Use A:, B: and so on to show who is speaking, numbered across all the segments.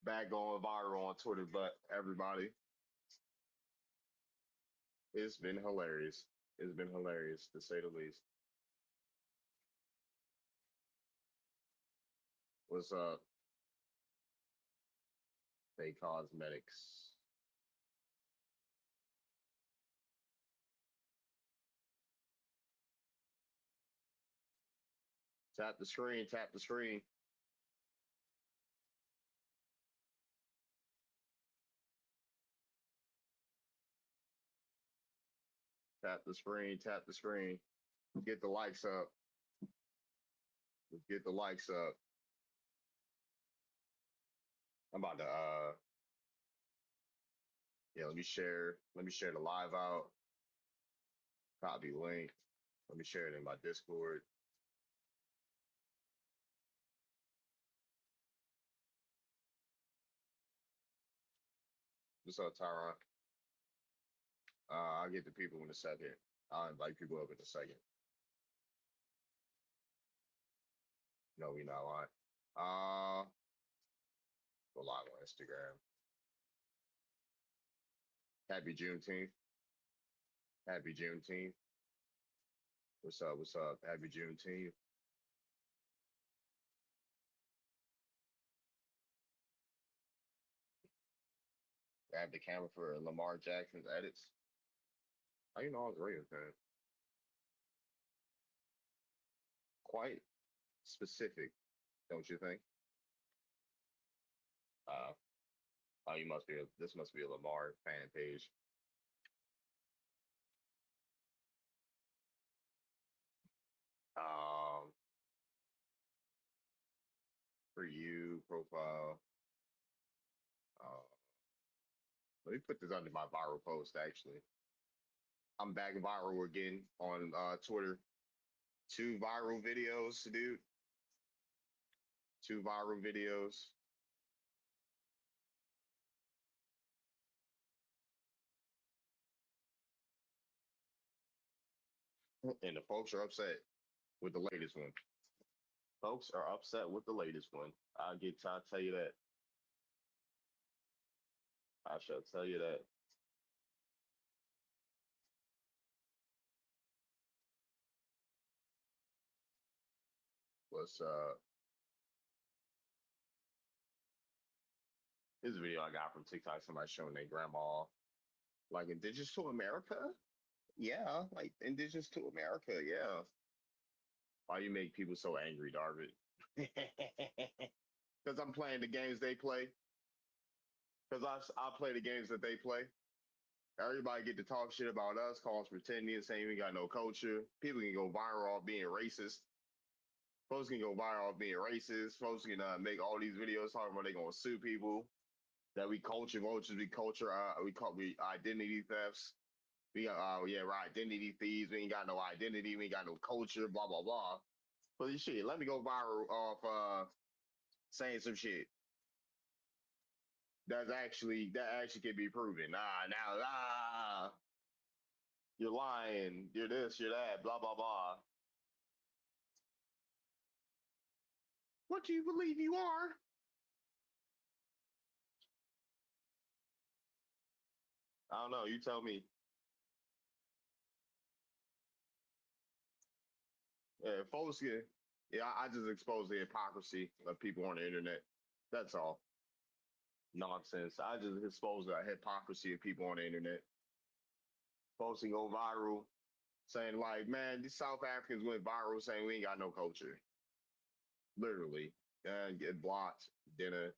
A: Back going viral on Twitter, but everybody, it's been hilarious. It's been hilarious to say the least. What's up, Fake Cosmetics? Tap the screen, tap the screen, tap the screen, tap the screen. Get the likes up. Let's get the likes up. I'm about to yeah, let me share the live out. Copy link. Let me share it in my Discord. What's up, Tyron? I'll get the people in a second. I'll invite people up in a second. No, we not lying. Go live on Instagram. Happy Juneteenth. Happy Juneteenth. What's up? What's up? Happy Juneteenth. I have the camera for Lamar Jackson's edits. How you know I was radio fan? Quite specific, don't you think? Uh, oh, you must be. This must be a Lamar fan page. Um, for you profile. Uh, let me put this under my viral post. Actually, I'm back viral again on Twitter. Two viral videos, dude. Two viral videos. And the folks are upset with the latest one. Folks are upset with the latest one. I'll tell you that. I shall tell you that. What's this video I got from TikTok, somebody showing their grandma like indigenous to America? Yeah, like indigenous to America, yeah. Why you make people so angry, Darvid? Because I'm playing the games they play. Because I play the games that they play. Everybody get to talk shit about us, call us pretending, saying we got no culture. People can go viral off being racist. Folks can go viral off being racist. Folks can make all these videos talking about they gonna sue people. That we culture vultures, we identity thefts. We got yeah, we're identity thieves. We ain't got no identity. We ain't got no culture. Blah blah blah. But this shit, let me go viral off saying some shit that actually can be proven. You're lying. You're this. You're that. Blah blah blah. What do you believe you are? I don't know. You tell me. Yeah, folks get. Yeah, I just expose the hypocrisy of people on the internet. That's all. Nonsense. I just expose the hypocrisy of people on the internet. Folks can go viral saying like, man, these South Africans went viral saying we ain't got no culture. Literally. And get blocked, dinner.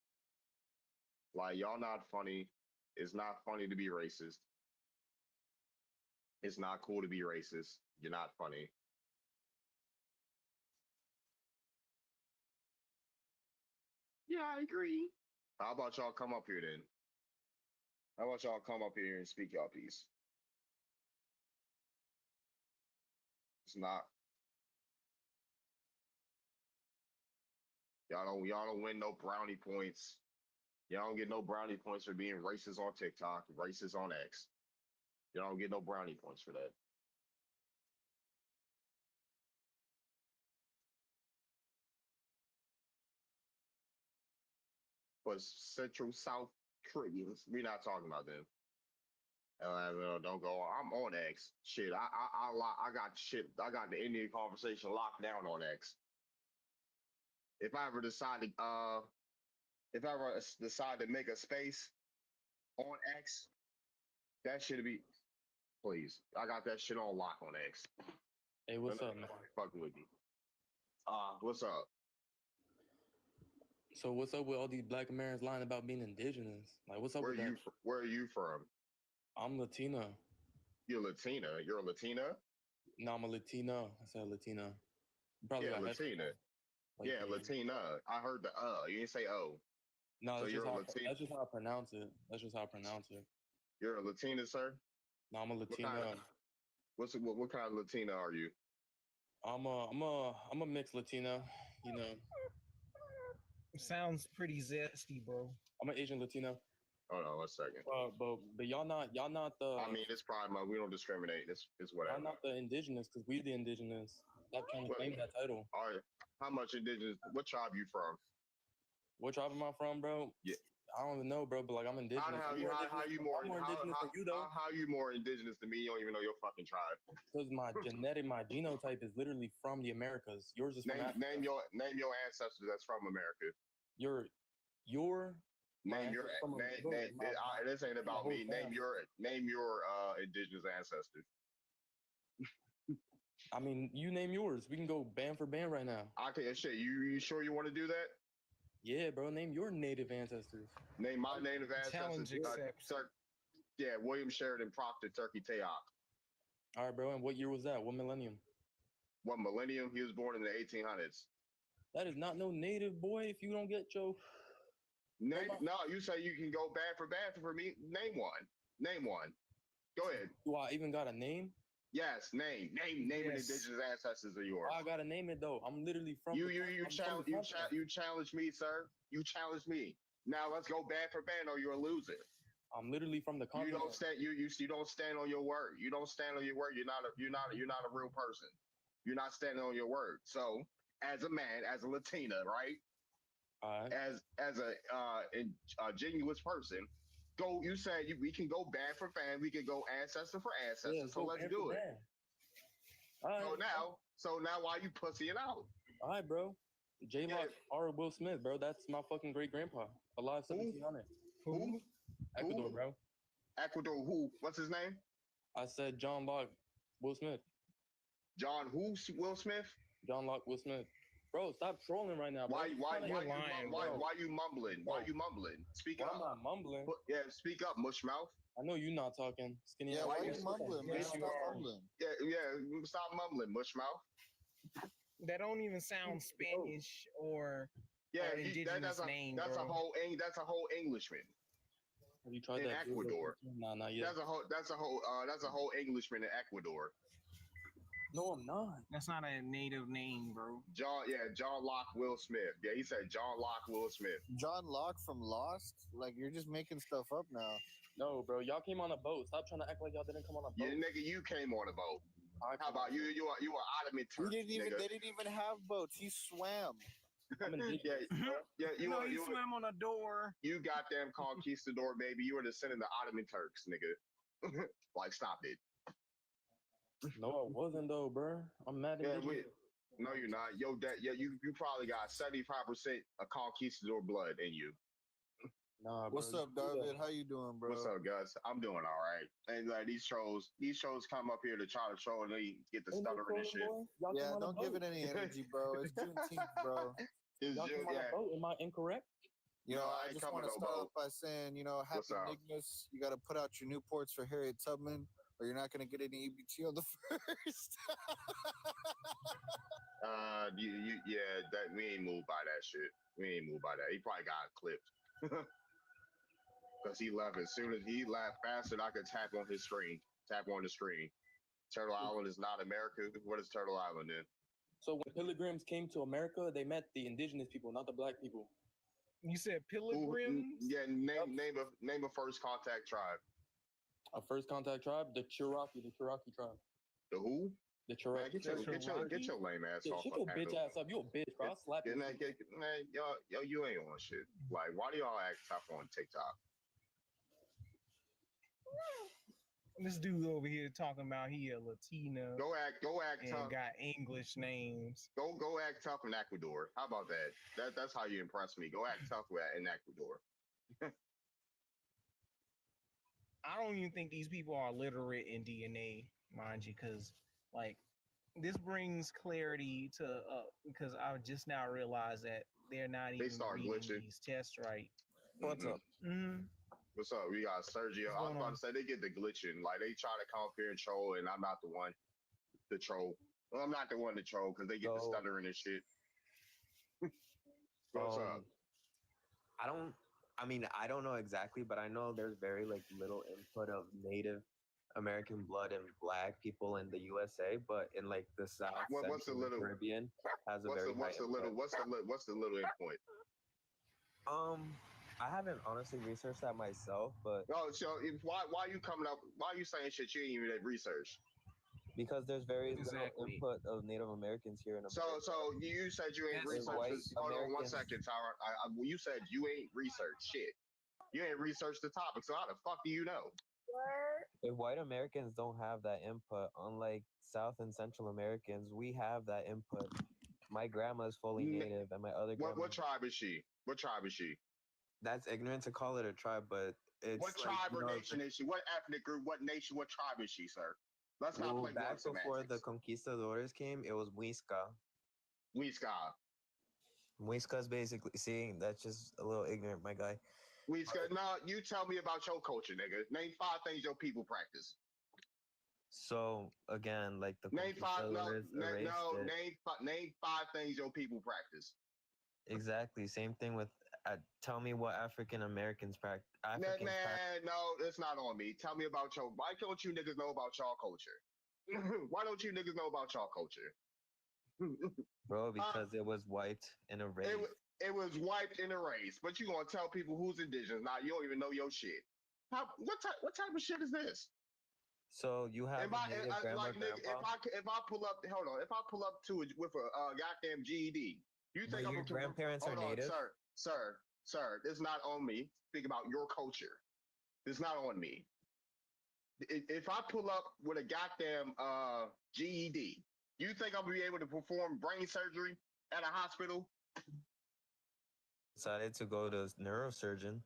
A: Like, y'all not funny. It's not funny to be racist. It's not cool to be racist. You're not funny. Yeah, I agree. How about y'all come up here then? How about y'all come up here and speak y'all piece? It's not y'all don't win no brownie points. Y'all don't get no brownie points for being racist on TikTok, racist on X. Y'all don't get no brownie points for that. but Central South Koreans. We're not talking about them. Don't go. I'm on X. Shit, I got shit. I got the Indian conversation locked down on X. If I ever decide to, if I ever decide to make a space on X, that should be. Please, I got that shit on lock on X.
B: Hey, what's up, man?
A: Fucking with me. What's up?
B: So what's up with all these Black Americans lying about being indigenous? Like, what's up with that?
A: Where are you from?
B: I'm Latina.
A: You're Latina. You're a Latina?
B: No, I'm a Latino. I said Latina. Probably
A: Yeah,
B: got
A: Latina.
B: like,
A: yeah, Latina. I heard the you didn't say O.
B: No,
A: so
B: that's
A: you're
B: just
A: a
B: how
A: Latina.
B: that's just how I pronounce it. That's just how I pronounce it.
A: You're a Latina, sir?
B: No, I'm a Latina.
A: What kind of Latina are you?
B: I'm a mixed Latina, you know.
C: Sounds pretty zesty, bro.
B: I'm an Asian Latino.
A: Hold on 1 second.
B: But y'all not the.
A: I mean, it's probably we don't discriminate. It's whatever.
B: Y'all not the indigenous because we the indigenous. Stop trying to claim that title.
A: All right. How much indigenous? What tribe you from?
B: What tribe am I from, bro?
A: Yeah.
B: I don't even know, bro. But like, I'm indigenous.
A: How you more indigenous
B: than you, though?
A: How you more indigenous than me? You don't even know your fucking tribe.
B: Because my genotype is literally from the Americas. Yours is from Africa.
A: Name your ancestors that's from America.
B: Your
A: this ain't about me. Name your indigenous ancestors.
B: I mean, you name yours. We can go band for band right now.
A: Okay, shit. You sure you want to do that?
B: Yeah, bro. Name your native ancestors.
A: Name my native ancestors. William Sheridan Proctor, Turkey Teok.
B: All right, bro. And what year was that? What millennium?
A: What millennium? He was born in the 1800s.
B: That is not no native, boy. If you don't get your
A: no, you say you can go band for me. Name one. Go ahead.
B: Do I even got a name?
A: Yes, name yes. An indigenous ancestors of yours.
B: I gotta name it though. I'm literally from.
A: You challenge me, sir. You challenge me. Now let's go band for band, or you're a loser.
B: I'm literally from the continent.
A: You don't stand. You don't stand on your word. You don't stand on your word. You're not a real person. You're not standing on your word. So, as a man, as a Latina, right? As a genuine person, you said we can go band for band, we can go ancestor for ancestor,
B: yeah,
A: so let's do it.
B: Right.
A: So now why you pussying out?
B: All right, bro. J-Lock or Will Smith, bro. That's my fucking great grandpa. Alive 1700.
A: Who?
B: Ecuador, bro.
A: Ecuador who? What's his name?
B: I said John Locke Will Smith.
A: John who? Will Smith?
B: John Locke Will Smith. Bro, stop trolling right now, bro.
A: Why you mumbling? Why you mumbling? Speak up.
B: I'm not mumbling.
A: Speak up, mushmouth.
B: I know you're not talking. Skinny.
D: Yeah, why are you mumbling? Stop mumbling.
A: Yeah, stop mumbling, mushmouth.
C: That don't even sound Spanish or indigenous name.
A: That's
C: bro.
A: a whole Englishman.
B: Have you tried
A: in
B: that?
A: Ecuador?
B: Nah, not yet.
A: That's a whole Englishman in Ecuador.
B: No, I'm not.
C: That's not a native name, bro.
A: John Locke Will Smith. Yeah, he said John Locke Will Smith.
D: John Locke from Lost? Like, you're just making stuff up now.
B: No, bro. Y'all came on a boat. Stop trying to act like y'all didn't come on a boat.
A: Yeah, nigga, you came on a boat. How about you? You are Ottoman Turk.
D: They didn't even have boats. He swam.
C: You swam on a door.
A: You goddamn conquistador, baby. You were descendant of Ottoman Turks, nigga. Like, stop it.
B: No, I wasn't though, bro. I'm mad at you.
A: No, you're not. Yo, you probably got 75% of conquistador blood in you.
B: Nah, bro.
D: What's up, David? How you doing, bro?
A: What's up, Gus? I'm doing all right. And these trolls come up here to try to troll and they get the stuttering and shit.
D: Yeah, don't give it any energy, bro. It's Juneteenth, bro.
B: Y'all came on a boat. Am I incorrect?
D: You know, I just want to start off by saying, happy Ignis. You got to put out your new ports for Harriet Tubman, or you're not going to get any EBT on the first.
A: That we ain't moved by that shit. We ain't moved by that. He probably got clipped. Because he left as soon as he left faster, I could tap on his screen. Tap on the screen. Turtle Island is not America. What is Turtle Island then?
B: So when pilgrims came to America, they met the indigenous people, not the black people.
C: You said pilgrims?
A: Name a first contact tribe.
B: A first contact tribe? The Cherokee tribe.
A: The who?
B: The Cherokee.
A: Man, get your lame ass off.
B: Shut your bitch ass up. You a bitch, bro. I'll slap you.
A: Man, yo, you ain't on shit. Like, why do y'all act tough on TikTok?
C: This dude over here talking about he a Latina.
A: Go act
C: and
A: tough.
C: Got English names.
A: Go act tough in Ecuador. How about that? That's how you impress me. Go act tough in Ecuador.
C: I don't even think these people are literate in DNA, mind you, because like this brings clarity to because I just now realized that they're not even reading
A: glitching
C: these tests right.
B: What's up?
C: Mm-hmm.
A: What's up? We got Sergio. I was about to say they get the glitching. Like they try to come up here and troll, and I'm not the one to troll. Well, I'm not the one to troll because they get the stuttering and shit. What's up?
E: I don't know exactly, but I know there's very like little input of Native American blood and Black people in the USA, but in like the South,
A: what's the little
E: Caribbean has a
A: what's the little input?
E: I haven't honestly researched that myself, but
A: so why you coming up? Why are you saying shit you ain't even did research?
E: Because there's very little input of Native Americans here in America.
A: So you said you ain't researched. Hold on 1 second, Tyra. You said you ain't researched shit. You ain't researched the topic. So how the fuck do you know?
E: If white Americans don't have that input, unlike South and Central Americans, we have that input. My grandma is fully Native, and my other grandma.
A: What tribe is she? What tribe is she?
E: That's ignorant to call it a tribe, but it's
A: what tribe or nation is she? What ethnic group? What nation? What tribe is she, sir? Let's not play
E: back before the conquistadors came. It was Muisca. Muisca is basically that's just a little ignorant, my guy.
A: Muisca. No, you tell me about your culture, nigga. Name 5 things your people practice.
E: So again, like the
A: name 5. Name 5 things your people practice.
E: Exactly. Same thing with. Tell me what African Americans practice.
A: No, it's not on me. Tell me about your. Why don't you niggas know about y'all culture? Why don't you niggas know about y'all culture?
E: Bro, because it was wiped in a race.
A: It was wiped in a race. But you gonna tell people who's indigenous? Now you don't even know your shit. What type of shit is this?
E: So you have
A: if I pull up, hold on. If I pull up to it with a goddamn GED, you think
E: your grandparents are Native?
A: Sir, it's not on me. Think about your culture. It's not on me. If I pull up with a goddamn GED, you think I'm gonna be able to perform brain surgery at a hospital?
E: Decided to go to neurosurgeon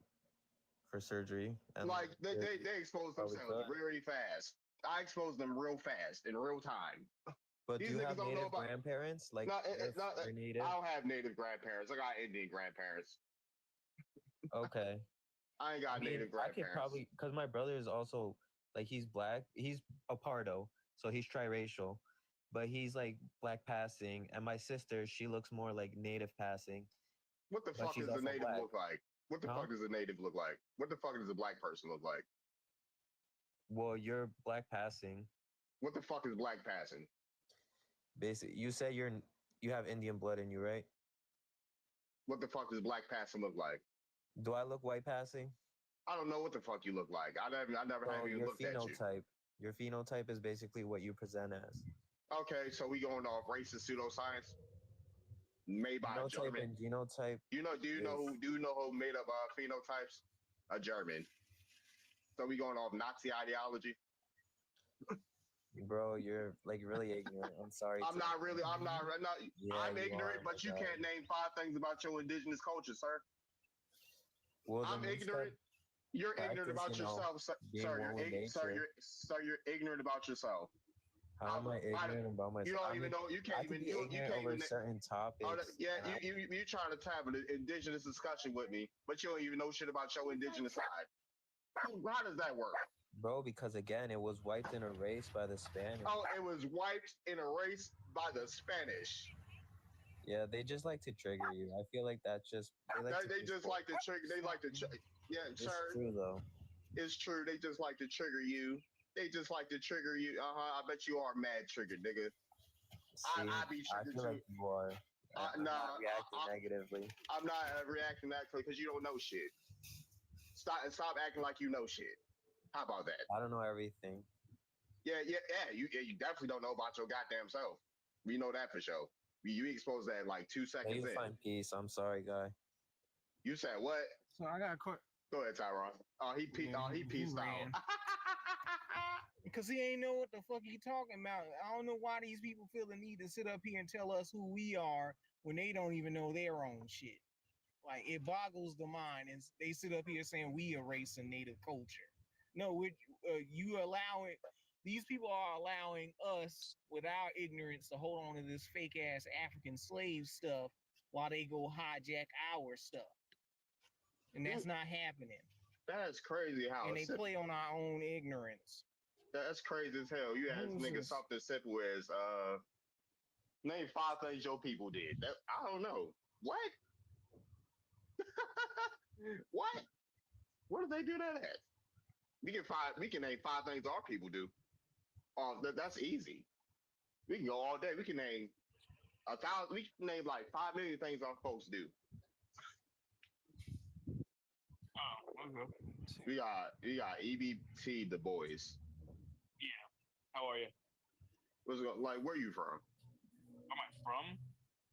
E: for surgery.
A: And like they expose themselves really fast. I expose them real fast in real time.
E: But do you have Native grandparents? Like Native?
A: I don't have Native grandparents. I got Indian grandparents.
E: Okay.
A: I ain't got Native grandparents.
E: I could probably, because my brother is also, like, he's Black. He's a Pardo, so he's triracial. But he's, like, Black passing. And my sister, she looks more like Native passing.
A: What the fuck does a Native look like? What the fuck does a Native look like? What the fuck does a Black person look like?
E: Well, you're Black passing.
A: What the fuck is Black passing?
E: Basically, you say you have Indian blood in you, right?
A: What the fuck does Black passing look like?
E: Do I look white passing?
A: I don't know what the fuck you look like. I never have even looked at you.
E: Your phenotype is basically what you present as.
A: Okay, so we going off racist pseudoscience made by a German.
E: And genotype.
A: Do you know who made up phenotypes? A German. So we going off Nazi ideology.
E: Bro, you're like really ignorant. I'm sorry.
A: I'm ignorant, but you can't name 5 things about your indigenous culture, sir.
E: Well,
A: I'm ignorant. You're ignorant about yourself, sir. You're ignorant about yourself.
E: How am I ignorant about myself?
A: You don't even know. You can't even. You can't
E: over certain topics.
A: You trying to have an indigenous discussion with me, but you don't even know shit about your indigenous side. How does that work?
E: Bro, because again, it was wiped in a race by the Spanish.
A: Oh, it was wiped in a race by the Spanish.
E: Yeah, they just like to trigger you. I feel like that's just
A: they just like to trigger. They like to yeah,
E: it's true though.
A: It's true. They just like to trigger you. They just like to trigger you. I bet you are mad triggered, nigga.
E: See, I be triggered too. Like you are. I'm not reacting negatively.
A: I'm not reacting negatively because you don't know shit. Stop acting like you know shit. How about that?
E: I don't know everything.
A: Yeah. You definitely don't know about your goddamn self. We know that for sure. You exposed that like 2
E: May
A: seconds
E: you
A: in.
E: find peace. I'm sorry, guy.
A: You said what?
C: So I got caught.
A: Go ahead, Tyron. Oh, he peaced out.
C: Because he ain't know what the fuck he talking about. I don't know why these people feel the need to sit up here and tell us who we are when they don't even know their own shit. Like, it boggles the mind, and they sit up here saying we erase a native culture. No, you allowing these people are allowing us, with our ignorance, to hold on to this fake ass African slave stuff while they go hijack our stuff, and that's not happening.
A: That's crazy how.
C: And they play on our own ignorance.
A: That's crazy as hell. You ask niggas something simple as name 5 things your people did. I don't know. What? What? Where did they do that at? We can name 5 things our people do. That's easy. We can go all day. We can name 1,000. We can name like 5 million things our folks do.
F: Oh, okay.
A: We got EBT the boys.
F: Yeah. How are you?
A: Like, where you from?
F: Where am I from?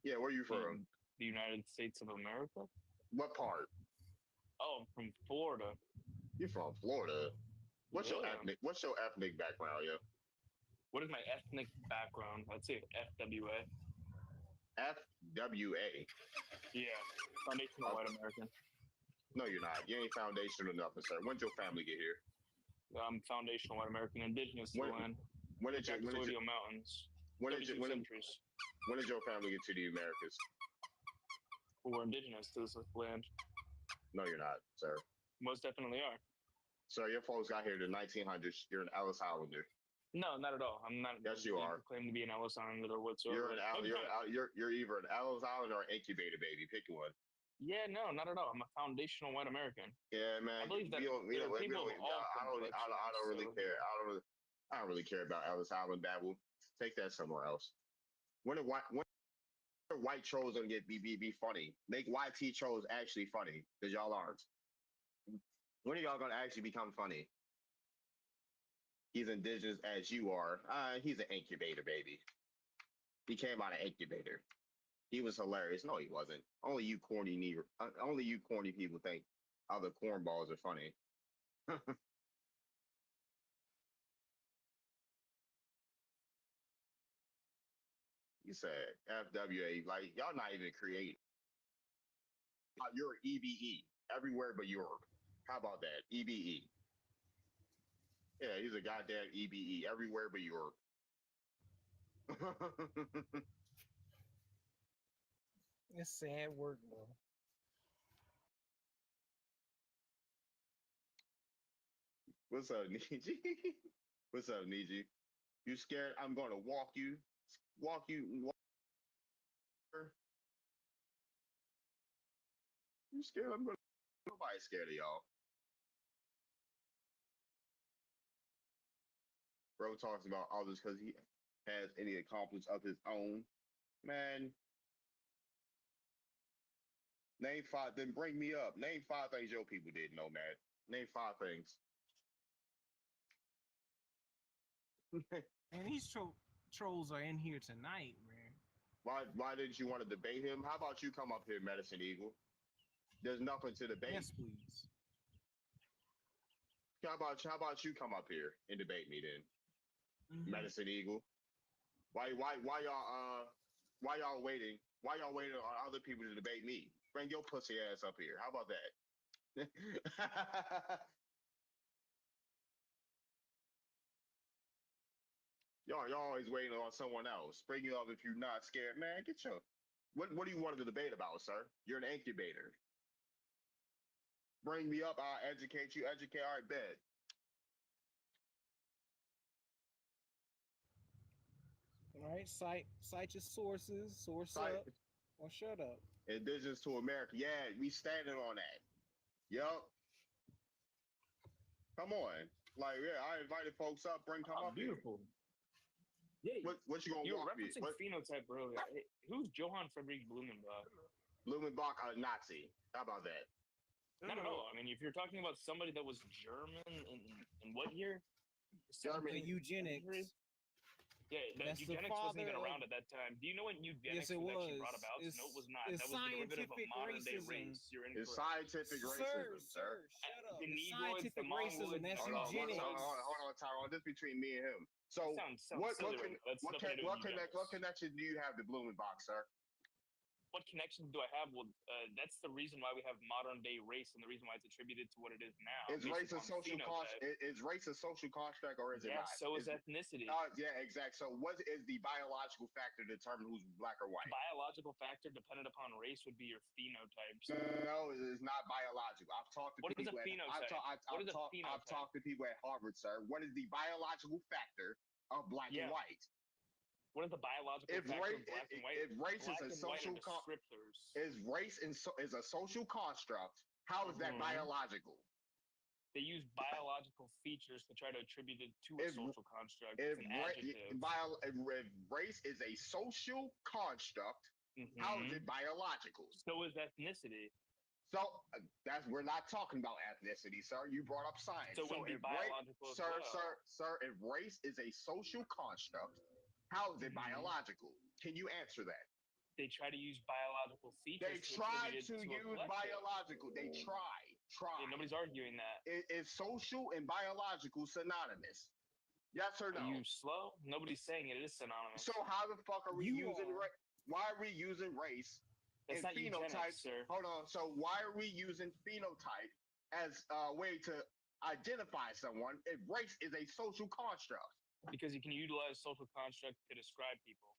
A: Yeah, where you from?
F: The United States of America.
A: What part?
F: Oh, I'm from Florida.
A: You're from Florida. What's your ethnic background, yo?
F: What is my ethnic background? I'd say FWA.
A: FWA.
F: Yeah, foundational white American.
A: No, you're not. You ain't foundational enough, sir. When did your family get here?
F: I'm foundational white American, indigenous to the land.
A: When did your
F: mountains? When did your
A: family get to the Americas?
F: We're indigenous to this land.
A: No, you're not, sir.
F: Most definitely are.
A: Sir, your folks got here in the 1900s. You're an Ellis Islander.
F: No, not at all. I'm not.
A: Yes, you are.
F: Claim to be an Ellis Islander or whatsoever.
A: You're either an Ellis Islander or an incubator baby. Pick one.
F: Yeah, no, not at all. I'm a foundational white American.
A: Yeah, man.
F: I believe that I don't
A: really care. I don't really care about Ellis Island babble. Take that somewhere else. When are white trolls gonna be funny? Make YT trolls actually funny, because y'all aren't. When are y'all gonna actually become funny? He's indigenous as you are. He's an incubator baby. He came out of incubator. He was hilarious. No, he wasn't. Only you corny people think other cornballs are funny. You said FWA, like y'all not even creative. You're EBE everywhere but Europe. How about that? EBE. Yeah, he's a goddamn EBE everywhere but Europe.
C: It's sad work, though.
A: What's up, Niji? What's up, Niji? You scared? I'm gonna walk you. You scared? Nobody's scared of y'all. Bro talks about others because he has any accomplishments of his own. Man, name 5. Then bring me up. Name 5 things your people did, Nomad. Name 5 things.
C: And these trolls are in here tonight, man.
A: Why didn't you want to debate him? How about you come up here, Medicine Eagle? There's nothing to debate.
C: Yes, please.
A: How about you come up here and debate me then, Medicine Eagle? Why y'all waiting? Why y'all waiting on other people to debate me? Bring your pussy ass up here. How about that? Y'all always waiting on someone else. Bring you up if you're not scared. Man, get your... What do you want to debate about, sir? You're an incubator. Bring me up, I'll educate you. Educate, all right, bet.
C: All right, cite your sources, up, or shut up.
A: Indigenous to America. Yeah, we standing on that. Yup. Come on. Like, yeah, I invited folks up. Come up
F: beautiful.
A: Here. Yeah. What you gonna walk me?
F: You were referencing phenotype earlier. Who's Johann Friedrich Blumenbach?
A: Blumenbach, a Nazi. How about that?
F: Not at all. I mean, if you're talking about somebody that was German in what year?
A: Germany.
C: The eugenics.
F: Yeah,
C: That's the
F: eugenics wasn't even
C: father
F: around
C: of-
F: at that time. Do you know when eugenics
C: Yes, it
F: was actually
C: was.
F: brought about?
C: It's-
F: No, it was not.
C: it's
F: That was the derivative of
C: scientific
F: modern day
C: racism.
F: race. You're
A: It's
F: incorrect.
A: scientific racism, sir.
C: Shut up.
F: The
C: It's
F: Negroids, the
C: scientific racism.
F: Mongoloids,
C: That's
F: the
A: Hold on,
C: eugenics.
A: hold on, Tyrone. This between me and him. So,
F: Sounds
A: what
F: silly right now. That's nothing to do with eugenics.
A: what connection do you have to Blumenbach, sir?
F: What connection do I have? Well, that's the reason why we have modern day race and the reason why it's attributed to what it is now.
A: Is
F: based
A: race a
F: upon
A: social
F: phenotype.
A: is race a social construct or is it
F: Yeah,
A: not?
F: so is ethnicity.
A: Yeah, exact. So, what is the biological factor to determine who's black or white?
F: Biological factor dependent upon race would be your phenotypes.
A: No, it's not biological. I've talked to
F: What is a
A: people.
F: phenotype?
A: I've talked to people at Harvard, sir. What is the biological factor of black and white?
F: What is the biological factor of black and white?
A: If race
F: black
A: is a
F: and white are
A: social
F: descriptors.
A: is race is a social construct, how is that biological?
F: They use biological features to try to attribute it to a social construct.
A: If
F: It's an adjective.
A: if race is a social construct, how is it biological?
F: So is ethnicity.
A: So we're not talking about ethnicity, sir. You brought up science.
F: So if biological as well.
A: Sir, if race is a social construct, how is it biological? Can you answer that?
F: They try to use biological features.
A: They try to use biological. They try.
F: Yeah, nobody's arguing that.
A: Is social and biological synonymous? Yes or no?
F: Are you slow? Nobody's saying it is synonymous.
A: So how the fuck are we using race? Why are we using race?
F: That's not
A: phenotype,
F: eugenics, sir.
A: Hold on. So why are we using phenotype as a way to identify someone if race is a social construct?
F: Because you can utilize social construct to describe people.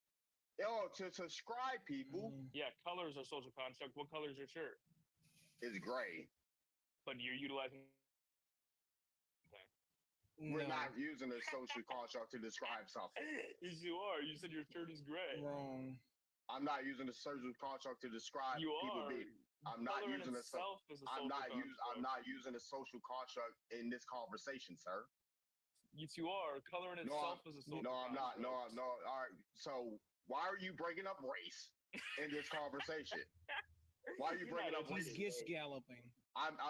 A: Oh, to describe people?
F: Yeah, colors are social construct. What color is your shirt?
A: It's gray.
F: But you're utilizing.
A: We're not using a social construct to describe something.
F: Yes, you are. You said your shirt is gray.
C: Wrong.
A: I'm not using a social construct to describe people being. I'm not using a social construct in this conversation, sir.
F: Yes, you are. Color in itself is a social construct.
A: No, I'm not. No. All right. So why are you bringing up race in this conversation? Why are you bringing up race?
C: He's gish galloping.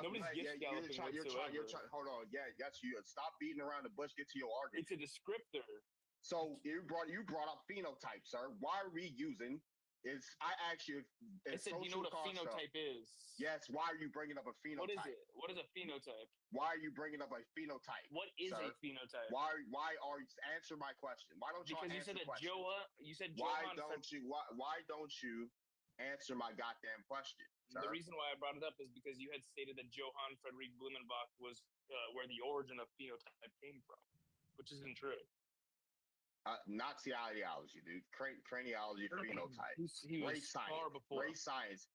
F: Nobody's gish galloping whatsoever.
A: Hold on. Yeah, that's you. Stop beating around the bush. Get to your argument.
F: It's a descriptor.
A: So you brought up phenotype, sir. Why are we using? I asked you.
F: I said, do you know what a phenotype is?
A: Yes. Why are you bringing up a phenotype?
F: What is it? What is a phenotype?
A: Why are you bringing up a phenotype?
F: What is a phenotype?
A: Why are you answer my question? Why don't you answer the question?
F: You said
A: why don't you answer my goddamn question, sir?
F: The reason why I brought it up is because you had stated that Johann Friedrich Blumenbach was where the origin of phenotype came from, which isn't true.
A: Nazi ideology, dude. Craniology, phenotype, race science,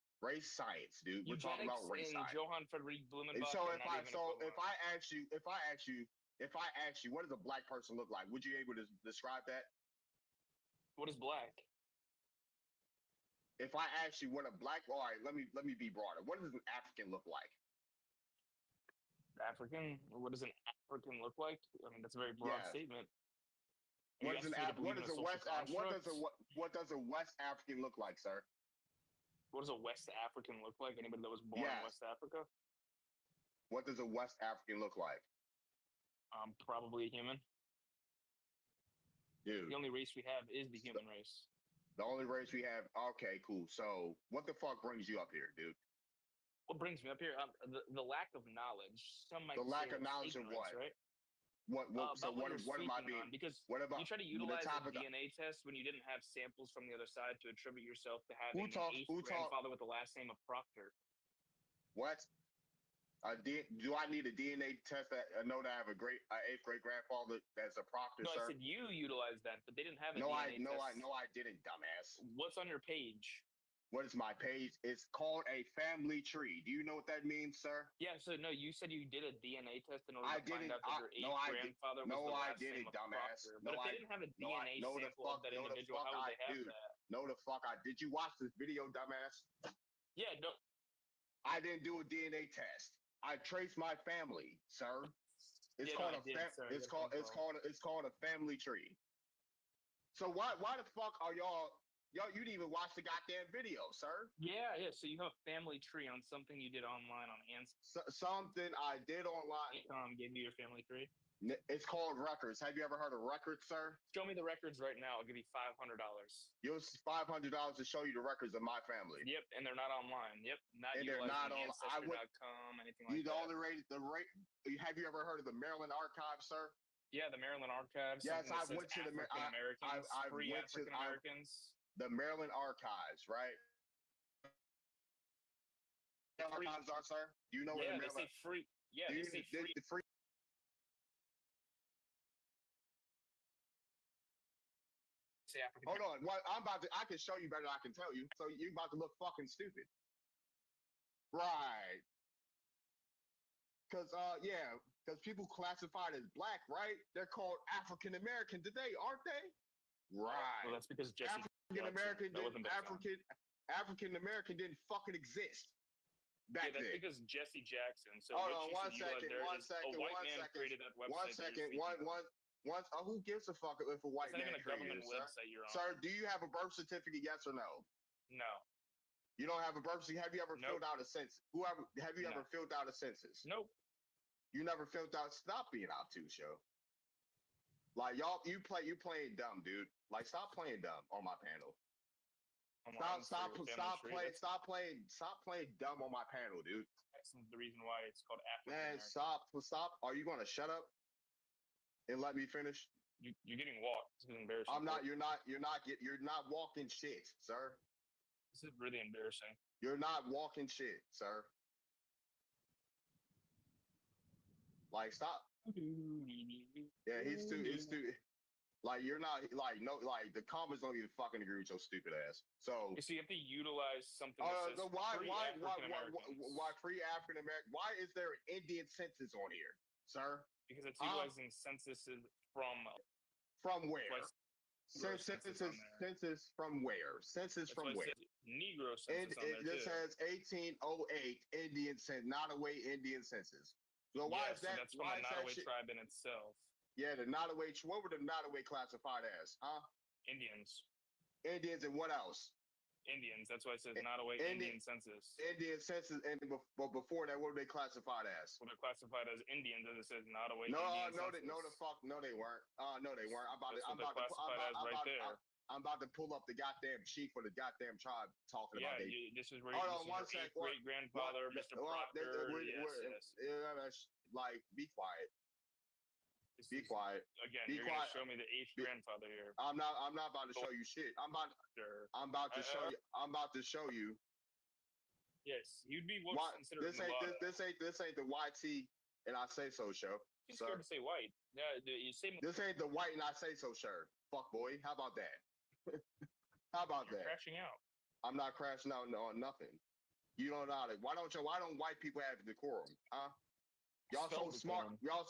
A: dude. We're talking about race science.
F: Johann Friedrich Blumenbach.
A: So if I ask you, what does a black person look like? Would you be able to describe that?
F: What is black?
A: If I ask you what a black, all right, let me be broader. What does an African look like?
F: African? What does an African look like? I mean, that's a very broad statement.
A: What does a West African look like, sir?
F: What does a West African look like? Anybody that was born in West Africa?
A: What does a West African look like?
F: Probably a human.
A: Dude.
F: The only race we have is the human race.
A: The only race we have. Okay, cool. So, what the fuck brings you up here, dude?
F: What brings me up here? The lack of knowledge. Some might
A: the lack of knowledge of what?
F: Right?
A: What am I being?
F: Because
A: what about
F: you try to utilize a DNA test when you didn't have samples from the other side to attribute yourself to having an grandfather with the last name of Proctor.
A: What? Do I need a DNA test that I know that I have a eighth great grandfather that's a Proctor?
F: No,
A: sir?
F: I said you utilized that, but they didn't have a
A: DNA
F: test.
A: I didn't, dumbass.
F: What's on your page?
A: What is my page? It's called a family tree. Do you know what that means, sir?
F: Yeah, so no, you said you did a DNA test in order to find out that your grandfather was the last name of Proctor. But if they didn't have a DNA sample of that individual, how would they have that?
A: No, the fuck I did. You watch this video, dumbass?
F: Yeah, no.
A: I didn't do a DNA test. I traced my family, sir. It's called a family tree. So why the fuck are y'all Yo, you didn't even watch the goddamn video, sir.
F: Yeah. So you have a family tree on something you did online on Ancestry.
A: Something I did online.
F: Gave you your family tree.
A: It's called records. Have you ever heard of records, sir?
F: Show me the records right now. I'll give you $500.
A: You'll $500 to show you the records of my family.
F: Yep, and they're not online. Yep,
A: and they're not on
F: Ancestry.com, anything like that.
A: Have you ever heard of the Maryland Archives, sir?
F: Yeah, the Maryland Archives.
A: Yes, I went to the
F: African-Americans.
A: The Maryland Archives, right? Archives are, sir? Do you know what the Maryland?
F: They say free. Yeah, they say free.
A: Hold on. I can show you better than I can tell you. So you're about to look fucking stupid. Right. Because people classified as black, right? They're called African American today, aren't they? Right.
F: Well, that's because
A: African American didn't fucking exist back then.
F: That's because Jesse Jackson. So
A: hold on, one second.
F: Created that website.
A: Who gives a fuck if a white man
F: created it? It's not even a government website you're on.
A: Sir, do you have a birth certificate? Yes or no?
F: No.
A: You don't have a birth certificate? Have you ever filled out a census? Have you ever filled out a census?
F: Nope.
A: You never filled out. Stop being obtuse, show. Like you playing dumb, dude. Like stop playing dumb on my panel. Stop playing dumb on my panel, dude.
F: That's the reason why it's called African
A: Man, stop. Are you gonna shut up and let me finish?
F: You're getting walked. This is embarrassing.
A: I'm not. You're not walking shit, sir.
F: This is really embarrassing.
A: You're not walking shit, sir. Like stop. Yeah, he's too. Like you're not like the comments don't even fucking agree with your stupid ass. So
F: you have to utilize something. That says
A: why free African American? Why is there an Indian census on here, sir?
F: Because it's utilizing censuses from
A: where? Census from where? Census from where?
F: Negro census.
A: This has 1808 Indian census, Nottoway Indian census. So why is that?
F: That's from the Nottoway tribe in itself.
A: Yeah, the Nottoway. What were the Nottoway classified as?
F: Indians.
A: Indians and what else?
F: Indians. That's why it says Nottoway Indian census.
A: Indian census, but before that, what were they classified as?
F: Well, they're classified as Indians, as it says Nottoway
A: Indian
F: census.
A: No, they weren't. No, they weren't. I'm about to pull up the goddamn sheet for the goddamn tribe talking about.
F: This is where great grandfather, Mr. Proctor.
A: Like, be quiet. Be quiet.
F: Again, you're gonna show me the eighth grandfather here.
A: I'm not about to show you shit. I'm about to show you.
F: Yes, you'd be what's considered
A: this ain't the YT and I say so show.
F: You're scared to say white. Yeah, you say
A: this ain't the white and I say so shirt. Fuck boy. How about that? How about that?
F: Crashing out.
A: I'm not crashing out on nothing. You don't know it. Why don't white people have decorum? Huh? Y'all so smart. Y'all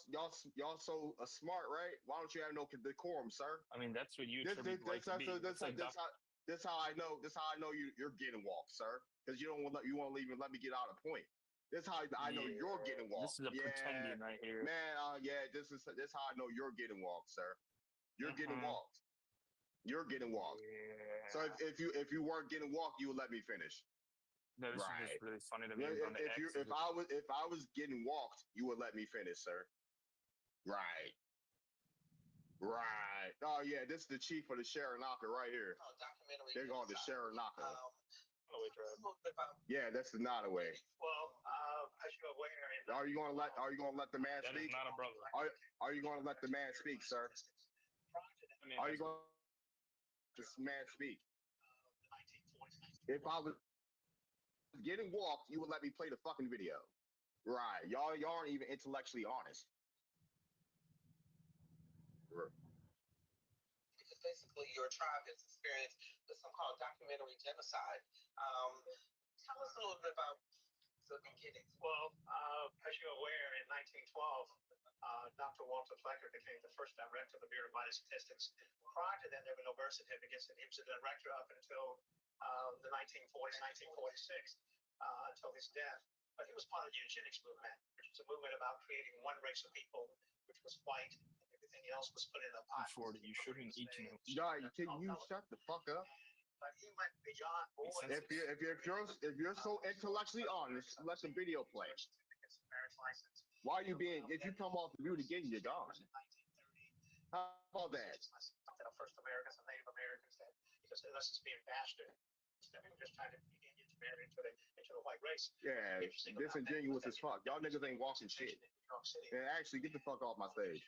A: so smart, right? Why don't you have no decorum, sir?
F: I mean, that's what you. This
A: how I know. This how I know you're getting walked, sir. Because you won't even let me get out a point. This how I know you're getting walked.
F: This is a pretending right here,
A: man. This how I know you're getting walked, sir. You're getting walked. You're getting walked.
F: Yeah.
A: So if you weren't getting walked, you would let me finish.
F: No, this is just really funny to me.
A: If I was getting walked, you would let me finish, sir. Right. Oh yeah, this is the chief of the Sharonaka right here. They're going to Sharonaka. Yeah, that's the Nottoway.
G: Well, as you're aware,
A: are you going to let the man speak?
F: That is not a brother.
A: Are you going to let the man speak, sir? Are you going to let this man speak? If I was getting walked, you would let me play the fucking video. Right. Y'all aren't even intellectually honest.
G: Because basically your tribe has experienced the so-called documentary genocide. Tell us a little bit about the beginnings. Well, as you're aware, in 1912, Dr. Walter Flecker became the first director of the Bureau of Body Statistics. Prior to that, there were no birth certificates, and he was the director up until the 1940s, 1946, until his death. But he was part of the eugenics movement, which was a movement about creating one race of people, which was white, and everything else was put in a pot.
F: You shouldn't eat.
A: Can you shut the fuck up?
G: But he went beyond borders.
A: If you're so intellectually honest, let the video play. Why are you being? If you come off the mute again, you're gone. How about that?
G: First Americans and Native Americans that because unless it's being bastard, that we were just trying to get Indians married into the white race.
A: Yeah, disingenuous as fuck. Y'all niggas ain't walking shit. And actually, get the fuck off my stage.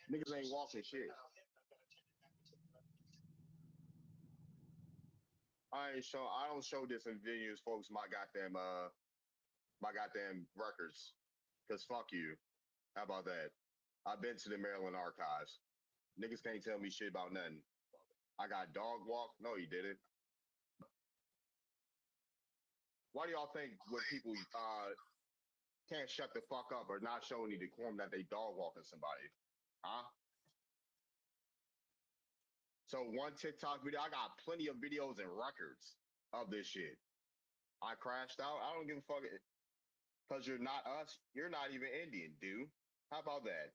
A: Niggas ain't walking shit. I don't show disingenuous folks my goddamn records. Cause fuck you. How about that? I've been to the Maryland archives. Niggas can't tell me shit about nothing. I got dog walk. No, you didn't. Why do y'all think when people can't shut the fuck up or not show any decorum that they dog walking somebody? Huh? So one TikTok video, I got plenty of videos and records of this shit. I crashed out. I don't give a fuck. Because you're not us. You're not even Indian, dude. How about that?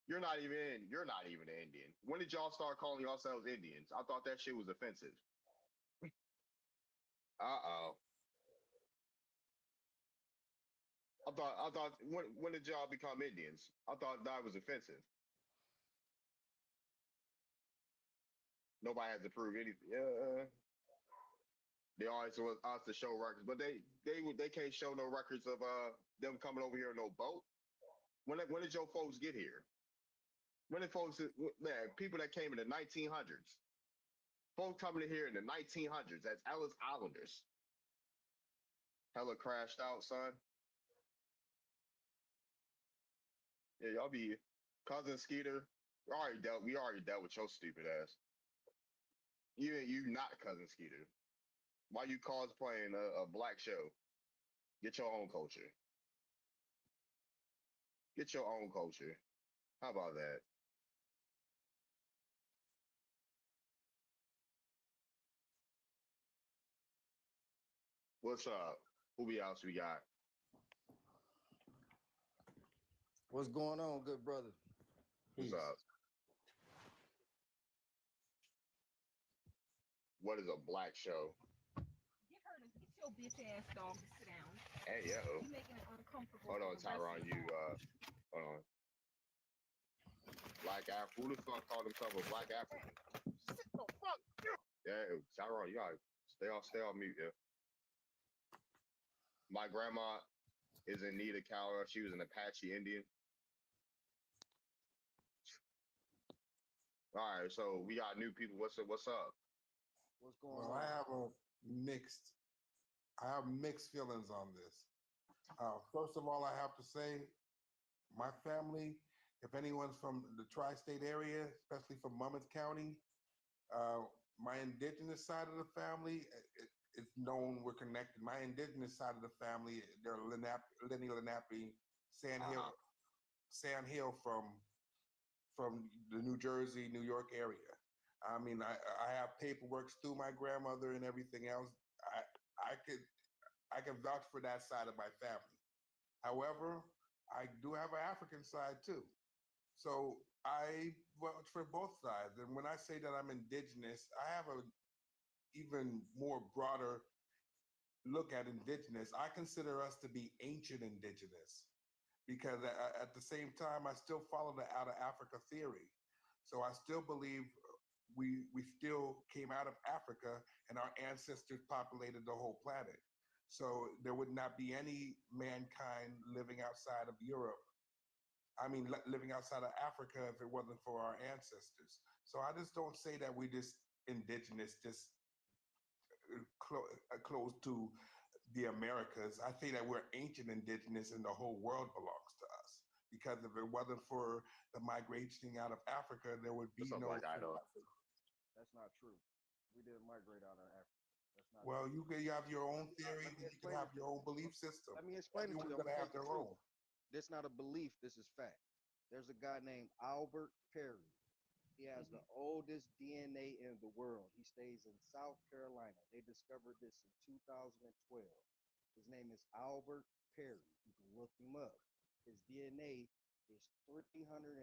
A: You're not even an Indian. When did y'all start calling yourselves Indians? I thought that shit was offensive. Uh-oh. I thought when did y'all become Indians? I thought that was offensive. Nobody has to prove anything. They always want us to show records, but they can't show no records of them coming over here in no boat. When did your folks get here? When did folks, man, people that came in the 1900s, folks coming in here in the 1900s, that's Ellis Islanders. Hella crashed out, son. Yeah, y'all be cousin Skeeter. We already dealt with your stupid ass. You not cousin Skeeter. Why you cosplaying a black show? Get your own culture. Get your own culture. How about that? What's up? Who else we got?
H: What's going on, good brother?
A: What's up? What is a black show?
I: Get her to get your bitch ass dog to sit down.
A: Hey yo.
I: You making it uncomfortable.
A: Hold on, Tyron. Hold on. Black African. Who the fuck called himself a black African? Sit the fuck. Yeah, Tyron, you gotta stay off mute, yeah. My grandma is in need of cow. She was an Apache Indian. All right, so we got new people. What's up?
H: What's going on?
J: I have mixed feelings on this. First of all, I have to say, my family, if anyone's from the tri-state area, especially from Monmouth County, my indigenous side of the family, it's known we're connected. My indigenous side of the family, they're Lenni Lenape, Sand Hill from the New Jersey, New York area. I mean, I have paperwork through my grandmother and everything else. I can vouch for that side of my family. However, I do have an African side too. So I vouch for both sides. And when I say that I'm indigenous, I have a even more broader look at indigenous. I consider us to be ancient indigenous because at the same time, I still follow the out of Africa theory. So I still believe we still came out of Africa and our ancestors populated the whole planet. So there would not be any mankind living outside of Europe. I mean, living outside of Africa if it wasn't for our ancestors. So I just don't say that we just indigenous, just close to the Americas. I say that we're ancient indigenous and the whole world belongs to us. Because if it wasn't for the migration out of Africa, there would be no.
H: That's not true. We didn't migrate out of Africa. That's not
J: well,
H: true.
J: You have your own theory, and you can have your own belief system.
H: Let me explain it to you.
J: Everyone's gonna have their own.
H: This is not a belief. This is fact. There's a guy named Albert Perry. He has the oldest DNA in the world. He stays in South Carolina. They discovered this in 2012. His name is Albert Perry. You can look him up. His DNA is 330,000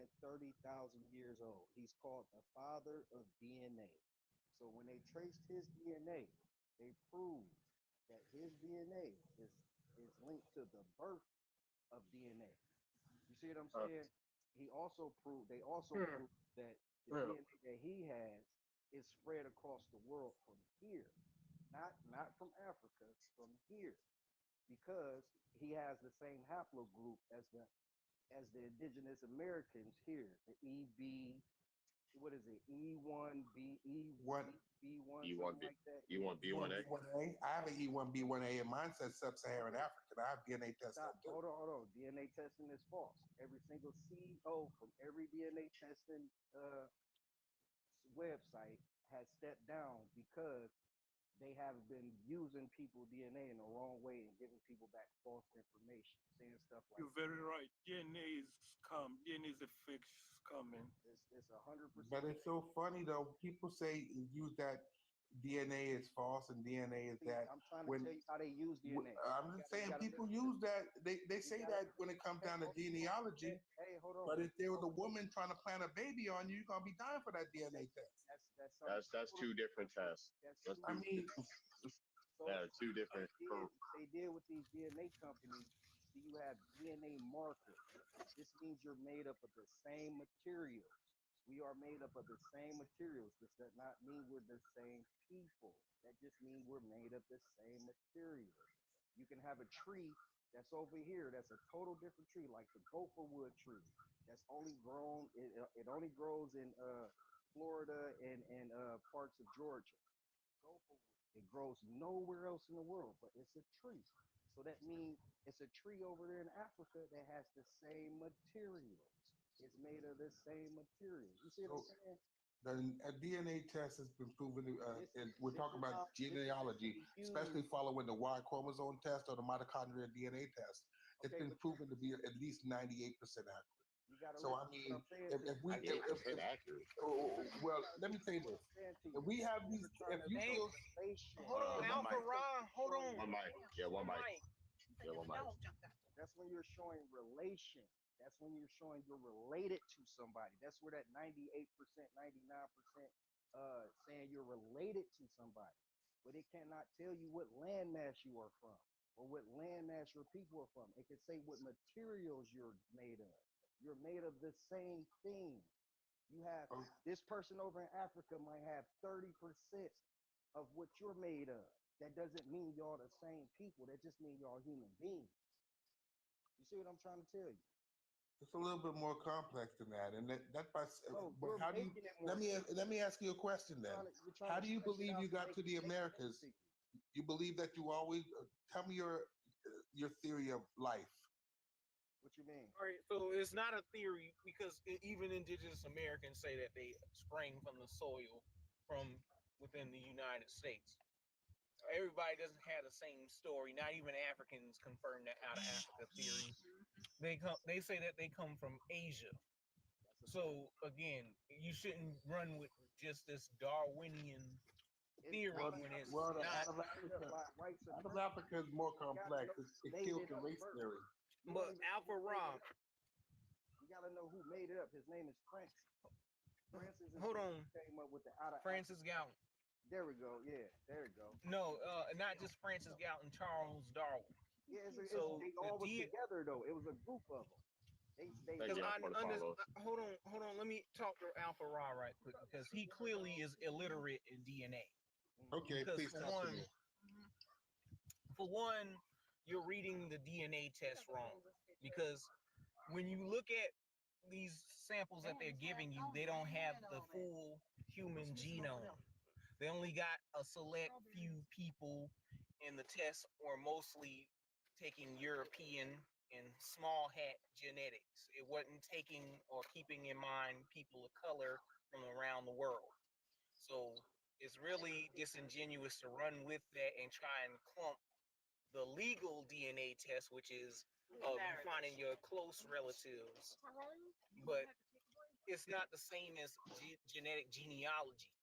H: years old. He's called the father of DNA. So when they traced his DNA, they proved that his DNA is linked to the birth of DNA. You see what I'm saying? They also proved that the DNA that he has is spread across the world from here, not from Africa, from here, because he has the same haplogroup as the Indigenous Americans here, the EB. What is it? E1B, E1, B1, something like that.
A: E1B1A.
J: I have an E1B1A, and mine says sub-Saharan African. I have DNA testing.
H: Hold on. DNA testing is false. Every single CEO from every DNA testing website has stepped down because they have been using people's DNA in the wrong way and giving people back false information, saying stuff like
K: You're very right. DNA is scum. DNA is a fake scumming.
H: It's 100%.
J: But it's so funny though. People say use that DNA is false and DNA is that.
H: I'm trying to tell you how they use DNA.
J: I'm just saying people use that. They say that when it comes down to genealogy.
H: Hey, hold on.
J: But if there was a woman trying to plant a baby on you, you're gonna be dying for that DNA test.
A: That's two different tests. Two different.
H: They deal with these DNA companies. So you have DNA markers. This means you're made up of the same materials. We are made up of the same materials. This does not mean we're the same people. That just means we're made of the same materials. You can have a tree that's over here. That's a total different tree, like the gopher wood tree. That's only grown. It only grows in Florida and parts of Georgia. It grows nowhere else in the world, but it's a tree. So that means it's a tree over there in Africa that has the same materials. It's made of the same materials. You see what I'm saying?
J: A DNA test has been proven, and we're talking about genealogy, especially following the Y chromosome test or the mitochondrial DNA test. It's been proven to be at least 98% accurate. So I mean, if we, well, let me say this: if we have these, if you still,
C: hold on, Alpha Ron, hold on.
A: One mic.
H: That's when you're showing relation. That's when you're showing you're related to somebody. That's where that 98%, 99% saying you're related to somebody. But it cannot tell you what landmass you are from or what landmass your people are from. It can say what materials you're made of. You're made of the same thing. You have this person over in Africa might have 30% of what you're made of. That doesn't mean y'all the same people. That just means y'all human beings. You see what I'm trying to tell you?
J: It's a little bit more complex than that, and how do you? Let me ask you a question then. How do you believe you got to the Americas? You believe that you always? Tell me your theory of life.
H: What you mean?
C: All right, so it's not a theory because even Indigenous Americans say that they sprang from the soil from within the United States. Everybody doesn't have the same story. Not even Africans confirm that out of Africa theory. They say that they come from Asia. So again, you shouldn't run with just this Darwinian theory when it's not.
J: Out of Africa is more complex. It kills the race theory.
C: But Alpha Rom,
H: you gotta know who made it up. His name is Francis.
C: Hold on.
H: Came up with the
C: Francis Galton.
H: There we go. Yeah, there we go.
C: No, not just Francis Galton, Charles Darwin.
H: Yeah, they all was together though. It was a group of them.
C: Hold on. Let me talk to Alpha Ra right quick because he clearly is illiterate in DNA.
J: Okay, please talk to me.
C: For one, you're reading the DNA test wrong because when you look at these samples that they're giving you, they don't have the full human genome. They only got a select few people in the test, or mostly taking European and small hat genetics. It wasn't taking or keeping in mind people of color from around the world. So it's really disingenuous to run with that and try and clump the legal DNA test, which is finding your close relatives. But it's not the same as genetic genealogy.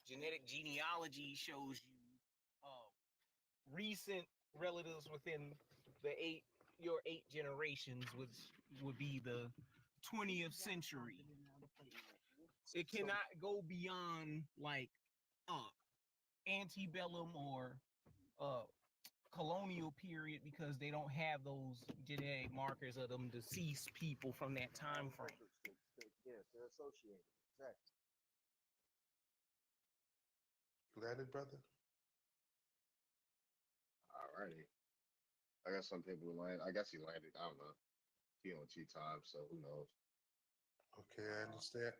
C: Genetic genealogy shows you recent relatives within the 8 your 8 generations would be the 20th century. It cannot go beyond like antebellum or colonial period because they don't have those genetic markers of them deceased people from that time frame.
H: Yes, they're associated. Exactly.
J: Landed, brother?
A: Alrighty. I guess some people land. I guess he landed. I don't know. He on tea time, so who knows?
J: Okay, I understand.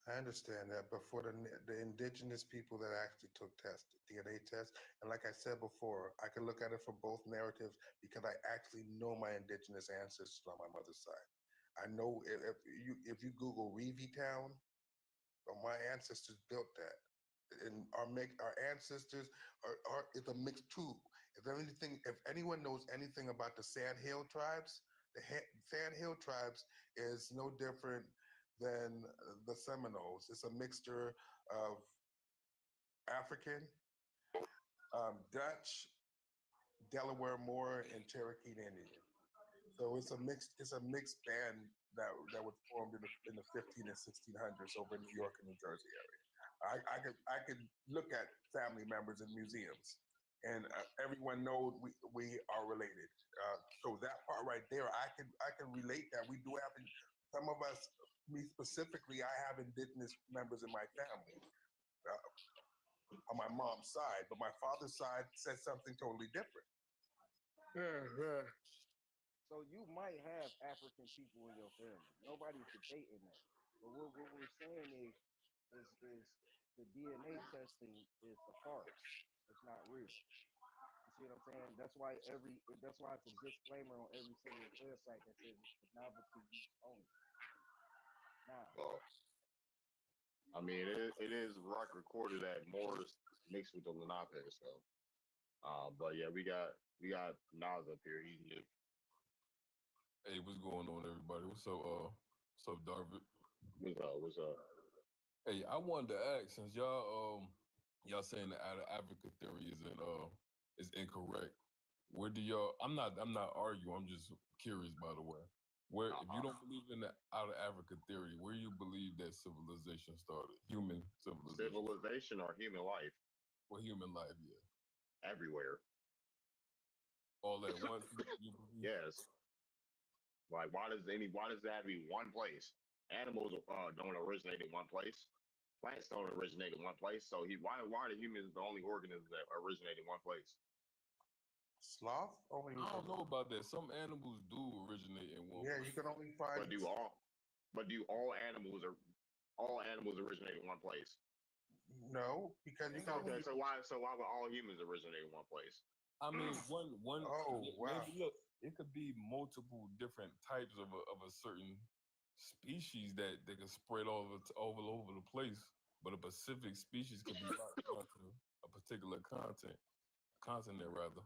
J: I understand that, but for the indigenous people that actually took tests, DNA tests, and like I said before, I can look at it from both narratives because I actually know my indigenous ancestors on my mother's side. I know if you Google Reevy Town, my ancestors built that, and our ancestors it's a mixed tube. If anyone knows anything about the Sand Hill tribes, Sand Hill tribes is no different than the Seminoles. It's a mixture of African, Dutch, Delaware Moor, and Cherokee Indian. So it's a mixed band that was formed in the 15 and 1600s over in New York and New Jersey area. I could look at family members in museums, and everyone knows we are related. So that part right there, I can relate that. We do have some of us. Me specifically, I have indigenous members in my family on my mom's side, but my father's side says something totally different.
H: So you might have African people in your family. Nobody's debating that. But what we're saying is the DNA testing is a farce. It's not real. You see what I'm saying? That's why it's a disclaimer on every single website that says it's for novelty use only. Now,
A: Well, I mean, it is rock recorded that Morris mixed with the Lenape, so. But yeah, we got Nas up here. He's new.
L: Hey, what's going on, everybody? What's up, Darvid?
A: What's up?
L: Hey, I wanted to ask, since y'all saying the out of Africa theory is incorrect. Where do y'all? I'm not arguing. I'm just curious, by the way. Where, if you don't believe in the out of Africa theory, where you believe that civilization started? Human civilization.
A: Civilization or human life?
L: Well, human life, yeah.
A: Everywhere.
L: All at once?
A: Yes. Like, why does that have to be one place? Animals don't originate in one place. Plants don't originate in one place. So why are the humans the only organisms that originate in one place?
J: Sloth?
L: I don't know about that. Some animals do originate in one place.
J: Yeah, you can only find.
A: But do all animals originate in one place?
J: No, because you can
A: okay. So why would all humans originate in one place?
L: I mean, one.
J: Oh wow!
L: Maybe, look, it could be multiple different types of a certain species that they can spread all over the place. But a specific species could be locked onto a particular continent rather.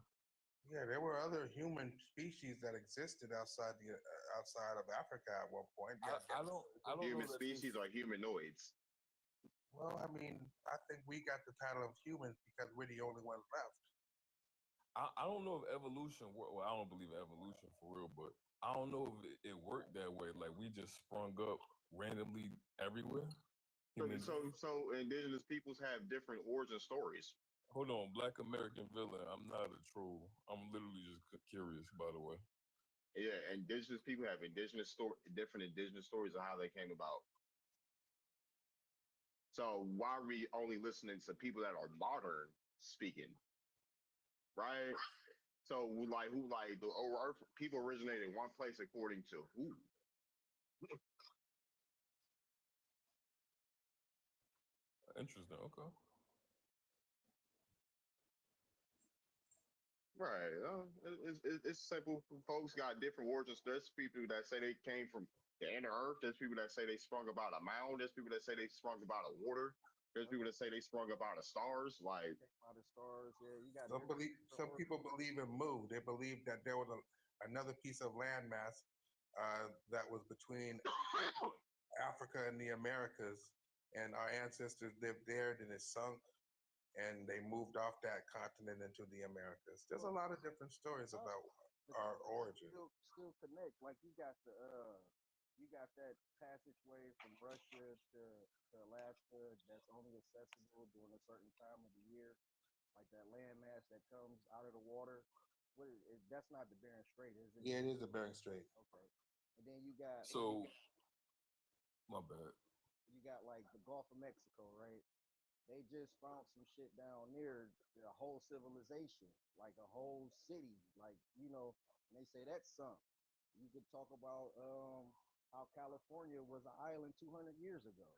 J: Yeah, there were other human species that existed outside of Africa at one point.
L: I don't
A: human
L: know
A: species or humanoids.
J: Well, I mean, I think we got the title of humans because we're the only ones left.
L: I don't know if evolution worked. Well, I don't believe in evolution for real, but I don't know if it worked that way. Like we just sprung up randomly everywhere.
A: So indigenous peoples have different origin stories.
L: Hold on, Black American villain. I'm not a troll. I'm literally just curious, by the way.
A: Yeah, indigenous people have different indigenous stories of how they came about. So why are we only listening to people that are modern speaking? Right? So who the Earth people originated in one place according to who?
L: Interesting. Okay.
A: Right. It's simple. Folks got different origins. There's people that say they came from the inner earth. There's people that say they sprung up out of a mound. There's people that say they sprung up out of water. There's people that say they sprung up out of stars. Like
H: out of stars, yeah. You got
J: some people believe in Mu. They believe that there was another piece of landmass that was between Africa and the Americas, and our ancestors lived there. Then it sunk, and they moved off that continent into the Americas. There's a lot of different stories about our origin.
H: Still connect. Like you got that passageway from Russia to Alaska that's only accessible during a certain time of the year. Like that landmass that comes out of the water. That's not the Bering Strait, is it?
J: Yeah, it is the Bering Strait.
H: Okay. And then you got
L: my bad.
H: You got like the Gulf of Mexico, right? They just found some shit down there, a whole civilization, like a whole city, like and they say that's sunk. You could talk about how California was an island 200 years ago.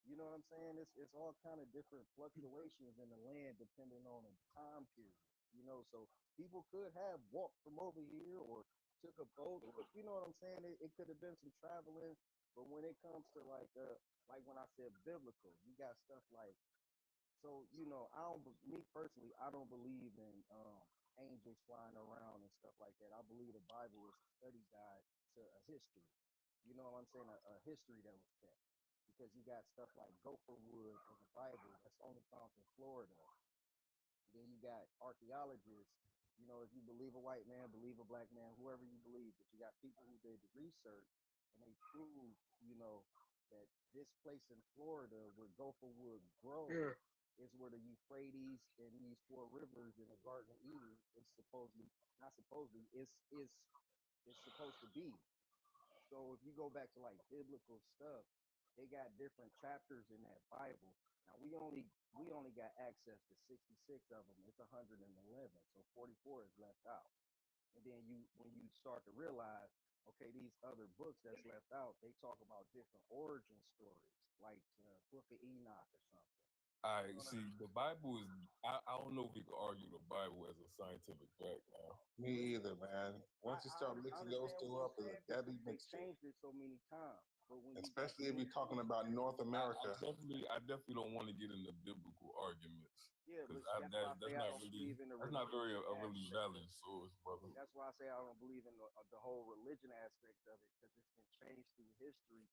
H: You know what I'm saying? It's all kind of different fluctuations in the land depending on the time period. So people could have walked from over here or took a boat, or you know what I'm saying? It could have been some traveling, but when it comes to like when I said biblical, you got stuff like me personally, I don't believe in angels flying around and stuff like that. I believe the Bible is a study guide to a history. You know what I'm saying? A history that was kept. Because you got stuff like gopher wood in the Bible that's only found in Florida. Then you got archaeologists, if you believe a white man, believe a black man, whoever you believe, but you got people who did the research and they proved, that this place in Florida where gopher wood grows is where the Euphrates and these 4 rivers in the Garden of Eden is supposedly, not supposedly, is supposed to be. So if you go back to like biblical stuff, they got different chapters in that Bible. Now we only got access to 66 of them. It's 111, so 44 is left out. And then when you start to realize, okay, these other books that's left out, they talk about different origin stories, like Book of Enoch or something.
L: I see. The Bible is. I don't know if we can argue the Bible as a scientific fact now.
J: Me either, man. Once you start mixing those two up, it's a deadly mixture.
H: They changed it so many times.
J: Especially if we're talking about North America.
L: I definitely don't want to get into biblical arguments.
H: Yeah,
L: because that's not very a really valid source, brother.
H: That's why I say I don't believe in the whole religion aspect of it, because it's been changed through history.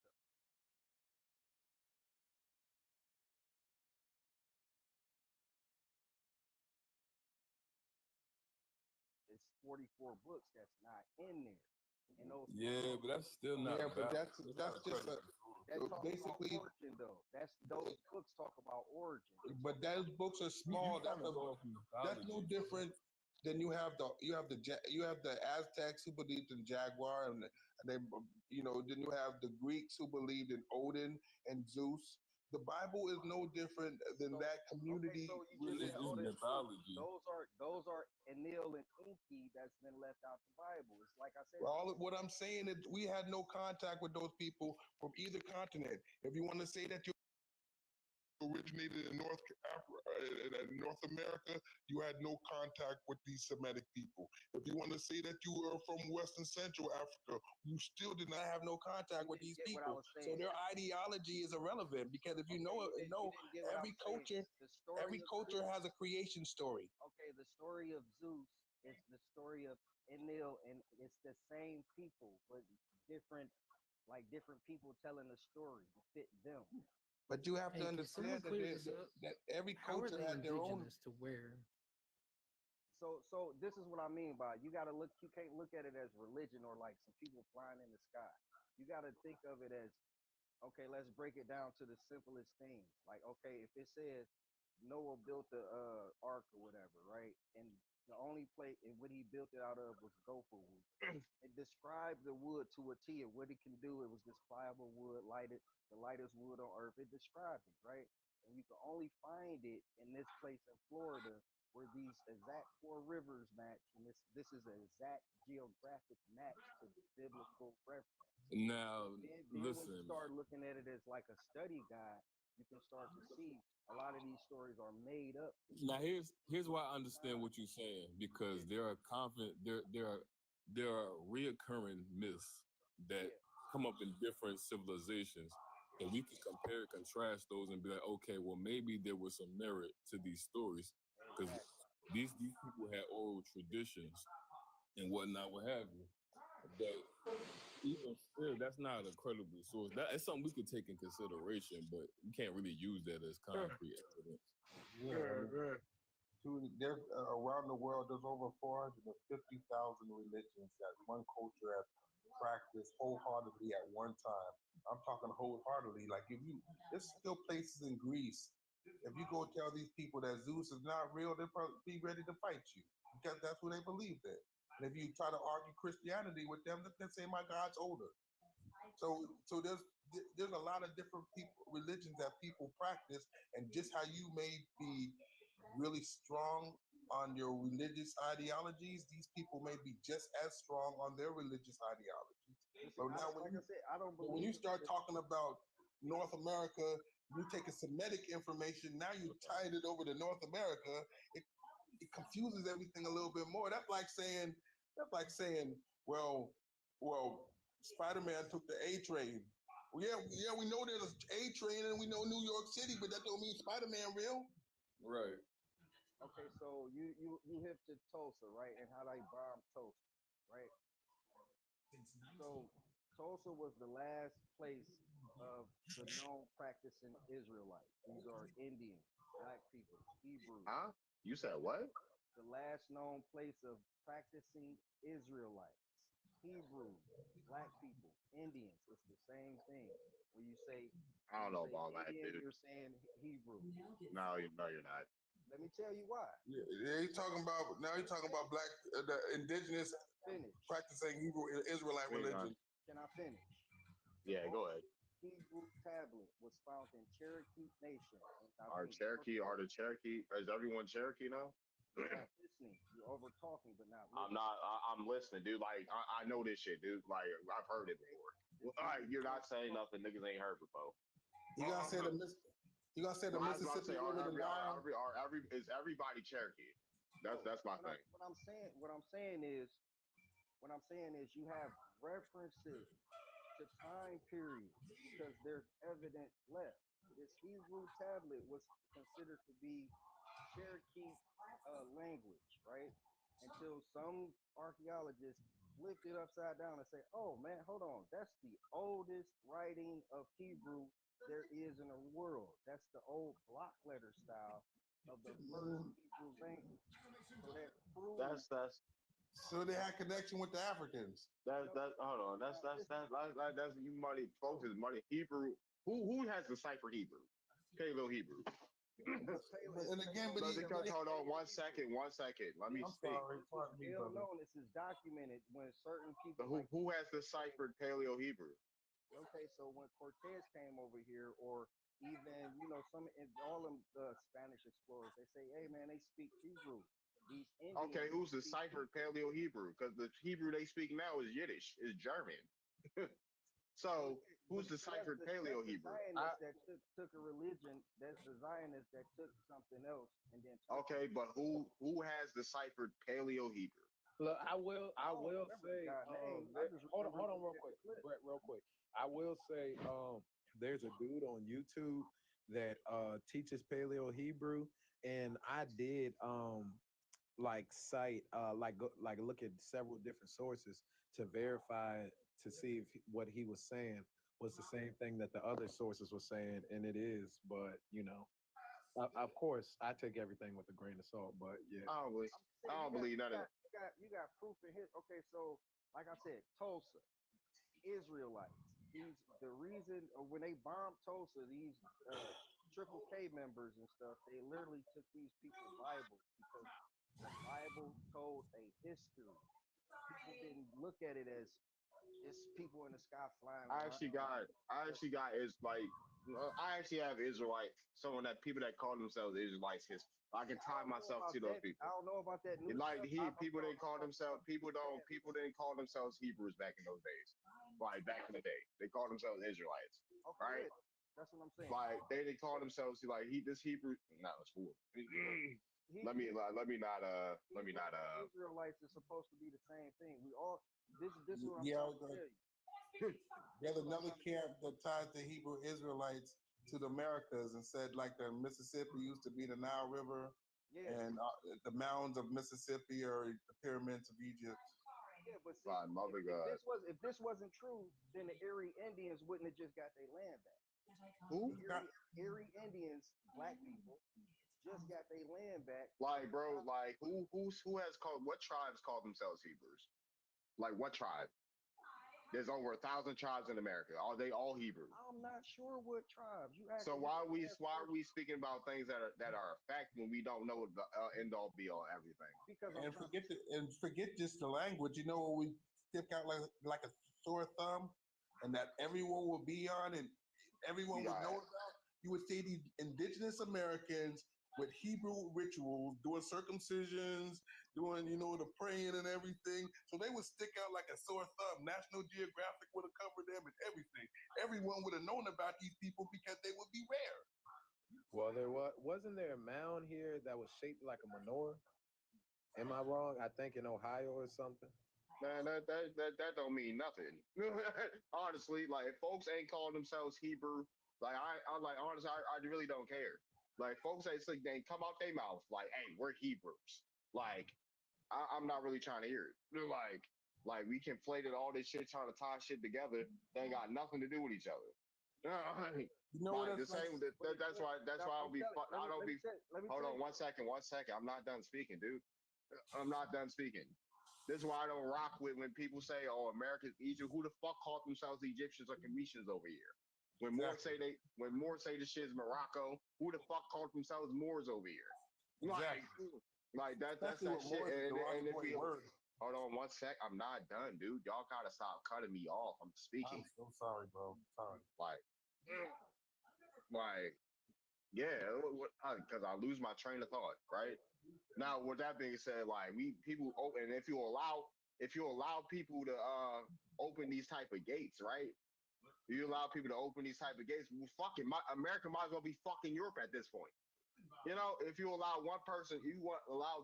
H: It's 44 books that's not in there.
L: But that's still not.
J: Yeah, but that's just basically.
H: Origin, though. Those books talk about origin.
J: But those books are small. That's no different than you have the Aztecs who believed in Jaguar, and they then you have the Greeks who believed in Odin and Zeus. The Bible is no different than that community
L: religion. Mythology.
H: Those are Enlil and Enki that's been left out the Bible. It's like I said.
J: What I'm saying is we had no contact with those people from either continent. If you want to say that you originated in North America, you had no contact with these Semitic people. If you want to say that you were from Western Central Africa, you still did not have no contact with these people. So their ideology is irrelevant, because if you know every culture has a creation story.
H: Okay, the story of Zeus is the story of Enlil, and it's the same people, but different people telling the story to fit them.
J: But you have to understand that every culture had their own.
M: To where?
H: So this is what I mean by you gotta look. You can't look at it as religion or like some people flying in the sky. You gotta think of it as, okay, let's break it down to the simplest things. Like, okay, if it says Noah built the ark or whatever, right? And the only place and what he built it out of was gopher wood. It described the wood to a T of what it can do. It was this pliable wood, the lightest wood on earth. It described it, right? And you can only find it in this place in Florida where these exact 4 rivers match, and this is an exact geographic match to the biblical reference.
L: Now,
H: then
L: listen.
H: when you start looking at it as like a study guide, you can start to see a lot of these stories are made up.
L: Now here's why I understand what you're saying, because there are reoccurring myths that come up in different civilizations, and we can compare and contrast those and be like, okay, well maybe there was some merit to these stories, because these people had oral traditions and whatnot, what have you. But even still, that's not a credible source. That's something we could take in consideration, but we can't really use that as concrete evidence.
J: There's around the world, there's over 450,000 religions that one culture has practiced wholeheartedly at one time. I'm talking wholeheartedly. Like there's still places in Greece. If you go tell these people that Zeus is not real, they'll probably be ready to fight you because that's what they believe in. And if you try to argue Christianity with them, they say my God's older. So there's a lot of different religions that people practice, and just how you may be really strong on your religious ideologies, these people may be just as strong on their religious ideologies. So now, when you start talking about North America, you take a Semitic information, now you tied it over to North America. It confuses everything a little bit more. That's like saying, well, Spider-Man took the A train. Well, yeah, we know there's A train and we know New York City, but that don't mean Spider-Man real.
L: Right.
H: Okay, so you hit to Tulsa, right? And how they bombed Tulsa, right? So Tulsa was the last place of the known practicing Israelites. These are Indians, black people, Hebrews.
A: Huh? You said what?
H: The last known place of practicing Israelites, Hebrews, black people, Indians. It's the same thing. When you say,
A: I don't know about that, dude.
H: You're saying Hebrew.
A: No, you're not.
H: Let me tell you why.
J: Yeah, he's talking about black, the indigenous practicing Hebrew Israelite religion.
H: Can I finish?
A: Yeah, go ahead.
H: Hebrew tablet was found in Cherokee Nation.
A: Is everyone Cherokee now?
H: You're not listening. You're over talking, but not listening.
A: I'm not. I'm listening, dude. Like I know this shit, dude. Like I've heard it before. Well, all right, you're not saying nothing niggas ain't heard before.
J: You gotta say the Mississippi River and Nile.
A: Is everybody Cherokee? That's my thing.
H: What I'm saying is you have references to time periods because there's evidence left. This Hebrew tablet was considered to be Cherokee language, right? Until some archaeologists flipped it upside down and say, "Oh man, hold on, that's the oldest writing of Hebrew there is in the world. That's the old block letter style of the first Hebrew language." So that proves
J: So they had connection with the Africans.
A: Hold on. That's you money folks is money Hebrew. Who has the cipher Hebrew? Paleo Hebrew.
J: And again,
A: hold on 1 second. Let me speak.
H: This is documented when certain people.
A: Who has deciphered Paleo Hebrew?
H: Okay, so when Cortez came over here, or even all of the Spanish explorers, they say, "Hey man, they speak Hebrew." These Indians,
A: okay, who's deciphered Paleo Hebrew? Because the Hebrew they speak now is Yiddish, is German. So who's deciphered Paleo Hebrew?
H: That took a religion. That's the Zionists that took something else and then.
A: Okay, but who has deciphered Paleo Hebrew?
M: Look, I will say. Hold on, real quick, Brett, real quick. I will say, there's a dude on YouTube that teaches Paleo Hebrew, and I did cite look at several different sources to verify to see if what he was saying was the same thing that the other sources were saying, and it is. But of course, I take everything with a grain of salt. But yeah,
A: I don't believe none of it.
H: You got proof in here. Okay, so like I said, Tulsa, Israelites. The reason when they bombed Tulsa, these Triple K members and stuff, they literally took these people's Bibles because the Bible told a history. People didn't look at it as just people in the sky flying.
A: I actually have Israelite, people that call themselves Israelites. I can tie myself to those people.
H: I don't know about that.
A: People didn't call themselves Hebrews back in those days. Like back in the day, they called themselves Israelites, right?
H: That's what I'm saying.
A: Like they call themselves this Hebrew. No, it's cool. Let me not.
H: Israelites is supposed to be the same thing. We all. This is what I'm trying to tell you.
J: There's another camp that ties the Hebrew Israelites to the Americas and said like the Mississippi used to be the Nile River, and the mounds of Mississippi are the pyramids of Egypt.
H: Yeah, but see, if this wasn't true, then the Erie Indians wouldn't have just got their land back.
A: Who?
H: Erie Indians, black people, just got their land back.
A: Like, bro, like who has called what tribes call themselves Hebrews? Like what tribe? There's over 1,000 tribes in America. Are they all Hebrew?
H: I'm not sure what tribes you.
A: So why are we speaking about things that are a fact when we don't know the end all be all everything?
H: Because
J: forget just the language. You know, we stick out like a sore thumb, and that everyone will be on, and everyone would know about. You would see these indigenous Americans with Hebrew rituals, doing circumcisions, doing, the praying and everything. So they would stick out like a sore thumb. National Geographic would have covered them and everything. Everyone would have known about these people because they would be rare.
M: Well, wasn't there a mound here that was shaped like a menorah? Am I wrong? I think in Ohio or something.
A: Man, that don't mean nothing. Honestly, like if folks ain't calling themselves Hebrew, like I like honestly, I really don't care. Like folks say they come out their mouth like, "Hey, we're Hebrews." Like I'm not really trying to hear it. Like we conflated all this shit trying to tie shit together. They ain't got nothing to do with each other. Like, the same. That's why I don't be. I don't be. Hold on, 1 second. 1 second. I'm not done speaking, dude. I'm not done speaking. This is why I don't rock with when people say, "Oh, America's Egypt." Who the fuck called themselves Egyptians or Cometians over here? When Moors say this shit is Morocco, who the fuck called themselves Moors over here? Like that's that shit. And if we hold on 1 sec, I'm not done, dude. Y'all gotta stop cutting me off. I'm speaking.
J: I'm so sorry, bro. Sorry.
A: Like, yeah, because I lose my train of thought, right? Now, with that being said, like people open, if you allow people to open these type of gates, right? You allow people to open these type of gates. Well, fucking America might as well be fucking Europe at this point. You know, if you allow one person, allow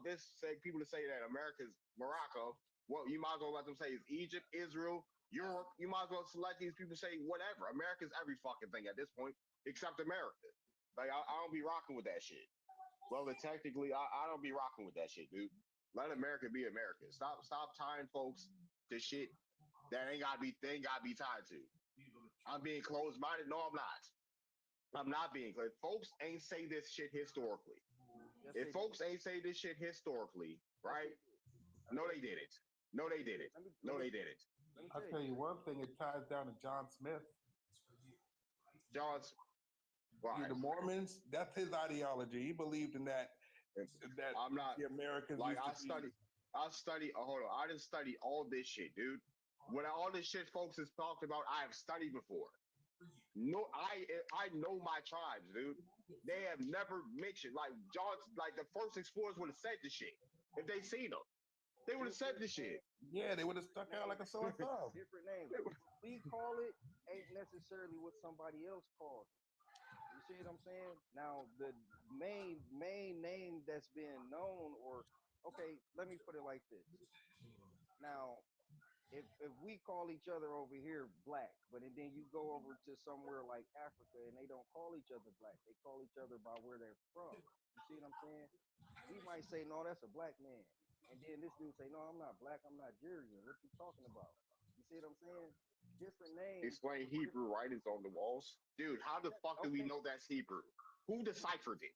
A: people to say that America's Morocco. Well, you might as well let them say it's Egypt, Israel, Europe. You might as well let these people say whatever. America's every fucking thing at this point, except America. Like I don't be rocking with that shit. Well, technically, I don't be rocking with that shit, dude. Let America be America. Stop tying folks to shit that ain't gotta be tied to. I'm being closed-minded. No, I'm not. I'm not being closed. Folks ain't say this shit historically. If folks ain't say this shit historically, right? No, they didn't. No, they didn't. No, they didn't.
J: I'll tell you one thing. It ties down to John Smith.
A: Right.
J: The Mormons, that's his ideology. He believed in that.
A: I'm not
J: the Americans.
A: Like I study. Hold on. I didn't study all this shit, dude. When all this shit folks has talked about, I have studied before. No, I know my tribes, dude. They have never mentioned like the first explorers would have said the shit if they seen them. They would have said the shit.
J: Yeah, they would have stuck out like a sore thumb.
H: Different names. We call it ain't necessarily what somebody else calls it. You see what I'm saying? Now the main name that's been known, or okay, let me put it like this. Now, if we call each other over here black, but then you go over to somewhere like Africa and they don't call each other black, they call each other by where they're from. You see what I'm saying? We might say, no, that's a black man. And then this dude say, no, I'm not black, I'm Nigerian. What you talking about? You see what I'm saying? Different names.
A: Explain Hebrew writings on the walls. Dude, how the fuck do we know that's Hebrew? Who deciphered it?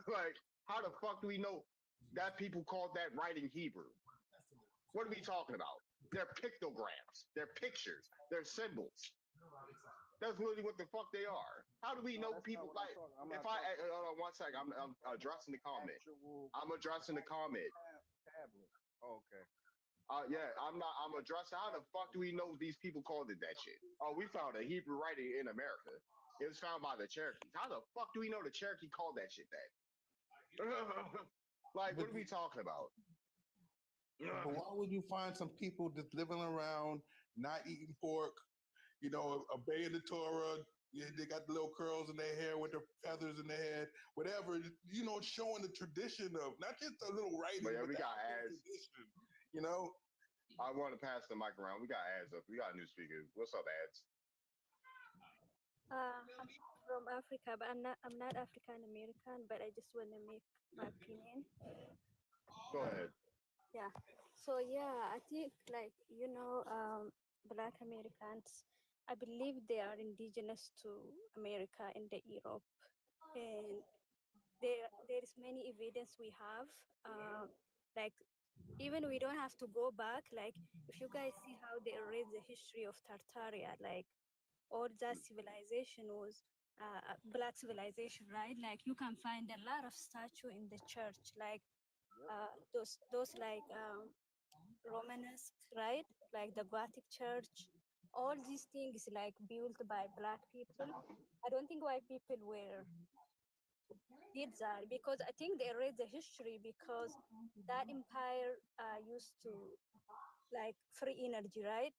A: Like, how the fuck do we know that people called that writing Hebrew? What are we talking about? They're pictograms. They're pictures. They're symbols. That's literally what the fuck they are. How do we know people like? If I hold on 1 second, I'm addressing the comment. I'm addressing the comment.
H: Oh, okay.
A: Yeah, I'm addressing. How the fuck do we know these people called it that shit? Oh, we found a Hebrew writing in America. It was found by the Cherokees. How the fuck do we know the Cherokee called that shit that? Like, what are we talking about?
J: But why would you find some people just living around, not eating pork, obeying the Torah? They got the little curls in their hair with their feathers in their head, whatever, showing the tradition of not just a little writing,
A: but yeah, we
J: the
A: got ads.
J: Tradition,
A: I want to pass the mic around. We got ads up. We got new speakers. What's up, ads?
N: I'm from Africa, but I'm not African American, but I just want to make my opinion.
A: Go ahead.
N: Yeah. So yeah, I think Black Americans, I believe they are indigenous to America and the Europe. and there is many evidence we have. Like even we don't have to go back. Like if you guys see how they erase the history of Tartaria, like all that civilization was black civilization, right? Like you can find a lot of statue in the church, like those like Romanesque, right? Like the Gothic church. All these things like built by black people. I don't think white people were did that because I think they read the history because that empire used to like free energy, right?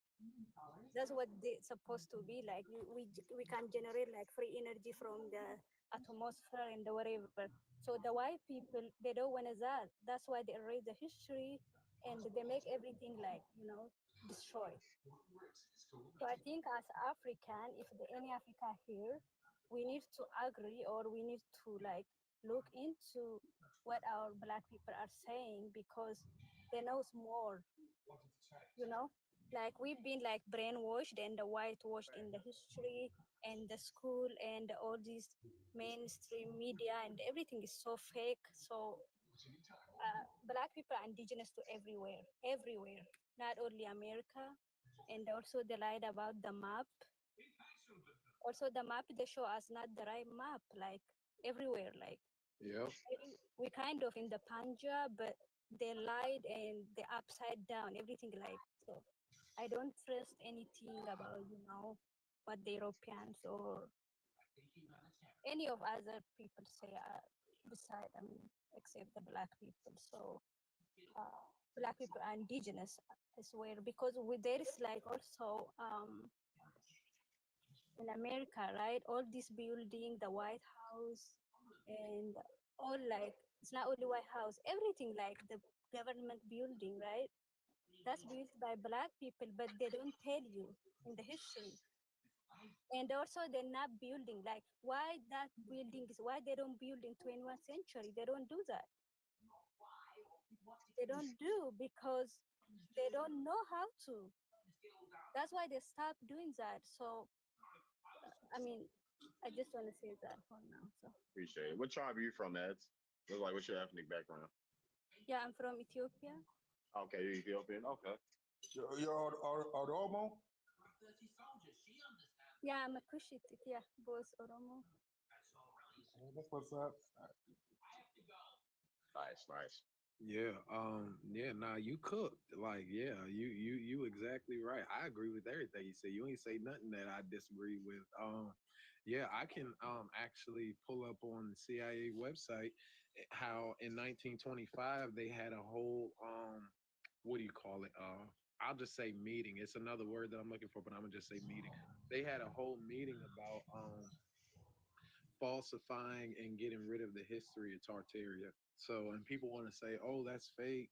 N: That's what it's supposed to be like. We can generate like free energy from the atmosphere and the whatever. So the white people they don't want that. That's why they read the history and they make everything like destroy. So I think as African, if the any Africa here, we need to agree or we need to like look into what our black people are saying because they knows more, you know? Like we've been like brainwashed and whitewashed in the history and the school and all these mainstream media and everything is so fake. So black people are indigenous to everywhere, everywhere, not only America. And also they lied about the map. Also the map they show us not the right map, like everywhere, like
M: Yep.
N: we kind of in the Punjab, but they lied and they upside down everything like so. I don't trust anything about what the Europeans or any of other people say beside except the black people. So black people are indigenous, I swear, because there is like also in America, right? All this building, the White House, and all like it's not only White House, everything like the government building, right? That's built by black people, but they don't tell you in the history. And also they're not building like why that building is why they don't build in 21st century. They don't do that. They don't do because they don't know how to. That's why they stopped doing that. So I mean, I just want to say that for now. So
A: Appreciate it. What tribe are you from, Eds? What's your ethnic background?
N: yeah, I'm from Ethiopia.
A: Okay, you're Ethiopian. Okay.
J: You're Oromo?
N: Yeah, I'm a Kushite. Yeah, both Oromo.
J: That's what's up.
A: Nice, nice.
M: Yeah, nah, you cooked. Like, yeah, you exactly right. I agree with everything you say. You ain't say nothing that I disagree with. Yeah, I can actually pull up on the CIA website how in 1925 they had a whole what do you call it? I'll just say meeting. It's another word that I'm looking for, but I'm gonna just say meeting. They had a whole meeting about falsifying and getting rid of the history of Tartaria. So, and people want to say, oh, that's fake,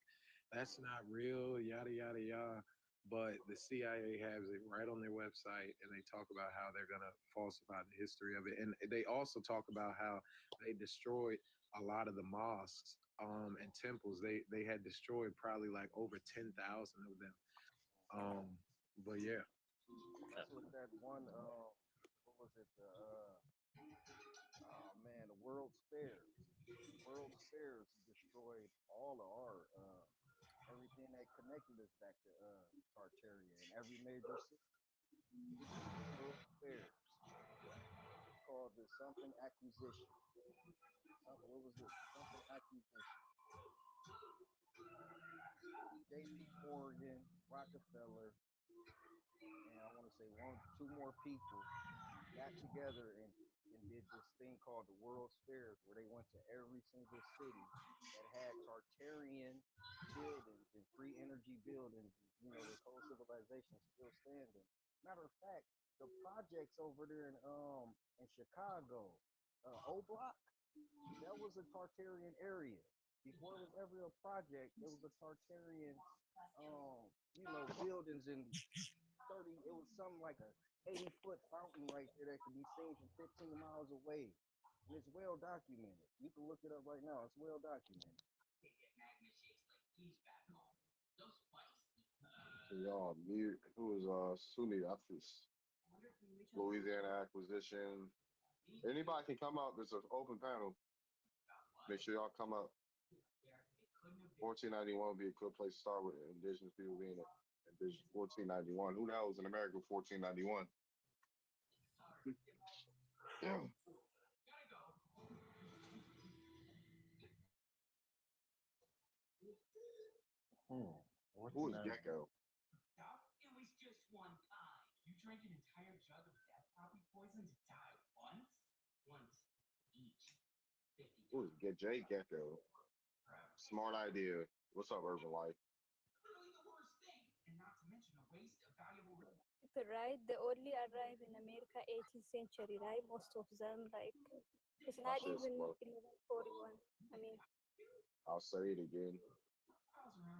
M: that's not real, yada, yada, yada. But the CIA has it right on their website and they talk about how they're going to falsify the history of it. And they also talk about how they destroyed a lot of the mosques and temples. They had destroyed probably like over 10,000 of them. But yeah.
H: That's what that one, what was it? Oh man, the World's Fairs. World's Fairs destroyed all of our everything that connected us back to Tartaria in every major city. World's Fairs. It's called the something acquisition. Something, what was it? Something acquisition. J.P. Morgan, Rockefeller, and I want to say two more people got together and did this thing called the World's Fairs, where they went to every single city that had Tartarian buildings and free energy buildings. You know, this whole civilization is still standing. Matter of fact, the projects over there in Chicago, O Block, that was a Tartarian area. Before it was ever a project, it was a Tartarian, buildings in 30. It was something like a 80-foot fountain right there that can be seen from 15 miles away. And it's well documented. You can look it up right now. It's well documented.
A: Y'all mute. Who is Sunni Afis? Louisiana acquisition. Anybody can come up. There's an open panel. Make sure y'all come up. 1491 would be a good place to start with indigenous people being it. Indigenous 1491. Who knows in America 1491? Who is Gecko?
O: It was just one time. You drank an entire jug of death poppy poison to die once? Once each.
A: Who is Jay Gecko? Smart idea. What's up, Urban Life?
O: Literally the worst thing. And not to mention a waste of valuable
N: Right, they only arrived in America 18th century, right? Most of them, like, it's not even 1141. I mean,
A: I'll say it again.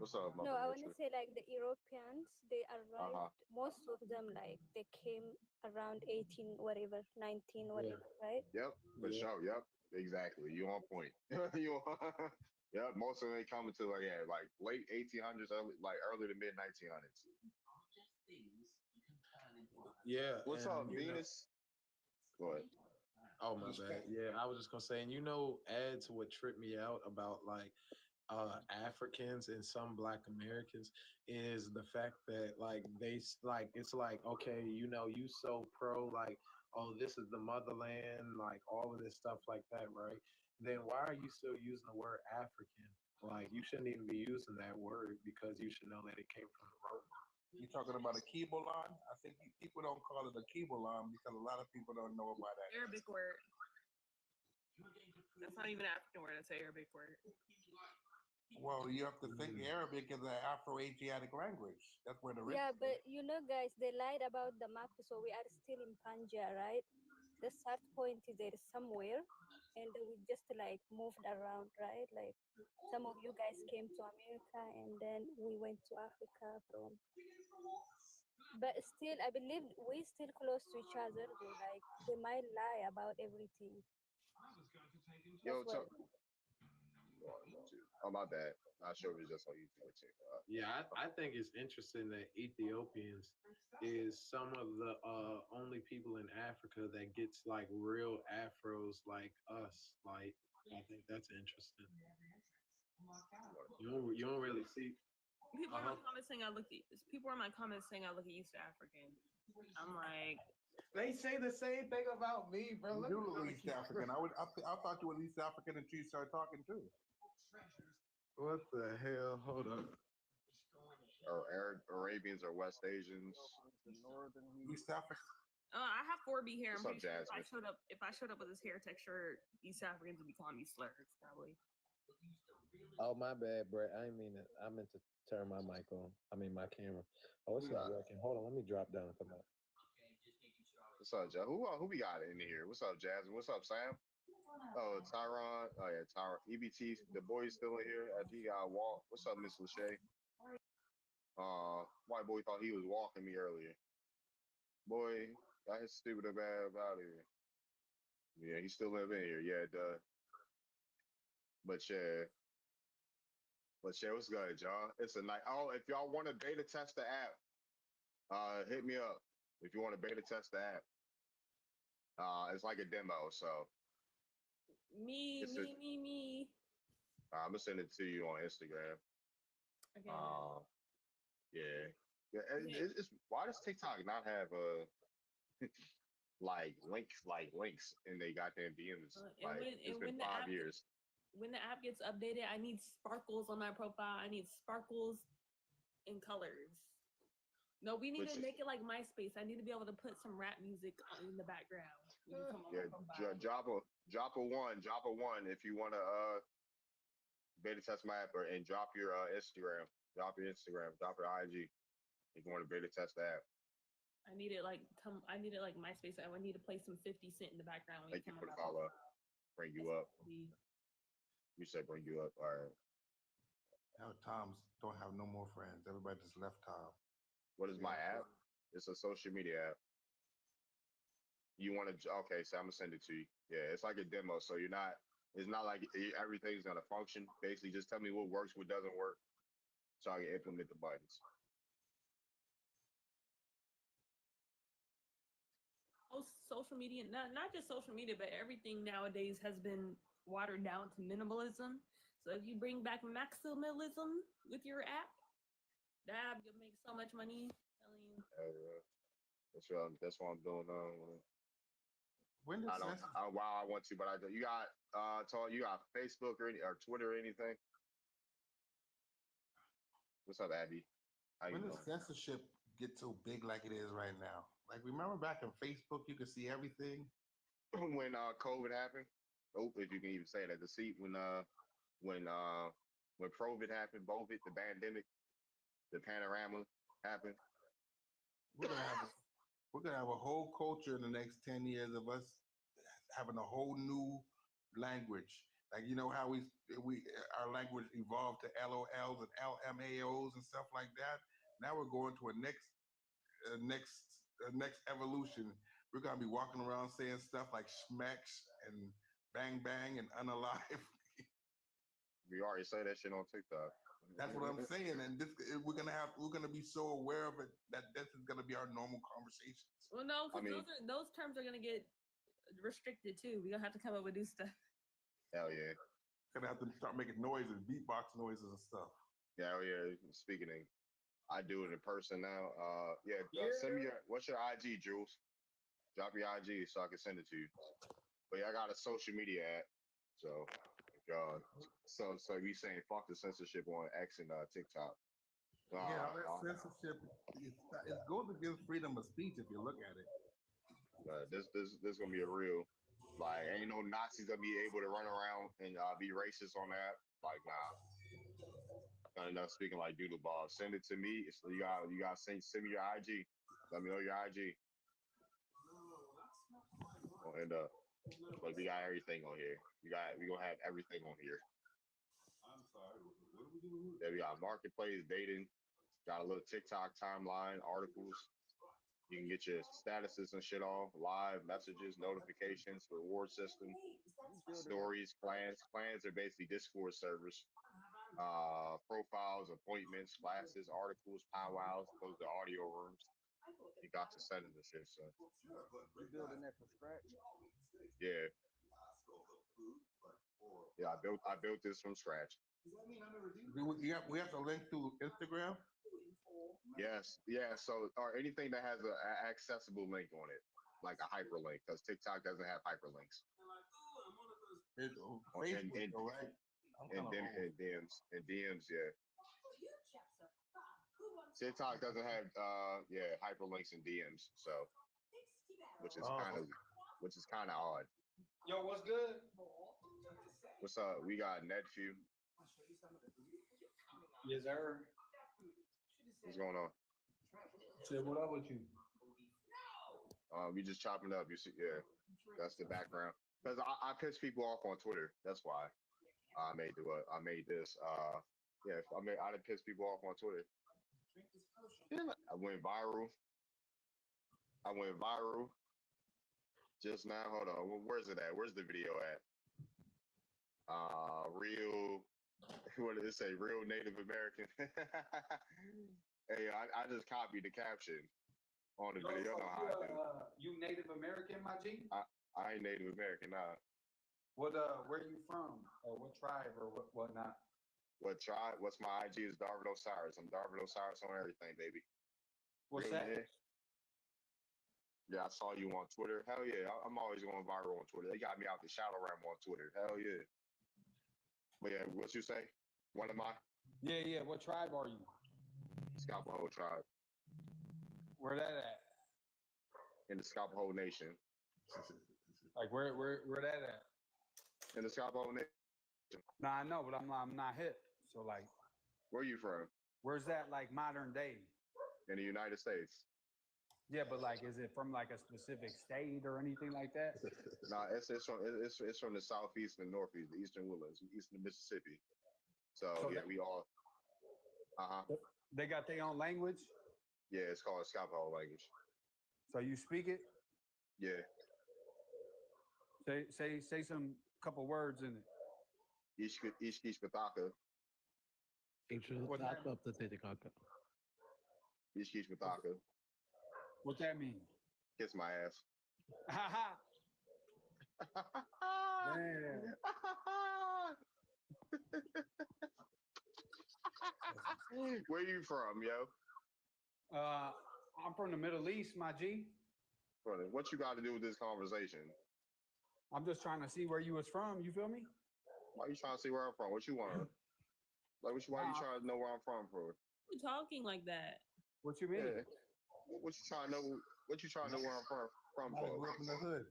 A: What's up,
N: no, I want to say like the Europeans, they arrived, most of them, like, they came around 18, whatever, 19, whatever, right?
A: Yep, for sure. Yep, exactly. You on point. Yep, most of them coming to like late 1800s, early to mid 1900s.
M: Yeah.
A: What's up, Venus? Go ahead.
M: Oh my bad. Yeah, I was just gonna say, and add to what tripped me out about like Africans and some Black Americans is the fact that like it's like, okay, you so pro like, oh, this is the motherland, like all of this stuff like that, right? Then why are you still using the word African? Like you shouldn't even be using that word because you should know that it came from the Romans.
J: You're talking about a Kibolan? I think people don't call it a Kibolan because a lot of people don't know about that.
P: Arabic word. That's not even an African word. That's an Arabic word.
J: Well, you have to think Arabic is an Afro-Asiatic language. That's where the
N: Yeah, but guys, they lied about the map, so we are still in Panja, right? The start point is there somewhere, and we just like moved around, right? Like some of you guys came to America, and then we went to Africa from. But still, I believe we're still close to each other. Though, like they might lie about everything.
A: Yo, oh my bad. Not sure it was just on YouTube.
M: Yeah, I think it's interesting that Ethiopians is some of the only people in Africa that gets like real afros like us. Like, I think that's interesting. You don't really see.
P: People are in my comments saying I look East African. I'm like,
M: they say the same thing about me, bro.
J: You look East African. I thought you were East African until you started talking too.
M: What the hell? Hold up.
A: Or Arabians or West Asians.
J: East Africa.
P: I have 4B hair.
A: What's up, Jasmine?
P: If I showed up with this hair texture, East Africans would be calling me slurs, probably.
M: Oh, my bad, Brett. I didn't mean it. I meant to turn my mic on. I mean, my camera. Oh, it's not working. Hold on. Let me drop down and come up.
A: What's up, Jazz? Who we got in here? What's up, Jasmine? What's up, Sam? Oh, Tyron. Oh, yeah, Tyron. EBT, the boy's still in here. He got walk. What's up, Miss Lachey? White boy thought he was walking me earlier. Boy, got his stupid ass out of here. Yeah, he still live in here. Yeah, duh. But yeah, what's good, y'all? It's a night. Oh, if y'all want to beta test the app, hit me up. If you want to beta test the app, it's like a demo. So
P: me.
A: I'm gonna send it to you on Instagram.
P: Okay.
A: Yeah. It's why does TikTok not have like links in they goddamn DMs? It's been 5 years.
P: When the app gets updated, I need sparkles on my profile. I need sparkles and colors. No, we need to make it like MySpace. I need to be able to put some rap music in the background.
A: Yeah, drop a one if you want to beta test my app and drop your Instagram. Drop your IG if you want to beta test the app.
P: I need it like MySpace. I need to play some 50 Cent in the background.
A: Thank you for the follow. Bring you up. You said bring you up. All right.
J: Now Tom's don't have no more friends. Everybody just left Tom.
A: What is my app? It's a social media app. You want to? Okay, so I'm gonna send it to you. Yeah, it's like a demo. So it's not like everything's gonna function. Basically, just tell me what works, what doesn't work, so I can implement the buttons.
P: Oh, social media, not just social media, but everything nowadays has been watered down to minimalism. So if you bring back maximalism with your app, you'll make so much money. Telling you.
A: That's what I'm doing.
J: When does
A: I want to, but I do. You got you got Facebook or Twitter or anything? What's up, Abby?
J: When does censorship get so big like it is right now? Like, remember back on Facebook, you could see everything.
A: When COVID happened, if you can even say that. When COVID happened, the pandemic, the panorama happened.
J: We're gonna have a whole culture in the next 10 years of us having a whole new language. Like, you know how our language evolved to LOLs and LMAOs and stuff like that. Now we're going to a next evolution. We're gonna be walking around saying stuff like schmecks and bang bang and unalive.
A: We already say that shit on TikTok.
J: That's what I'm saying, and we're gonna be so aware of it that this is gonna be our normal conversations.
P: Well, no, because those terms are gonna get restricted too. We're gonna have to come up with new stuff.
A: Hell yeah.
J: Gonna have to start making noises, beatbox noises and stuff.
A: Hell yeah. Speaking of, I do it in person now. Send me what's your IG, Jules? Drop your IG so I can send it to you. But yeah, I got a social media app. So we saying fuck the censorship on X and TikTok.
J: Censorship it goes against freedom of speech if you look at it.
A: This gonna be a real, like, ain't no Nazis gonna be able to run around and be racist on that. Like, nah. Not enough speaking like doodle ball. Send it to me. So you got send me your IG. Let me know your IG. And but we got everything on here. We gonna have everything on here.
L: I'm sorry. What are we doing?
A: Yeah, we got marketplace, dating, got a little TikTok timeline, articles. You can get your statuses and shit off, live messages, notifications, reward system, stories, plans. Plans are basically Discord servers. Profiles, appointments, classes, articles, powwows. Those are audio rooms. You got to send in the shit, so.
H: You building that from scratch?
A: Yeah. Yeah, I built this from scratch.
J: We have to link to Instagram?
A: Yes, yeah. So, or anything that has an accessible link on it, like a hyperlink, because TikTok doesn't have hyperlinks.
J: Facebook, right?
A: And DMs, yeah. TikTok doesn't have hyperlinks and DMs, so which is kind of odd.
Q: Yo, what's good?
A: What's up? We got Netfew.
Q: Yes, sir.
A: What's going on?
Q: Shit, what up with you?
A: We just chopping up. You see, yeah, that's the background. Because I piss people off on Twitter. That's why I made this. I done piss people off on Twitter. I went viral just now. Hold on. Where's it at? Where's the video at? What did it say? Real Native American. Hey, I just copied the caption on the video. You know how I do.
Q: You Native American, my G?
A: I ain't Native American, nah.
Q: What where you from? Or what tribe or whatnot?
A: What tribe? What's my IG is Darvin Osiris. I'm Darvin Osiris on everything, baby.
Q: What's that?
A: Yeah, I saw you on Twitter. Hell yeah, I'm always going viral on Twitter. They got me out the shadow realm on Twitter. Hell yeah. But yeah, what you say? What am I?
Q: Yeah. What tribe are you?
A: Scalpaho tribe.
Q: Where that at?
A: In the Scalpaho Nation.
Q: Like where that at?
A: In the Scalpaho Nation.
Q: Nah, I know, but I'm not hip. So like,
A: where you from?
Q: Where's that like modern day?
A: In the United States.
Q: Yeah, but like, is it from like a specific state or anything like that?
A: Nah, it's from the southeast and northeast, the eastern Woodlands, eastern Mississippi. So yeah, we all.
Q: They got their own language.
A: Yeah, it's called Scalpaho language.
Q: So you speak it?
A: Yeah.
Q: Say some couple words in it.
A: Ishkish Bataka. Ishkish Bataka.
Q: What that mean?
A: Kiss my ass.
Q: Damn.
A: Where you from, yo?
Q: I'm from the Middle East, my G.
A: Brother, what you got to do with this conversation?
Q: I'm just trying to see where you was from. You feel me?
A: Why you trying to see where I'm from? What you want? Like, why you trying to know where I'm from for?
P: You talking like that?
Q: What you mean?
A: Yeah. What you trying to know? What you trying to know where I'm from for?
J: Grew up in the hood.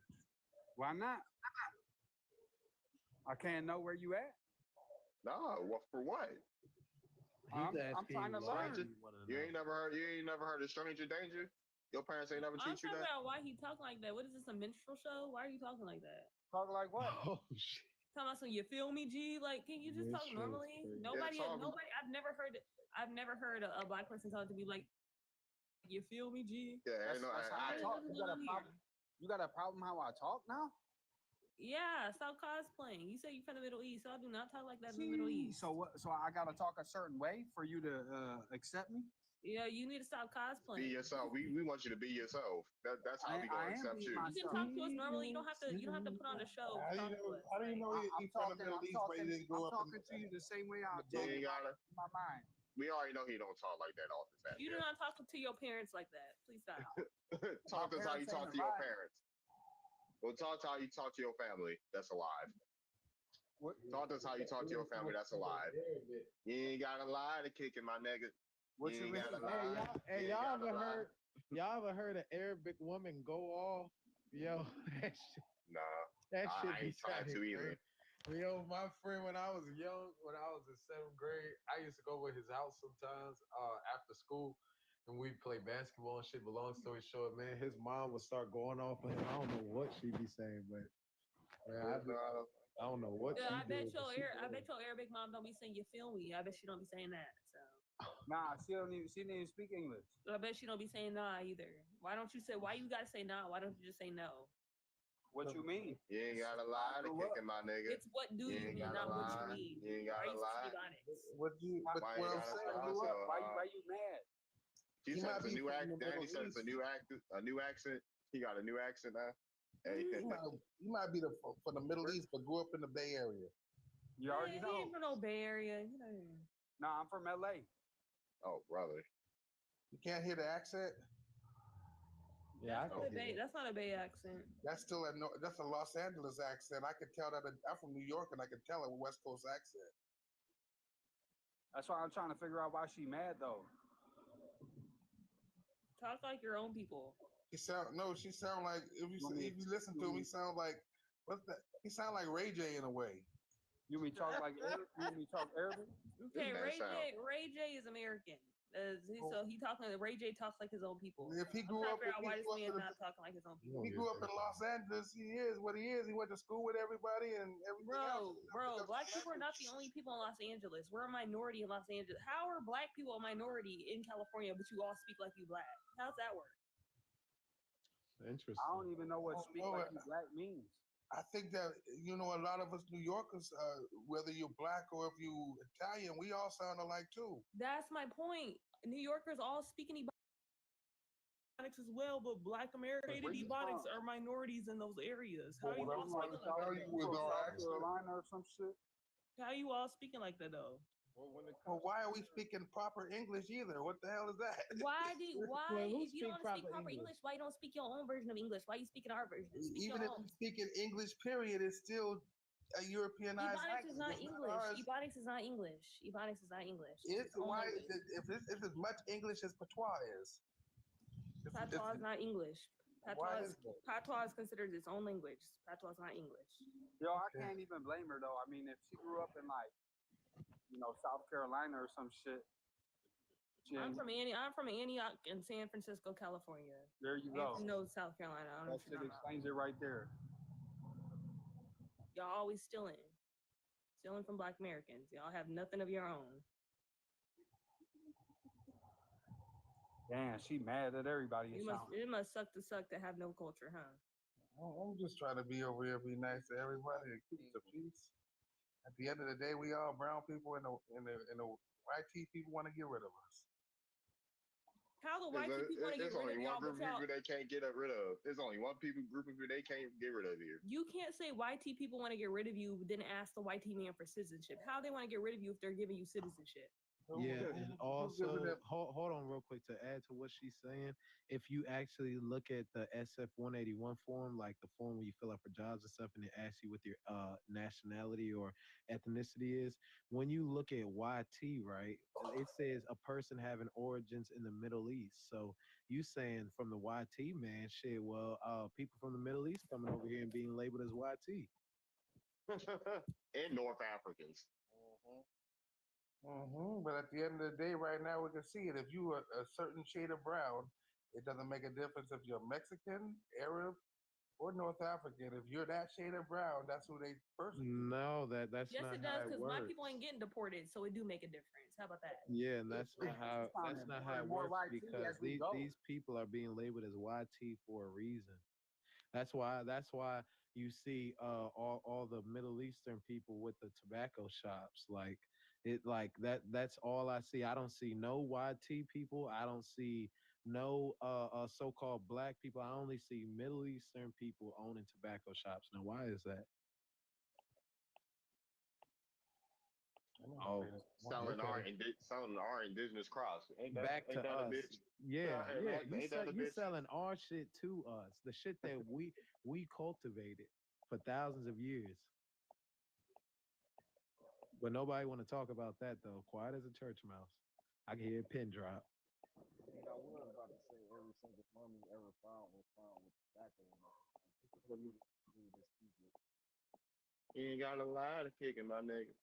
Q: Why not? I can't know where you at.
A: Nah, for what?
Q: I'm trying to learn.
A: You ain't never heard of Stranger Danger? Your parents ain't never
P: I'm
A: teach you
P: trying to
A: that?
P: figure out why he talking like that. What is this, a minstrel show? Why are you talking like that?
Q: Talk like what?
M: Oh shit.
P: Talking about some, you feel me, G? Like, can you just talk normally? Nobody. I've never heard a black person talk to me like, you feel me, G?
A: Yeah,
Q: that's how I talk. You got a problem how I talk now?
P: Yeah, stop cosplaying. You say you from the Middle East, so I do not talk like that in the Middle East.
Q: So what? So I gotta talk a certain way for you to accept me?
P: Yeah, you need to stop cosplaying.
A: Be yourself. We want you to be yourself. That's how we gonna accept you.
P: You can talk to us normally. You don't have to put on a show.
J: How do you know he's from the Middle East where you didn't grow up?
Q: I'm talking to you the same way I talk in my mind.
A: We already know he don't talk like that off his ass.
P: You do not talk to your parents like that. Please stop.
A: Talk to us how you talk to your parents. Well, talk to how you talk to your family. That's alive. Talk to us how you talk to your family. That's alive. You ain't gotta lie to kicking my nigga.
Q: What you mean?
M: Hey, y'all ever heard an Arabic woman go off? Yo, that shit.
A: Nah.
M: That shit
A: I ain't trying to either.
M: Yo, my friend, when I was young, when I was in 7th grade, I used to go over his house sometimes after school, and we'd play basketball and shit. But long story short, man, his mom would start going off on him. I don't know what she be saying, but man, I don't know what.
P: Yeah, I bet your Arabic mom don't be saying you feel me. I bet she don't be saying that. So.
Q: Nah, she didn't even speak English.
P: I bet she don't be saying nah either. Why you gotta say nah? Why don't you just say no?
Q: What you mean?
A: You ain't gotta lie to kicking my nigga.
P: It's what do you mean, not what you mean.
A: You ain't gotta lie.
J: Why you mad?
A: He said it's a new accent. Daddy said it's a new accent. He got a new accent now. Hey.
J: You might be from the Middle East, but grew up in the Bay Area.
Q: You already know.
P: He ain't from no Bay Area.
Q: Nah, I'm from LA.
A: Oh, brother.
J: You can't hear the accent?
M: Yeah,
P: that's not a Bay accent.
J: That's still that's a Los Angeles accent. I could tell that I'm from New York, and I could tell a West Coast accent.
Q: That's why I'm trying to figure out why she mad though.
P: Talk like your own people.
J: She sound like if you listen to him, he sound like what's that? He sound like Ray J in a way.
Q: You mean talk like Arabic? You mean talk Arabic?
P: Okay, Ray J is American. So Ray J talks like his own people.
J: If he grew up,
P: why this man not talking like his own people?
J: He grew up in Los Angeles. He is what he is. He went to school with everybody and everything.
P: Bro, black people are not the only people in Los Angeles. We're a minority in Los Angeles. How are black people a minority in California, but you all speak like you black? How's that work?
M: Interesting.
Q: I don't even know what speak like you black means.
J: I think that a lot of us New Yorkers, whether you're black or if you Italian, we all sound alike too.
P: That's my point. New Yorkers all speak in Ebonics as well, but Black American Ebonics are minorities in those areas. How you all speaking How you all speaking like that though?
J: Well, why are we speaking proper English either? What the hell is that?
P: Why if you don't want to speak proper English, why you don't speak your own version of English? Why you speaking our version?
J: Even if you speak in English, period, it's still a Europeanized
P: Ebonics is not English. Ebonics is not English. Ebonics is not English.
J: If as much English as patois is.
P: Patois is not English. Patois is considered its own language. Patois is not English.
Q: Yo, I can't even blame her though. I mean, if she grew up in South Carolina or some shit.
P: I'm from Antioch in San Francisco, California.
Q: There you go.
P: No, South Carolina.
Q: That shit explains it right there.
P: Y'all always stealing from Black Americans. Y'all have nothing of your own.
Q: Damn, she mad at everybody.
P: It must suck to have no culture, huh?
J: I'm just trying to be over here, be nice to everybody, and keep the peace. At the end of the day, we all brown people, and the white people want to get rid of us.
P: How how the white people want to get rid of y'all, but y'all...
A: They can't get rid of. There's only one group of people they can't get rid of here.
P: You can't say white people want to get rid of you, then ask the white man for citizenship. How they want to get rid of you if they're giving you citizenship?
M: Yeah, and also hold on real quick to add to what she's saying. If you actually look at the SF 181 form, like the form where you fill out for jobs and stuff, and it asks you what your nationality or ethnicity is, when you look at YT, right, it says a person having origins in the Middle East. So you saying from the YT man, shit, well, people from the Middle East coming over here and being labeled as YT.
A: And North Africans.
J: But at the end of the day, right now, we can see it. If you are a certain shade of brown, it doesn't make a difference if you're Mexican, Arab, or North African. If you're that shade of brown, that's who they persecute.
M: No, that's
P: yes,
M: not
P: it does, because black
M: works.
P: people ain't getting deported, so it do make a difference. How about that?
M: Yeah, and that's not how it works, because these people are being labeled as YT for a reason. That's why you see all the Middle Eastern people with the tobacco shops. Like it like that's all I see. I don't see no YT people. I don't see no so-called black people. I only see Middle Eastern people owning tobacco shops. Now why is that?
A: Oh, selling our indigenous crops.
M: Back to us. Yeah. You selling our shit to us. The shit that we cultivated for thousands of years. But nobody want to talk about that though. Quiet as a church mouse. I can hear a pin drop.
H: I was about to say every single mummy ever found was found with tobacco in it.
A: You ain't got a lie to kick it, my nigga.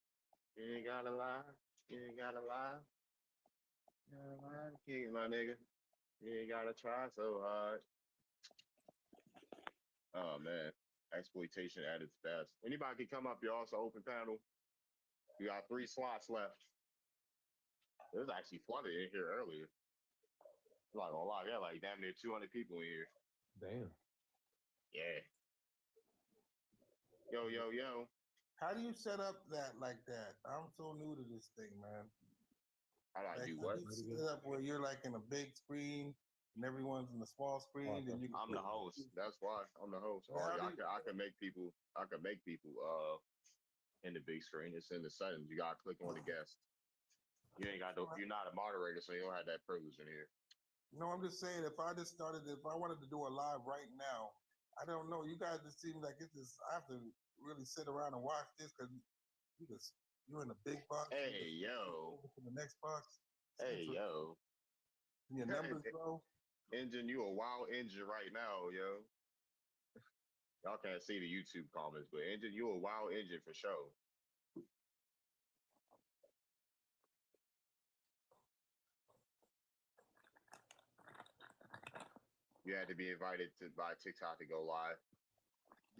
A: You ain't got a lie. You ain't got a lie. You ain't got a lie to kick it, my nigga. You ain't gotta try so hard. Oh man, exploitation at its best. Anybody can come up. You're also open panel. You got 3 slots left. It was actually flooded in here earlier. I'm not gonna lie, I got like damn near 200 people in here.
M: Damn.
A: Yeah. Yo.
J: How do you set up that like that? I'm so new to this thing, man.
A: How do I do what?
J: Set it up where you're like in a big screen and everyone's in the small screen. And
A: I'm the host. That's why I'm the host. I can make people. In the big screen. It's in the settings. You gotta click on the guest. You ain't got. You're not a moderator, so you don't have that privilege in here.
J: No, I'm just saying. If I wanted to do a live right now, I don't know. You guys just seem like it's just. I have to really sit around and watch this because you're in the big box.
A: Hey yo.
J: In the next box.
A: Hey yo.
J: Your numbers, bro.
A: Engine, you a wild engine right now, yo. Y'all can't see the YouTube comments, but Engine, you a wild engine for sure. You had to be invited by TikTok to go live.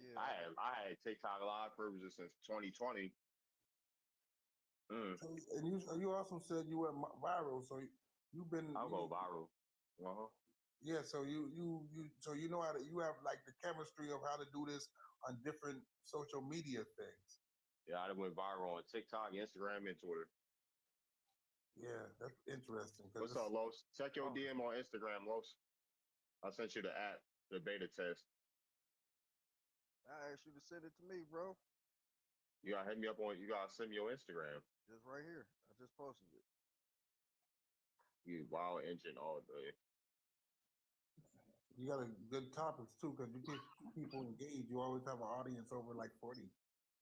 A: Yeah. I had TikTok live privileges since 2020.
J: So, and you also said you went viral, so you've been.
A: I'll go viral.
J: Yeah, so you know how to, you have like the chemistry of how to do this on different social media things.
A: Yeah, I went viral on TikTok, Instagram, and Twitter.
J: Yeah, that's interesting.
A: What's up, Los? Check your DM on Instagram, Los. I sent you the app, the beta test.
H: I asked you to send it to me, bro.
A: You gotta hit me up on. You gotta send me your Instagram.
H: Just right here. I just posted it.
A: You wild engine all day.
J: You got a good topics too, because you keep people engaged. You always have an audience over like 40.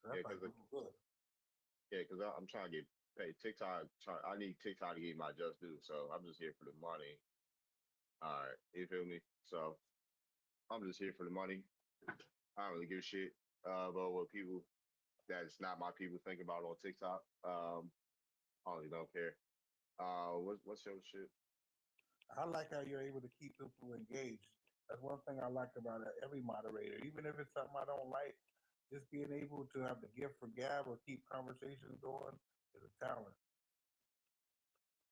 J: So that's good.
A: Yeah, because I'm trying to get paid. TikTok. I need TikTok to get my just due. So I'm just here for the money. All right, you feel me? So I'm just here for the money. I don't really give a shit about what people that's not my people think about on TikTok. I really don't care. What's your shit?
J: I like how you're able to keep people engaged. That's one thing I like about every moderator. Even if it's something I don't like, just being able to have the gift for gab or keep conversations going is a talent.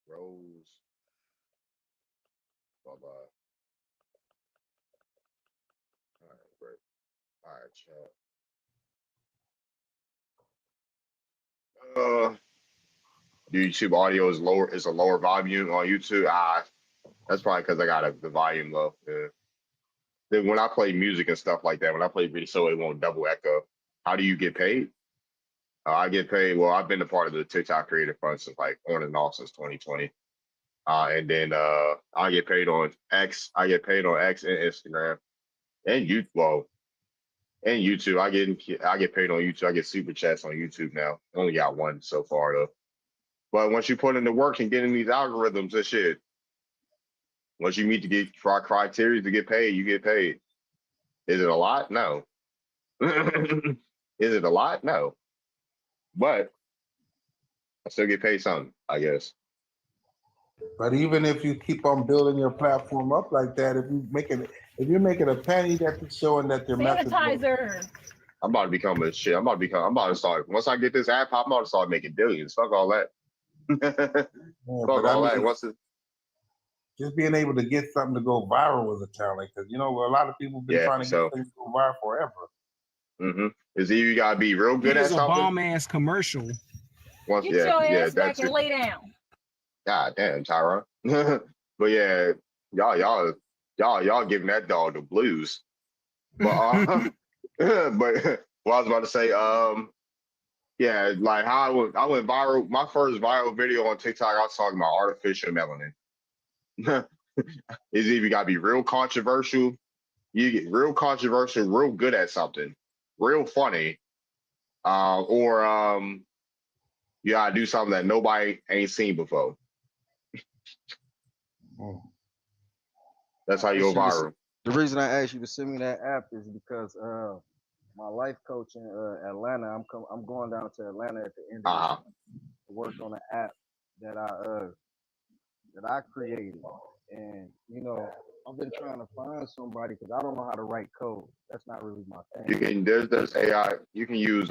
A: Rose. Bye-bye. All right, great. All right, chat. YouTube audio is a lower volume on YouTube. That's probably because I got the volume low. Yeah. Then when I play music and stuff like that, when I play video, so it won't double echo. How do you get paid? I get paid. Well, I've been a part of the TikTok Creator Fund since like on and off since 2020. And then I get paid on X. I get paid on X and Instagram and and YouTube. I get paid on YouTube. I get super chats on YouTube now. Only got one so far though. But once you put in the work and get in these algorithms and shit, once you meet the criteria to get paid, you get paid. Is it a lot? No. Is it a lot? No. But I still get paid something, I guess.
J: But even if you keep on building your platform up like that, if you're making a penny, that's showing that your
I: sanitizer.
A: I'm about to become a shit. I'm about to start. Once I get this app, I'm about to start making billions. Fuck all that. Fuck all that. What's it?
J: Just being able to get something to go viral was a challenge because a lot of people have been trying to get things to go viral forever.
A: Mm-hmm. Is either you gotta be real good at something.
C: Bomb ass commercial.
A: Once,
I: Get your ass back and lay down. God
A: damn, Tyra. But yeah, y'all giving that dog the blues. But but what I was about to say, yeah, like how I went viral. My first viral video on TikTok, I was talking about artificial melanin. Is either you gotta be real controversial, you get real controversial, real good at something, real funny, or you gotta do something that nobody ain't seen before. That's how you go viral.
H: The reason I asked you to send me that app is because my life coach in Atlanta, I'm going down to Atlanta at the end of the to work on an app that I created, and I've been trying to find somebody because I don't know how to write code. That's not really my thing.
A: There's AI. You can use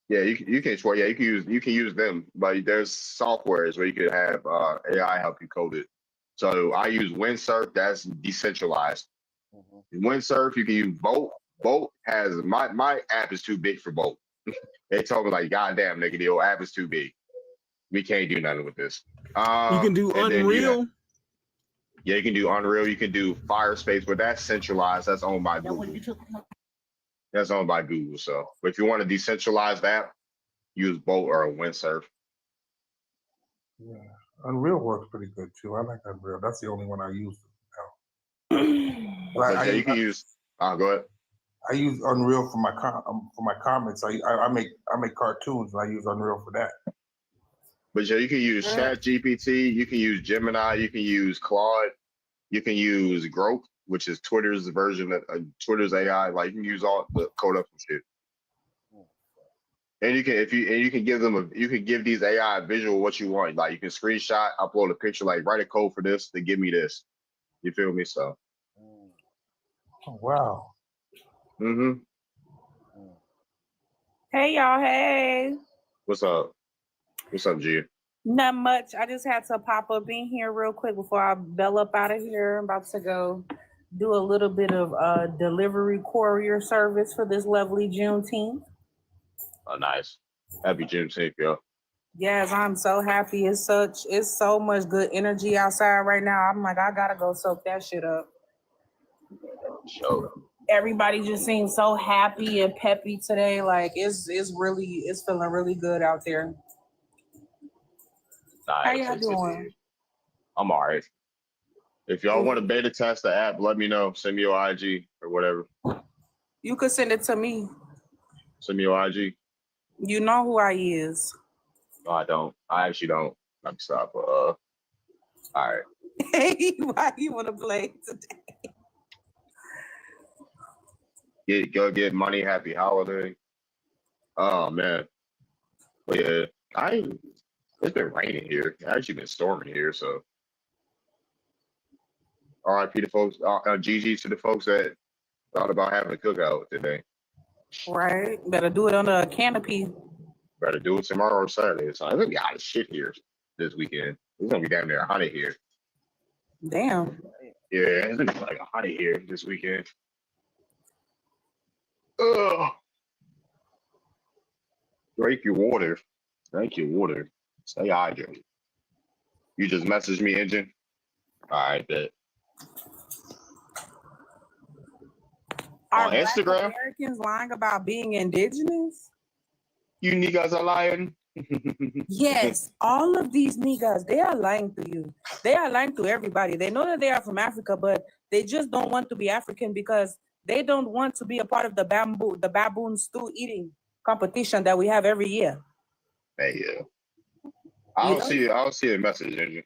A: yeah, you can use them, but there's softwares where you could have AI help you code it. So I use Windsurf. That's decentralized. Windsurf, you can use Bolt. Bolt has my app is too big for Bolt. They told me like, God damn, nigga, the old app is too big. We can't do nothing with this.
C: You can do Unreal.
A: Yeah, you can do Unreal. You can do Firespace, but that's centralized. That's owned by Google. That's owned by Google. So, but if you want a decentralized app, use Bolt or a Windsurf.
J: Yeah, Unreal works pretty good too. I like Unreal. That's the only one I use now.
A: You can use. Go ahead.
J: I use Unreal for my comics. I make cartoons and I use Unreal for that.
A: But yeah, you can use ChatGPT, you can use Gemini, you can use Claude, you can use Grok, which is Twitter's version of Twitter's AI. Like you can use all the code up and shit. And you can give these AI a visual what you want. Like you can screenshot, upload a picture, like write a code for this to give me this. You feel me? So.
J: Oh, wow.
A: Mm-hmm.
R: Hey y'all, hey.
A: What's up? What's up, G?
R: Not much. I just had to pop up in here real quick before I bell up out of here. I'm about to go do a little bit of delivery courier service for this lovely Juneteenth.
A: Oh, nice. Happy Juneteenth, yo.
R: Yes, I'm so happy. It's so much good energy outside right now. I'm like, I gotta go soak that shit up.
A: Sure.
R: Everybody just seems so happy and peppy today. Like it's feeling really good out there.
A: Nice.
R: How y'all doing?
A: I'm all right. If y'all want to beta test the app, let me know. Send me your IG or whatever.
R: You could send it to me.
A: Send me your IG.
R: You know who I is.
A: No, I don't. I actually don't. I'm stop. All right.
R: Hey, why you want to play today?
A: Go get money. Happy holiday. Oh man. But yeah, it's been raining here. It's actually been storming here. So. RIP to folks. GG to the folks that thought about having a cookout today.
R: Right. Better do it under a canopy.
A: Better do it tomorrow or Saturday. So it's gonna be hot as shit here this weekend. It's gonna be down there 100 here.
R: Damn.
A: Yeah, it's gonna be like 100 here this weekend. Ugh. Drink your water. Drink your water. Stay hydrated. You just message me, Engine. All right, bet.
R: Are
A: On
R: Black
A: Instagram,
R: Americans lying about being indigenous?
A: you niggas are lying.
R: Yes, all of these niggas, they are lying to you. They are lying to everybody. They know that they are from Africa, but they just don't want to be African because they don't want to be a part of the baboon stew eating competition that we have every year.
A: Hey, yeah. I don't see a message, Engine.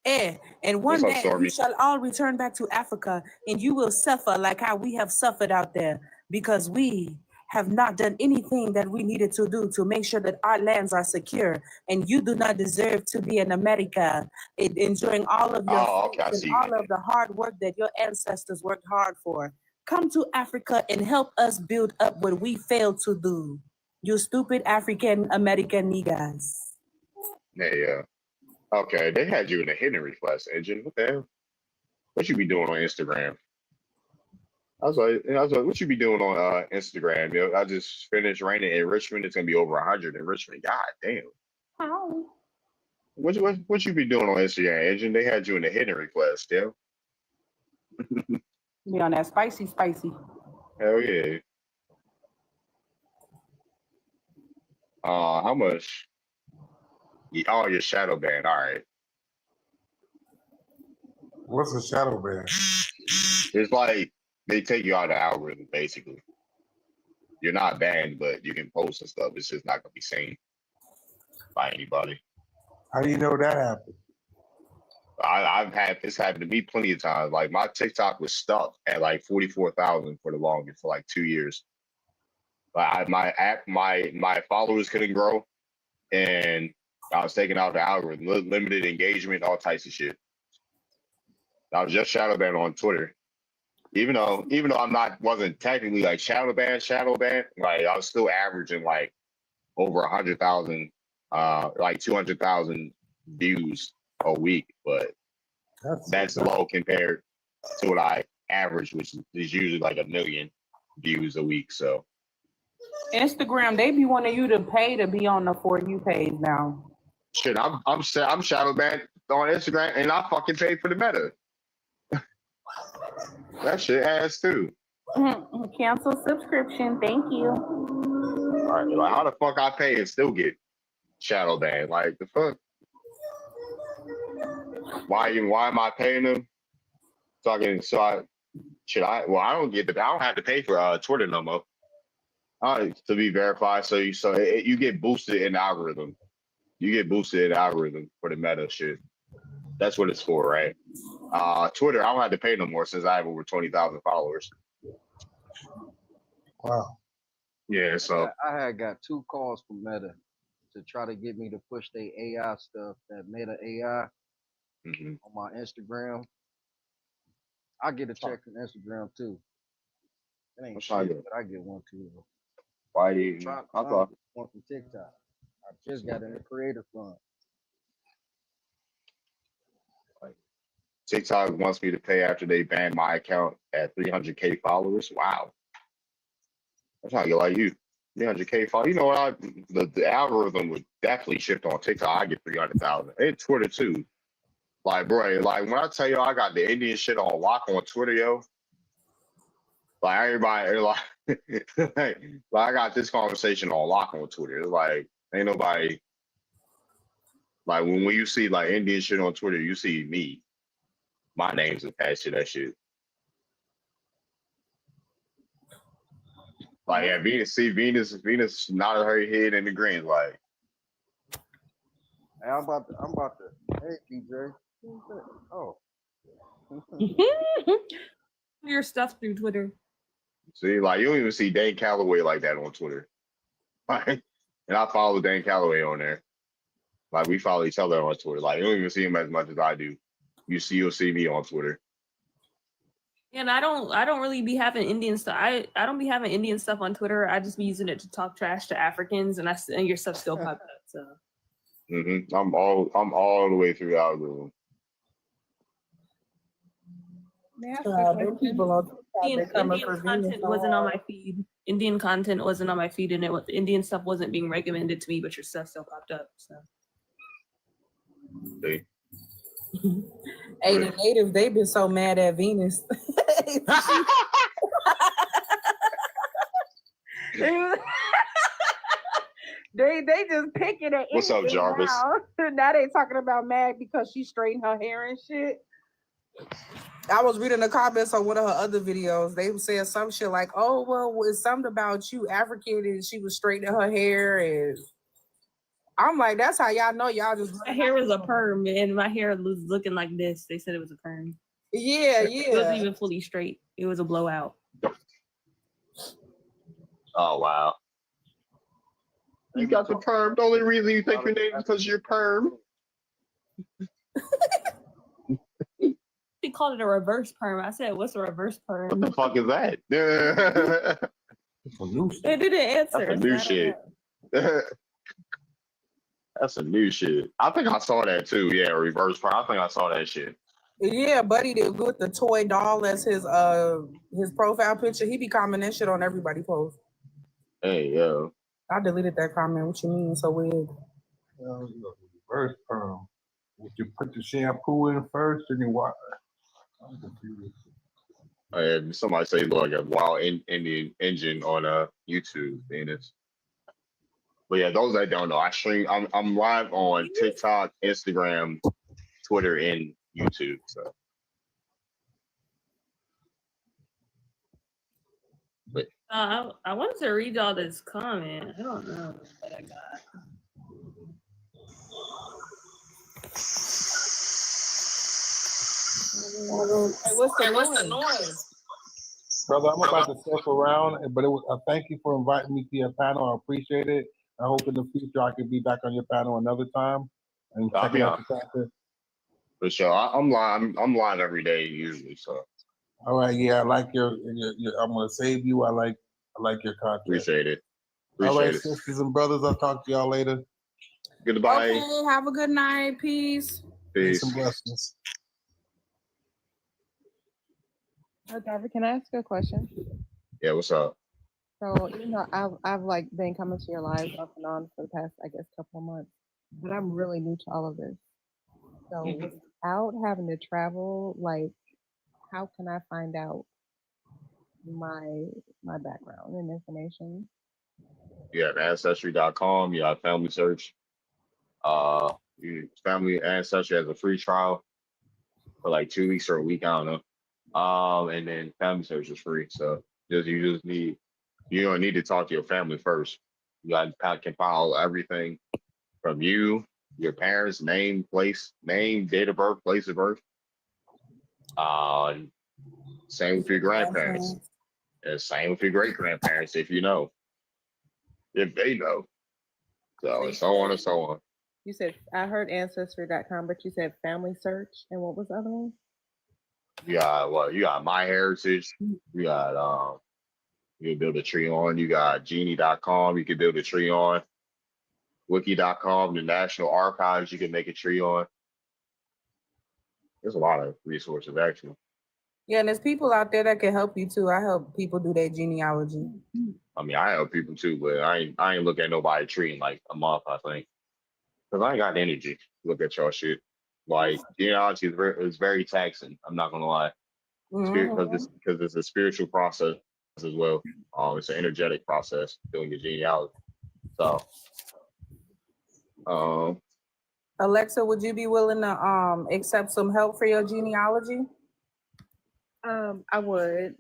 R: And one day you shall all return back to Africa and you will suffer like how we have suffered out there because we have not done anything that we needed to do to make sure that our lands are secure. And you do not deserve to be in America enjoying all of your and all of the hard work that your ancestors worked hard for. Come to Africa and help us build up what we failed to do. You stupid African American niggas.
A: Hey, yeah. Okay, they had you in a hidden request, Engine. What the hell? What you be doing on Instagram? I was like, what you be doing on Instagram? Yo, I just finished raining in Richmond. It's gonna be over 100 in Richmond. God damn.
R: How?
A: What you be doing on Instagram, Engine? They had you in a hidden request, yo.
R: Be on that spicy.
A: Hell yeah. How much? Oh, your shadow ban. All right.
J: What's a shadow ban?
A: It's like they take you out of the algorithm, basically. You're not banned, but you can post and stuff. It's just not gonna be seen by anybody.
J: How do you know that happened?
A: I've had this happen to me plenty of times. Like my TikTok was stuck at like 44,000 for the longest for like 2 years. But my followers couldn't grow, and I was taking out the algorithm, limited engagement, all types of shit. I was just shadow banned on Twitter, even though wasn't technically like shadow ban. Like I was still averaging like over 100,000, like 200,000 views a week, but that's low compared to what I average, which is usually like 1 million views a week. So
R: Instagram, they be wanting you to pay to be on the For You page now.
A: Shit, I'm shadow banned on Instagram, and I fucking paid for the meta. That shit ass too.
R: Cancel subscription. Thank you.
A: All right, like how the fuck I pay and still get shadow banned? Like the fuck? Why am I paying them? I don't have to pay for Twitter no more. To be verified, so you get boosted in the algorithm. You get boosted in the algorithm for the meta shit. That's what it's for, right? Twitter, I don't have to pay no more since I have over 20,000 followers.
J: Wow.
A: Yeah, so
H: I had got 2 calls from Meta to try to get me to push their AI stuff, that Meta AI on my Instagram. I get a check from Instagram too. It ain't shit, but I get one too.
A: Why do you?
H: I got one from TikTok. I just got in the creator fund.
A: TikTok wants me to pay after they ban my account at 300K followers. Wow. I'm trying to get like you. 300K followers. You know what? The algorithm would definitely shift on TikTok. I get 300,000. And Twitter too. Like, bro, like when I tell you I got the Indian shit on lock on Twitter, yo. Like everybody, like I got this conversation on lock on Twitter. It's like ain't nobody. Like when you see like Indian shit on Twitter, you see me. My name's attached to that shit. Like yeah, Venus nodded her head in the green, like.
H: Hey, I'm about to. Hey, PJ. Oh.
P: Your stuff through Twitter.
A: See, like you don't even see Dane Calloway like that on Twitter. Like, and I follow Dane Calloway on there. Like we follow each other on Twitter. Like you don't even see him as much as I do. You'll see me on Twitter.
P: And I don't really be having Indian stuff. I don't be having Indian stuff on Twitter. I just be using it to talk trash to Africans, and your stuff still popped up. So.
A: I'm all the way through the algorithm.
P: Indian content wasn't on my feed. Indian content wasn't on my feed, and Indian stuff wasn't being recommended to me, but your stuff still popped up. So.
A: See?
R: Hey, the natives, they've been so mad at Venus. They just picking at
A: What's up, Jarvis?
R: Now they talking about mad because she straightened her hair and shit. I was reading the comments on one of her other videos. They said some shit like, "Oh well, it's something about you African and she was straightening her hair," and I'm like, "That's how y'all know y'all just."
P: My hair was a perm, and my hair was looking like this. They said it was a perm.
R: Yeah.
P: It wasn't even fully straight. It was a blowout.
A: Oh wow. You got the perm. The only reason you think your name is because you're perm.
P: She called it a reverse perm. I said, "What's a reverse perm?"
A: What the fuck is that?
P: They didn't answer.
A: That's a new shit. That's a new shit. I think I saw that too. Yeah, reverse perm. I think I saw that shit.
R: Yeah, Buddy did with the toy doll as his profile picture. He be commenting shit on everybody post.
A: Hey yo.
R: I deleted that comment. What you mean? So weird.
J: Reverse perm. Would you put the shampoo in first and then water? I'm confused.
A: Somebody say look like a wild Indian engine on YouTube, Venus. But yeah, those I don't know. I stream. I'm live on TikTok, Instagram, Twitter, and YouTube. So, but
P: I wanted to read y'all this comment. I don't know what I got.
R: Hey, what's the noise?
J: Brother, I'm about to step around, but thank you for inviting me to your panel. I appreciate it. I hope in the future I can be back on your panel another time and check out the topic.
A: For sure, I'm live. I'm live every day usually. So,
J: all right, yeah, I like your I'm gonna save you. I like your content.
A: Appreciate it.
J: All right, sisters and brothers, I'll talk to y'all later.
A: Goodbye.
R: Okay, have a good night. Peace.
A: Peace.
J: And blessings.
S: Darby, can I ask you a question?
A: Yeah, what's up?
S: So, I've like been coming to your lives off and on for the past, I guess, couple of months, but I'm really new to all of this. So, without having to travel, like, how can I find out my background and information?
A: You have Ancestry.com. You have Family Search. Family Ancestry has a free trial for like 2 weeks or a week. I don't know. And then Family Search is free. So you don't need to talk to your family first. You can file everything from you, your parents, name, date of birth, place of birth. Same with your grandparents. And same with your great grandparents if they know. So and so on and so on.
S: You said I heard Ancestry.com, but you said Family Search, and what was the other one?
A: You got MyHeritage. You got you can build a tree on. You got Genie.com. You can build a tree on. Wiki.com, the National Archives. You can make a tree on. There's a lot of resources actually.
R: Yeah, and there's people out there that can help you too. I help people do their genealogy.
A: I mean, I help people too, but I ain't look at nobody tree in like a month, I think. Because I ain't got the energy to look at y'all shit. Like genealogy is very taxing. I'm not gonna lie. Because it's a spiritual process as well. It's an energetic process doing your genealogy. So,
R: Alexa, would you be willing to accept some help for your genealogy?
S: I would.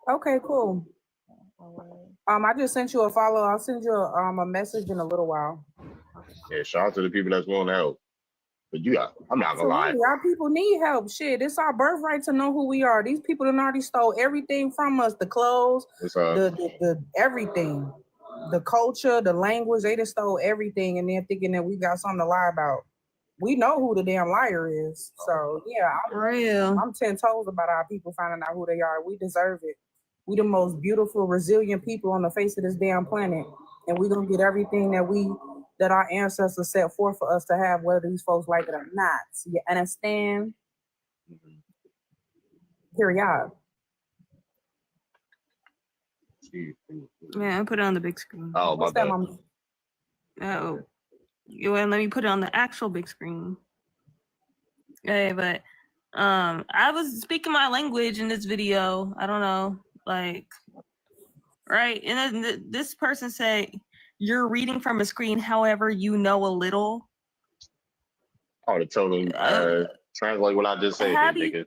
R: Okay, cool. I just sent you a follow. I'll send you a message in a little while.
A: Yeah, shout out to the people that's willing to help. But I'm not gonna lie.
R: Our people need help. Shit, it's our birthright to know who we are. These people done already stole everything from us: the clothes, the everything, the culture, the language. They just stole everything, and then thinking that we got something to lie about. We know who the damn liar is. So yeah, I'm 10 toes about our people finding out who they are. We deserve it. We the most beautiful, resilient people on the face of this damn planet, and we gonna get everything that our ancestors set forth for us to have, whether these folks like it or not. You understand? Period.
P: Man, I put it on the big screen.
A: Oh, my bad.
P: Oh.
T: And let me put it on the actual big screen. Okay, but I was speaking my language in this video. I don't know, like, right? And then this person said, "You're reading from a screen, however, you know a little."
A: I would have told him, translate what I just said, then, nigga.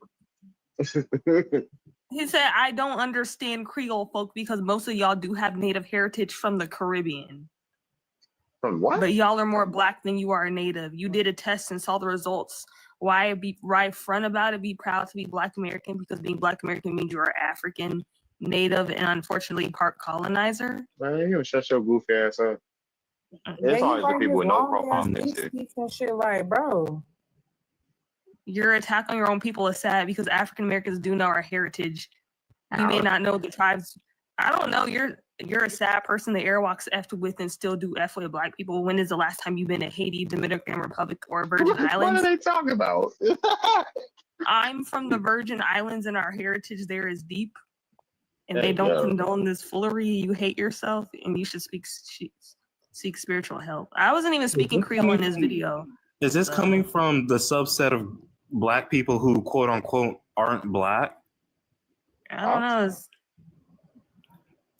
T: He said, "I don't understand Creole folk because most of y'all do have native heritage from the Caribbean.
A: From what?
T: But y'all are more black than you are native. You did a test and saw the results. Why be right front about it? Be proud to be Black American because being Black American means you are African, native, and unfortunately part colonizer."
A: Man, you gonna shut your goofy ass up. It's always the people with no profile next to
R: and shit like, bro.
T: Your attack on your own people is sad because African Americans do know our heritage. You may not know the tribes. I don't know. You're a sad person the airwalks effed with and still do F with Black people. When is the last time you've been to Haiti, Dominican Republic, or Virgin Islands?
A: What are they talking about?
T: I'm from the Virgin Islands and our heritage there is deep. And they don't condone this foolery. You hate yourself and you should seek spiritual help. I wasn't even speaking Creole in this video.
U: Is this coming from the subset of Black people who quote unquote aren't Black?
T: I don't know.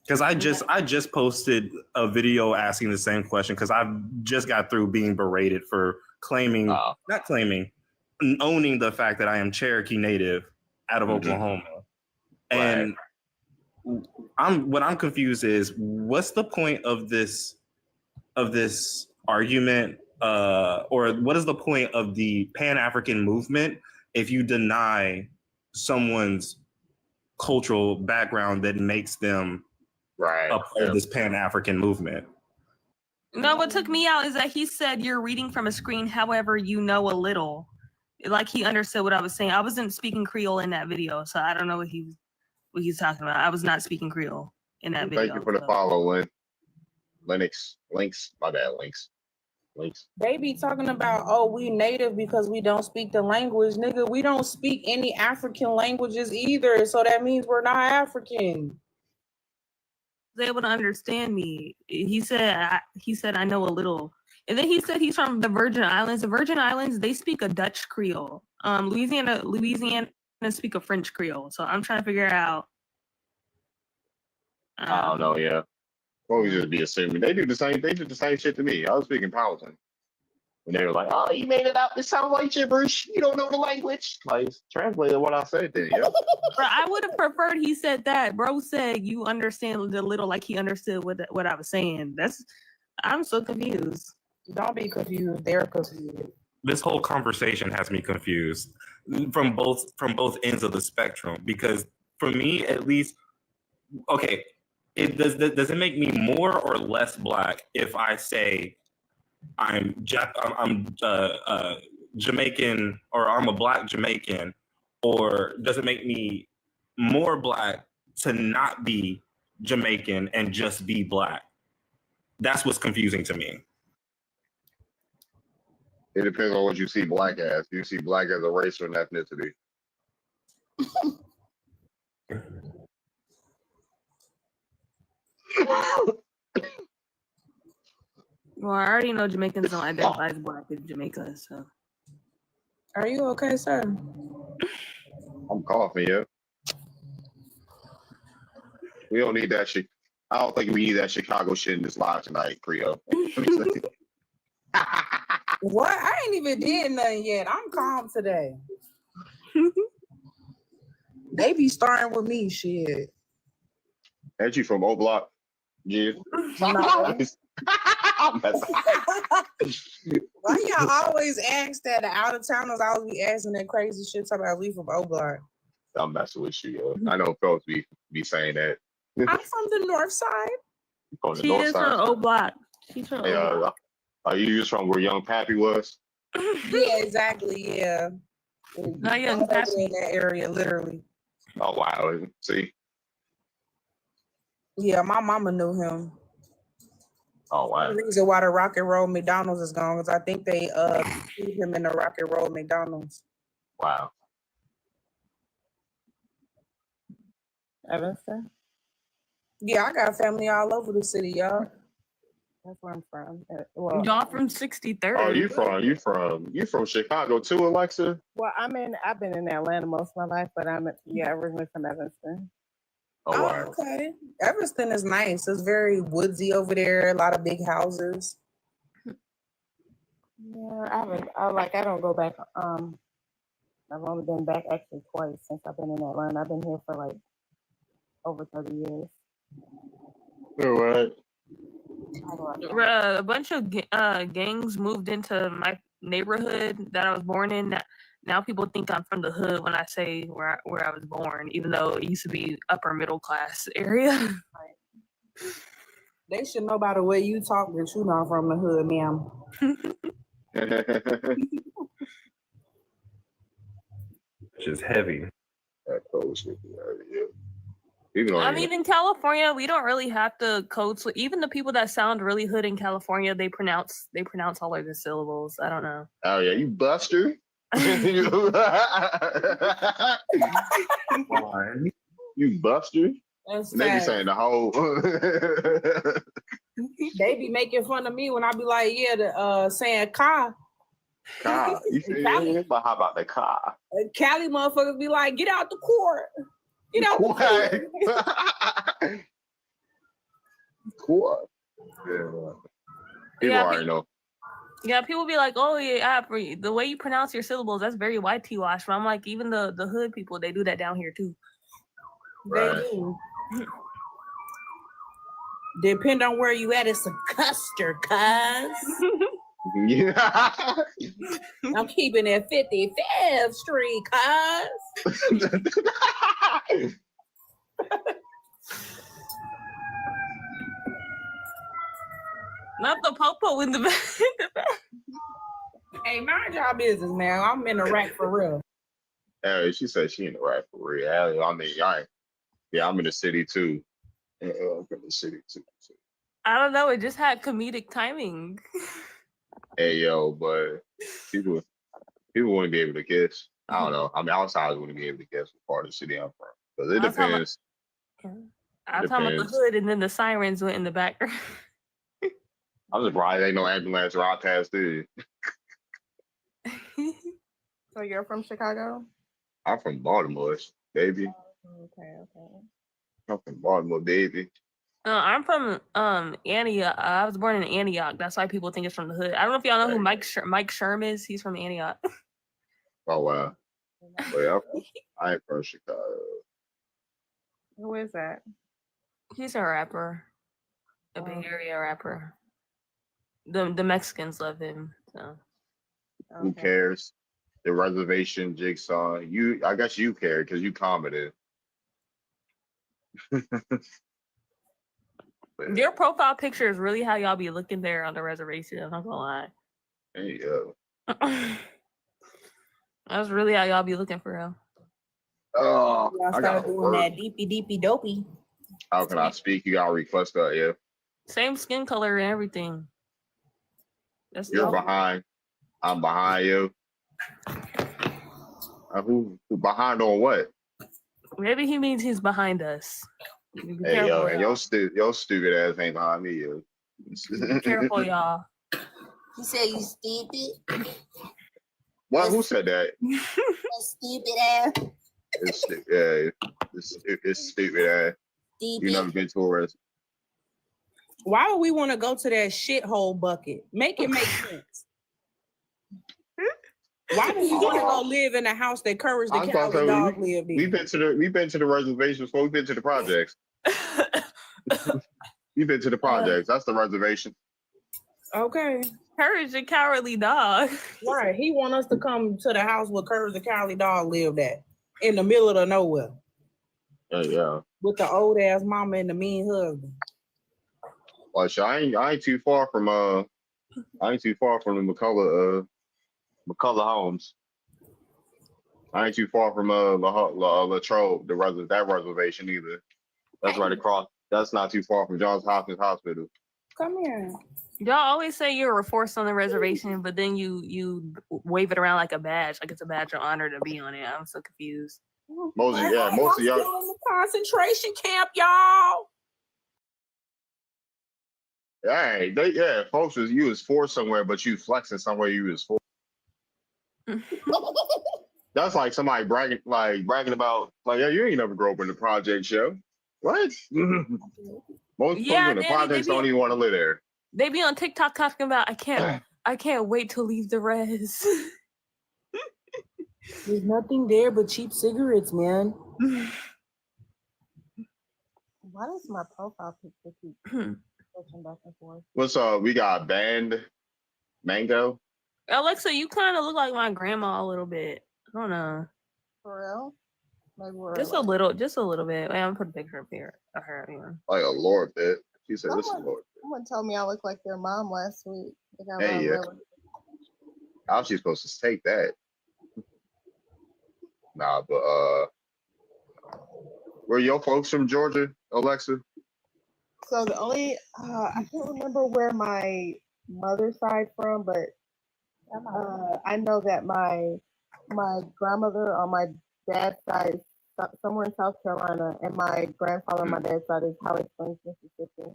U: Because I just posted a video asking the same question because I've just got through being berated for owning the fact that I am Cherokee Native out of Oklahoma. And what I'm confused is what's the point of this argument, or what is the point of the Pan-African movement if you deny someone's cultural background that makes them a part of this Pan-African movement?
T: No, what took me out is that he said you're reading from a screen, however, you know a little. Like he understood what I was saying. I wasn't speaking Creole in that video, so I don't know what he's talking about. I was not speaking Creole in that video.
A: Thank you for the follow, Lynn. Links. My bad, links.
R: They be talking about, oh, we native because we don't speak the language. Nigga, we don't speak any African languages either. So that means we're not African.
T: Was able to understand me. He said, I know a little. And then he said he's from the Virgin Islands. The Virgin Islands, they speak a Dutch Creole. Louisiana speak a French Creole. So I'm trying to figure out.
A: I don't know, yeah. What would just be assuming? They did the same shit to me. I was speaking Powhatan. And they were like, "Oh, you made it out. It sounds like gibberish. You don't know the language." Like, translated what I said then, yeah.
T: Bro, I would have preferred he said that. Bro said you understand the little like he understood what I was saying. I'm so confused.
R: Don't be confused. They're confused.
U: This whole conversation has me confused from both ends of the spectrum, because for me, at least, okay, does it make me more or less Black if I say I'm Jamaican, or I'm a Black Jamaican, or does it make me more Black to not be Jamaican and just be Black? That's what's confusing to me.
A: It depends on what you see Black as. Do you see Black as a race or an ethnicity?
T: Well, I already know Jamaicans don't identify as Black in Jamaica, so.
R: Are you okay, sir?
A: I'm coughing, yeah. We don't need that shit. I don't think we need that Chicago shit in this live tonight, Creole.
R: What? I ain't even did nothing yet. I'm calm today. They be starting with me, shit.
A: Ain't you from O Block? Yeah.
R: No. Why y'all always ask that? The out of towners always be asking that crazy shit talking about we from O Block.
A: I'm messing with you, yo. I know folks be saying that.
R: I'm from the north side.
T: She is from O Block. She's from O Block.
A: Are you just from where Young Pappy was?
R: Yeah, exactly. Yeah.
T: Not Young Pappy
R: in that area, literally.
A: Oh wow! See.
R: Yeah, my mama knew him.
A: Oh wow!
R: The reason why the Rock and Roll McDonald's is gone is I think they keep him in the Rock and Roll McDonald's.
A: Wow.
R: Yeah, I got family all over the city, y'all.
S: That's where I'm from.
T: Y'all from 63rd.
A: Oh, you from Chicago too, Alexa?
S: Well, I've been in Atlanta most of my life, but I'm originally from Evanston.
A: Oh, wow.
R: Okay. Evanston is nice. It's very woodsy over there. A lot of big houses.
S: Yeah, I don't go back. I've only been back actually twice since I've been in Atlanta. I've been here for like over 30 years.
A: All right.
T: A bunch of gangs moved into my neighborhood that I was born in. Now people think I'm from the hood when I say where I was born, even though it used to be upper middle class area.
R: They should know by the way you talk that you not from the hood, ma'am.
U: Just heavy.
A: That code should be heavy, yeah.
T: I mean, in California, we don't really have to code. So even the people that sound really hood in California, they pronounce all of the syllables. I don't know.
A: Oh yeah, you buster. You buster. They be saying the whole.
R: They be making fun of me when I be like, saying car.
A: Car. You feel but how about the car?
R: Cali motherfuckers be like, get out the court. Get out the court.
A: Court. Yeah. People already know.
T: Yeah, people be like, oh yeah, the way you pronounce your syllables, that's very whitewashed. But I'm like, even the hood people, they do that down here too.
R: Right. They do. Depend on where you at, it's a custard, cuz.
A: Yeah.
R: I'm keeping it 55th Street, cuz.
T: Not the popo in the back.
R: Hey, mind y'all business, man. I'm in the rack for real.
A: Hey, she said she in the rack for real. I mean, I'm in the city too. I'm in the city too.
T: I don't know. It just had comedic timing.
A: Hey, yo, but people wouldn't be able to guess. I don't know. I mean, outsiders wouldn't be able to guess what part of the city I'm from. Because it depends.
T: I'm talking about the hood, and then the sirens went in the background.
A: I'm surprised ain't no ambulance ride past there.
S: So you're from Chicago?
A: I'm from Baltimore, baby.
S: Okay.
A: I'm from Baltimore, baby.
T: I'm from Antioch. I was born in Antioch. That's why people think it's from the hood. I don't know if y'all know who Mike Sherm is. He's from Antioch.
A: Oh wow. Well, I ain't from Chicago.
S: Who is that?
T: He's a rapper, a Bay Area rapper. The Mexicans love him. So
A: who cares? The reservation jigsaw. I guess you care because you commented.
T: Your profile picture is really how y'all be looking there on the reservation. I'm not gonna lie.
A: Hey yo.
T: That's really how y'all be looking for real.
A: Oh,
R: y'all start doing that deepy dopey.
A: How can I speak? You gotta request that, yeah.
T: Same skin color and everything.
A: You're behind. I'm behind you. Who behind on what?
T: Maybe he means he's behind us.
A: Hey yo, and your stupid ass ain't behind me, yo.
T: Be careful, y'all.
R: He said you stupid.
A: What? Who said that?
R: Stupid ass.
A: It's stupid ass. You never been to a restaurant.
R: Why would we want to go to that shithole bucket? Make it make sense. Why do we want to go live in a house that Courage the Cowardly Dog lived in?
A: We've been to the reservations before. We've been to the projects. We've been to the projects. That's the reservation.
R: Okay.
T: Courage the Cowardly Dog.
R: Right. He want us to come to the house where Courage the Cowardly Dog lived at, in the middle of the nowhere.
A: Yeah.
R: With the old ass mama and the mean husband.
A: Well, I ain't too far from the McCullough homes. I ain't too far from Latrobe, that reservation either. That's right across. That's not too far from Johns Hopkins Hospital.
R: Come here.
T: Y'all always say you're a force on the reservation, but then you wave it around like a badge, like it's a badge of honor to be on it. I'm so confused.
A: Most of y'all
R: in the concentration camp, y'all.
A: Hey, folks was you was four somewhere, but you flexing somewhere you was four. That's like somebody bragging about like, yeah, you ain't never grow up in the project show. What? Most folks in the projects don't even want to live there.
T: They be on TikTok talking about I can't wait to leave the res.
R: There's nothing there but cheap cigarettes, man.
S: Why does my profile picture keep switching back and forth?
A: What's we got band mango.
T: Alexa, you kind of look like my grandma a little bit. I don't know.
S: For real? Maybe we're
T: Just a little bit. I'm gonna put a picture up here of her. Yeah.
A: Like a Lord bit. She said, "This is Lord."
S: Someone told me I look like their mom last week. They got
A: Hey, how she supposed to take that? Nah, but where your folks from Georgia, Alexa?
S: So the only I can't remember where my mother's side from, but I know that my grandmother on my dad's side is somewhere in South Carolina, and my grandfather on my dad's side is Holly Springs, Mississippi.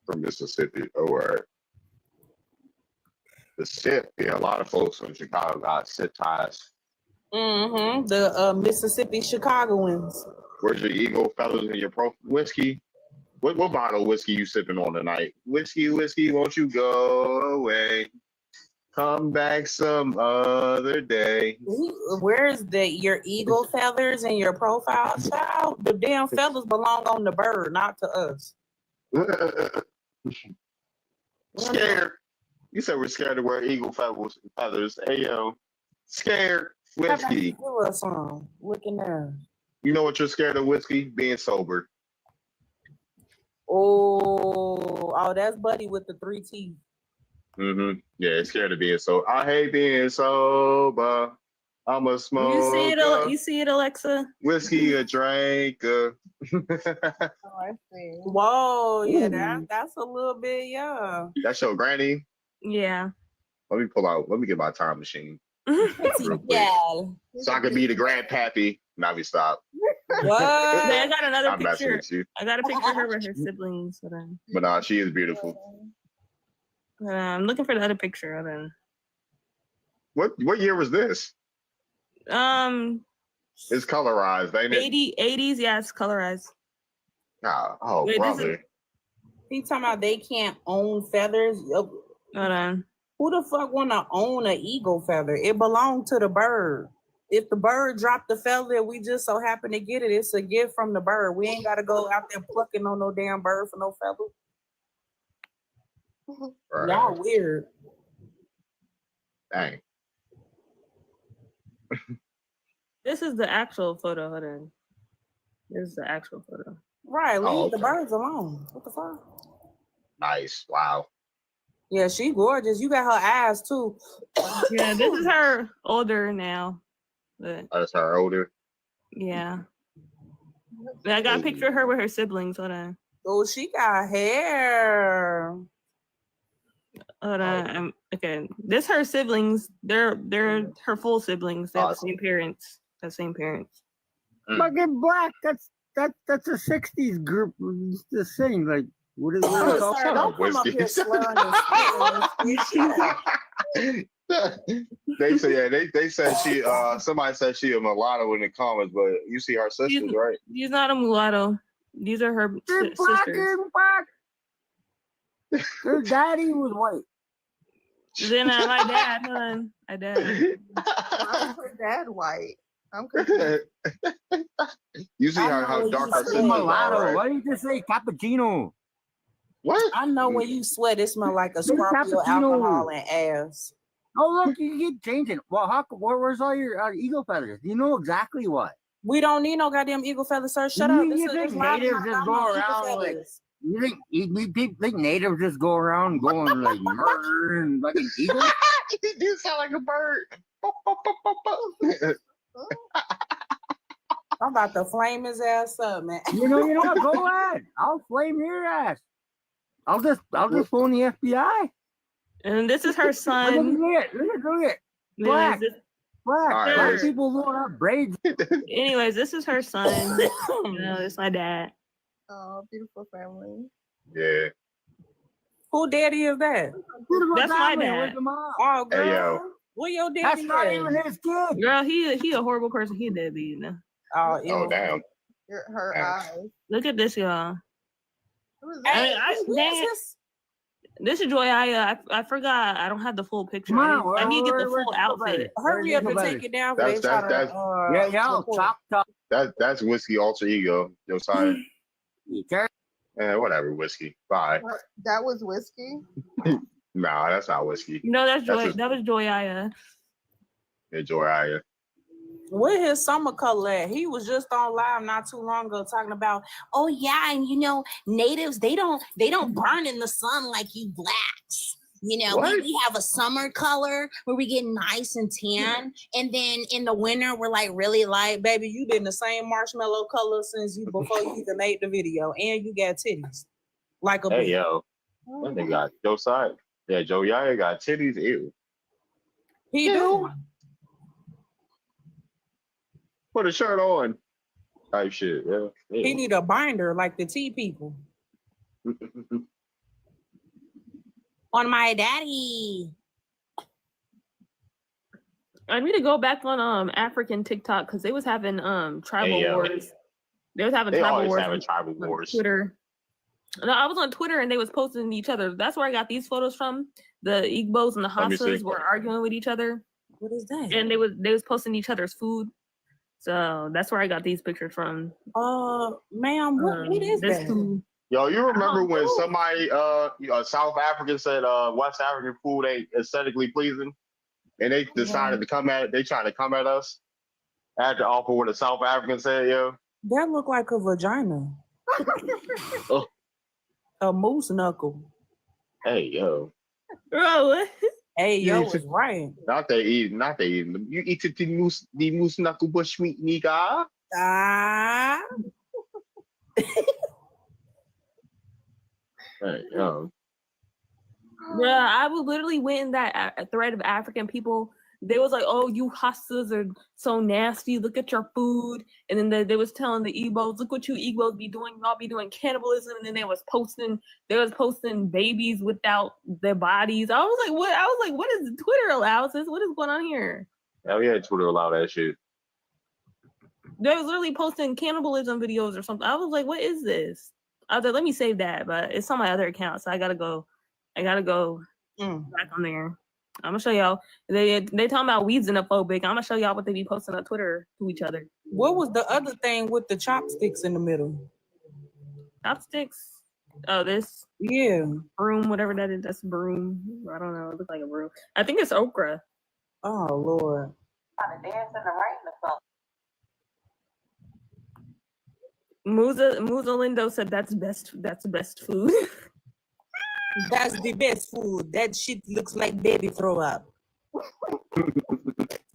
A: From Mississippi. Oh, all right. The SIP, yeah, a lot of folks from Chicago got SIP ties.
R: Mm-hmm. The Mississippi Chicagoans.
A: Where's your Eagle Fellas and your whiskey? What bottle of whiskey you sipping on tonight? Whiskey, won't you go away? Come back some other day.
R: Where's your eagle feathers and your profile, child? The damn feathers belong on the bird, not to us.
A: Scared. You said we're scared to wear eagle feathers. Hey, yo. Scared. Whiskey.
R: Give us some. Looking there.
A: You know what you're scared of, whiskey? Being sober.
R: Oh, that's Buddy with the 3 teeth.
A: Mm-hmm. Yeah, it's scared of being sober. I hate being sober. I'm a smoker.
T: You see it, Alexa?
A: Whiskey a drinker.
S: Oh, I see.
R: Whoa, yeah, that's a little bit, yeah.
A: That's your granny?
T: Yeah.
A: Let me get my time machine.
R: Yeah.
A: So I can be the grandpappy. Now we stop.
R: What?
T: I got another
A: I'm messing
T: picture.
A: with you.
T: I got a picture of her with her siblings.
A: But she is beautiful.
T: I'm looking for the other picture. Hold on.
A: What year was this? It's colorized, ain't it?
T: 80s, yeah, it's colorized.
A: Oh,
T: wait,
A: brother.
R: He talking about they can't own feathers.
T: Hold on.
R: Who the fuck want to own an eagle feather? It belonged to the bird. If the bird dropped the feather, we just so happen to get it. It's a gift from the bird. We ain't got to go out there plucking on no damn bird for no feather.
A: Right.
R: Y'all weird.
A: Dang.
T: This is the actual photo. Hold on. This is the actual photo.
R: Right, leave the birds alone. What the fuck?
A: Nice. Wow.
R: Yeah, she gorgeous. You got her eyes too.
T: Yeah, this is her older now. But
A: that's her older.
T: Yeah. I got a picture of her with her siblings. Hold on.
R: Oh, she got hair.
T: Hold on. Okay. This her siblings. They're her full siblings. They have the same parents.
D: Fucking black. That's a 60s group. It's the same. Like, what is it called?
R: Sorry, don't come up here slurring
A: They say they said she somebody said she a mulatto in the comments, but you see her sisters, right?
T: She's not a mulatto. These are her sisters.
D: Her daddy was white.
T: Then my dad, hun. My dad.
S: Why is her dad white? I'm confused.
A: You see how dark her sisters
D: mulatto.
A: are, right?
D: Why did you just say cappuccino?
A: What?
R: I know when you sweat, it smells like a scorpio alcohol and ass.
D: Oh, look, you keep changing. Well, where's all your eagle feathers? You know exactly what.
R: We don't need no goddamn eagle feathers, sir. Shut up.
D: You think natives just go around like? You think natives just go around going like murdering like an eagle?
A: You do sound like a bird.
R: I'm about to flame his ass up, man.
D: You know what? Go ahead. I'll flame your ass. I'll just phone the FBI.
T: And this is her son.
D: Look at black. Black people don't have braids.
T: Anyways, this is her son. It's my dad.
S: Oh, beautiful family.
A: Yeah.
R: Who daddy is that?
T: That's my dad.
R: Oh, girl.
A: Hey, yo.
R: Where your daddy
D: That's not
R: at?
D: even his kid.
T: Girl, he a horrible person. He a deadbeat, you know.
A: Oh, damn.
S: Her
A: Damn.
S: eyes.
T: Look at this, y'all.
R: Hey,
T: This is Joy. I forgot. I don't have the full picture. I need to get the full outfit.
R: Hurry up and take it down.
A: That's
D: yeah, y'all talk.
A: That's whiskey alter ego. Josiah.
D: Okay.
A: Whatever, whiskey. Bye.
S: That was whiskey.
A: Nah, that's not whiskey.
T: No, that's Joy.
A: just-
T: That was Joyaya.
A: Yeah, Joyaya.
R: Where his summer color at? He was just on live not too long ago talking about, oh yeah, and you know, natives they don't burn in the sun like you blacks. You know, we have a summer color where we get nice and tan, and then in the winter we're like really light. Baby, you been the same marshmallow color since you before you even made the video, and you got titties like a
A: Hey,
R: bee.
A: yo. That nigga got Josiah. Yeah, Joyaya got titties. Ew.
R: He do.
A: Put a shirt on. Type shit. Yeah.
R: He need a binder like the tea people. On my daddy.
T: I need to go back on African TikTok because they was having tribal wars. They was having tribal wars.
A: Tribal wars.
T: Twitter. No, I was on Twitter and they was posting each other. That's where I got these photos from. The Igbos and the Hassas were arguing with each other.
R: What is that?
T: And they was posting each other's food. So that's where I got these pictures from.
R: Ma'am, what is that?
T: Food.
A: Yo, you remember when somebody, South African said West African food ain't aesthetically pleasing, and they decided to come at, they trying to come at us after offer what a South African said, yo.
R: That looked like a vagina.
A: Oh.
R: A moose knuckle.
A: Hey, yo.
T: Bro.
R: Hey, yo, was right.
A: Not they eating. You eat the moose knuckle bushmeat, nigga.
R: Ah.
A: Hey, yo.
T: Yeah, I was literally went in that thread of African people. They was like, "Oh, you Hassas are so nasty. Look at your food." And then they was telling the Igbos, "Look what you Igbos be doing. Y'all be doing cannibalism." And then they was posting babies without their bodies. I was like, "What?" I was like, "What is Twitter allows this? What is going on here?"
A: Hell yeah, Twitter allow that shit.
T: They was literally posting cannibalism videos or something. I was like, "What is this?" I was like, "Let me save that," but it's on my other account, so I gotta go back on there. I'm gonna show y'all. They talking about we xenophobic. I'm gonna show y'all what they be posting on Twitter to each other.
R: What was the other thing with the chopsticks in the middle?
T: Chopsticks? Oh, this?
R: Yeah.
T: Broom, whatever that is. That's broom. I don't know. It looks like a broom. I think it's okra.
R: Oh, Lord.
T: Musa Lindo said that's best food.
R: That's the best food. That shit looks like baby throw up.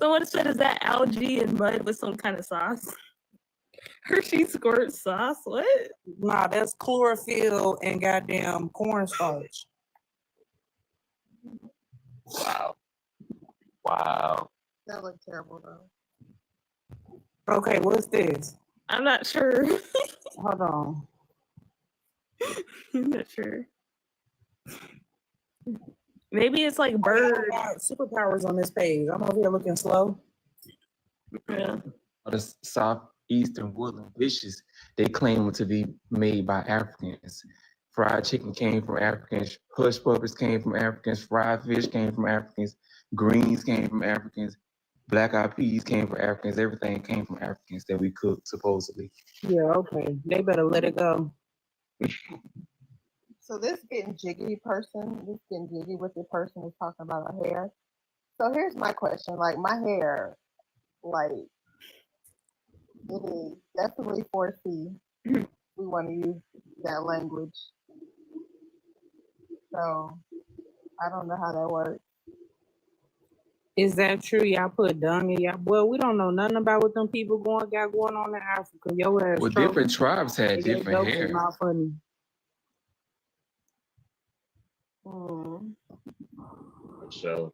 T: Someone said, is that algae and mud with some kind of sauce? Hershey squirt sauce? What?
R: Nah, that's chlorophyll and goddamn cornstarch.
A: Wow.
S: That looked terrible though.
R: Okay, what's this?
T: I'm not sure.
R: Hold on.
T: I'm not sure. Maybe it's like bird
R: superpowers on this page. I'm over here looking slow.
T: Yeah.
B: The southeastern woodland dishes, they claim to be made by Africans. Fried chicken came from Africans. Hush puppies came from Africans. Fried fish came from Africans. Greens came from Africans. Black eyed peas came from Africans. Everything came from Africans that we cooked, supposedly.
R: Yeah, okay. They better let it go.
S: So this getting jiggy with the person who's talking about her hair. So here's my question. Like my hair, like it is definitely 4C. We want to use that language. So I don't know how that works.
R: Is that true? Y'all put dung in y'all. Well, we don't know nothing about what them people got going on in Africa. Your ass.
B: Well, different tribes had different hair.
R: Not funny.
A: So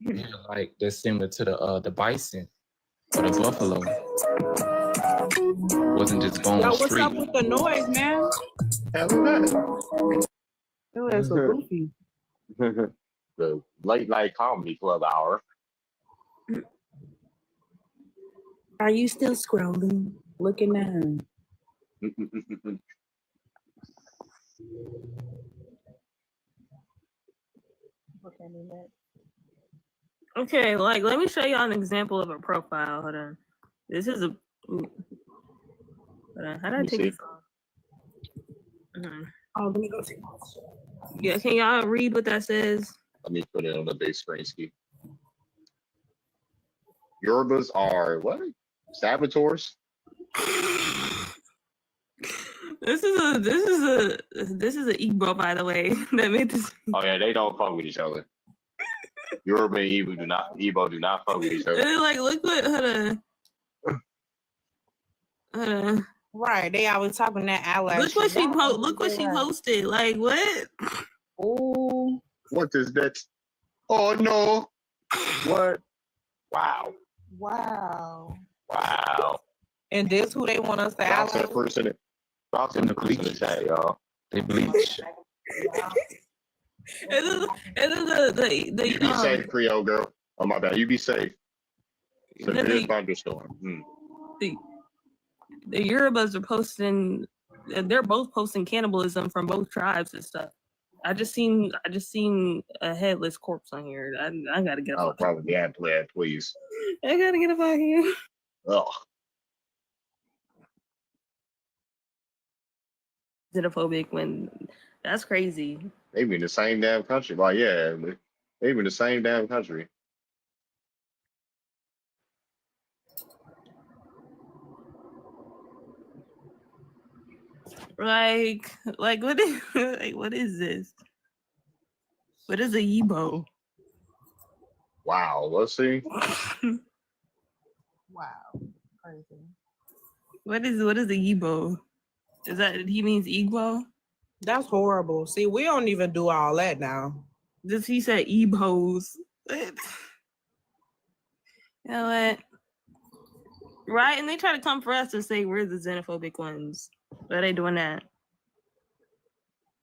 B: yeah, like that's similar to the bison or the buffalo. Wasn't just going
R: Yo, what's
B: straight.
R: up with the noise, man? Oh, that's so goofy.
A: The late night comedy club hour.
R: Are you still scrolling? Looking down.
T: Okay, like let me show y'all an example of a profile. Hold on. This is a. Hold on. How do I take this off?
R: Oh, let me go see.
T: Yeah, can y'all read what that says?
A: Let me put it on the big screen ski. Yorubas are what? Saboteurs?
T: This is a Igbo, by the way. That made this.
A: Oh yeah, they don't fuck with each other. Yoruba and Igbo do not fuck with each other.
T: And like, look what hold on.
R: Right, they always talking that ally.
T: Look what she posted. Like what?
R: Oh,
A: what is that? Oh no! What? Wow!
R: Wow!
A: Wow!
R: And this who they want us to
A: ally?
R: That
A: person in the chat, y'all.
B: They bleach.
T: And then the
A: you be safe, Creole girl. Oh my bad. You be safe. It's a big thunderstorm.
T: The Yorubas are posting. They're both posting cannibalism from both tribes and stuff. I just seen a headless corpse on here. I gotta get up.
A: Oh, probably yeah, please.
T: I gotta get up out here.
A: Ugh.
T: Xenophobic when that's crazy.
A: They be in the same damn country. Like, yeah, they be in the same damn country.
T: Like what is what is this? What is a Yibo?
A: Wow, let's see.
R: Wow, crazy.
T: What is a Yibo? Is that he means Igbo?
R: That's horrible. See, we don't even do all that now.
T: Just he said Igbos. You know what? Right, and they try to come for us and say we're the xenophobic ones. Why are they doing that?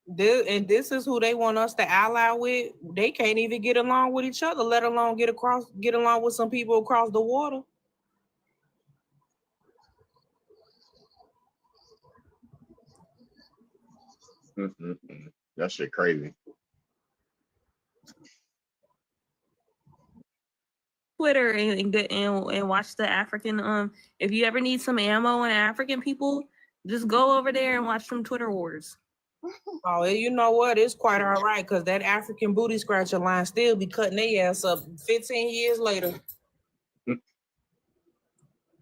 R: This is who they want us to ally with. They can't even get along with each other, let alone get along with some people across the water.
A: That shit crazy.
T: Twitter and watch the African. If you ever need some ammo on African people, just go over there and watch some Twitter wars.
R: Oh, you know what? It's quite all right because that African booty scratcher line still be cutting their ass up 15 years later.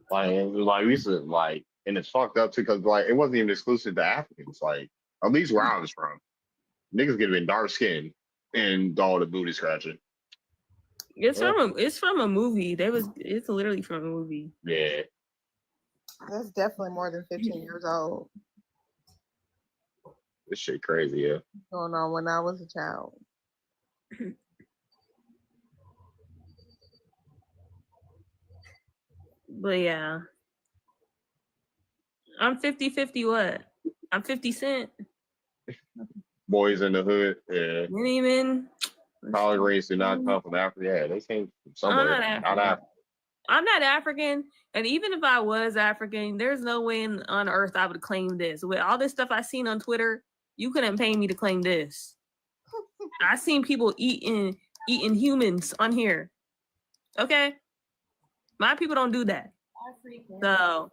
A: Like we said, like, and it's fucked up too because like it wasn't even exclusive to Africans. Like at least where I was from, niggas get been dark skinned and all the booty scratching.
T: It's from a movie. It's literally from a movie.
A: Yeah.
S: That's definitely more than 15 years old.
A: This shit crazy, yeah.
S: Going on when I was a child.
T: But yeah. I'm 50-50 what? I'm 50 Cent.
A: Boys in the hood, yeah.
T: Even
A: College race do not come from Africa. Yeah, they came from somewhere. Not Africa.
T: I'm not African, and even if I was African, there's no way on earth I would claim this. With all this stuff I seen on Twitter, you couldn't pay me to claim this. I seen people eating humans on here. Okay, my people don't do that. So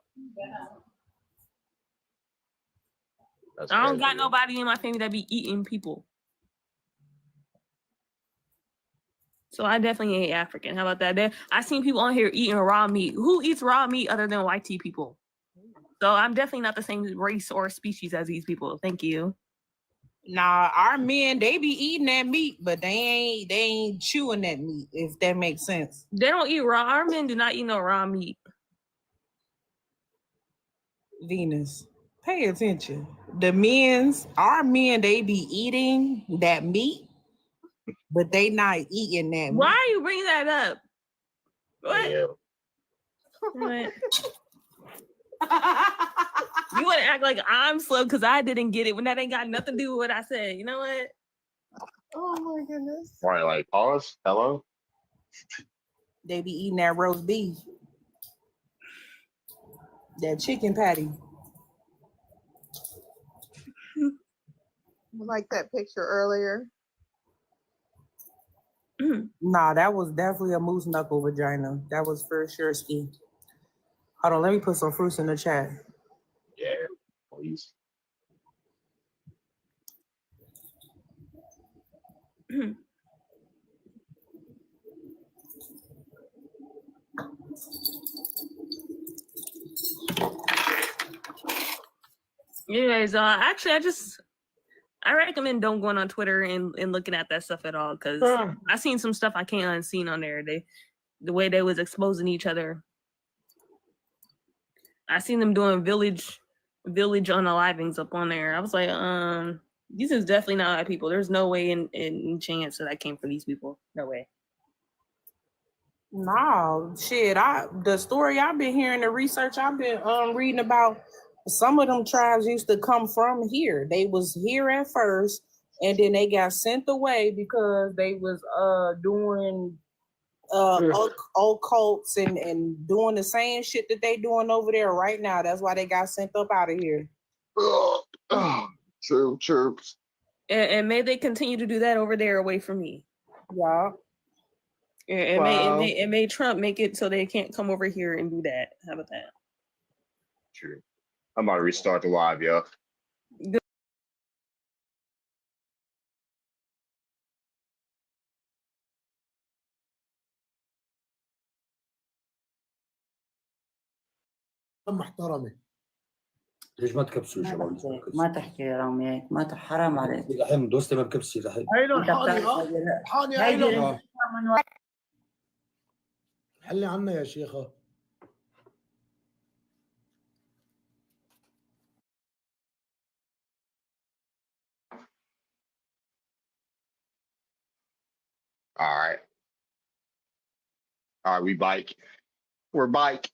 T: I don't got nobody in my family that be eating people. So I definitely ain't African. How about that? I seen people on here eating raw meat. Who eats raw meat other than white people? So I'm definitely not the same race or species as these people. Thank you.
R: Nah, our men, they be eating that meat, but they ain't chewing that meat, if that makes sense.
T: They don't eat raw. Our men do not eat no raw meat.
R: Venus, pay attention. Our men, they be eating that meat, but they not eating that meat.
T: Why are you bringing that up? What?
A: Yeah.
T: What? You want to act like I'm slow because I didn't get it when that ain't got nothing to do with what I said. You know what?
S: Oh my goodness.
A: Right, like pause. Hello.
R: They be eating that roast beef, that chicken patty.
S: Like that picture earlier.
R: Nah, that was definitely a moose knuckle vagina. That was for sure ski. Hold on, let me put some fruits in the chat.
A: Yeah, please.
T: Anyways, actually, I recommend don't going on Twitter and looking at that stuff at all, because I seen some stuff I can't unseen on there. The way they was exposing each other. I seen them doing village unalivings up on there. I was like, these is definitely not our people. There's no way in chance that I came from these people. No way.
R: No, shit. The story I've been hearing, the research I've been reading about, some of them tribes used to come from here. They was here at first, and then they got sent away because they was doing occults and doing the same shit that they doing over there right now. That's why they got sent up out of here.
A: True.
T: And may they continue to do that over there away from me.
R: Yeah.
T: And may Trump make it so they can't come over here and do that. How about that?
A: True. I'm about to restart the live, yo.
T: Good.
E: محترمة
D: ليش ما تكبسوا يا شباب؟
E: ما تحكي يا رامي، ما حرام عليك.
D: الحين دوستي ما بكبسي الحين.
E: هيلو حاني هيلو حلي عنا يا شيخة.
A: All right, we bike. We're bike.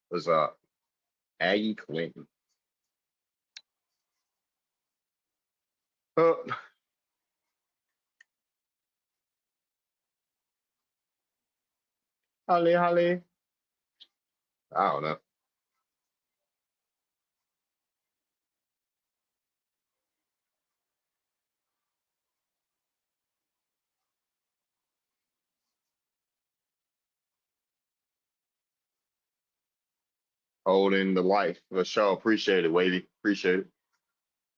A: What's up? Aggie Clinton. Holly. I don't know. Holding the life for sure. Appreciate it, Wavy. Appreciate it.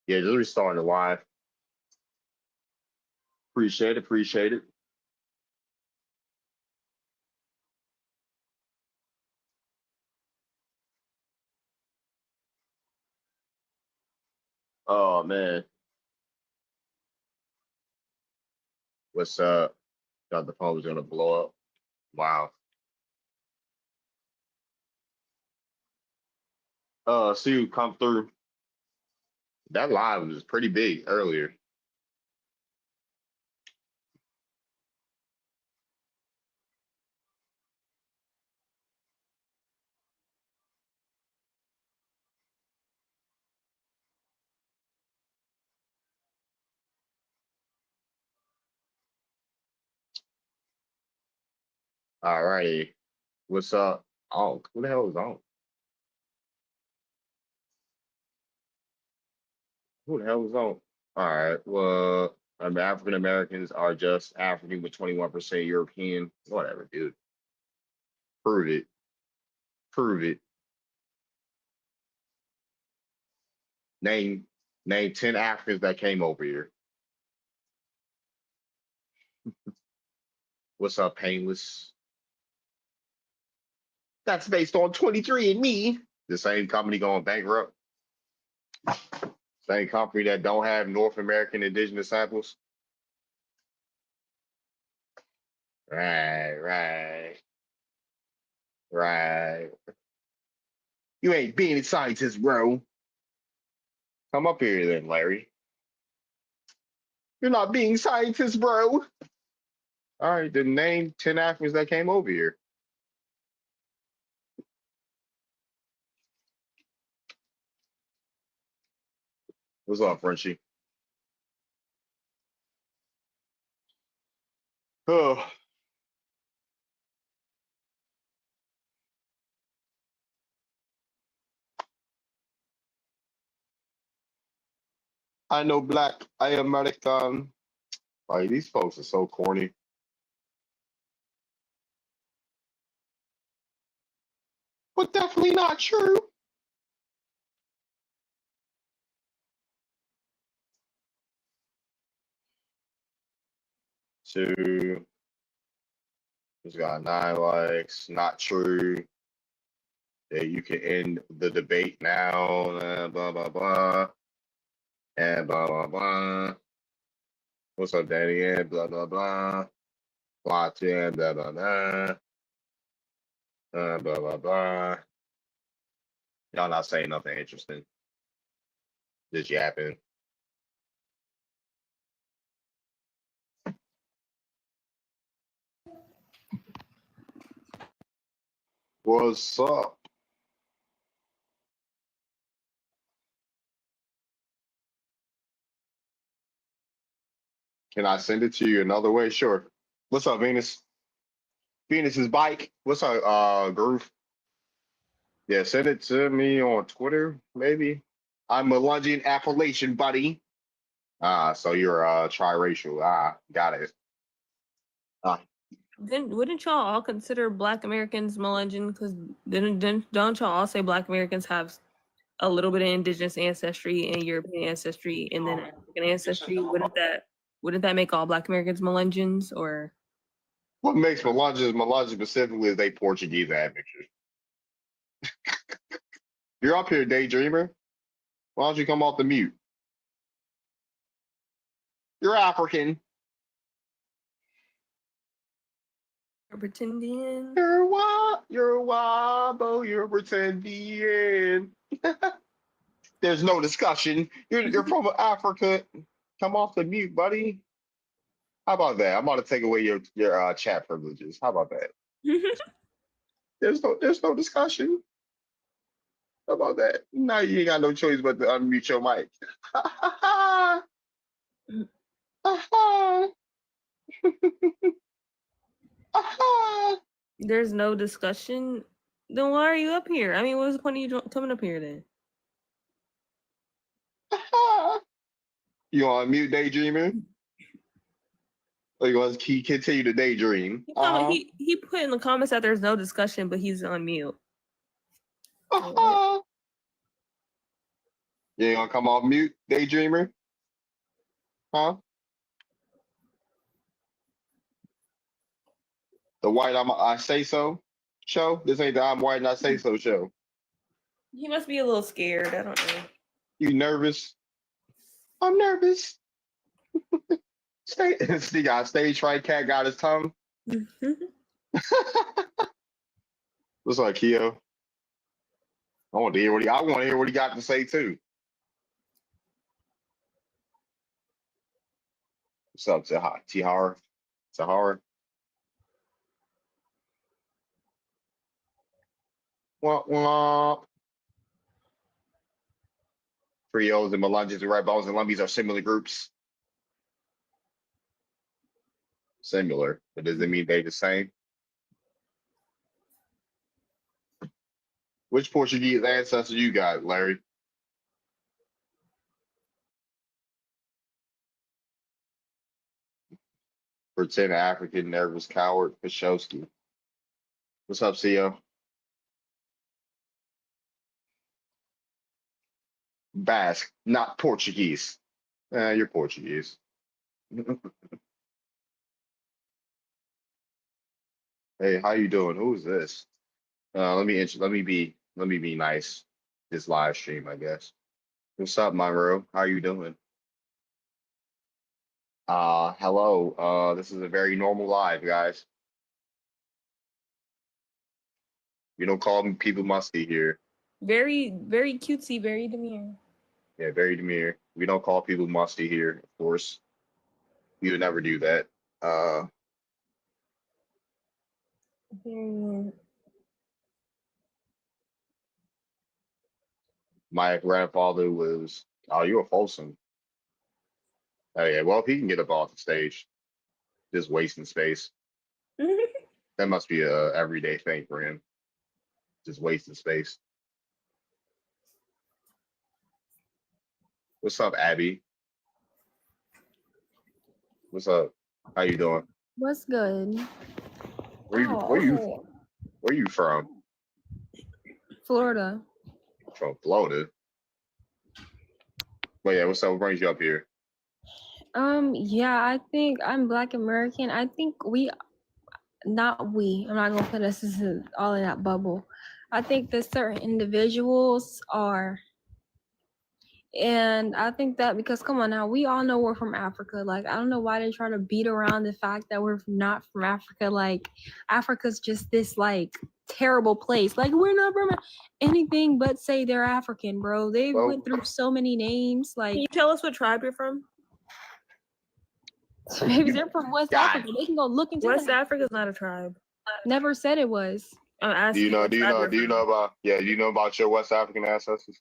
A: Yeah, just restarting the live. Appreciate it. Oh man. What's up? Thought the phone was gonna blow up. Wow. See you come through. That live was pretty big earlier. All righty. What's up? Oh, who the hell is on? Who the hell is on? All right. Well, African Americans are just African with 21% European. Whatever, dude. Prove it. Name 10 Africans that came over here. What's up, Painless? That's based on 23andMe. The same company going bankrupt. Same company that don't have North American indigenous samples. Right. You ain't being a scientist, bro. Come up here then, Larry. You're not being scientist, bro. All right, then name 10 Africans that came over here. What's up, Frenchie? Oh, I know black. I American. Like these folks are so corny. But definitely not true. Two. Just got 9 likes. Not true. Yeah, you can end the debate now. Blah blah blah. And blah blah blah. What's up, Danny? And blah blah blah. Blah blah blah blah blah. Blah blah blah. Y'all not saying nothing interesting. Just yapping. What's up? Can I send it to you another way? Sure. What's up, Venus? Venus's bike. What's up, Groove? Yeah, send it to me on Twitter, maybe. I'm a Melungeon Appalachian, buddy. So you're triracial. Got it.
T: Wouldn't y'all all consider Black Americans Melungeon? Because don't y'all all say Black Americans have a little bit of indigenous ancestry and European ancestry and then African ancestry? Wouldn't that make all Black Americans Melungeons? Or
A: What makes Melungeon specifically is they Portuguese admixtures. You're up here, Daydreamer. Why don't you come off the mute? You're African.
T: pretending?
A: You're wobble, you're pretending. There's no discussion. You're from Africa. Come off the mute, buddy. How about that? I'm about to take away your chat privileges. How about that? There's no discussion. How about that? Now you ain't got no choice but to unmute your mic.
T: There's no discussion. Then why are you up here? I mean, what's the point of you coming up here then?
A: You on mute, Daydreamer? Or you want to continue to daydream?
T: He put in the comments that there's no discussion, but he's on mute.
A: You ain't gonna come off mute, Daydreamer? Huh? The white I say so show? This ain't the I'm white and I say so show.
T: He must be a little scared. I don't know.
A: You nervous? I'm nervous. He got stage fright. Cat got his tongue. What's up, Keo? I want to hear what he got to say too. What's up, Tahara? Wah, wah. Creoles and Melungeons and Red Bones and Lumbies are similar groups. Similar, but does it mean they the same? Which Portuguese ancestor you got, Larry? Pretend African nervous coward, Pashowski. What's up, CEO? Basque, not Portuguese. You're Portuguese. Hey, how you doing? Who's this? Let me be nice. This live stream, I guess. What's up, Monroe? How you doing? Hello. This is a very normal live, guys. You don't call me people musty here.
T: Very, very cutesy, very demure.
A: Yeah, very demure. We don't call people musty here, of course. We would never do that. My grandfather was Oh, you a Folsom. Oh yeah, well, if he can get up off the stage, just wasting space. That must be a everyday thing for him. Just wasting space. What's up, Abby? What's up? How you doing?
F: What's good?
A: Where you where you where you from?
F: Florida.
A: From Florida. But yeah, what's up? What brings you up here?
F: Yeah, I think I'm Black American. I think I'm not gonna put us all in that bubble. I think that certain individuals are, and I think that because come on now, we all know we're from Africa. Like, I don't know why they try to beat around the fact that we're not from Africa. Like, Africa's just this like terrible place. Like, we're not from anything but say they're African, bro. They went through so many names. Like,
P: Can you tell us what tribe you're from?
F: maybe they're from West Africa. They can go look into
P: West
F: them.
P: Africa's not a tribe.
F: Never said it was.
P: I'm
A: Do you
P: asking
A: know
P: what tribe you're from.
A: do you know about your West African ancestors?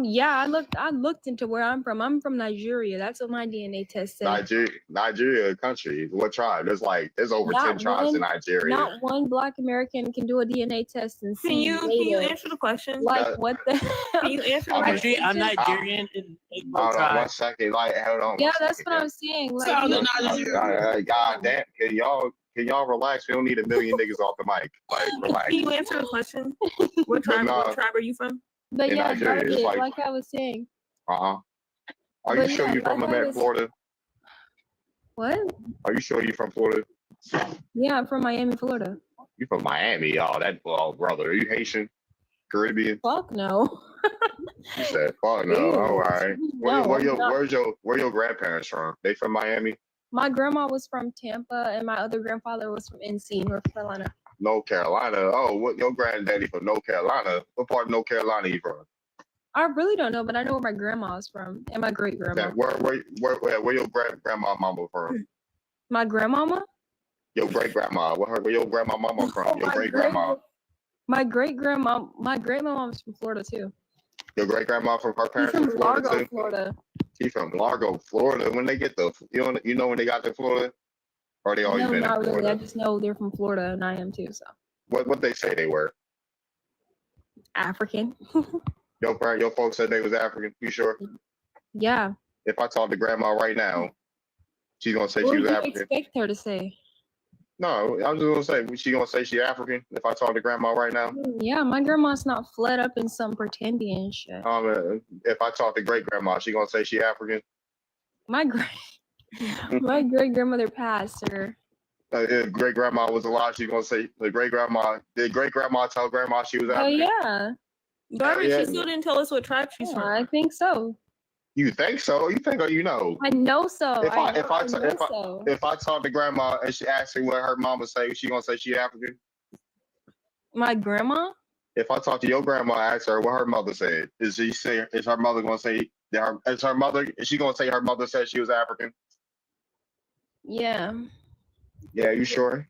F: Yeah, I looked into where I'm from. I'm from Nigeria. That's what my DNA test said.
A: Nigeria country. What tribe? There's over 10 tribes in Nigeria.
F: Not one Black American can do a DNA test and see.
P: Can you answer the question?
F: Like, what the hell?
P: Can you answer the
V: Actually,
P: question?
V: I'm Nigerian and
A: Hold on 1 second. Like, hold on.
F: Yeah, that's what I'm saying. Like,
A: God damn, can y'all relax? We don't need a million niggas off the mic. Like, relax.
P: Can you answer the question? What tribe are you from?
F: But
A: in
F: yeah,
A: Nigeria, it's
F: like I was saying.
A: Are you
F: But
A: sure
F: yeah,
A: you're from
F: like
A: Florida?
F: What?
A: Are you sure you're from Florida?
F: Yeah, I'm from Miami, Florida.
A: You from Miami? Oh, brother. Are you Haitian? Caribbean?
F: Fuck no.
A: You said fuck no.
F: Ew.
A: All right.
F: No,
A: Where
F: I'm not.
A: your grandparents from? They from Miami?
F: My grandma was from Tampa, and my other grandfather was from NC, North Carolina.
A: North Carolina. Oh, what your granddaddy from North Carolina? What part of North Carolina you from?
F: I really don't know, but I know where my grandma is from and my great grandma.
A: Where your grandma mama from?
F: My grandmama?
A: Your great grandma. Where your grandma mama from? Your great grandma.
F: My great grandma. My great mom's from Florida too.
A: Your great grandma from her parents
F: She's
A: from Florida
F: Largo,
A: too.
F: Florida.
A: She from Largo, Florida. When they get you know when they got to Florida, or they always
F: No,
A: been in
F: not
A: Florida?
F: really. I just know they're from Florida, and I am too. So
A: What they say they were?
F: African.
A: Your folks said they was African. You sure?
F: Yeah.
A: If I talk to grandma right now, she's gonna say
F: What
A: she
F: do
A: was
F: you
A: African.
F: expect her to say?
A: No, I'm just gonna say she gonna say she African if I talk to grandma right now.
F: Yeah, my grandma's not fled up in some pretending and shit.
A: If I talk to great grandma, she gonna say she African.
F: My great grandmother passed her.
A: If great grandma was alive, she gonna say the great grandma. Did great grandma tell grandma she was
F: Oh
A: African?
F: yeah.
P: Garbage,
A: Yeah.
P: she still didn't tell us what tribe she's from.
F: I think so.
A: You think so? You think or you know?
F: I know so.
A: If I talk to grandma and she asks me what her mama say, she gonna say she African.
F: My grandma?
A: If I talk to your grandma, ask her what her mother said, is her mother gonna say is she gonna say her mother said she was African?
F: Yeah.
A: Yeah, you sure?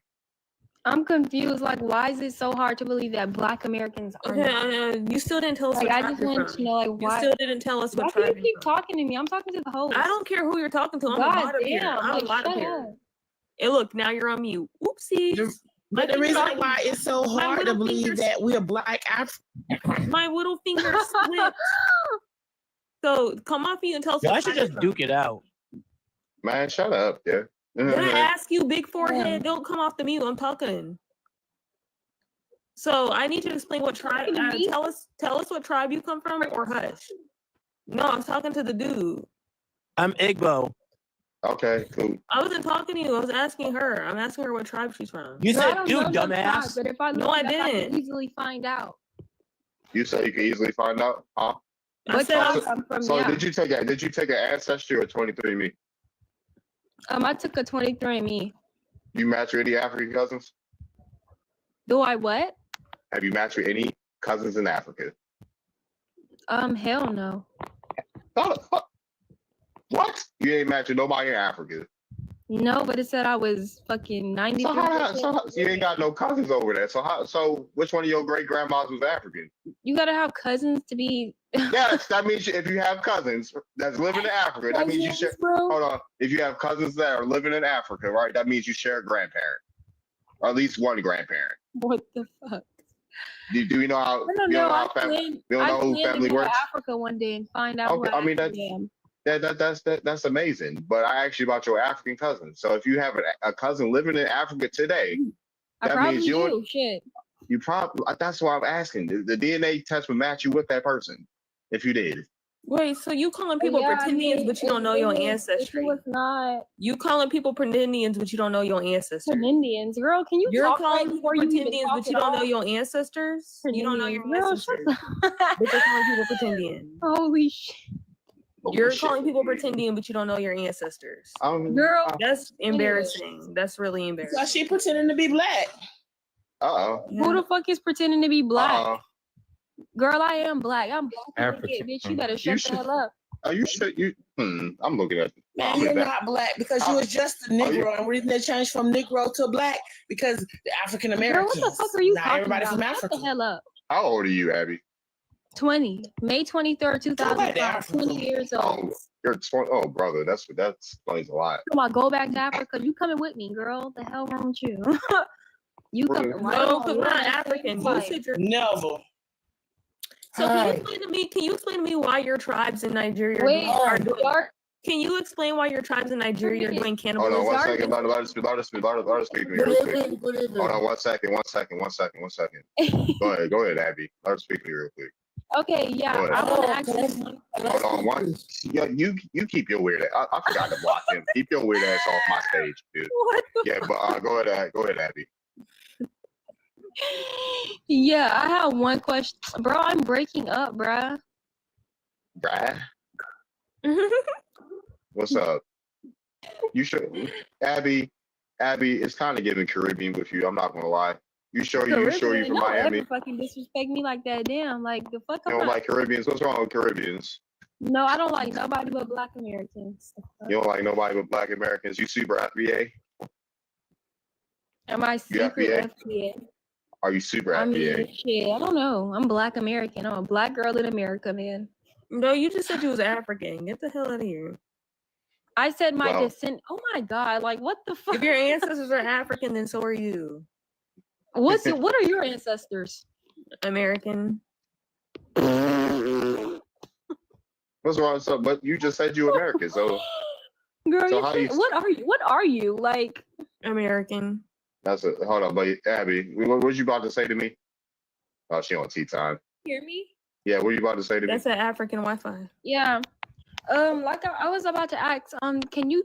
F: I'm confused. Like, why is it so hard to believe that Black Americans are?
P: You still didn't tell us.
F: Like,
P: what
F: I
P: tribe
F: just
P: you're
F: wanted
P: from.
F: to know, like, why.
P: You still didn't tell us what
F: Why do
P: tribe
F: you keep talking to me? I'm talking to the host.
P: I don't care who you're talking to. I'm a
F: God
P: mod up here.
F: damn,
P: I'm
F: like,
P: a mod up
F: shut
P: here.
F: up.
P: Hey, look, now you're on mute. Oopsies.
W: But the reason why it's so hard to believe that we're Black Africans.
P: My little finger slipped. So come off mute and tell us.
V: Y'all should just duke it out.
A: Man, shut up, yeah.
P: Did I ask you, big forehead? Don't come off the mute. I'm talking. So I need you to explain what tribe. Tell us what tribe you come from, or hush. No, I was talking to the dude.
V: I'm Igbo.
A: Okay, cool.
P: I wasn't talking to you. I was asking her. I'm asking her what tribe she's from.
V: You said,
F: I
V: dude,
F: don't know
V: dumbass.
F: tribe, but if I
P: No,
F: look
P: I
F: it up, I
P: didn't.
F: can easily find out.
A: You say you can easily find out, huh?
F: What tribe I'm from?
A: So
F: Yeah.
A: did you take an ancestry or 23andMe?
F: I took a 23andMe.
A: You match with any African cousins?
F: Do I what?
A: Have you matched with any cousins in Africa?
F: Hell no.
A: What? You ain't matched with nobody in Africa.
F: No, but it said I was fucking 93%.
A: So you ain't got no cousins over there. So which one of your great grandmas was African?
F: You gotta have cousins to be.
A: Yes, that means if you have cousins that's living in Africa, that means you share. Hold on, if you have cousins that are living in Africa, right? That means you share a grandparent, or at least one grandparent.
F: What the fuck?
A: Do you know how?
F: I don't know. I
A: You don't know who
F: plan to
A: family
F: go to
A: works?
F: Africa one day and find out
A: Okay,
F: who I
A: I mean
F: actually am.
A: that's amazing. But I asked you about your African cousins. So if you have a cousin living in Africa today,
F: I
A: that
F: probably
A: means you
F: do. Shit.
A: you probably. That's why I'm asking. The DNA test would match you with that person if you did.
T: Wait, so you calling people
F: Yeah, I
T: pretendians,
F: mean,
T: but you don't know your
F: if
T: ancestry?
F: it was not
T: You calling people pretendians, but you don't know your ancestors?
F: Pretendians, girl. Can you
T: You're
F: talk
T: calling
F: right
T: people
F: before you even
T: pretendians,
F: talk
T: but you
F: at
T: don't know
F: all?
T: your ancestors? You don't know your
F: Girl, shut
T: ancestors. But you're calling people pretendians.
F: Holy shit.
T: You're calling people pretendian, but you don't know your ancestors.
F: Girl,
T: that's embarrassing. That's really embarrassing.
V: Because she pretending to be black.
F: Who the fuck is pretending to be black? Girl, I am black. I'm black as a kid, bitch. You better shut the hell up.
A: Are you sure I'm looking at.
V: Man, you're not black because you was just a Negro, and reason they changed from Negro to black because the African
F: Girl,
V: Americans.
F: what the fuck are you
V: Not
F: talking
V: everybody
F: about?
V: from
F: Shut
V: Africa.
F: the hell up.
A: How old are you, Abby?
F: 20. May 23rd, 2005. 20 years old.
A: You're 20. Oh, brother, that explains a lot.
F: Come on, go back to Africa. You coming with me, girl? The hell wrong with you? You coming right
T: No,
F: on.
T: because we're not African. You said you're
V: never.
T: So can you explain to me? Can you explain to me why your tribes in Nigeria are doing? Can you explain why your tribes in Nigeria are doing cannibalism?
A: Hold on 1 second. Let us speak to me real quick. Hold on 1 second. 1 second. 1 second. 1 second. Go ahead, Abby. Let us speak to me real quick.
F: Okay, yeah. I want to ask you one.
A: Hold on one. Yeah, you keep your weird. I forgot to block him. Keep your weird ass off my stage, dude. Yeah, but go ahead, Abby.
F: Yeah, I have one question, bro. I'm breaking up, bruh.
A: Brad, what's up? You should, Abby. It's kind of giving Caribbean with you. I'm not gonna lie. You sure you from
F: don't
A: Miami?
F: ever fucking disrespect me like that. Damn, like the fuck.
A: You don't like Caribbeans? What's wrong with Caribbeans?
F: No, I don't like nobody but Black Americans.
A: You don't like nobody but Black Americans. You super FBA?
F: Am I super FBA?
A: Are you super FBA?
F: I mean, shit, I don't know. I'm Black American. I'm a black girl in America, man.
T: No, you just said you was African. Get the hell out of here.
F: I said my descent. Oh my god! Like what the fuck?
T: If your ancestors are African, then so are you.
F: What are your ancestors?
T: American.
A: What's wrong? So, but you just said you American, so.
F: Girl,
A: So
F: what are you? What are you like?
T: American.
A: That's it. Hold on, but Abby, what was you about to say to me? Oh, she on tea time.
F: Hear me?
A: Yeah, what are you about to say to me?
T: That's an African Wi-Fi.
F: Yeah. Like I was about to ask. Can you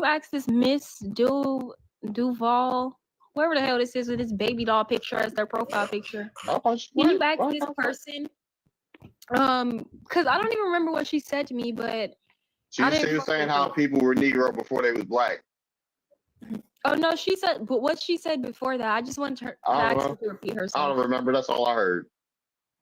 F: ask this Miss Duval, whoever the hell this is with this baby doll picture as their profile picture? Can you ask this person? Because I don't even remember what she said to me, but
A: She was saying how people were Negro before they was black.
F: Oh no, she said, but what she said before that, I just wanted her to ask her to repeat herself.
A: I don't remember. That's all I heard.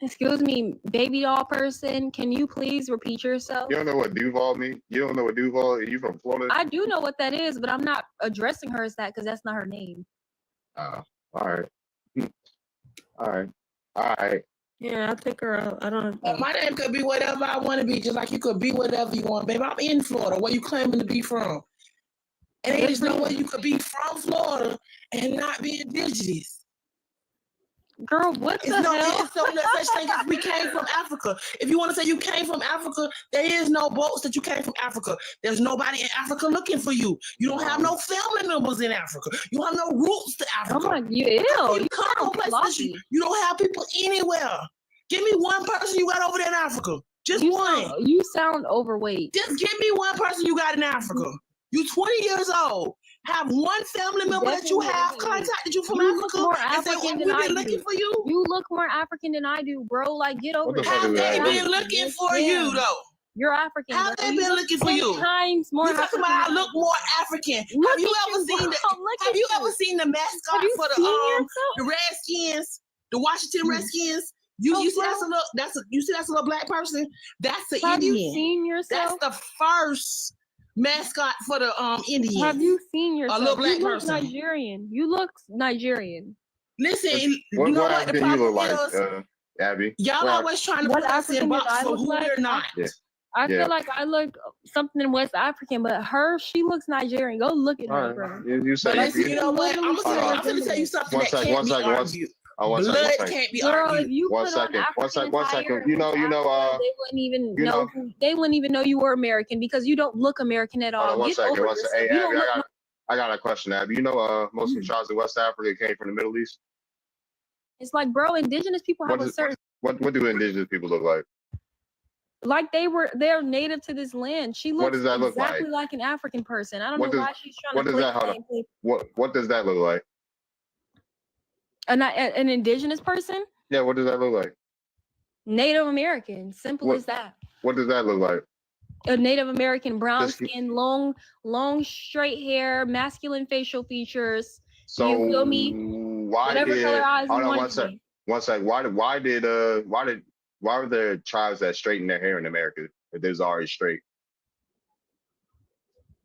F: Excuse me, baby doll person, can you please repeat yourself?
A: You don't know what Duval means? You don't know what Duval is? You from Florida?
F: I do know what that is, but I'm not addressing her as that because that's not her name.
A: All right. All right.
T: Yeah, I'll pick her up. I don't know.
V: My name could be whatever I want to be, just like you could be whatever you want, baby. I'm in Florida. Where you claiming to be from? And there's no way you could be from Florida and not be indigenous.
F: Girl, what the hell?
V: There's no such thing as we came from Africa. If you want to say you came from Africa, there is no boats that you came from Africa. There's nobody in Africa looking for you. You don't have no family members in Africa. You have no roots to Africa.
F: Oh my, you
V: come from places you don't have people anywhere. Give me one person you got over there in Africa. Just one.
F: You sound overweight.
V: Just give me one person you got in Africa. You 20 years old. Have one family member that you have contacted you from Africa and say, oh, we've been looking for you.
F: You look more African than I do, bro. Like, get over it.
V: Have they been looking for you, though?
F: You're African.
V: Have they been looking for you?
F: 10 times more
V: you talking about I look more African. Have you ever seen the mascot for the Redskins, the Washington Redskins? You see that's a little black person. That's the Indian.
F: Have you seen yourself?
V: That's the first
W: mascot for the Indians.
F: Have you seen yourself?
W: A little black
F: you look
W: person.
F: Nigerian. You look Nigerian.
W: Listen,
A: What
W: you know what the
A: African you look
W: problem
A: like,
W: is?
A: Abby?
W: Y'all
A: What
W: always trying to
F: What
W: put us in
F: African did
W: box
F: I
W: for
F: look
W: who
F: like?
W: we're not.
A: Yeah.
F: I
A: Yeah.
F: feel like I look something West African, but she looks Nigerian. Go look at
A: All
F: her,
A: right.
F: bro.
A: You say
W: But listen, you know what? I'm
A: Hold on.
W: gonna tell you something
A: One
W: that
A: second.
W: can't
A: One
W: be
A: second.
W: argued.
A: One
W: Blood
A: second.
W: can't be
F: Girl,
W: argued.
F: if you
A: One
F: put on
A: second.
F: African
A: One
F: attire
A: second.
F: and went to Africa, they wouldn't even know. They wouldn't even know you were American because you don't look American at
A: Hold
F: all.
A: on. One
F: Get
A: second.
F: over
A: One second.
F: yourself.
A: Hey,
F: You
A: Abby,
F: don't look.
A: I got a question, Abby. You know, most of the tribes in West Africa came from the Middle East.
F: It's like, bro, indigenous people have a certain.
A: What do indigenous people look like?
F: Like they're native to this land. She looks
A: What does that look
F: exactly
A: like?
F: like an African person. I don't
A: What
F: know
A: does
F: why she's trying
A: what
F: to
A: does that? Hold
F: claim
A: on. What does that look like?
F: an indigenous person,
A: Yeah. What does that look like?
F: Native American. Simple as that.
A: What does that look like?
F: A Native American, brown
A: Just-
F: skin, long, straight hair, masculine facial features.
A: So
F: you feel me?
A: why
F: Whatever
A: did?
F: color eyes you
A: Hold on.
F: want
A: One
F: to
A: sec.
F: be.
A: One sec. Why were there tribes that straighten their hair in America if they was already straight?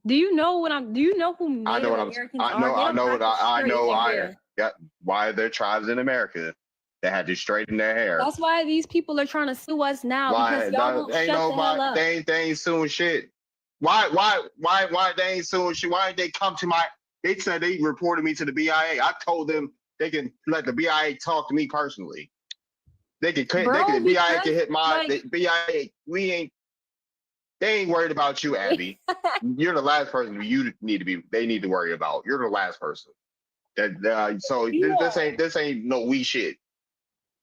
F: Do you know Do you know who
A: I know
F: Native
A: what
F: Americans
A: I
F: are?
A: know.
F: They
A: I
F: don't
A: know
F: have
A: what
F: to
A: I
F: straighten
A: know.
F: their
A: I
F: hair.
A: got. Why are there tribes in America that had to straighten their hair?
F: That's why these people are trying to sue us now
A: Why?
F: because y'all won't
A: Ain't
F: shut the hell
A: nobody.
F: up.
A: They ain't suing shit. Why they ain't suing shit? Why didn't they come to my? They said they reported me to the BIA. I told them they can let the BIA talk to me personally. They can. The BIA can hit my. The BIA. They ain't worried about you, Abby. You're the last person they need to worry about. You're the last person. This ain't no we shit.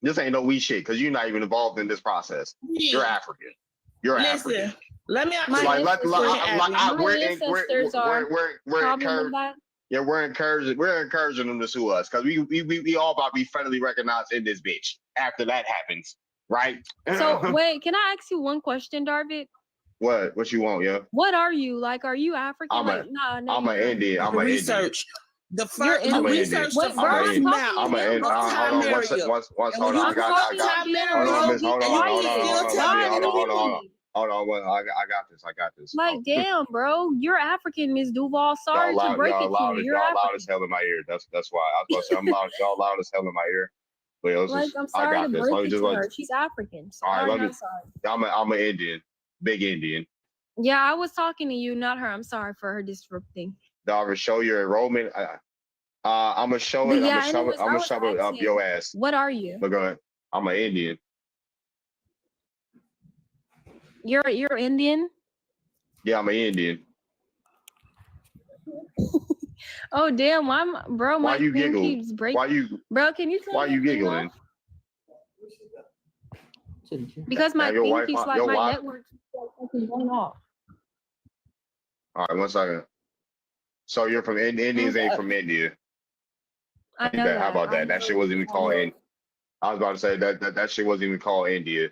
A: This ain't no we shit because you're not even involved in this process. You're African. You're African.
W: Let me ask
F: My
W: you.
A: We're encouraging them to sue us because we all about to be federally recognized in this bitch after that happens, right?
F: So wait, can I ask you one question, Darvid?
A: What you want, yeah?
F: What are you? Like, are you African?
A: I'm an Indian. I'm an
W: research.
A: Indian.
W: The first research the first map.
A: Hold on, I got this.
F: Like, damn, bro, you're African, Miss Duval. Sorry to break it to you. You're
A: y'all
F: African.
A: loud as hell in my ear. That's why I was gonna say y'all loud as hell in my ear. But
F: I'm sorry to break it to her. She's African. Sorry,
A: all right,
F: sorry.
A: I'm an Indian, big Indian.
F: Yeah, I was talking to you, not her. I'm sorry for her disrupting.
A: Darvin, show your enrollment. I'm gonna show it. I'm gonna shove it up your ass.
F: What are you?
A: But go ahead. I'm an Indian.
F: You're Indian?
A: Yeah, I'm an Indian.
F: Oh damn! Bro,
A: why
F: my
A: you
F: thing
A: giggling?
F: keeps breaking. Bro, can you tell me?
A: Why you giggling?
F: Because my thing keeps my network keeps going off.
A: All right, 1 second. So you're from Indians ain't from India.
F: I know that.
A: How about that? That shit wasn't even called in. I was about to say that shit wasn't even called India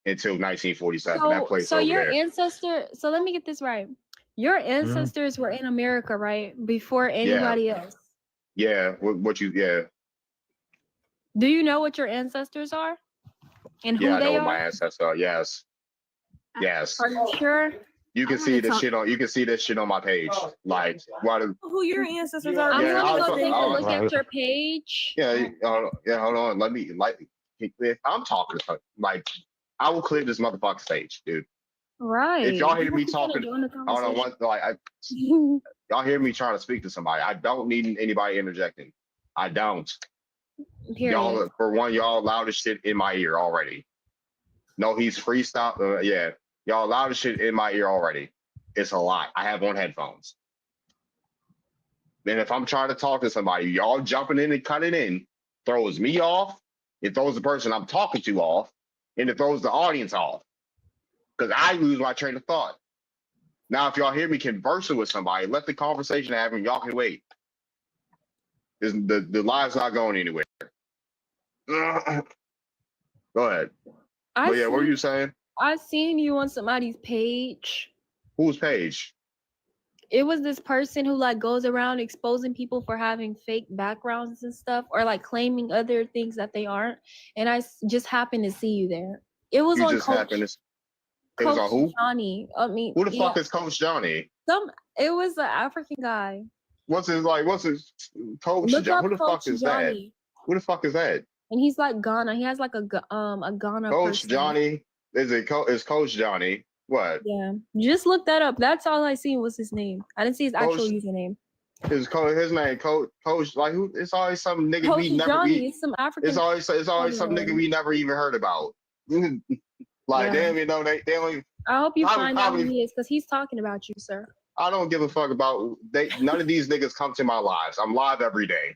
A: until 1947. That place
F: so
A: over
F: your
A: there.
F: ancestor. So let me get this right. Your ancestors were in America, right? Before anybody else.
A: Yeah. What you? Yeah.
F: Do you know what your ancestors are? And who
A: I know
F: they
A: what
F: are?
A: my ancestors are. Yes. Yes.
F: Are you sure?
A: You can see this shit on. You can see this shit on my page. Like,
T: who your ancestors are?
F: I'm gonna go take a look at your page.
A: Yeah. Hold on. Let me if I'm talking like, I will clear this motherfucking stage, dude.
F: Right.
A: If y'all hear me talking, y'all hear me trying to speak to somebody. I don't need anybody interjecting. I don't.
F: Period.
A: Y'all loud as shit in my ear already. No, he's freestyle. Yeah. Y'all loud as shit in my ear already. It's a lot. I have on headphones. Then if I'm trying to talk to somebody, y'all jumping in and cutting in, throws me off. It throws the person I'm talking to off. And it throws the audience off. Because I lose my train of thought. Now, if y'all hear me conversing with somebody, let the conversation happen. Y'all can wait. The live's not going anywhere. Go ahead. But yeah, what were you saying?
F: I seen you on somebody's page.
A: Whose page?
F: It was this person who like goes around exposing people for having fake backgrounds and stuff, or like claiming other things that they aren't. And I just happened to see you there. It was on Coach.
A: It was on who?
F: Johnny.
A: Who the fuck is Coach Johnny?
F: It was an African guy.
A: What's his Coach
F: Look
A: John?
F: up
A: Who the fuck
F: Coach
A: is that?
F: Johnny.
A: Who the fuck is that?
F: And he's like Ghana. He has like a Ghana
A: Coach
F: person.
A: Johnny? Is Coach Johnny? What?
F: Yeah. Just look that up. That's all I seen was his name. I didn't see his actual username.
A: His name Coach like who? It's always some nigga
F: Coach
A: we never.
F: Johnny is some African.
A: It's always some nigga we never even heard about. Like they don't even know they don't even.
F: I hope you find out who he is because he's talking about you, sir.
A: I don't give a fuck about none of these niggas come to my lives. I'm live every day.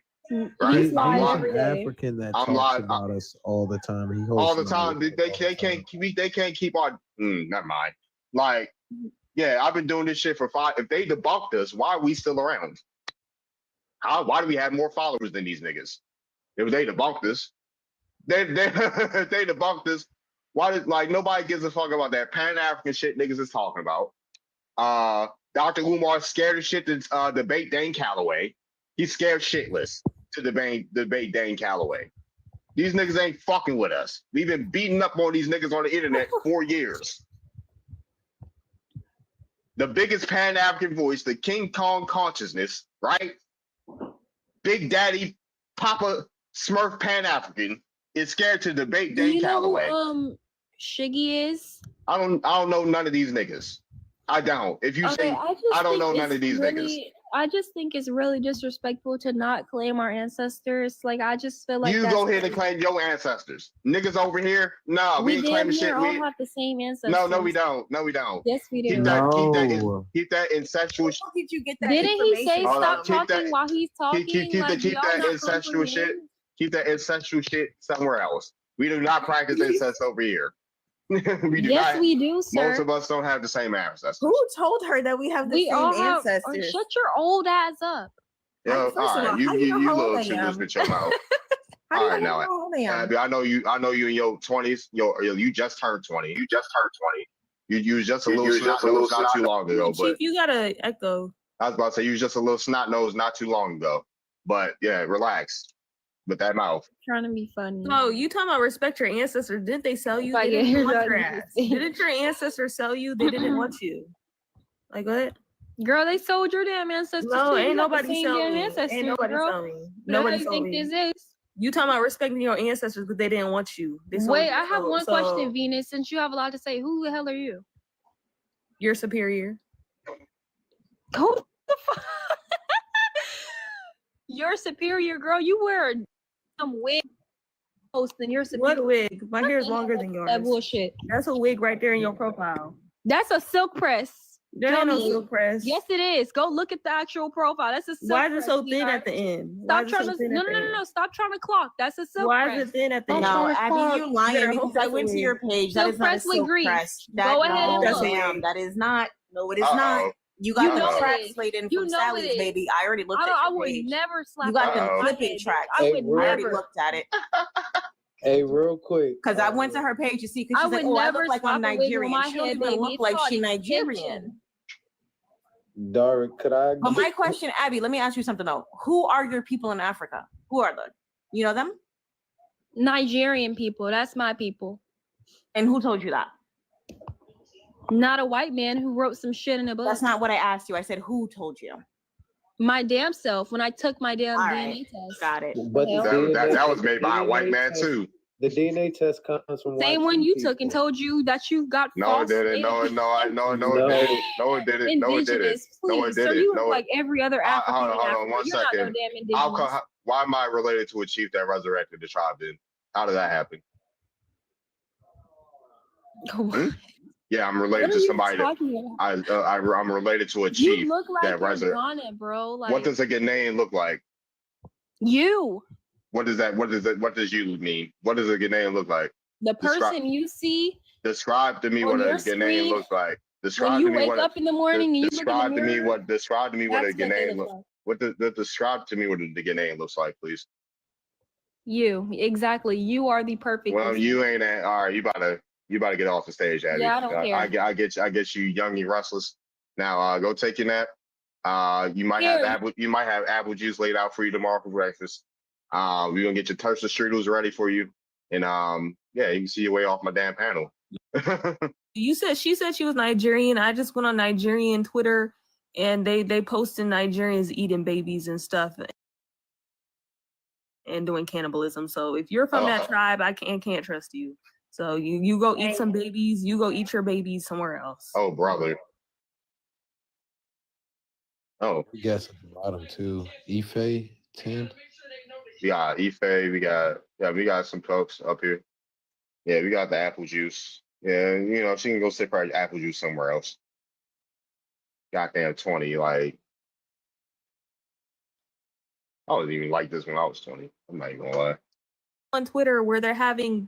A: Right?
M: He's an African that talks about us all the time. He
A: all the time. They can't keep on. Never mind. Like, yeah, I've been doing this shit for 5. If they debunked us, why are we still around? Why do we have more followers than these niggas? If they debunked us, if they debunked us. Why did nobody gives a fuck about that Pan-African shit niggas is talking about? Dr. Umar scared of shit to debate Dane Calloway. He's scared shitless to debate Dane Calloway. These niggas ain't fucking with us. We've been beating up on these niggas on the internet for years. The biggest Pan-African voice, the King Kong consciousness, right? Big Daddy, Papa Smurf Pan-African is scared to debate Dane Calloway.
F: Who, Shiggy is?
A: I don't know none of these niggas. I don't. If you say I don't know none of these niggas.
F: I just think it's really disrespectful to not claim our ancestors. Like I just feel like
A: you go ahead and claim your ancestors. Niggas over here, no, we ain't claiming shit.
F: We all have the same ancestors.
A: No, we don't. No, we don't.
F: Yes, we do.
A: Keep that incestual.
G: How did you get that?
F: Didn't he say stop talking while he's talking?
A: Keep that ancestral shit. Keep that ancestral shit somewhere else. We do not practice incest over here. We do not.
F: We do, sir.
A: Most of us don't have the same ancestors.
G: Who told her that we have the same ancestors?
F: Shut your old ass up.
A: Yo, all right, you little shit loose with your mouth. All right, now, Abby, I know you in your 20s. You just turned 20. You was just a little snot nose not too long ago.
T: Chief, you gotta echo.
A: I was about to say you was just a little snot nose not too long ago. But yeah, relax with that mouth.
F: Trying to be funny.
T: No, you talking about respect your ancestors? Didn't they sell you? They didn't want your ass. Didn't your ancestors sell you? They didn't want you. Like what?
F: Girl, they sold your damn ancestors.
T: No,
F: too.
T: ain't nobody
F: selling
T: me. Ain't nobody selling me. Nobody sold me. This is. You talking about respecting your ancestors because they didn't want you.
F: Wait, I have one question, Venus. Since you have a lot to say, who the hell are you?
T: Your superior.
F: Who the fuck? Your superior, girl. You wear some wig than your superior.
T: What wig? My hair is longer than yours.
F: That bullshit.
T: That's a wig right there in your profile.
F: That's a silk press.
T: There ain't no silk press.
F: Yes, it is. Go look at the actual profile. That's a silk
T: Why is it so
F: press,
T: thin at the end?
F: Stop trying to no. Stop trying to clock. That's a silk
T: Why
F: press.
T: is it thin at the end?
G: No, Abby, you lying because I went to your page. That is not a silk press.
F: Go ahead and
G: look. That is not. No, it is not. You got the tracks laid in from Sally's, baby. I already looked at your page.
F: I would never slap.
G: You got them flipping tracks.
F: I would never.
G: I already looked at it.
M: Hey, real quick.
G: Because I went to her page to see. Because she's like, "Oh, I look like I'm Nigerian." She don't even look like she Nigerian.
M: Dara, could I?
G: But my question, Abby, let me ask you something though. Who are your people in Africa? Who are they? You know them?
F: Nigerian people. That's my people.
G: And who told you that?
F: Not a white man who wrote some shit in a book.
G: That's not what I asked you. I said, who told you?
F: My damn self when I took my damn DNA test.
G: Got it.
M: But
A: that was made by a white man too.
M: The DNA test comes from
F: same one you took and told you that you got.
A: No, it didn't. No, it didn't. No, it didn't. No, it didn't. No, it didn't.
F: So you look like every other African.
A: Hold on 1 second. Why am I related to a chief that resurrected the tribe? Then how did that happen? Yeah, I'm related to somebody that I'm related to a chief
F: you look like
A: that resurrected.
F: Ghana, bro. Like,
A: what does a Ghanaian look like?
F: You.
A: What does that? What does you mean? What does a Ghanaian look like?
F: The person you see.
A: Describe to me what a Ghanaian looks like. Describe
F: when you wake up in the morning and you look in the mirror.
A: Describe to me what a Ghanaian looks like. Describe to me what the Ghanaian looks like, please.
F: You exactly. You are the perfect.
A: Well, you ain't at. All right, you about to get off the stage, Abby.
F: Yeah, I don't care.
A: I get you young and restless. Now go take your nap. You might have apple juice laid out for you tomorrow for breakfast. We're gonna get your toaster strudels ready for you. And yeah, you can see your way off my damn panel.
T: She said she was Nigerian. I just went on Nigerian Twitter and they posting Nigerians eating babies and stuff and doing cannibalism. So if you're from that tribe, I can't trust you. So you go eat some babies. You go eat your babies somewhere else.
A: Oh, brother. Oh,
K: we got some bottom too. Ife 10.
A: We got Ife. We got some folks up here. Yeah, we got the apple juice. Yeah, you know, she can go sip her apple juice somewhere else. Goddamn 20. Like, I wasn't even like this when I was 20. I'm not even gonna lie.
T: On Twitter, where they're having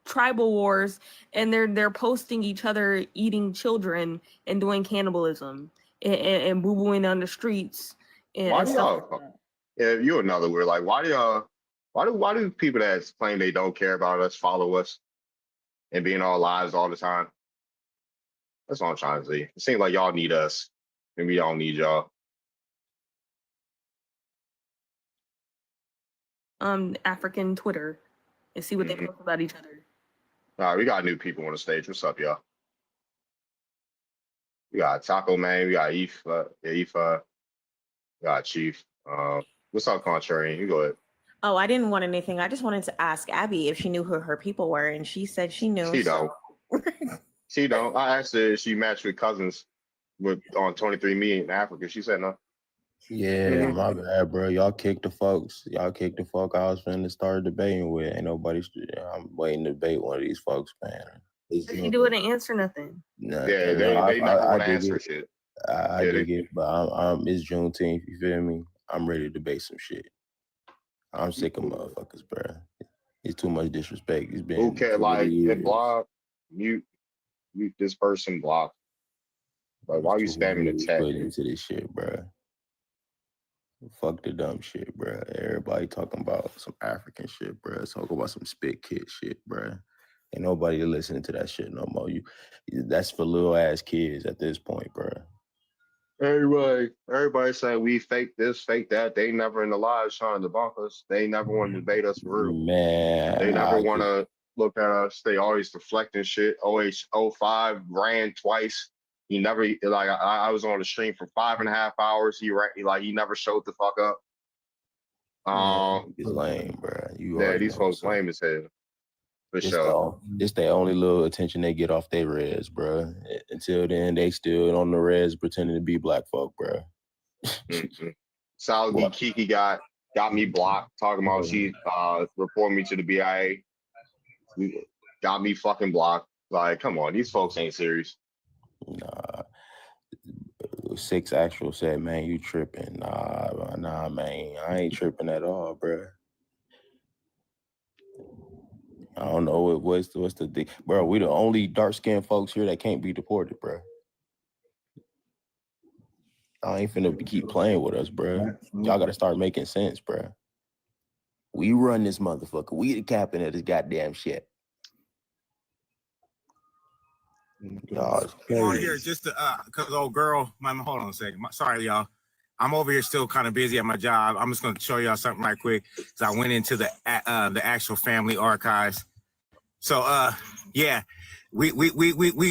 T: tribal wars and they're posting each other eating children and doing cannibalism and boo-booing on the streets and stuff like that.
A: Yeah, you another word. Like, why do people that claim they don't care about us follow us and be in our lives all the time? That's what I'm trying to see. It seems like y'all need us and we don't need y'all.
T: African Twitter and see what they post about each other.
A: All right, we got new people on the stage. What's up, y'all? We got Taco Man. We got Ifa. We got Chief. What's up, Contrarian? You go ahead.
G: Oh, I didn't want anything. I just wanted to ask Abby if she knew who her people were, and she said she knew.
A: She don't. She don't. I asked her if she matched with cousins on 23andMe in Africa. She said no.
K: Yeah, my bad, bro. Y'all kicked the folks. Y'all kicked the folk I was finna start debating with. Ain't nobody. I'm waiting to debate one of these folks, man.
T: She do it and answer nothing.
K: Nah,
A: Yeah, they never want to answer shit.
K: I dig it, but it's Juneteenth. You feel me? I'm ready to debate some shit. I'm sick of motherfuckers, bro. It's too much disrespect. It's been
A: okay, like and block mute this person block. Like, why are you spamming the chat?
K: Put into this shit, bro. Fuck the dumb shit, bro. Everybody talking about some African shit, bro. Talk about some spit kid shit, bro. Ain't nobody listening to that shit no more. That's for little ass kids at this point, bro.
A: Everybody saying we fake this, fake that. They never in the lives trying to debunk us. They never want to debate us for real.
K: Man,
A: they never want to look at us. They always deflecting shit. 05 ran twice. He never like I was on the stream for 5.5 hours. He never showed the fuck up.
K: It's lame, bro.
A: These folks lame as hell. For sure.
K: It's the only little attention they get off their res, bro. Until then, they still on the res pretending to be black folk, bro.
A: Saudi Kiki got me blocked, talking about she reported me to the BIA. Got me fucking blocked. Like, come on, these folks ain't serious.
K: Nah. 6 actual said, man, you tripping. Nah, man, I ain't tripping at all, bro. I don't know what's the thing, bro. We the only dark skinned folks here that can't be deported, bro. I ain't finna keep playing with us, bro. Y'all gotta start making sense, bro. We run this motherfucker. We the captain of this goddamn shit. Y'all
N: on here just to cause old girl. Hold on a second. Sorry, y'all. I'm over here still kind of busy at my job. I'm just gonna show y'all something right quick. So I went into the actual family archives. So yeah, we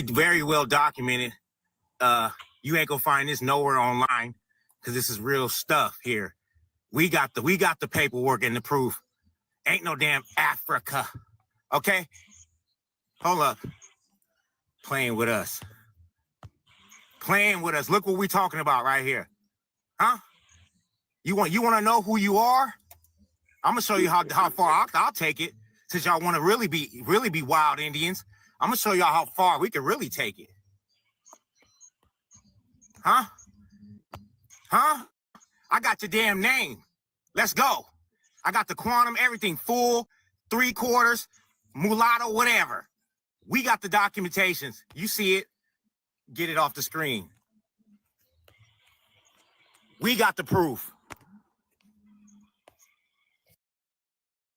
N: very well documented. You ain't gonna find this nowhere online because this is real stuff here. We got the paperwork and the proof. Ain't no damn Africa. Okay? Hold up. Playing with us. Look what we talking about right here. Huh? You want to know who you are? I'm gonna show you how far I'll take it. Since y'all want to really be wild Indians, I'm gonna show y'all how far we can really take it. Huh? I got your damn name. Let's go. I got the quantum, everything full, 3/4, mulatto, whatever. We got the documentations. You see it. Get it off the screen. We got the proof.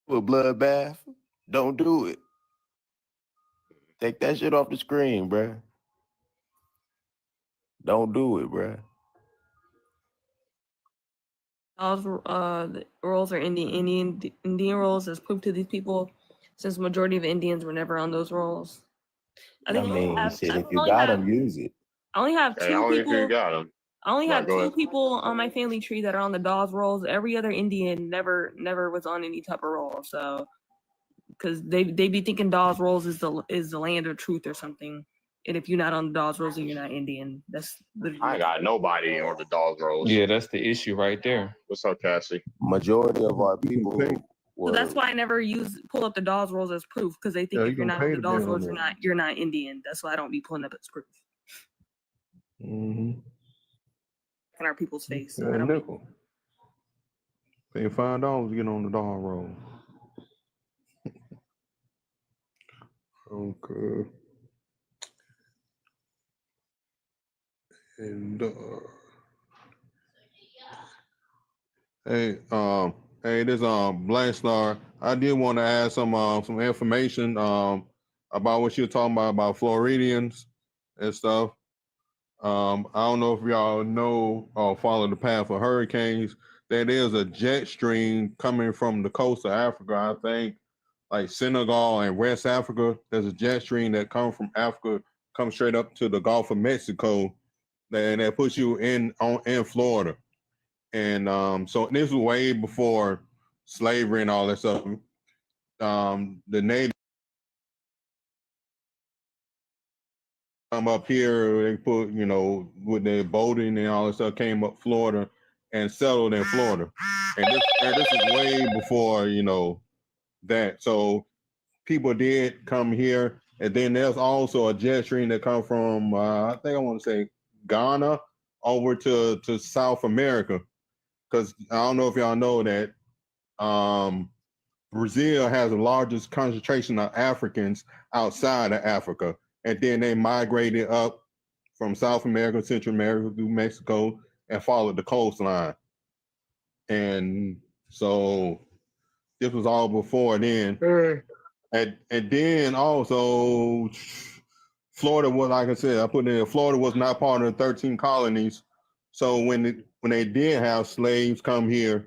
K: A bloodbath? Don't do it. Take that shit off the screen, bro. Don't do it, bro.
T: Those roles are Indian roles as proof to these people, since the majority of Indians were never on those roles.
K: I mean, shit, if you got them, use it.
T: I only have two
A: only
T: people.
A: if you got them.
T: I only have
A: Right, go
T: 2
A: ahead.
T: people on my family tree that are on the Dawes rolls. Every other Indian never was on any type of roll. So, because they be thinking Dawes rolls is the land of truth or something. And if you're not on the Dawes rolls, then you're not Indian. That's literally.
A: I ain't got nobody on the dog rolls.
B: Yeah, that's the issue right there.
A: What's up, Cassie?
K: Majority of our people
T: So that's why I never pull up the Dawes rolls as proof, because they think if you're not on the Dawes rolls, you're not Indian. That's why I don't be pulling up as proof.
L: Mm-hmm.
T: In our people's face.
L: Yeah, nickel. Pay $5 to get on the dog roll. Okay. And hey, this Black Star. I did want to add some information about what you're talking about Floridians and stuff. I don't know if y'all know or follow the path of hurricanes. There is a jet stream coming from the coast of Africa. I think, like Senegal and West Africa. There's a jet stream that comes from Africa, comes straight up to the Gulf of Mexico, and that puts you in Florida. And so this was way before slavery and all that stuff. The natives come up here, they put, with their boating and all that stuff, came up Florida and settled in Florida. And this is way before, that. So people did come here. And then there's also a jet stream that come from, I think I want to say Ghana over to South America. Because I don't know if y'all know that Brazil has the largest concentration of Africans outside of Africa. And then they migrated up from South America, Central America through Mexico and followed the coastline. And so this was all before then. And then also Florida was, like I said, I put in Florida was not part of the 13 colonies. So when they did have slaves come here,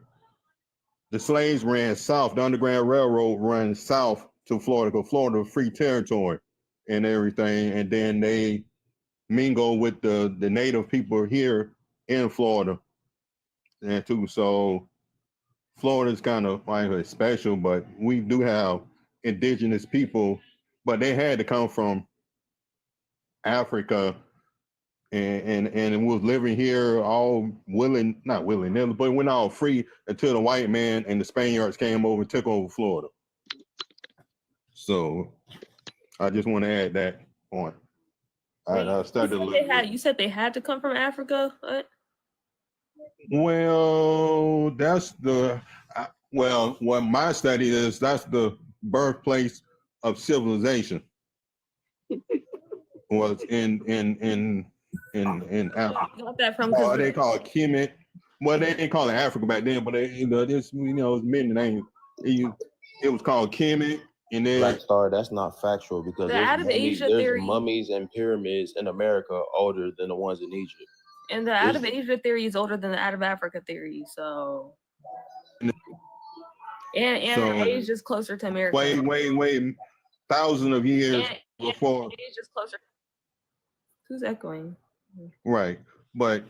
L: the slaves ran south. The Underground Railroad ran south to Florida, because Florida was free territory and everything. And then they mingled with the native people here in Florida. And too, so Florida's kind of like special, but we do have indigenous people, but they had to come from Africa and was living here all not willing, but we're all free until the white man and the Spaniards came over and took over Florida. So I just want to add that on. I started a little bit.
T: You said they had to come from Africa? What?
L: Well, that's what my study is, that's the birthplace of civilization. Was in Africa.
T: Got that from
L: They call it Kemet. Well, they didn't call it Africa back then, but it's many names. It was called Kemet, and then
K: Black Star. That's not factual, because there's mummies and pyramids in America older than the ones in Egypt.
T: And the out of Asia theory is older than the out of Africa theory, so. And Asia's closer to America.
L: Way, thousands of years before.
T: Asia's closer. Who's echoing?
L: Right, but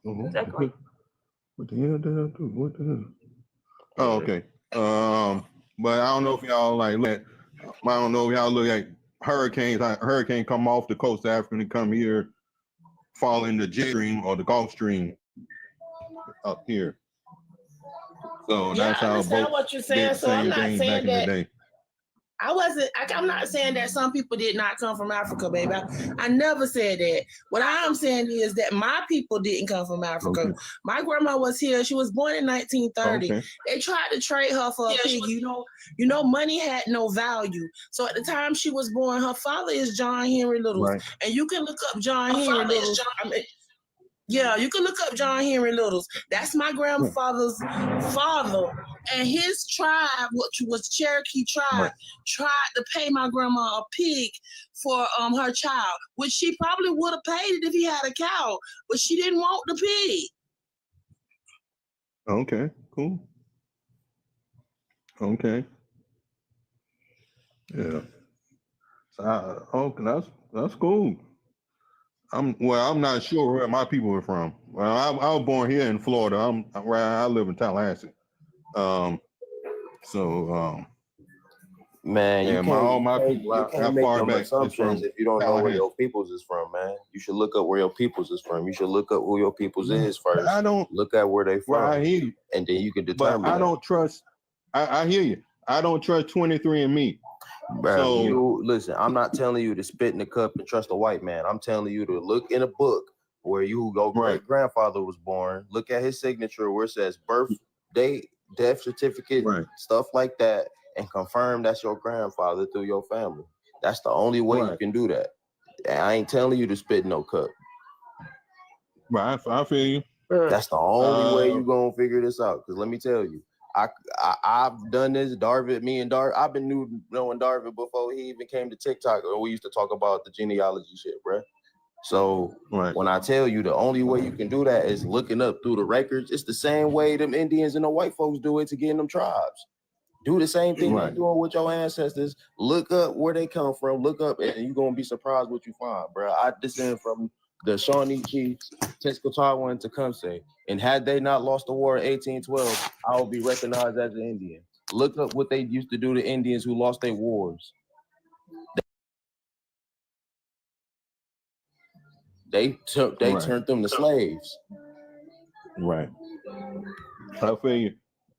T: who's echoing?
L: What the hell did I do? What the hell? Oh, okay. But I don't know if y'all I don't know if y'all look at hurricanes. Hurricane come off the coast of Africa and come here, fall in the jet stream or the Gulf Stream up here. So that's how
W: I understand what you're saying. So I'm not saying that. I'm not saying that some people did not come from Africa, baby. I never said that. What I'm saying is that my people didn't come from Africa. Okay. My grandma was here. She was born in 1930. Okay. They tried to trade her for a pig. You know, money had no value. So at the time she was born, her father is John Henry Littles. Right. And you can look up John Henry Littles. Yeah, you can look up John Henry Littles. That's my grandfather's father. And his tribe, which was Cherokee tribe, tried to pay my grandma a pig for her child, which she probably would have paid it if he had a cow, but she didn't want the pig.
L: Okay, cool. Okay. Yeah. So, okay, that's cool. I'm not sure where my people are from. Well, I was born here in Florida. I live in Tallahassee.
K: Man,
L: yeah, all my people
K: you
L: out
K: can't make
L: far
K: them
L: back is from
K: assumptions if you don't know where
L: Tallahassee.
K: your peoples is from, man. You should look up where your peoples is from. You should look up who your peoples is first.
L: I don't
K: look at where they from,
L: Well, I hear you,
K: and then you can
L: but
K: determine.
L: I don't trust. I hear you. I don't trust 23andMe.
K: Bro,
L: So
K: you listen. I'm not telling you to spit in the cup and trust a white man. I'm telling you to look in a book where your great grandfather was born. Look at his signature where it says birth date, death certificate, stuff like that, and confirm that's your grandfather through your family. That's the only way you can do that. And I ain't telling you to spit in no cup.
L: Right, I feel you.
K: That's the only way you gonna figure this out. Because let me tell you, I've done this. I've been knowing Darvin before he even came to TikTok. Or we used to talk about the genealogy shit, bro. So when I tell you the only way you can do that is looking up through the records, it's the same way them Indians and the white folks do it to get in them tribes. Do the same thing you're doing with your ancestors. Look up where they come from. Look up, and you're gonna be surprised what you find, bro. I descend from the Shawnee chiefs, Tenskwatawa and Tecumseh, and had they not lost the war in 1812, I would be recognized as an Indian. Look up what they used to do to Indians who lost their wars. They turned them to slaves.
L: Right. I feel you.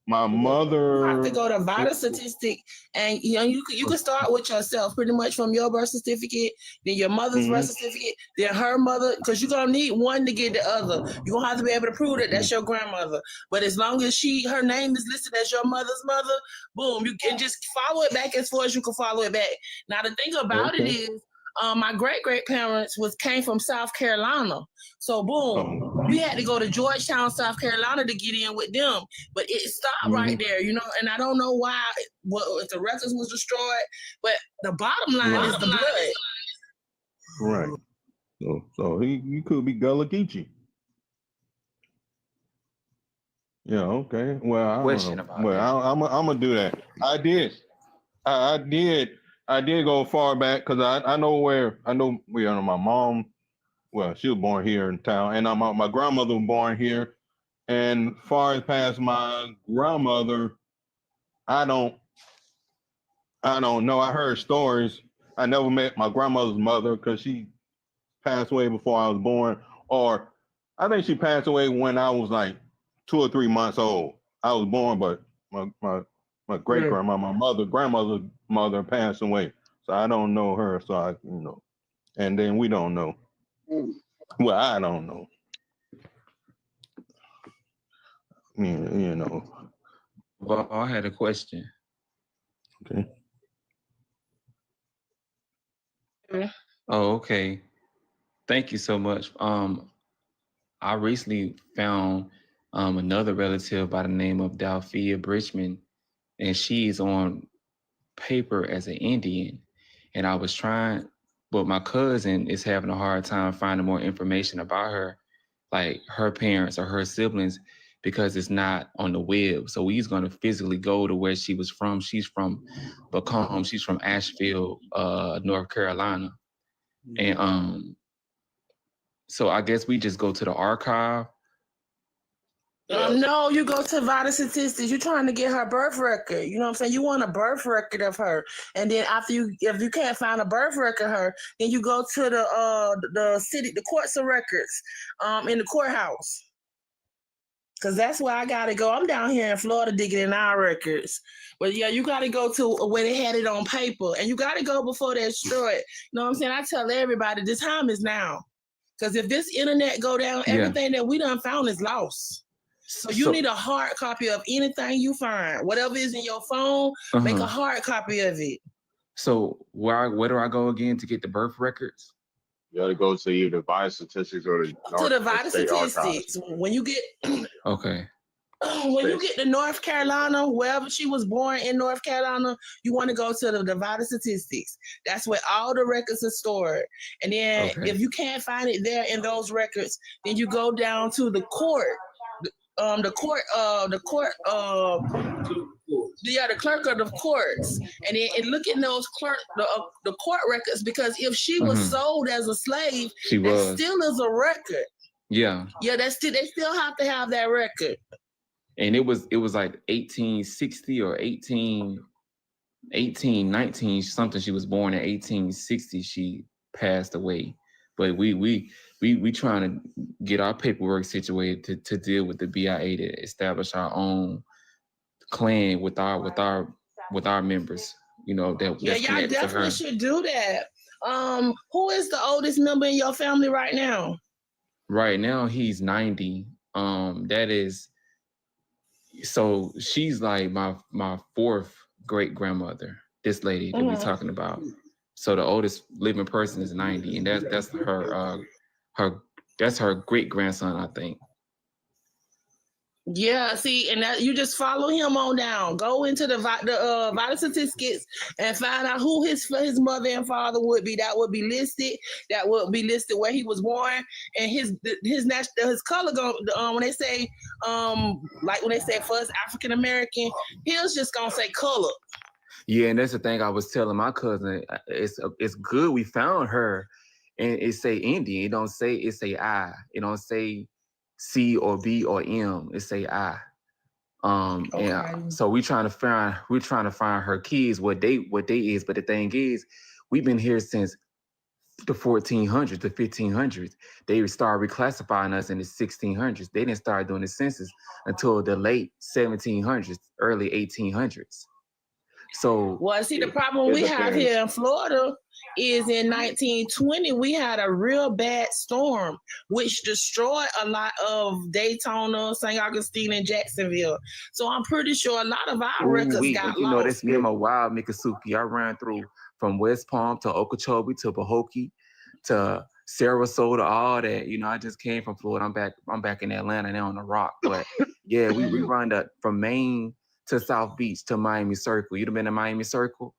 L: My mother.
W: You have to go to vital statistic, and you can start with yourself, pretty much from your birth certificate, then your mother's birth certificate, then her mother, because you're gonna need one to get the other. You're gonna have to be able to prove that that's your grandmother. But as long as her name is listed as your mother's mother, boom, you can just follow it back as far as you can follow it back. Now the thing about it is, my great-great-parents came from South Carolina. So boom, we had to go to Georgetown, South Carolina to get in with them. But it stopped right there, and I don't know why, if the records was destroyed, but the bottom line is the blood.
L: Right. So he could be Gullah Geechee. Yeah, okay. Well, I don't know. Well, I'm gonna do that. I did go far back because I know my mom. Well, she was born here in town, and my grandmother was born here. And far as past my grandmother, I don't know. I heard stories. I never met my grandmother's mother because she passed away before I was born, or I think she passed away when I was like 2 or 3 months old. I was born, but my great grandma, grandmother's mother passed away, so I don't know her. So and then we don't know. Well, I don't know.
B: Well, I had a question.
L: Okay.
B: Oh, okay. Thank you so much. I recently found another relative by the name of Dalphia Bridgman, and she's on paper as an Indian. And I was trying, but my cousin is having a hard time finding more information about her, like her parents or her siblings, because it's not on the web. So he's going to physically go to where she was from. She's from Bacombe. She's from Asheville, North Carolina. And so I guess we just go to the archive.
W: No, you go to vital statistics. You're trying to get her birth record. You know what I'm saying? You want a birth record of her, and then if you can't find a birth record of her, then you go to the courts of records, in the courthouse. Cause that's where I gotta go. I'm down here in Florida digging in our records. But yeah, you gotta go to where they had it on paper, and you gotta go before they destroy it. You know what I'm saying? I tell everybody, this time is now. Cause if this internet go down, everything that we done found is lost. So you need a hard copy of anything you find. Whatever is in your phone, make a hard copy of it.
B: So where do I go again to get the birth records?
A: You got to go to either vital statistics or the
W: vital statistics. When you get
B: okay.
W: When you get to North Carolina, wherever she was born in North Carolina, you want to go to the vital statistics. That's where all the records are stored. And then if you can't find it there in those records, then you go down to the court. the clerk of the courts, and look at those the court records, because if she was sold as a slave, that still is a record.
B: Yeah.
W: Yeah, they still have to have that record.
B: And it was like 1860 or 1819 something. She was born in 1860. She passed away. But we trying to get our paperwork situated to deal with the BIA to establish our own clan with our members. You know that.
W: Yeah, y'all definitely should do that. Who is the oldest member in your family right now?
B: Right now he's 90. That is. So she's like my fourth great grandmother. This lady that we're talking about. So the oldest living person is 90, and that's her great grandson, I think.
W: Yeah, see, and that you just follow him on down. Go into the vital statistics and find out who his mother and father would be. That would be listed. That would be listed where he was born and his color. When they say like when they say for us African American, he's just gonna say color.
B: Yeah, and that's the thing I was telling my cousin. It's good we found her, and it say Indian. It don't say it say I. It don't say C or B or M. It say I. And so we're trying to find her kids what they is. But the thing is, we've been here since the 1400s, the 1500s. They started reclassifying us in the 1600s. They didn't start doing the census until the late 1700s, early 1800s. So,
W: well, see, the problem we have here in Florida is in 1920, we had a real bad storm, which destroyed a lot of Daytona, St. Augustine, and Jacksonville. So I'm pretty sure a lot of our records got lost.
B: You know, that's me and my wild Miccosukee. I ran through from West Palm to Okeechobee to Pahokee to Sarasota, all that. You know, I just came from Florida. I'm back in Atlanta now on the Rock. But yeah, we run that from Maine to South Beach to Miami Circle. You done been to Miami Circle?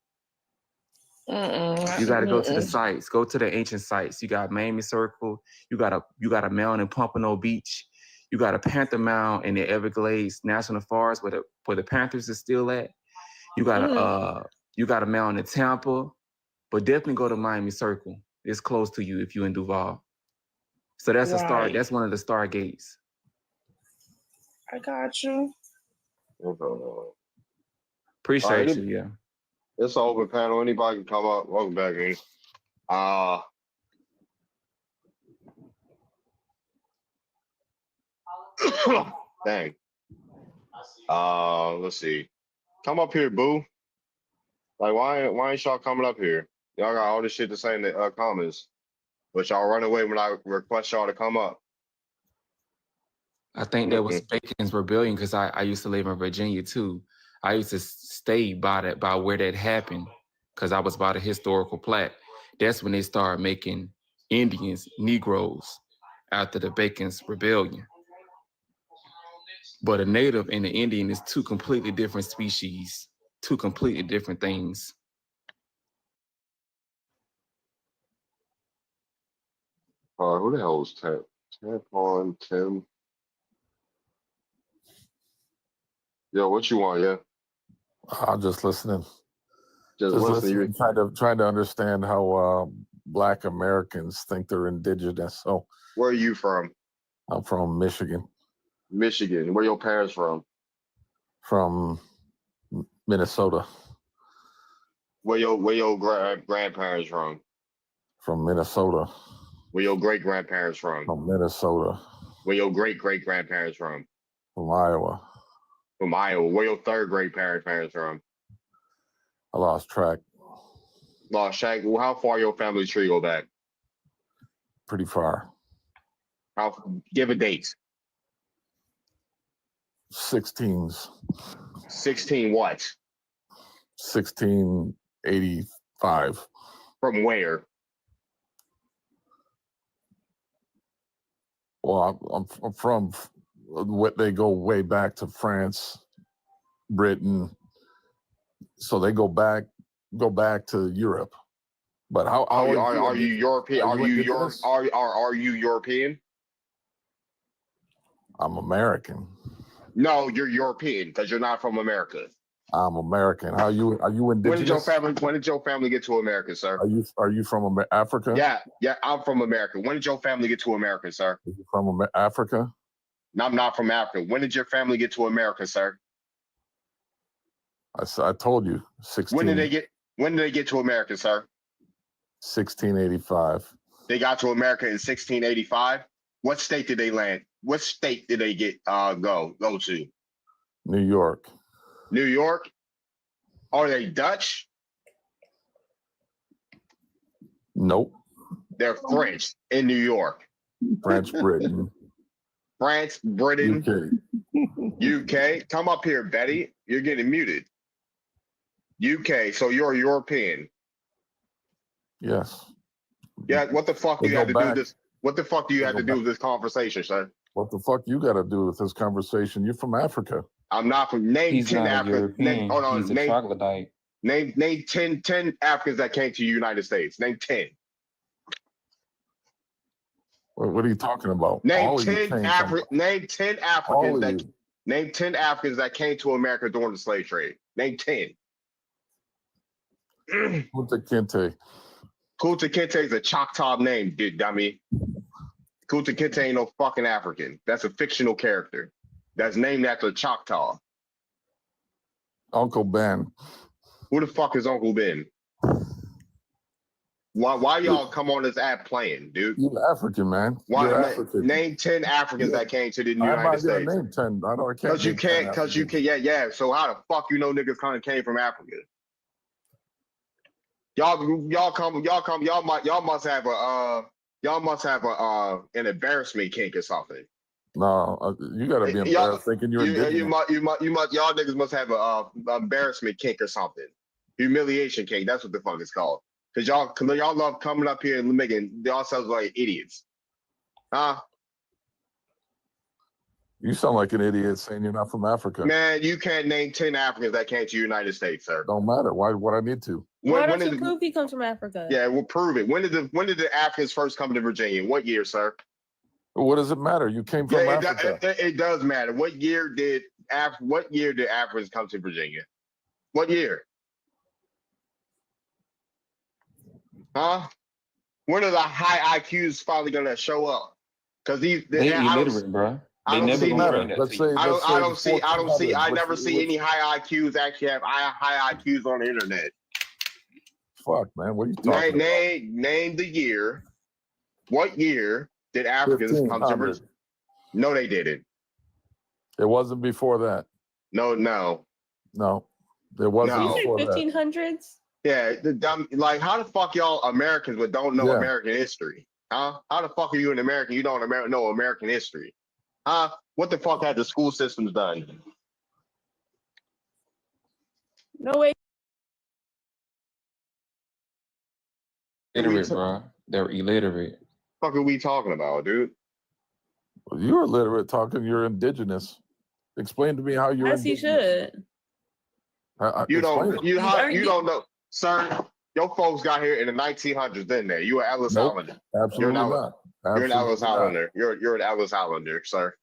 B: You got to go to the sites. Go to the ancient sites. You got Miami Circle. You got a mound in Pompano Beach. You got a Panther Mound in the Everglades National Forest where the Panthers is still at. You got a mound in Tampa, but definitely go to Miami Circle. It's close to you if you're in Duval. So that's a star. That's one of the stargates.
W: I got you.
B: Appreciate you, yeah.
A: It's an open panel. Anybody can come up. Welcome back, man. Dang. Let's see. Come up here, boo. Like, why ain't y'all coming up here? Y'all got all this shit to say in the comments, but y'all run away when I request y'all to come up.
B: I think that was Bacon's Rebellion because I used to live in Virginia too. I used to stay by where that happened because I was by the historical plaque. That's when they started making Indians, Negroes after the Bacon's Rebellion. But a native and an Indian is two completely different species, two completely different things.
A: Who the hell is Tampon Tim? Yo, what you want, yeah?
I: I'm just listening.
A: Just listening.
I: Trying to understand how Black Americans think they're indigenous. So,
A: where are you from?
I: I'm from Michigan.
A: Michigan. Where your parents from?
I: From Minnesota.
A: Where your grandparents from?
I: From Minnesota.
A: Where your great grandparents from?
I: From Minnesota.
A: Where your great grandparents from?
I: From Iowa.
A: From Iowa. Where your third great parents from?
I: I lost track.
A: Lost track. Well, how far your family tree go back?
I: Pretty far.
A: Give a date.
I: 16s.
A: 16 what?
I: 1685.
A: From where?
I: Well, I'm from what they go way back to France, Britain. So they go back to Europe. But how
A: are you European? Are you European?
I: I'm American.
A: No, you're European because you're not from America.
I: I'm American. Are you
A: When did your
I: indigenous?
A: family get to America, sir?
I: Are you from Africa?
A: Yeah, I'm from America. When did your family get to America, sir?
I: Are you from Africa?
A: No, I'm not from Africa. When did your family get to America, sir?
I: I told you,
A: When did they get to America, sir?
I: 1685.
A: They got to America in 1685. What state did they land? What state did they get go to?
I: New York.
A: New York? Are they Dutch?
I: Nope.
A: They're French in New York.
I: French, Britain.
A: France, Britain, UK. Come up here, Betty. You're getting muted. UK, so you're European.
I: Yes.
A: Yeah, what the fuck
I: They
A: you
I: go
A: had to do
I: back.
A: this? What the fuck do you have to do with this conversation, sir?
I: What the fuck you got to do with this conversation? You're from Africa.
A: I'm not from name
B: He's
A: 10
B: not a
A: Africans.
B: European.
A: Hold on,
B: He's a
A: name
B: troglodyte.
A: name 10 Africans that came to the United States. Name 10.
I: What are you talking about?
A: Name
I: All of you
A: 10
I: came
A: Africans.
I: from
A: Name 10
I: all
A: Africans
I: of
A: that
I: you.
A: name 10 Africans that came to America during the slave trade. Name 10.
I: Kunta Kinte.
A: Kunta Kinte is a Choctaw name, dude, dummy. Kunta Kinte ain't no fucking African. That's a fictional character that's named after Choctaw.
I: Uncle Ben.
A: Who the fuck is Uncle Ben? Why y'all come on this app playing, dude?
I: You're African, man.
A: Why
I: You're African.
A: name 10 Africans that came to the
I: I'm
A: United
I: not
A: States?
I: gonna name 10. I can't.
A: Because you
I: name 10
A: can't, yeah. So how the fuck you know niggas kind of came from Africa? Y'all must have an embarrassment kink or something.
I: No, you gotta be embarrassed thinking you're indigenous.
A: Y'all niggas must have a embarrassment kink or something. Humiliation kink. That's what the fuck it's called. Cause y'all love coming up here and making yourselves like idiots. Huh?
I: You sound like an idiot saying you're not from Africa.
A: Man, you can't name 10 Africans that came to the United States, sir.
I: Don't matter. Why would I need to?
T: Why don't you prove he comes from Africa?
A: Yeah, we'll prove it. When did the Africans first come to Virginia? What year, sir?
I: What does it matter? You came from Africa.
A: It does matter. What year did Africans come to Virginia? What year? Huh? When are the high IQs finally gonna show up? Because
B: They illiterate, bro. They never gonna bring that to you.
A: I never see any high IQs actually have high IQs on the internet.
I: Fuck, man. What are you talking about?
A: Name the year. What year did Africans come to Virginia? No, they didn't.
I: It wasn't before that.
A: No.
I: There wasn't before that.
T: 1500s?
A: Yeah, like how the fuck y'all Americans but don't know American history? Huh? How the fuck are you an American? You don't know American history? Huh? What the fuck had the school systems done?
T: No way.
B: Illiterate, bro. They're illiterate.
A: Fuck are we talking about, dude?
I: Well, you're illiterate talking. You're indigenous. Explain to me how you're.
T: As he should.
A: You don't know, sir. Your folks got here in the 1900s, didn't they? You were Ellis Islander.
I: Absolutely not.
A: You're an Ellis Islander. You're an Ellis Islander, sir.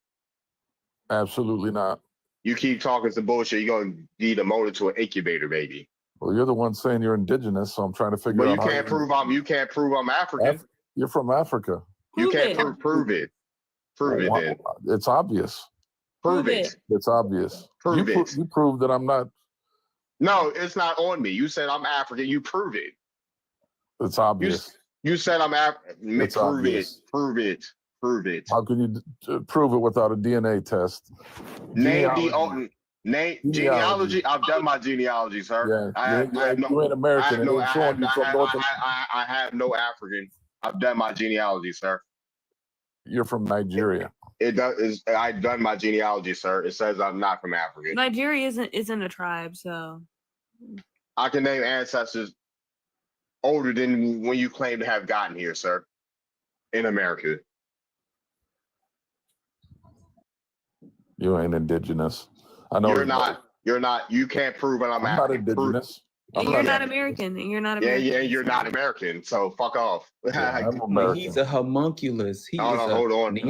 I: Absolutely not.
A: You keep talking some bullshit, you're gonna be demoted to an incubator, baby.
I: Well, you're the one saying you're indigenous, so I'm trying to figure out.
A: But you can't prove I'm African.
I: You're from Africa.
A: You can't prove it. Prove it then.
I: It's obvious.
A: Prove it.
I: It's obvious.
A: Prove it.
I: You prove that I'm not.
A: No, it's not on me. You said I'm African. You prove it.
I: It's obvious.
A: You said I'm African.
I: It's
A: Prove
I: obvious.
A: it. Prove it. Prove it.
I: How can you prove it without a DNA test?
A: Genealogy. I've done my genealogy, sir.
I: Yeah, you ain't American.
A: I have no African. I've done my genealogy, sir.
I: You're from Nigeria.
A: I've done my genealogy, sir. It says I'm not from Africa.
T: Nigeria isn't a tribe, so
A: I can name ancestors older than when you claim to have gotten here, sir. In America.
I: You ain't indigenous. I know
A: you're not. You're not. You can't prove that I'm African.
I: Not indigenous.
T: You're not American, and you're not American.
A: Yeah, you're not American. So fuck off.
B: He's a homunculus.
A: Hold on. We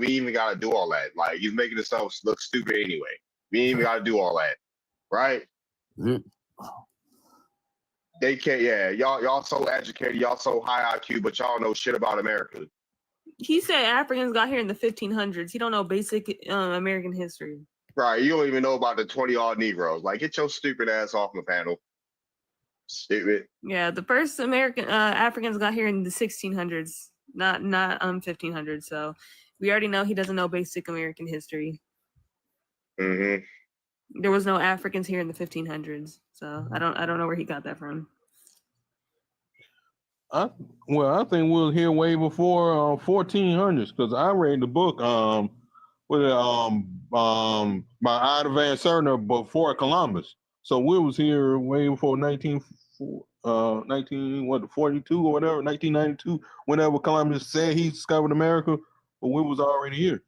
A: even gotta do all that. Like he's making himself look stupid anyway. We ain't even gotta do all that. right?
I: Yeah.
A: They can't. Yeah, y'all so educated, y'all so high IQ, but y'all know shit about America.
T: He said Africans got here in the 1500s. He don't know basic American history.
A: Right, you don't even know about the 20-odd Negroes. Like, get your stupid ass off the panel. Stupid.
T: Yeah, the first American Africans got here in the 1600s, not 1500s. So we already know he doesn't know basic American history.
A: Mm-hmm.
T: There was no Africans here in the 1500s, so I don't know where he got that from.
L: I think we was here way before 1400s because I read the book by Ida Van Serner before Columbus. So we was here way before 1942 or whatever, 1992, whenever Columbus said he discovered America, but we was already here.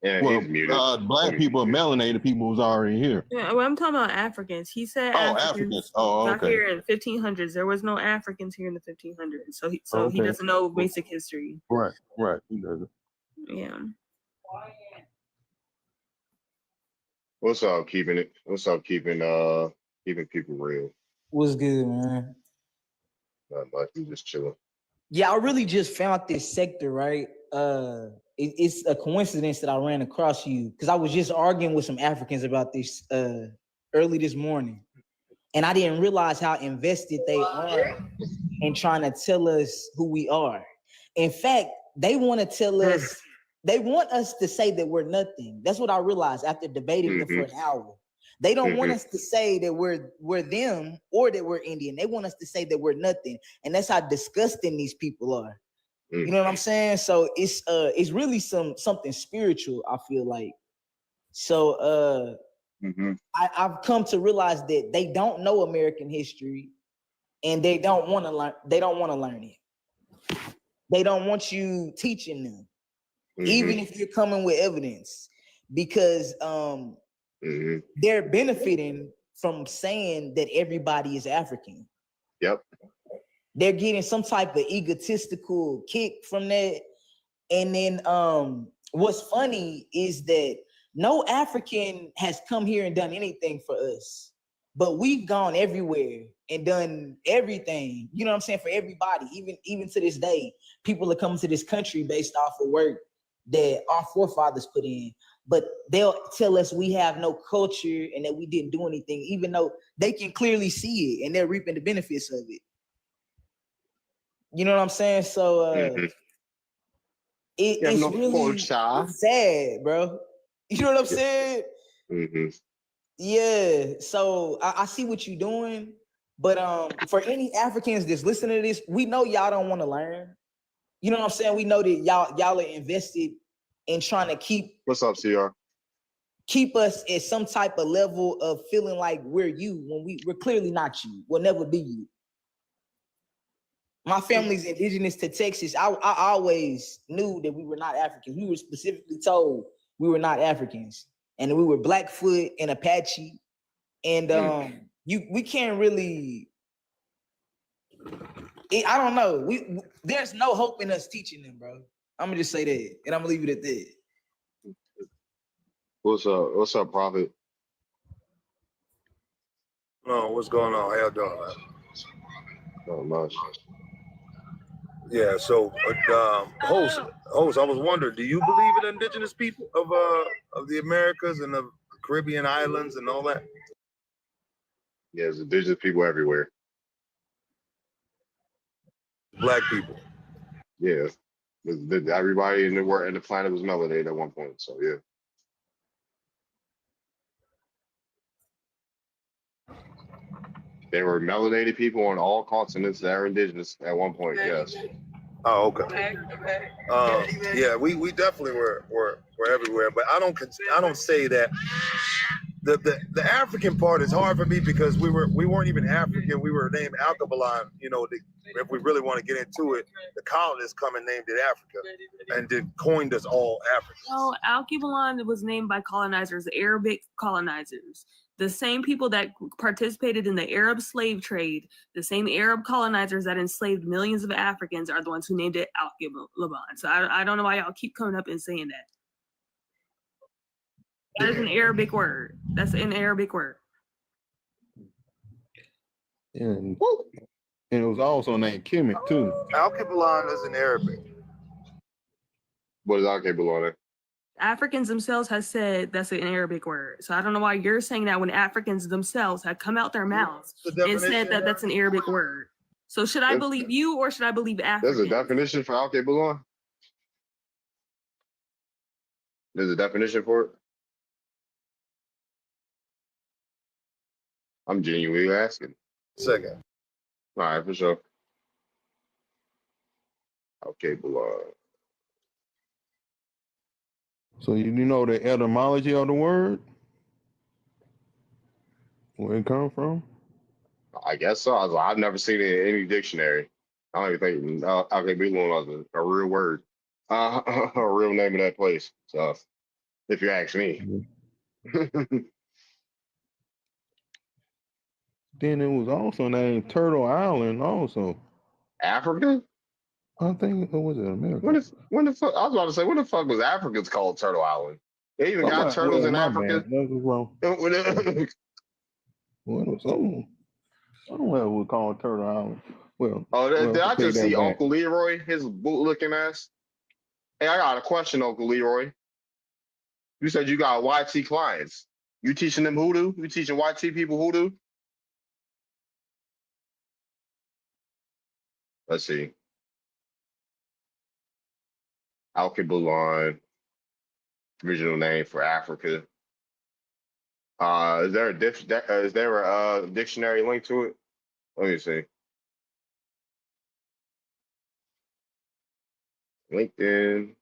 A: Yeah,
L: well,
A: he's muted.
L: Black people and melanated people was already here.
T: Yeah, well, I'm talking about Africans. He said Africans got here in 1500s. There was no Africans here in the 1500s, so he doesn't know basic history.
L: Right, he doesn't.
T: Yeah.
A: What's up, keeping it? What's up, keeping people real?
C: What's good, man?
A: Not much. You just chilling.
C: Yeah, I really just found this sector, right? It's a coincidence that I ran across you because I was just arguing with some Africans about this early this morning, and I didn't realize how invested they are in trying to tell us who we are. In fact, they want to tell us, they want us to say that we're nothing. That's what I realized after debating them for an hour. They don't want us to say that we're them or that we're Indian. They want us to say that we're nothing, and that's how disgusting these people are. You know what I'm saying? So it's really something spiritual, I feel like. So I've come to realize that they don't know American history and they don't want to learn. They don't want to learn it. They don't want you teaching them, even if you're coming with evidence, because they're benefiting from saying that everybody is African.
A: Yep.
C: They're getting some type of egotistical kick from that. And then what's funny is that no African has come here and done anything for us, but we've gone everywhere and done everything. You know what I'm saying? For everybody, even to this day, people are coming to this country based off of work that our forefathers put in. But they'll tell us we have no culture and that we didn't do anything, even though they can clearly see it and they're reaping the benefits of it. You know what I'm saying? So it's really sad, bro. You know what I'm saying? Yeah. So I see what you're doing, but for any Africans that's listening to this, we know y'all don't want to learn. You know what I'm saying? We know that y'all are invested in trying to keep.
A: What's up, CR?
C: Keep us at some type of level of feeling like we're you when we're clearly not you. We'll never be you. My family's indigenous to Texas. I always knew that we were not Africans. We were specifically told we were not Africans, and we were Blackfoot and Apache. And we can't really. I don't know. There's no hope in us teaching them, bro. I'm gonna just say that, and I'm gonna leave it at that.
A: What's up? What's up, Prophet?
O: No, what's going on? How y'all doing, man?
A: Not much.
O: Yeah, so host, I was wondering, do you believe in indigenous people of the Americas and of the Caribbean islands and all that?
A: Yeah, there's indigenous people everywhere.
O: Black people.
A: Yeah. Everybody in the world and the planet was melanated at one point. So yeah. There were melanated people on all continents that are indigenous at one point. Yes.
O: Oh, okay. Yeah, we definitely were everywhere, but I don't say that. The African part is hard for me because we weren't even African. We were named Alkebulan. You know, if we really want to get into it, the colonists come and named it Africa, and then coined us all Africans.
T: So Alkebulan was named by colonizers, Arabic colonizers. The same people that participated in the Arab slave trade, the same Arab colonizers that enslaved millions of Africans are the ones who named it Alkebulan. So I don't know why y'all keep coming up and saying that. That is an Arabic word. That's an Arabic word.
L: And it was also named Kemet too.
O: Al-Kibulan is in Arabic.
A: What is Al-Kibulan?
T: Africans themselves have said that's an Arabic word. So I don't know why you're saying that when Africans themselves have come out their mouths and said that that's an Arabic word. So should I believe you or should I believe Africans?
A: There's a definition for Al-Kibulan? There's a definition for it? I'm genuinely asking.
O: Second.
A: All right, for sure. Al-Kibulan.
L: So you know the etymology of the word? Where it come from?
A: I guess so. I've never seen it in any dictionary. I don't even think Al-Kibulan was a real word. A real name of that place. So, if you ask me.
L: Then it was also named Turtle Island also.
A: Africa?
L: I think, or was it America?
A: When the fuck? I was about to say, when the fuck was Africans called Turtle Island? They even got turtles in Africa.
L: That was wrong. What was something? Somewhere we call it Turtle Island. Well,
A: did I just see
L: back.
A: Uncle Leroy, his boot-looking ass? Hey, I got a question, Uncle Leroy. You said you got YT clients. You teaching them hoodoo? You teaching YT people hoodoo? Let's see. Al-Kibulan, original name for Africa. Is there a dictionary link to it? Let me see. LinkedIn,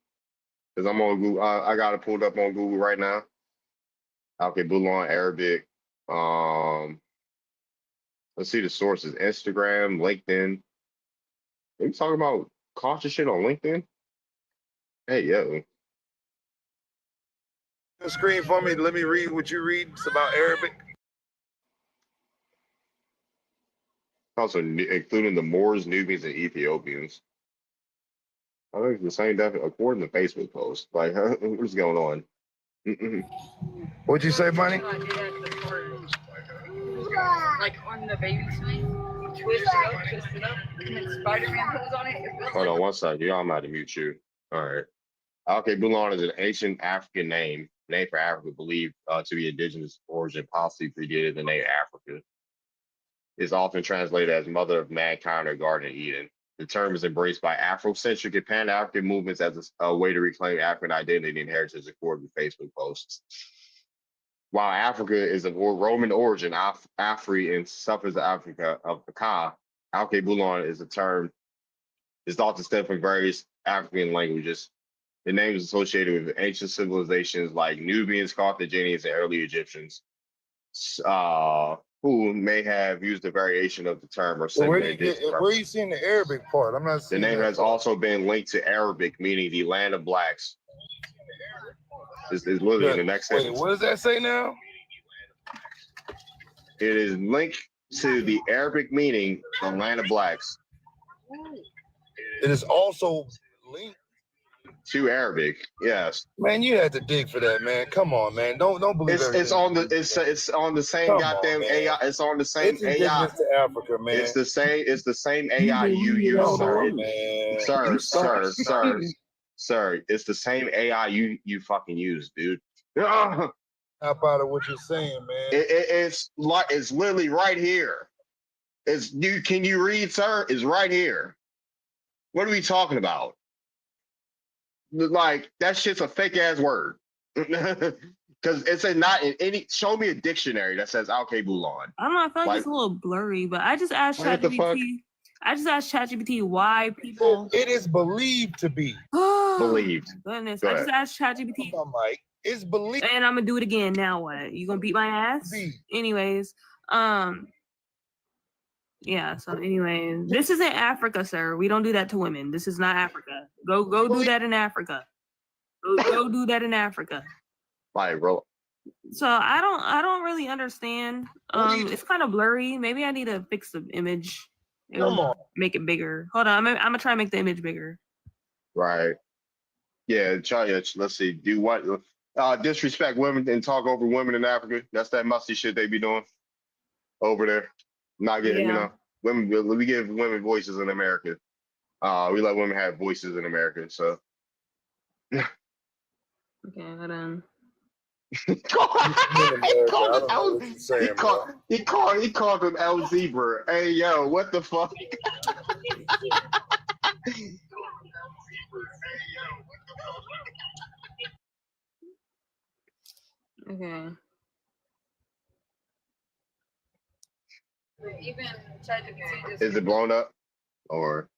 A: because I'm on Google. I got it pulled up on Google right now. Al-Kibulan, Arabic. Let's see the sources: Instagram, LinkedIn. Are you talking about cautious shit on LinkedIn? Hey, yo.
O: The screen for me. Let me read what you read. It's about Arabic.
A: Also including the Moors, Nubians, and Ethiopians. I think it's the same definition according to Facebook post. Like, what's going on?
O: What'd you say, Bunny?
H: Like on the baby swing, twist it up, and then Spider-Man pulls on it.
A: Hold on one second. I'm about to mute you. All right. Al-Kibulan is an ancient African name for Africa, believed to be indigenous origin, possibly predated the name Africa. It's often translated as mother of mankind or garden of Eden. The term is embraced by Afrocentric and Pan-African movements as a way to reclaim African identity and heritage, according to Facebook posts. While Africa is of Roman origin, Afri and suffers Africa of Ka, Al-Kibulan is a term is thought to stem from various African languages. The name is associated with ancient civilizations like Nubians, Carthaginians, and early Egyptians, who may have used a variation of the term or
O: So where are you seeing the Arabic part? I'm not seeing
A: the name has also been linked to Arabic, meaning the land of blacks. This is literally in the next sentence.
O: What does that say now?
A: It is linked to the Arabic meaning the land of blacks.
O: It is also linked
A: to Arabic. Yes.
O: Man, you had to dig for that, man. Come on, man. Don't believe
A: it's on the same
O: Come
A: goddamn
O: on,
A: AI. It's on the same
O: it's
A: AI.
O: indigenous to Africa, man.
A: It's the same AI you use, sir. It's the same AI you fucking use, dude.
O: How about it? What you're saying, man?
A: It's literally right here. Can you read, sir? It's right here. What are we talking about? Like, that shit's a fake ass word. Because it's not in any. Show me a dictionary that says Al-Kibulan.
T: I don't know. I feel like it's a little blurry, but I just asked ChatGPT. I just asked ChatGPT why people.
O: It is believed to be.
A: Believed.
T: Goodness,
A: Go
T: I
A: ahead.
T: just asked ChatGPT.
O: Mike, it's believed.
T: And I'm gonna do it again. Now what? You gonna beat my ass? Anyways, yeah. So anyway, this isn't Africa, sir. We don't do that to women. This is not Africa. Go do that in Africa. Go do that in Africa.
A: Like, bro.
T: So I don't really understand. It's kind of blurry. Maybe I need to fix the image. Make it bigger. Hold on. I'm gonna try and make the image bigger.
A: Right. Yeah. Try it. Let's see. Do what? disrespect women and talk over women in Africa. That's that musty shit they be doing over there. Not getting, women. We give women voices in America. We let women have voices in America. So.
T: Okay, hold on.
A: He called him El Zebra. Hey yo, what the fuck?
T: Okay.
H: Even ChatGPT just.
A: Is it blown up or?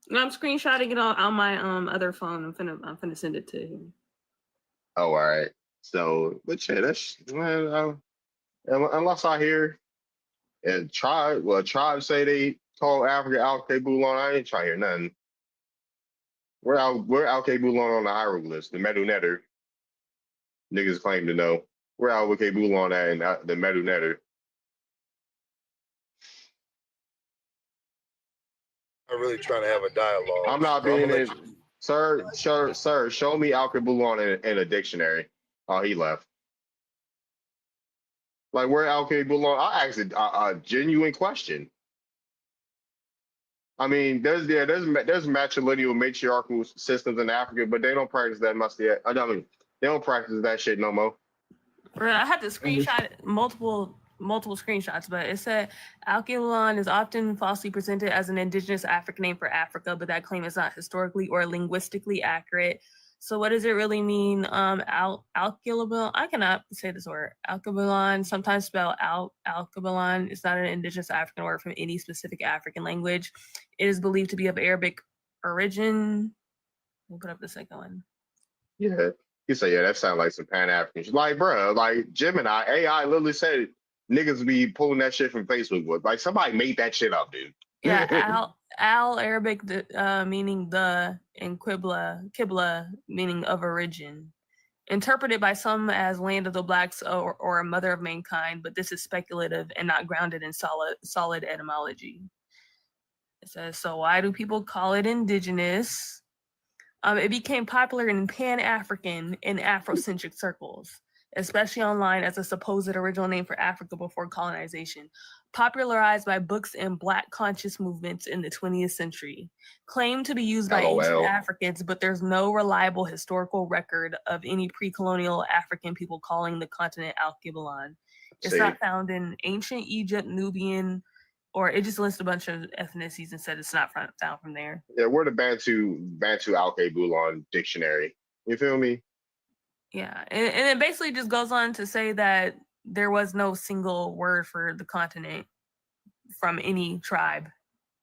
T: No, I'm screenshotting it on my other phone. I'm finna send it to him.
A: Oh, all right. So, but yeah, that's unless I hear and tribe say they call Africa Al-K Boulon, I ain't trying to hear nothing. We're Al-K Boulon on the hieroglyphs, the Medu Netter. Niggas claim to know. We're Al-K Boulon at in the Medu Netter.
O: I'm really trying to have a dialogue.
A: I'm not being in. Sir, show me Al-K Boulon in a dictionary. Oh, he left. Like, where Al-K Boulon? I asked a genuine question. I mean, there's matrilineal matriarchal systems in Africa, but they don't practice that much yet. I mean, they don't practice that shit no more.
T: I had to screenshot multiple screenshots, but it said Al-K-Boulon is often falsely presented as an indigenous African name for Africa, but that claim is not historically or linguistically accurate. So what does it really mean? Al-K-Boulon, I cannot say this word. Al-K-Boulon, sometimes spelled Al-K-Boulon, is not an indigenous African word from any specific African language. It is believed to be of Arabic origin. We'll put up the second one.
A: Yeah. You say, yeah, that sounds like some Pan-African. Like, bro, like Gemini, AI literally said niggas be pulling that shit from Facebook with. Like, somebody made that shit up, dude.
T: Yeah, Arabic meaning the, and Qibla meaning of origin. Interpreted by some as land of the blacks or a mother of mankind, but this is speculative and not grounded in solid etymology. It says, so why do people call it indigenous? It became popular in Pan-African and Afrocentric circles, especially online as a supposed original name for Africa before colonization, popularized by books and Black conscious movements in the 20th century. Claimed to be used by ancient Africans, but there's no reliable historical record of any pre-colonial African people calling the continent Al-K-Boulon. It's not found in ancient Egypt, Nubian, or it just lists a bunch of ethnicities and said it's not found from there.
A: Yeah, we're the Bantu Al-K Boulon dictionary. You feel me?
T: Yeah, and it basically just goes on to say that there was no single word for the continent from any tribe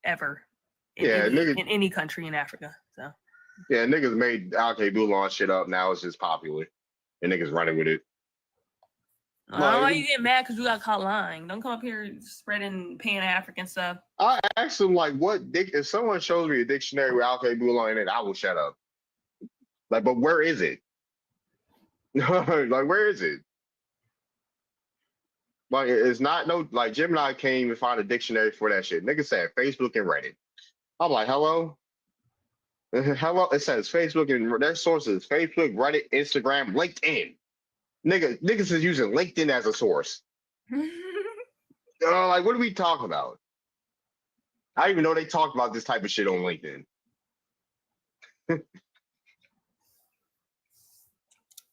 T: ever in any country in Africa. So
A: yeah, niggas made Al-K Boulon shit up. Now it's just popular, and niggas running with it.
T: I don't know why you get mad because you got caught lying. Don't come up here spreading Pan-African stuff.
A: I asked him, like, if someone shows me a dictionary with Al-K Boulon in it, I will shut up. Like, but where is it? Like, where is it? Like, it's not like Gemini can't even find a dictionary for that shit. Niggas said Facebook and Reddit. I'm like, hello? Hello? It says Facebook and their sources, Facebook, Reddit, Instagram, LinkedIn. Niggas is using LinkedIn as a source. Like, what are we talking about? I didn't even know they talked about this type of shit on LinkedIn.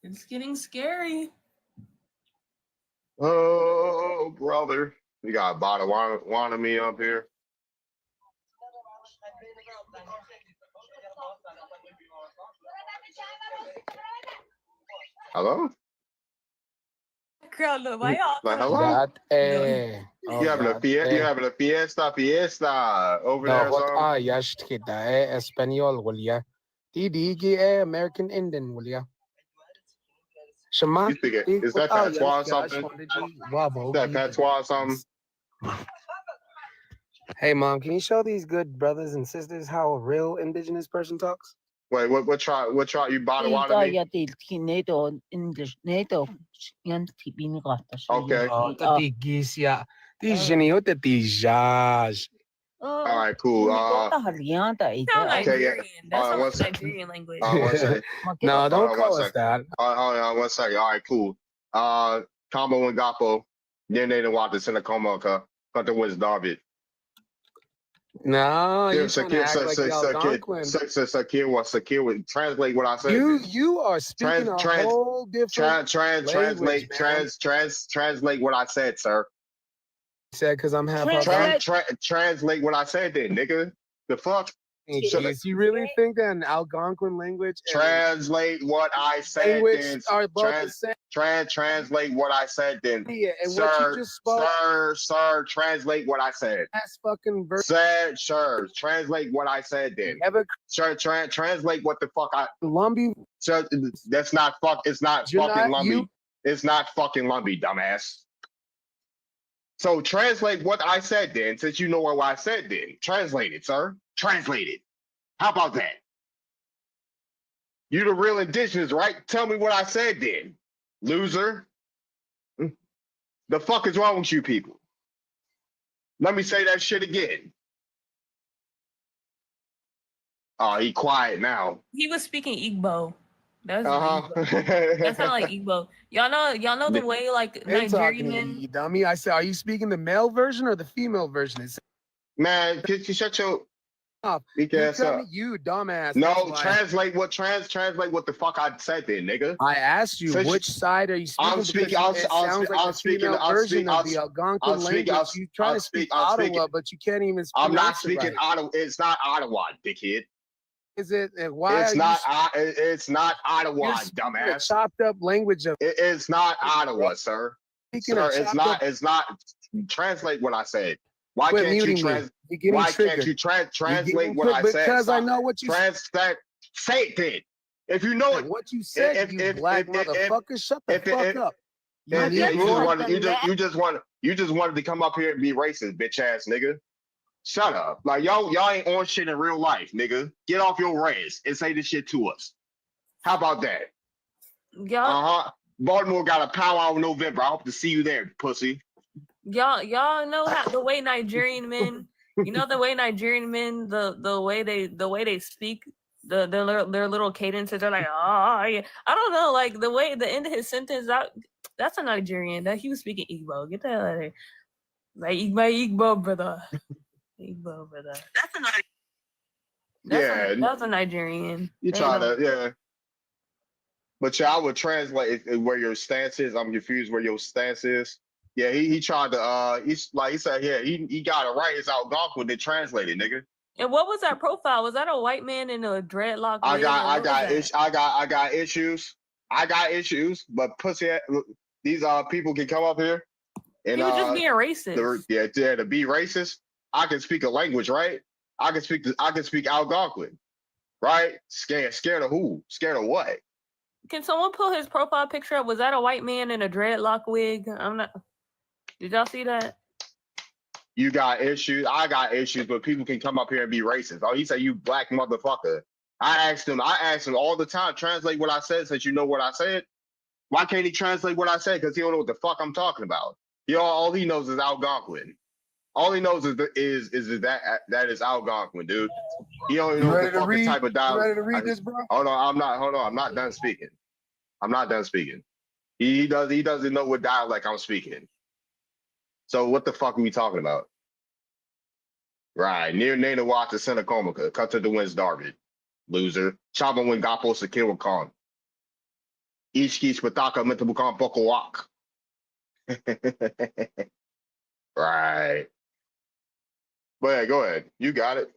T: It's getting scary.
A: Oh, brother. We got Bada me up here. Hello?
T: Crowd, why y'all?
A: Like, hello? You having a fiesta over there or something?
J: عايشت كده اسبانيول ولا تيجي American Indian ولا
A: You think is that patois or something? Is that patois or something?
J: Hey mom, can you show these good brothers and sisters how a real indigenous person talks?
A: Wait, what tribe you Bada
J: Okay. These Geniote
A: All right, cool.
T: Sound Nigerian. That sounds
A: one
T: like
A: second.
T: Nigerian language.
A: One second.
J: No, don't
A: One
J: call us
A: second.
J: that.
A: Hold on, 1 second. All right, cool. Combo and Gapo. Then they don't want to send a coma. Cut the wins, David.
J: No, you trying to act like the Algonquin.
A: Sakir would translate what I said.
J: You are speaking a whole different language, man.
A: Translate what I said, sir.
J: Said because I'm half
A: translate what I said then, nigga. The fuck?
J: Jeez, you really think that an Algonquin language
A: translate what I said then?
J: Are both the same?
A: Translate what I said then.
J: Yeah, and
A: sir,
J: what you just spoke.
A: Sir, translate what I said.
J: That's fucking
A: sir, translate what I said then. Sir, translate what the fuck I
J: Lumbee.
A: Sir, that's not fuck. It's not fucking Lumbee. It's not fucking Lumbee, dumbass. So translate what I said then, since you know what I said then. Translate it, sir. Translate it. How about that? You the real indigenous, right? Tell me what I said then, loser. The fuck is wrong with you people? Let me say that shit again. Oh, he quiet now.
T: He was speaking Igbo. That sounded like Igbo. Y'all know the way like Nigerian men.
J: You dummy. I said, are you speaking the male version or the female version?
A: Man, could you shut your
J: up?
A: You
J: dumbass.
A: No, translate what the fuck I said then, nigga.
J: I asked you which side are you speaking?
A: I'm speaking.
J: I'm speaking the Algonquin language. You trying to speak Ottawa, but you can't even.
A: I'm not speaking Ottawa. It's not Ottawa, dickhead.
J: Is it? Why?
A: It's not Ottawa, dumbass.
J: Chopped up language of.
A: It's not Ottawa, sir. Sir, it's not. Translate what I said. Why can't you translate what I said?
J: Because I know what you
A: said. Say it then. If you know it.
J: What you said, you black motherfucker, shut the fuck up.
A: You just wanted to come up here and be racist, bitch ass nigga. Shut up. Like y'all ain't on shit in real life, nigga. Get off your res and say this shit to us. How about that? Baltimore got a powwow in November. I hope to see you there, pussy.
T: Y'all know how the way Nigerian men, the way Nigerian men, the way they speak, their little cadences, they're like, oh yeah. I don't know, like the end of his sentence, that's a Nigerian. That he was speaking Igbo. Get the hell out of here. Like Igbo brother. Igbo brother. That's a Nigerian.
A: You try to, yeah. But I would translate where your stance is. I'm confused where your stance is. Yeah, he tried to he said, yeah, he got it right. It's Algonquin that translated, nigga.
T: And what was that profile? Was that a white man in a dreadlock?
A: I got issues. I got issues, but pussy, these people can come up here and
T: he was just being racist.
A: To be racist, I can speak a language, right? I can speak Algonquin, right? Scared of who? Scared of what?
T: Can someone pull his profile picture up? Was that a white man in a dreadlock wig? I'm not. Did y'all see that?
A: You got issues. I got issues, but people can come up here and be racist. Oh, he said, you black motherfucker. I asked him all the time, translate what I said since you know what I said. Why can't he translate what I said? Because he don't know what the fuck I'm talking about. All he knows is Algonquin. All he knows is that is Algonquin, dude. He don't even know what the fucking type of dialogue.
J: You ready to read this, bro?
A: Hold on, I'm not done speaking. I'm not done speaking. He doesn't know what dialect I'm speaking. So what the fuck are we talking about? Right, near Nana Watts to Santa Comica. Cut to the winds, Darvid. Loser. Chaba when Gapo Sakira Khan. Ishki Spataka Metabukan Pokowak. Right. But yeah, go ahead. You got it.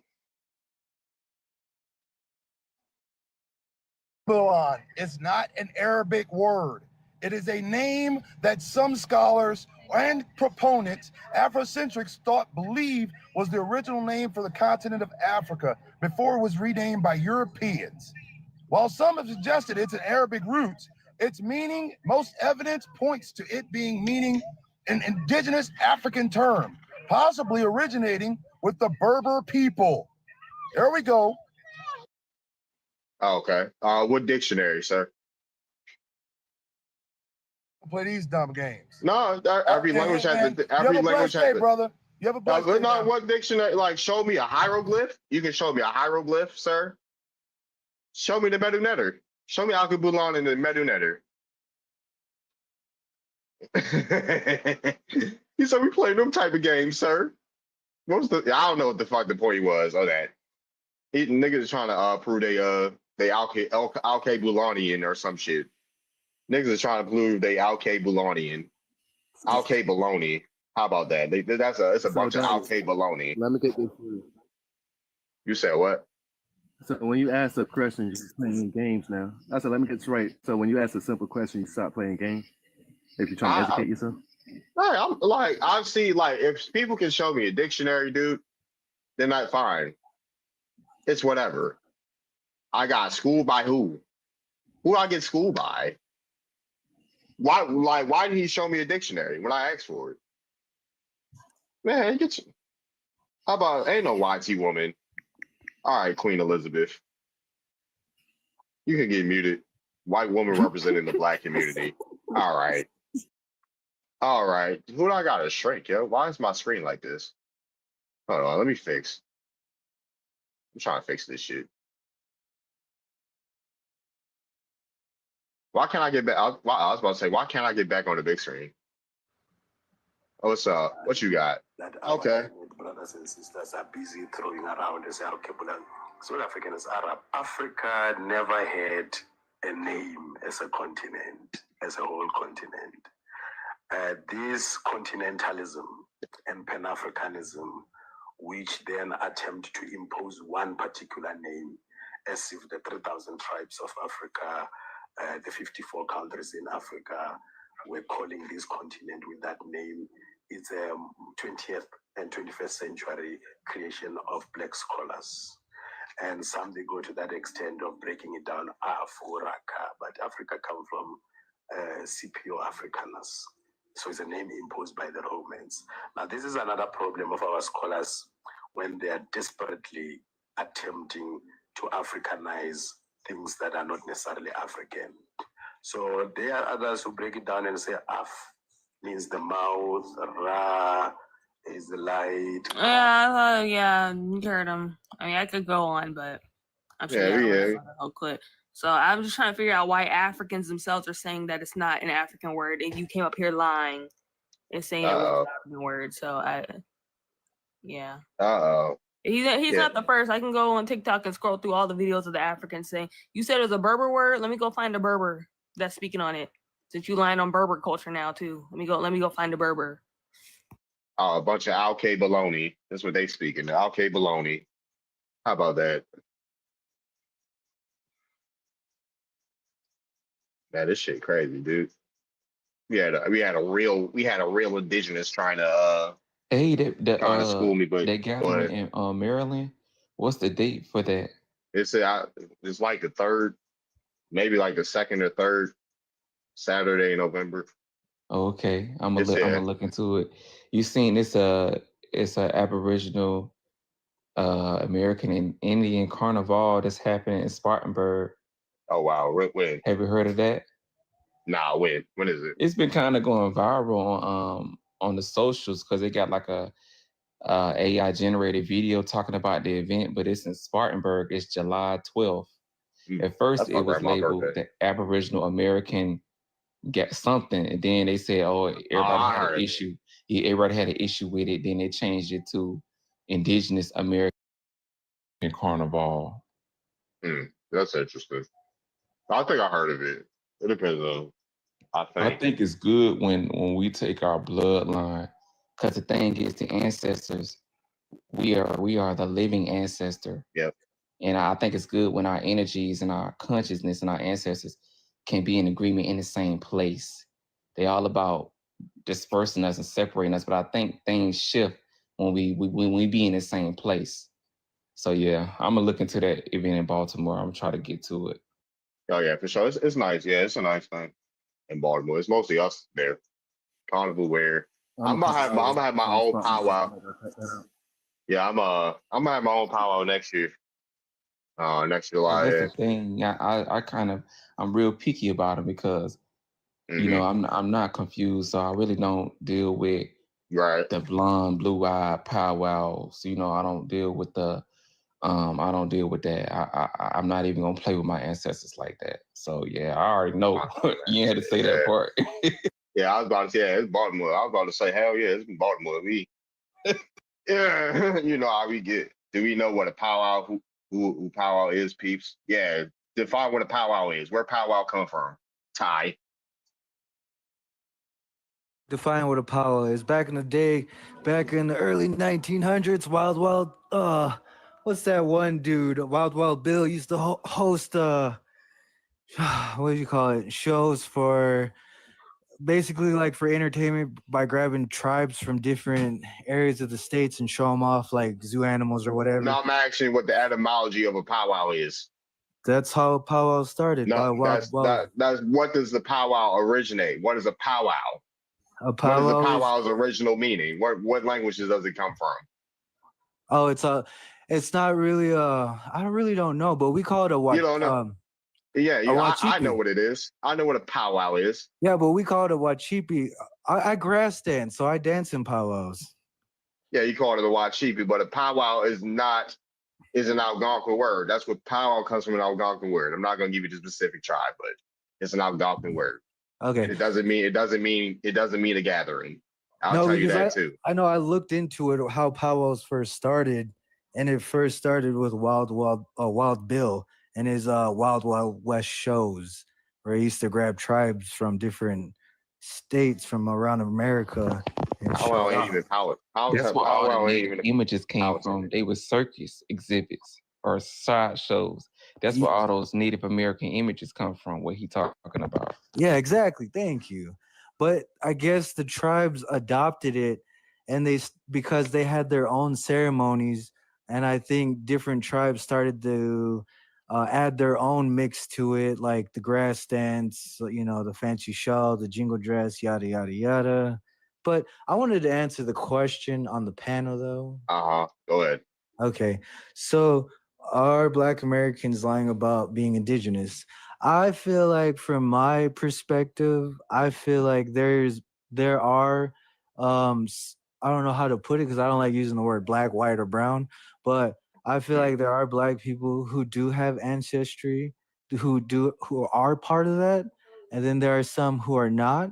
Q: Babylon is not an Arabic word. It is a name that some scholars and proponents, Afrocentrics, believed was the original name for the continent of Africa before it was renamed by Europeans. While some have suggested it's an Arabic roots, its meaning, most evidence points to it meaning an indigenous African term, possibly originating with the Berber people. There we go.
A: Oh, okay. What dictionary, sir?
Q: Play these dumb games.
A: No, every language has
Q: brother. You have a bus day
A: No,
Q: now.
A: what dictionary? Like, show me a hieroglyph. You can show me a hieroglyph, sir. Show me the Medu Netter. Show me Alkebulan and the Medu Netter. He said we play them type of games, sir. What was the? I don't know what the fuck the point was of that. Niggas is trying to prove they Alkebulanian or some shit. Niggas is trying to prove they Alkebulanian. Alkebaloni. How about that? It's a bunch of Alkebaloni.
R: Let me get this through.
A: You said what?
R: So when you ask a question, you're playing games now. I said, let me get this right. So when you ask a simple question, you stop playing games? If you're trying to educate yourself?
A: I'm like, I've seen, like, if people can show me a dictionary, dude, then that's fine. It's whatever. I got schooled by who? Who do I get schooled by? Why did he show me a dictionary when I asked for it? Man, he gets. How about ain't no YT woman? All right, Queen Elizabeth. You can get muted. White woman representing the black community. All right. All right. Who do I gotta shrink, yo? Why is my screen like this? Hold on, let me fix. I'm trying to fix this shit. Why can't I get back? I was about to say, why can't I get back on the big screen? Oh, what's up? What you got? Okay.
S: Brothers and sisters are busy throwing around as Alkebulan. South African is Arab. Africa never had a name as a continent, as a whole continent. This continentalism and Pan-Africanism, which then attempt to impose one particular name, as if the 3,000 tribes of Africa, the 54 countries in Africa, were calling this continent with that name. It's a 20th and 21st century creation of black scholars. And some, they go to that extent of breaking it down, Africa, but Africa comes from Scipio Africanus. So it's a name imposed by the Romans. Now, this is another problem of our scholars when they are desperately attempting to Africanize things that are not necessarily African. So there are others who break it down and say Af means the mouth, Ra is the light.
T: Yeah, you heard him. I mean, I could go on, but I'm sure I'll quit. So I'm just trying to figure out why Africans themselves are saying that it's not an African word, and you came up here lying and saying it was an African word. So yeah. He's not the first. I can go on TikTok and scroll through all the videos of the Africans saying, you said it was a Berber word? Let me go find a Berber that's speaking on it. Since you lying on Berber culture now too. Let me go find a Berber.
A: A bunch of Alkebaloni. That's what they speaking. Alkebaloni. How about that? Man, this shit crazy, dude. We had a real indigenous trying to trying to school me, but
B: that gathering in Maryland. What's the date for that?
A: It's like the third, maybe like the second or third Saturday in November.
B: Okay, I'm gonna look into it. You seen it's a Aboriginal American and Indian carnival that's happening in Spartanburg.
A: Oh wow, when?
B: Have you heard of that?
A: Nah, when is it?
B: It's been kind of going viral on the socials because they got like a AI generated video talking about the event, but it's in Spartanburg. It's July 12th. At first, it was labeled the Aboriginal American get something, and then they said, "Oh, everybody had an issue." Yeah, everybody had an issue with it. Then they changed it to Indigenous American Carnival.
A: That's interesting. I think I heard of it. It depends on.
B: I think it's good when we take our bloodline, because the thing is, the ancestors, we are the living ancestor.
A: Yep.
B: And I think it's good when our energies and our consciousness and our ancestors can be in agreement in the same place. They're all about dispersing us and separating us, but I think things shift when we be in the same place. So yeah, I'm gonna look into that event in Baltimore. I'm gonna try to get to it.
A: Oh yeah, for sure. It's nice. Yeah, it's a nice thing in Baltimore. It's mostly us there. Carnival wear. I'm gonna have my own powwow. Yeah, I'm gonna have my own powwow next year. Next July.
B: That's the thing. I'm real picky about them because you know I'm not confused, so I really don't deal with
A: Right.
B: The blonde, blue-eyed powwows. You know, I don't deal with the I don't deal with that. I'm not even gonna play with my ancestors like that. So yeah, I already know. You had to say that part.
A: Yeah, I was about to say, yeah, it's Baltimore. I was about to say, hell yeah, it's Baltimore. We, yeah, you know how we get. Do we know what a powwow, who powwow is, peeps? Yeah, define what a powwow is. Where powwow come from? Ty.
D: Define what a powwow is. Back in the day, back in the early 1900s, what's that one dude? Wild Wild Bill used to host what do you call it? Shows for basically like for entertainment by grabbing tribes from different areas of the states and show them off like zoo animals or whatever.
A: No, I'm asking what the etymology of a powwow is.
D: That's how powwow started.
A: No, that's what does the powwow originate? What is a powwow?
D: A powwow
A: what is the powwow's original meaning? What languages does it come from?
D: Oh, it's not really I really don't know, but we call it a what?
A: You don't know? Yeah, I know what it is. I know what a powwow is.
D: Yeah, but we call it a wachipi. I grass dance, so I dance in powwows.
A: Yeah, you call it a wachipi, but a powwow is an Algonquin word. That's what powwow comes from, an Algonquin word. I'm not gonna give you the specific tribe, but it's an Algonquin word.
D: Okay.
A: And it doesn't mean a gathering. I'll tell you that too.
D: I know I looked into it, how powwows first started, and it first started with Wild Bill and his Wild Wild West shows, where he used to grab tribes from different states from around America.
A: Powwow ain't even power.
B: That's where all the native images came from. They were circus exhibits or sideshows. That's where all those Native American images come from, what he talking about.
D: Yeah, exactly. Thank you. But I guess the tribes adopted it, and because they had their own ceremonies, and I think different tribes started to add their own mix to it, like the grass dance, the fancy shawl, the jingle dress, yada yada yada. But I wanted to answer the question on the panel, though.
A: Go ahead.
D: Okay, so are Black Americans lying about being indigenous? I feel like, from my perspective, I feel like there are, I don't know how to put it because I don't like using the word black, white, or brown, but I feel like there are Black people who do have ancestry, who are part of that, and then there are some who are not.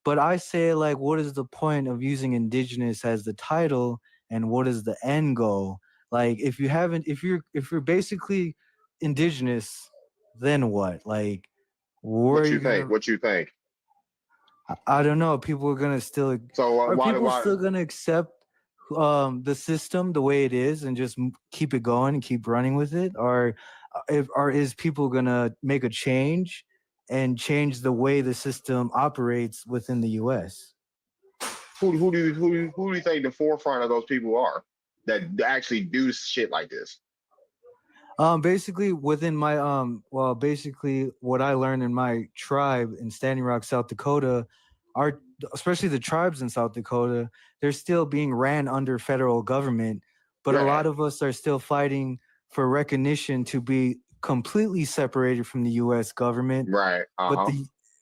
D: But I say, like, what is the point of using indigenous as the title, and what is the end goal? Like, if you're basically indigenous, then what? Like,
A: What you think?
D: I don't know. People are gonna still.
A: So
D: are people still gonna accept the system the way it is and just keep it going and keep running with it, or is people gonna make a change and change the way the system operates within the U.S.?
A: Who do you think the forefront of those people are that actually do shit like this?
D: Basically within my basically what I learned in my tribe in Standing Rock, South Dakota, especially the tribes in South Dakota, they're still being ran under federal government, but a lot of us are still fighting for recognition to be completely separated from the US government.
A: Right.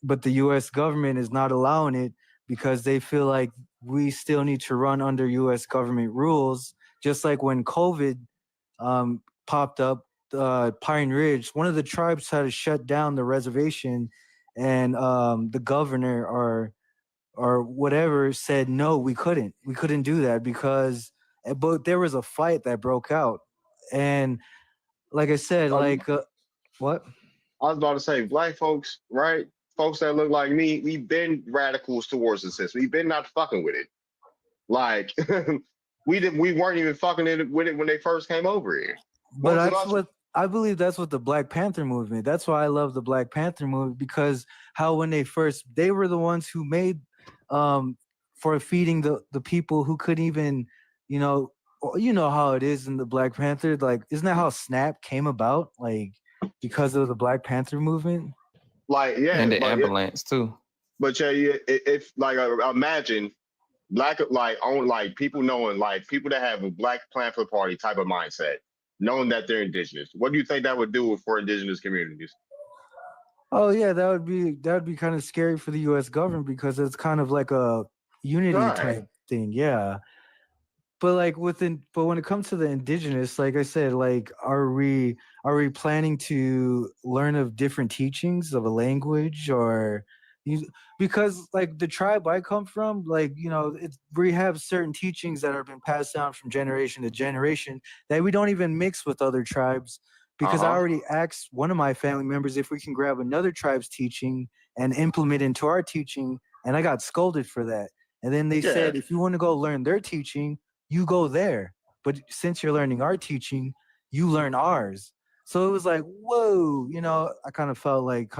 D: But the US government is not allowing it because they feel like we still need to run under US government rules, just like when COVID popped up, Pine Ridge, one of the tribes had to shut down the reservation, and the governor or whatever said no, we couldn't do that because, but there was a fight that broke out, and like I said, what?
A: I was about to say, Black folks, right? Folks that look like me, we've been radicals towards the system. We've been not fucking with it. Like we weren't even fucking with it when they first came over here.
D: But I believe that's what the Black Panther movement. That's why I love the Black Panther movement, because how when they were the ones who made for feeding the people who couldn't even, you know how it is in the Black Panther. Like, isn't that how SNAP came about? Like, because of the Black Panther movement.
A: Like, yeah,
B: and the ambulance too.
A: But yeah, if like imagine people knowing, like people that have a Black Panther Party type of mindset, knowing that they're indigenous. What do you think that would do for indigenous communities?
D: Oh yeah, that would be kind of scary for the U.S. government, because it's kind of like a unity type thing, yeah. But like but when it comes to the indigenous, like I said, like are we planning to learn of different teachings of a language or because like the tribe I come from, like, you know, we have certain teachings that have been passed down from generation to generation that we don't even mix with other tribes because I already asked one of my family members if we can grab another tribe's teaching and implement into our teaching, and I got scolded for that. And then they said, if you want to go learn their teaching, you go there. But since you're learning our teaching, you learn ours. So it was like, whoa, you know, I kind of felt like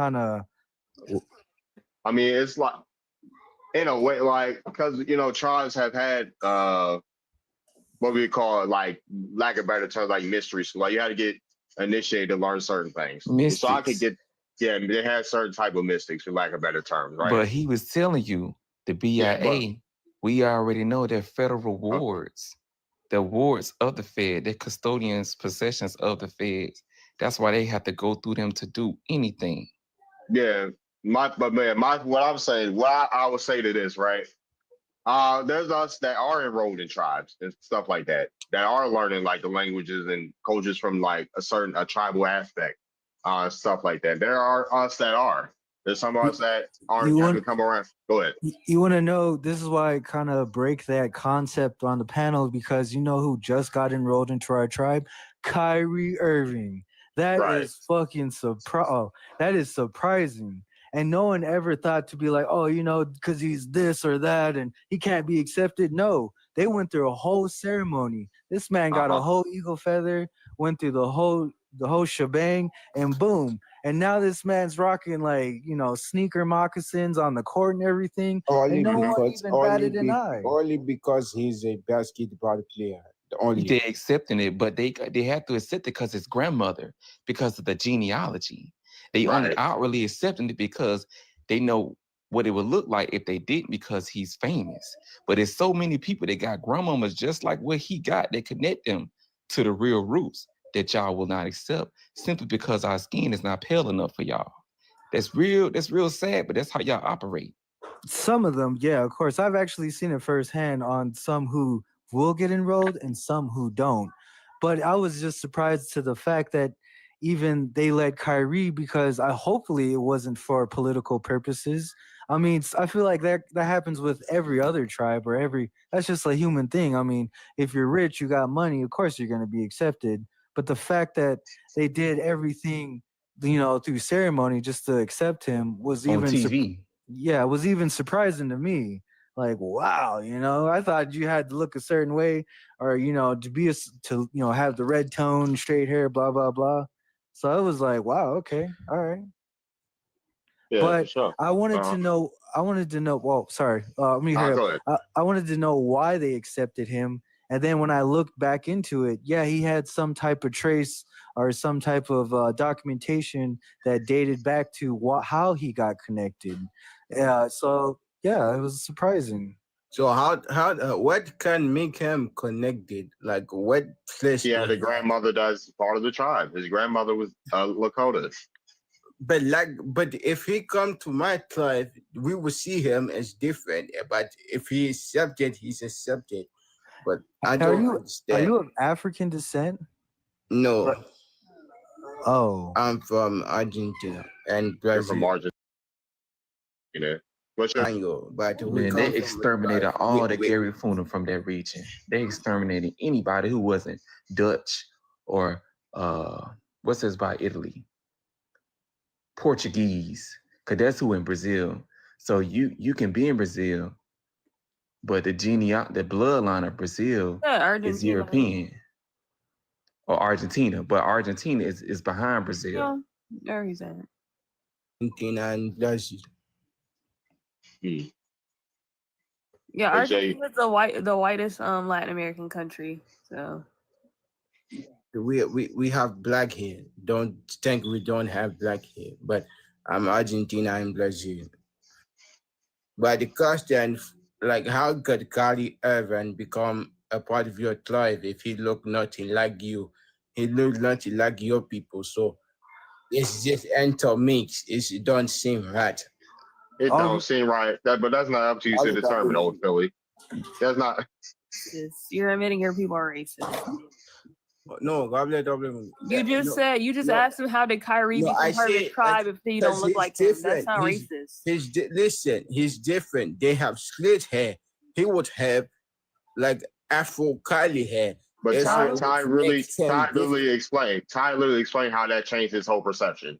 A: I mean, it's like, in a way, like, because, you know, tribes have had what we call, like, lack of better terms, like mystery school. Like, you had to get initiated to learn certain things. So I could
B: Mystics.
A: they had certain type of mystics, for lack of better terms, right?
B: But he was telling you, the BIA, we already know they're federal wards. They're wards of the Fed. They're custodians, possessions of the Feds. That's why they have to go through them to do anything.
A: Yeah, what I'm saying, what I would say to this, right? There's us that are enrolled in tribes and stuff like that are learning like the languages and cultures from like a tribal aspect, stuff like that. There are us that are. There's some of us that aren't having to come around. Go ahead.
D: You want to know, this is why I kind of break that concept on the panel, because you know who just got enrolled into our tribe? Kyrie Irving. That is fucking that is surprising. And no one ever thought to be like, oh, you know, because he's this or that and he can't be accepted. No, they went through a whole ceremony. This man got a whole eagle feather, went through the whole shebang, and boom. And now this man's rocking, like, you know, sneaker moccasins on the court and everything. And no one even batted an eye.
E: Only because he's a basketball player.
B: They accepting it, but they have to accept it because his grandmother, because of the genealogy. They only outwardly accepting it because they know what it would look like if they didn't, because he's famous. But there's so many people that got grandmamas just like what he got that connect them to the real roots that y'all will not accept simply because our skin is not pale enough for y'all. That's real sad, but that's how y'all operate.
D: Some of them, yeah, of course. I've actually seen it firsthand on some who will get enrolled and some who don't. But I was just surprised to the fact that even they let Kyrie, because hopefully it wasn't for political purposes. I mean, I feel like that happens with every other tribe or that's just a human thing. I mean, if you're rich, you got money, of course you're going to be accepted. But the fact that they did everything, you know, through ceremony just to accept him was
B: on TV.
D: It was even surprising to me. Like, wow, you know, I thought you had to look a certain way, or, you know, to have the red tone, straight hair, blah blah blah. So it was like, wow, okay, all right.
A: Yeah,
D: but
A: for sure.
D: I wanted to know. Well, sorry. Let me hear.
A: Go ahead.
D: I wanted to know why they accepted him, and then when I looked back into it, yeah, he had some type of trace or some type of documentation that dated back to how he got connected. So yeah, it was surprising.
E: So what can make him connected? Like what place?
A: Yeah, the grandmother that's part of the tribe. His grandmother was Lakota.
E: But if he come to my tribe, we will see him as different. But if he is accepted, he's accepted. But I don't understand.
D: Are you of African descent?
E: No.
D: Oh.
E: I'm from Argentina and Brazil.
A: You're from Argentina. You know.
B: Man, they exterminated all the Gary Funa from that region. They exterminated anybody who wasn't Dutch or what's this by Italy? Portuguese, because that's who in Brazil. So you can be in Brazil, but the bloodline of Brazil is European or Argentina, but Argentina is behind Brazil.
T: Yeah, there he's at.
E: Argentina and Brazil.
T: Yeah, Argentina is the whitest Latin American country. So
E: we have black hair. Don't think we don't have black hair, but I'm Argentina and Brazil. But the question, like, how could Kyrie Irving become a part of your tribe if he look nothing like you? He look nothing like your people. So it's just intermixed. It don't seem right.
A: It don't seem right. But that's not up to you to determine, old Philly. That's not.
T: You're admitting your people are racist.
E: No,
T: You just asked him how did Kyrie become part of his tribe if he don't look like him. That's not racist.
E: Listen, he's different. They have split hair. He would have like Afro curly hair.
A: But Ty literally explained how that changed his whole perception.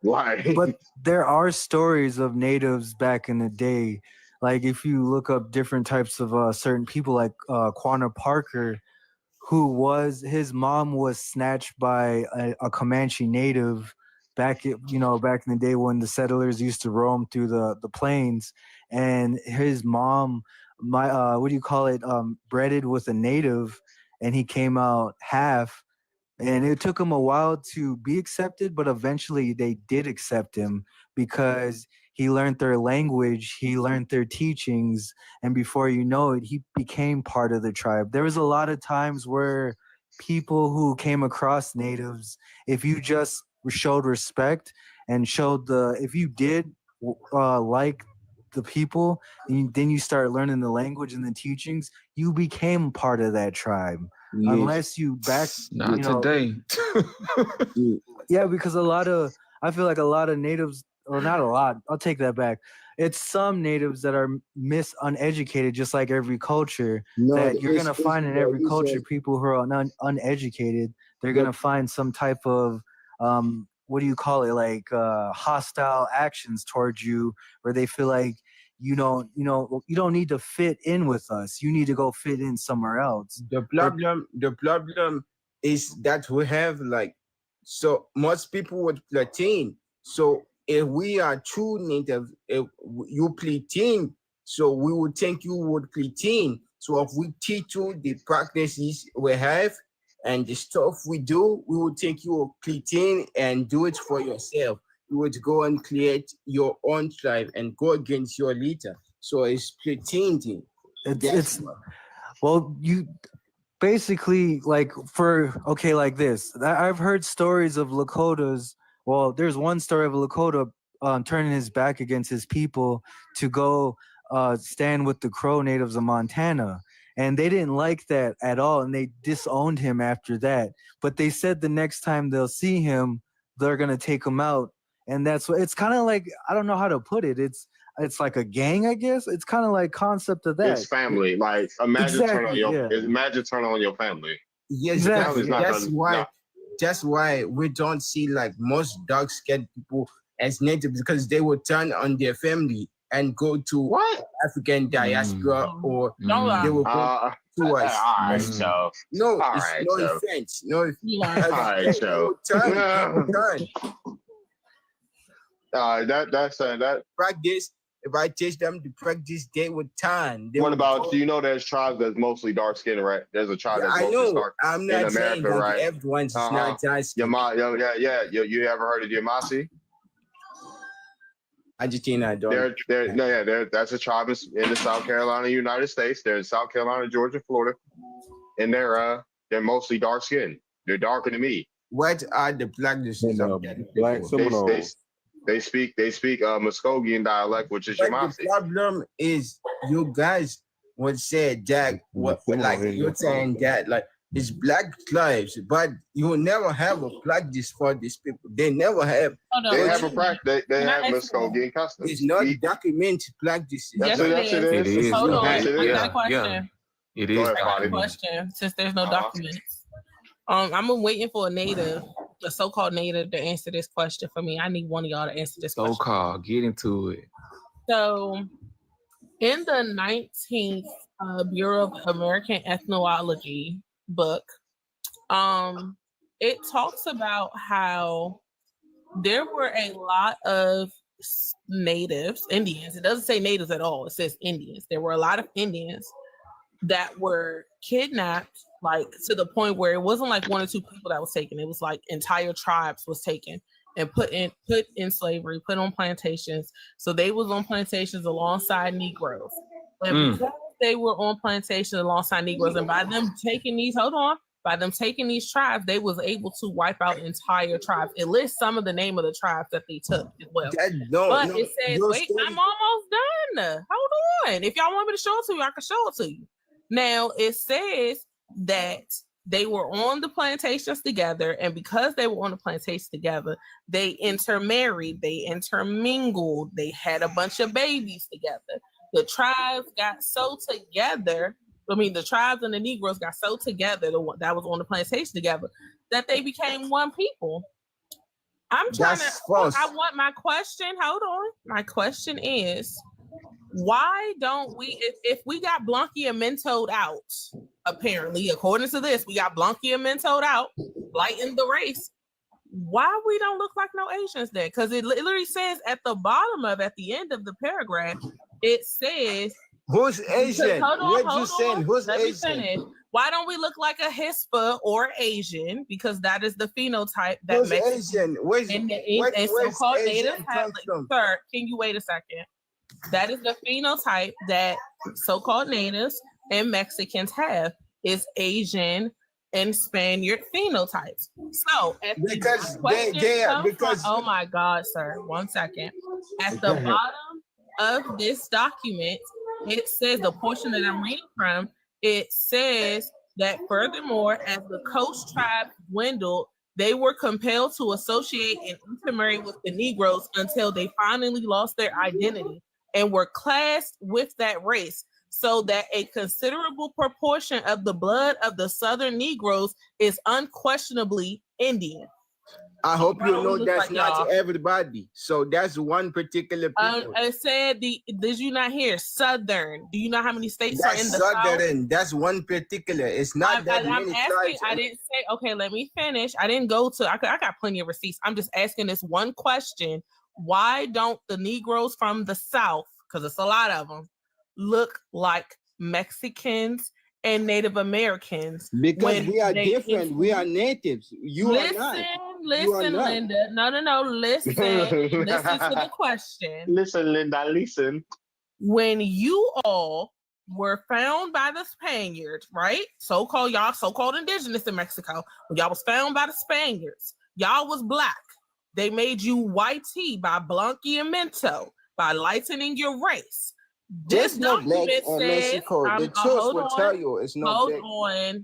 A: Like,
D: but there are stories of natives back in the day. Like if you look up different types of certain people, like Quanah Parker, his mom was snatched by a Comanche native back in the day when the settlers used to roam through the plains, and his mom, breaded with a native, and he came out half. And it took him a while to be accepted, but eventually they did accept him because he learned their language, he learned their teachings, and before you know it, he became part of the tribe. There was a lot of times where people who came across natives, if you just showed respect and if you did like the people, and then you start learning the language and the teachings, you became part of that tribe.
B: Yes.
D: Unless you
B: not today.
D: Yeah, because I feel like a lot of natives, or not a lot, I'll take that back. It's some natives that are uneducated, just like every culture. That you're gonna find in every culture people who are uneducated. They're gonna find some type of hostile actions towards you, where they feel like you don't need to fit in with us. You need to go fit in somewhere else.
E: The problem is that we have so most people would platin. So if we are true native, if you platin, so we would think you would platin. So if we teach you the practices we have and the stuff we do, we would think you will platin and do it for yourself. You would go and create your own tribe and go against your leader. So it's pretending.
D: You basically like this. I've heard stories of Lakotas. Well, there's one story of a Lakota turning his back against his people to go stand with the Crow natives of Montana. And they didn't like that at all. And they disowned him after that. But they said the next time they'll see him, they're going to take him out. And that's what it's kind of like. I don't know how to put it. It's like a gang, I guess. It's kind of like concept of that.
A: It's family. Like imagine turning on your family.
E: Yes, exactly. That's why we don't see like most dark-skinned people as natives, because they will turn on their family and go to African diaspora or they will go to us.
A: All right, so
E: no,
A: all
E: it's
A: right,
E: no
A: so.
E: offense. No offense.
A: All right, so
E: Turn.
A: That
E: practice. If I teach them to practice, they would turn.
A: What about you? Know there's tribes that's mostly dark skinned, right? There's a tribe that's mostly dark
E: I'm not
A: in
E: saying
A: America, right?
E: Everyone's not dark skinned.
A: You ever heard of Yamasi?
E: Argentina, don't.
A: That's a tribe in the South Carolina, United States. They're in South Carolina, Georgia, Florida, and they're mostly dark skinned. They're darker than me.
E: What are the practices of
L: Black Seminoles?
A: They speak Muskogean dialect, which is Yamasi.
E: The problem is you guys would say that you're saying that like it's black tribes, but you will never have a practice for these people. They never have.
A: They have a practice. They have Muskogean customs.
E: It's not documented practice.
H: Yes, it is. Hold on. I got a question.
B: It is.
H: I got a question. Since there's no documents, I'm waiting for a so-called native to answer this question for me. I need one of y'all to answer this question.
B: So-called, get into it.
H: So, in the 19th Bureau of American Ethnology book, it talks about how there were a lot of natives, Indians. It doesn't say natives at all. It says Indians. There were a lot of Indians that were kidnapped, like to the point where it wasn't like one or two people that was taken. It was like entire tribes was taken and put in slavery, put on plantations. So they was on plantations alongside Negroes. And because they were on plantations alongside Negroes, and by them taking these tribes, they was able to wipe out entire tribes. It lists some of the name of the tribes that they took as well. It says, wait, I'm almost done. agenda. Hold on. If y'all want me to show it to you, I can show it to you. Now, it says that they were on the plantations together, and because they were on the plantations together, they intermarried, they intermingled, they had a bunch of babies together. The tribes got so together, the tribes and the Negroes got so together, that was on the plantation together, that they became one people. I want my question, hold on. My question is, why don't we, if we got Blanqui and Mentoed out, apparently, according to this, we got Blanqui and Mentoed out, lighten the race, why we don't look like no Asians then? Because it literally says at the bottom at the end of the paragraph, it says,
E: who's Asian? Who's
H: Let
E: Asian?
H: me finish. Why don't we look like a Hispa or Asian? Because that is the phenotype that
E: Who's
H: Mexicans
E: Asian? Where's
H: so-called
E: Asian
H: natives have.
E: from?
H: Sir, can you wait a second? That is the phenotype that so-called natives and Mexicans have, is Asian and Spaniard phenotypes. So because oh my God, sir, 1 second. At the bottom of this document, it says, the portion that I'm reading from, it says that furthermore, as the coast tribe dwindled, they were compelled to associate and intermarry with the Negroes until they finally lost their identity and were classed with that race, so that a considerable proportion of the blood of the Southern Negroes is unquestionably Indian.
E: I hope you know that's not everybody. So that's one particular people.
H: I said, did you not hear Southern? Do you know how many states are in the
E: Southern.
H: South?
E: That's one particular. It's not that many tribes.
H: I didn't say, okay, let me finish. I didn't go to, I got plenty of receipts. I'm just asking this one question. Why don't the Negroes from the South, because it's a lot of them, look like Mexicans and Native Americans?
E: Because we are different. We are natives. You are not.
H: Listen, Linda. No. Listen. Listen to the question.
A: Listen, Linda. Listen.
H: When you all were found by the Spaniards, right? So-called indigenous in Mexico. When y'all was found by the Spaniards, y'all was black. They made you white tea by Blanqui and Mento, by lightening your race.
E: There's no black in Mexico. The church will tell you it's no black.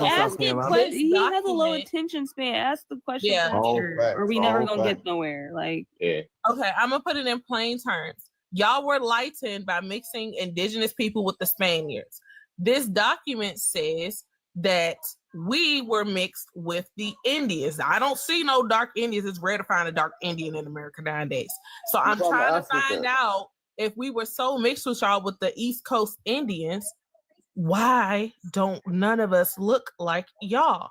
T: Ask it question. He has a low attention span. Ask the question faster, or we never gonna get nowhere. Like,
H: okay, I'm gonna put it in plain terms. Y'all were lightened by mixing indigenous people with the Spaniards. This document says that we were mixed with the Indians. I don't see no dark Indians. It's rare to find a dark Indian in America nowadays. So I'm trying to find out, if we were so mixed with y'all with the East Coast Indians, why don't none of us look like y'all?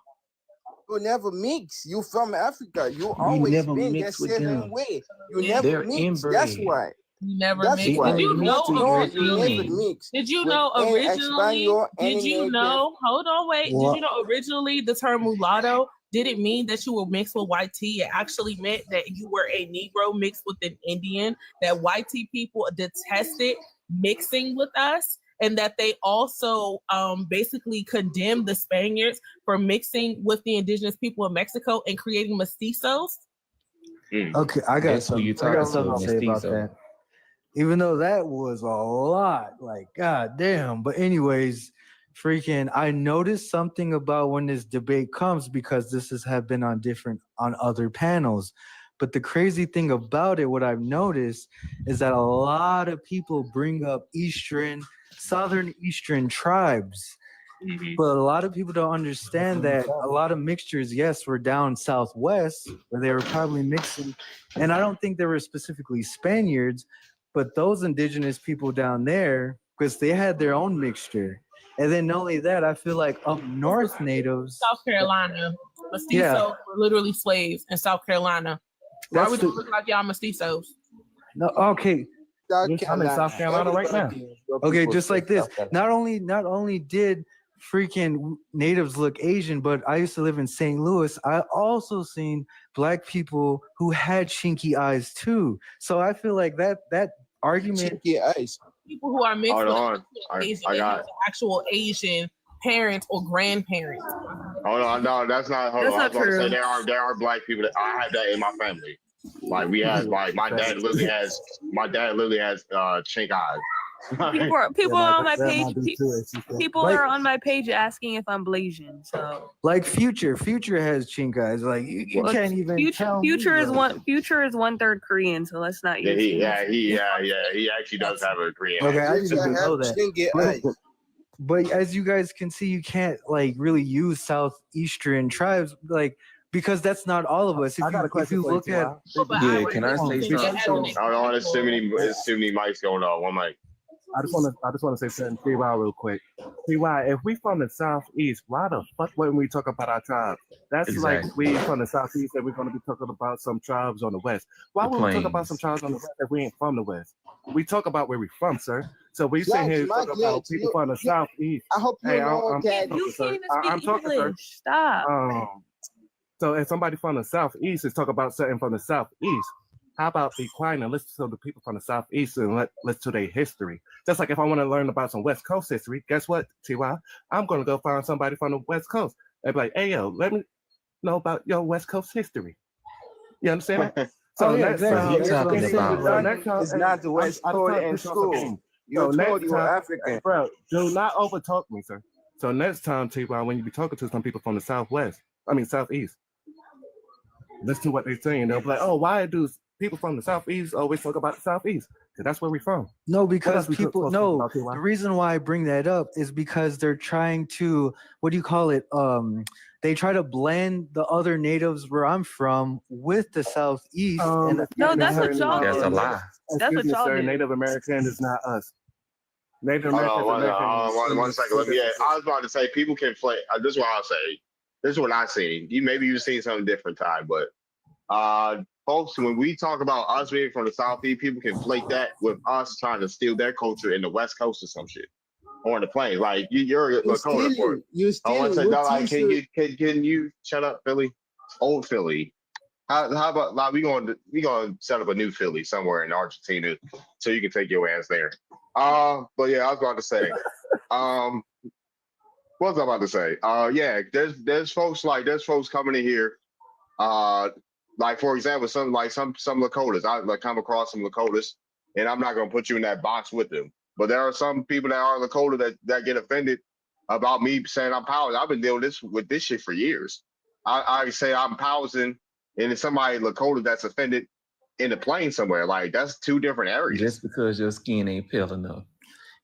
E: You never mix. You from Africa. You always been that same way. You never mix. That's why.
H: You never mixed. Did you know originally? Did you know originally? Did you know? Hold on, wait. Did you know originally the term mulatto didn't mean that you were mixed with white tea? It actually meant that you were a Negro mixed with an Indian. That white tea people detested mixing with us, and that they also basically condemned the Spaniards for mixing with the indigenous people of Mexico and creating mestizos.
D: Okay, I got something to say about that. Even though that was a lot, like, god damn. But anyways, freaking, I noticed something about when this debate comes, because this have been on other panels. But the crazy thing about it, what I've noticed, is that a lot of people bring up southern eastern tribes. Mm-hmm. But a lot of people don't understand that a lot of mixtures, yes, were down southwest, where they were probably mixing. And I don't think they were specifically Spaniards, but those indigenous people down there, because they had their own mixture. And then not only that, I feel like up north natives.
H: South Carolina. Mestizos were literally slaves in South Carolina. Why would you look like y'all mestizos?
D: No, okay.
J: I'm in South Carolina right now.
D: Okay, just like this. Not only did freaking natives look Asian, but I used to live in St. Louis. I also seen black people who had chinky eyes too. So I feel like that argument.
E: Chinky eyes.
H: People who are mixed with Asian, actual Asian parents or grandparents.
A: Hold on, no, that's not. Hold on, I was going to say there are black people that I have that in my family. Like we have, like my dad literally has chink eyes.
T: People are on my
D: that
T: page.
D: might be too, as you said.
T: People
D: Like-
T: are on my page asking if I'm Blasian. So
D: Like Future has chink eyes. Like you
T: Well,
D: can't even tell me,
T: Future is
D: like-
T: Future is 1/3 Korean. So let's not use.
A: He actually does have a Korean
D: Okay, I
A: accent.
D: didn't even know that. But as you guys can see, you can't like really use southeastern tribes like because that's not all of us. If you look at
B: can I say something?
A: I don't know. There's too many mics going on. One mic.
R: I just want to say something, TY, real quick. TY, if we from the southeast, why the fuck wouldn't we talk about our tribes? That's like we from the southeast and we're going to be talking about some tribes on the west. Why would we talk about some tribes on the west if we ain't from the west? We talk about where we from, sir. So we sit here talking about people from the southeast.
E: I hope you know that
T: You can't even speak
R: I'm talking, sir.
T: English. Stop.
R: So if somebody from the southeast is talking about something from the southeast, how about be quiet and listen to the people from the southeast and listen to their history? Just like if I want to learn about some West Coast history, guess what, TY? I'm going to go find somebody from the West Coast. They'd be like, hey, yo, let me know about your West Coast history. You understand that? So
E: yeah,
R: next
E: exactly.
R: time,
E: It's not the West Coast in school. You're told you're African.
R: Bro, do not overtalk me, sir. So next time, TY, when you be talking to some people from the southeast, listen to what they're saying. They'll be like, oh, why do people from the southeast always talk about the southeast? Because that's where we're from.
D: No, because people no. The reason why I bring that up is because they're trying to they try to blend the other natives where I'm from with the southeast. And
T: No, that's what y'all
B: That's a lie.
T: That's what y'all do.
R: Native American is not us. Native
A: Hold
R: American.
A: on, one second. I was about to say people can play. This is what I'll say. This is what I seen. Maybe you've seen something different time, but folks, when we talk about us being from the southeast, people can flake that with us trying to steal their culture in the West Coast or some shit, or in the plains. Like you're a Lakota for it. I want to say, no, like, can you shut up, Philly? Old Philly. How about like we gonna set up a new Philly somewhere in Argentina so you can take your ass there. But yeah, I was about to say, what was I about to say? Yeah, there's folks coming in here. Like for example, some Lakotas. I like come across some Lakotas, and I'm not gonna put you in that box with them. But there are some people that are Lakota that get offended about me saying I'm Powers. I've been dealing with this shit for years. I say I'm Powers, and it's somebody Lakota that's offended in the plane somewhere. Like that's two different areas.
B: Just because your skin ain't pale enough.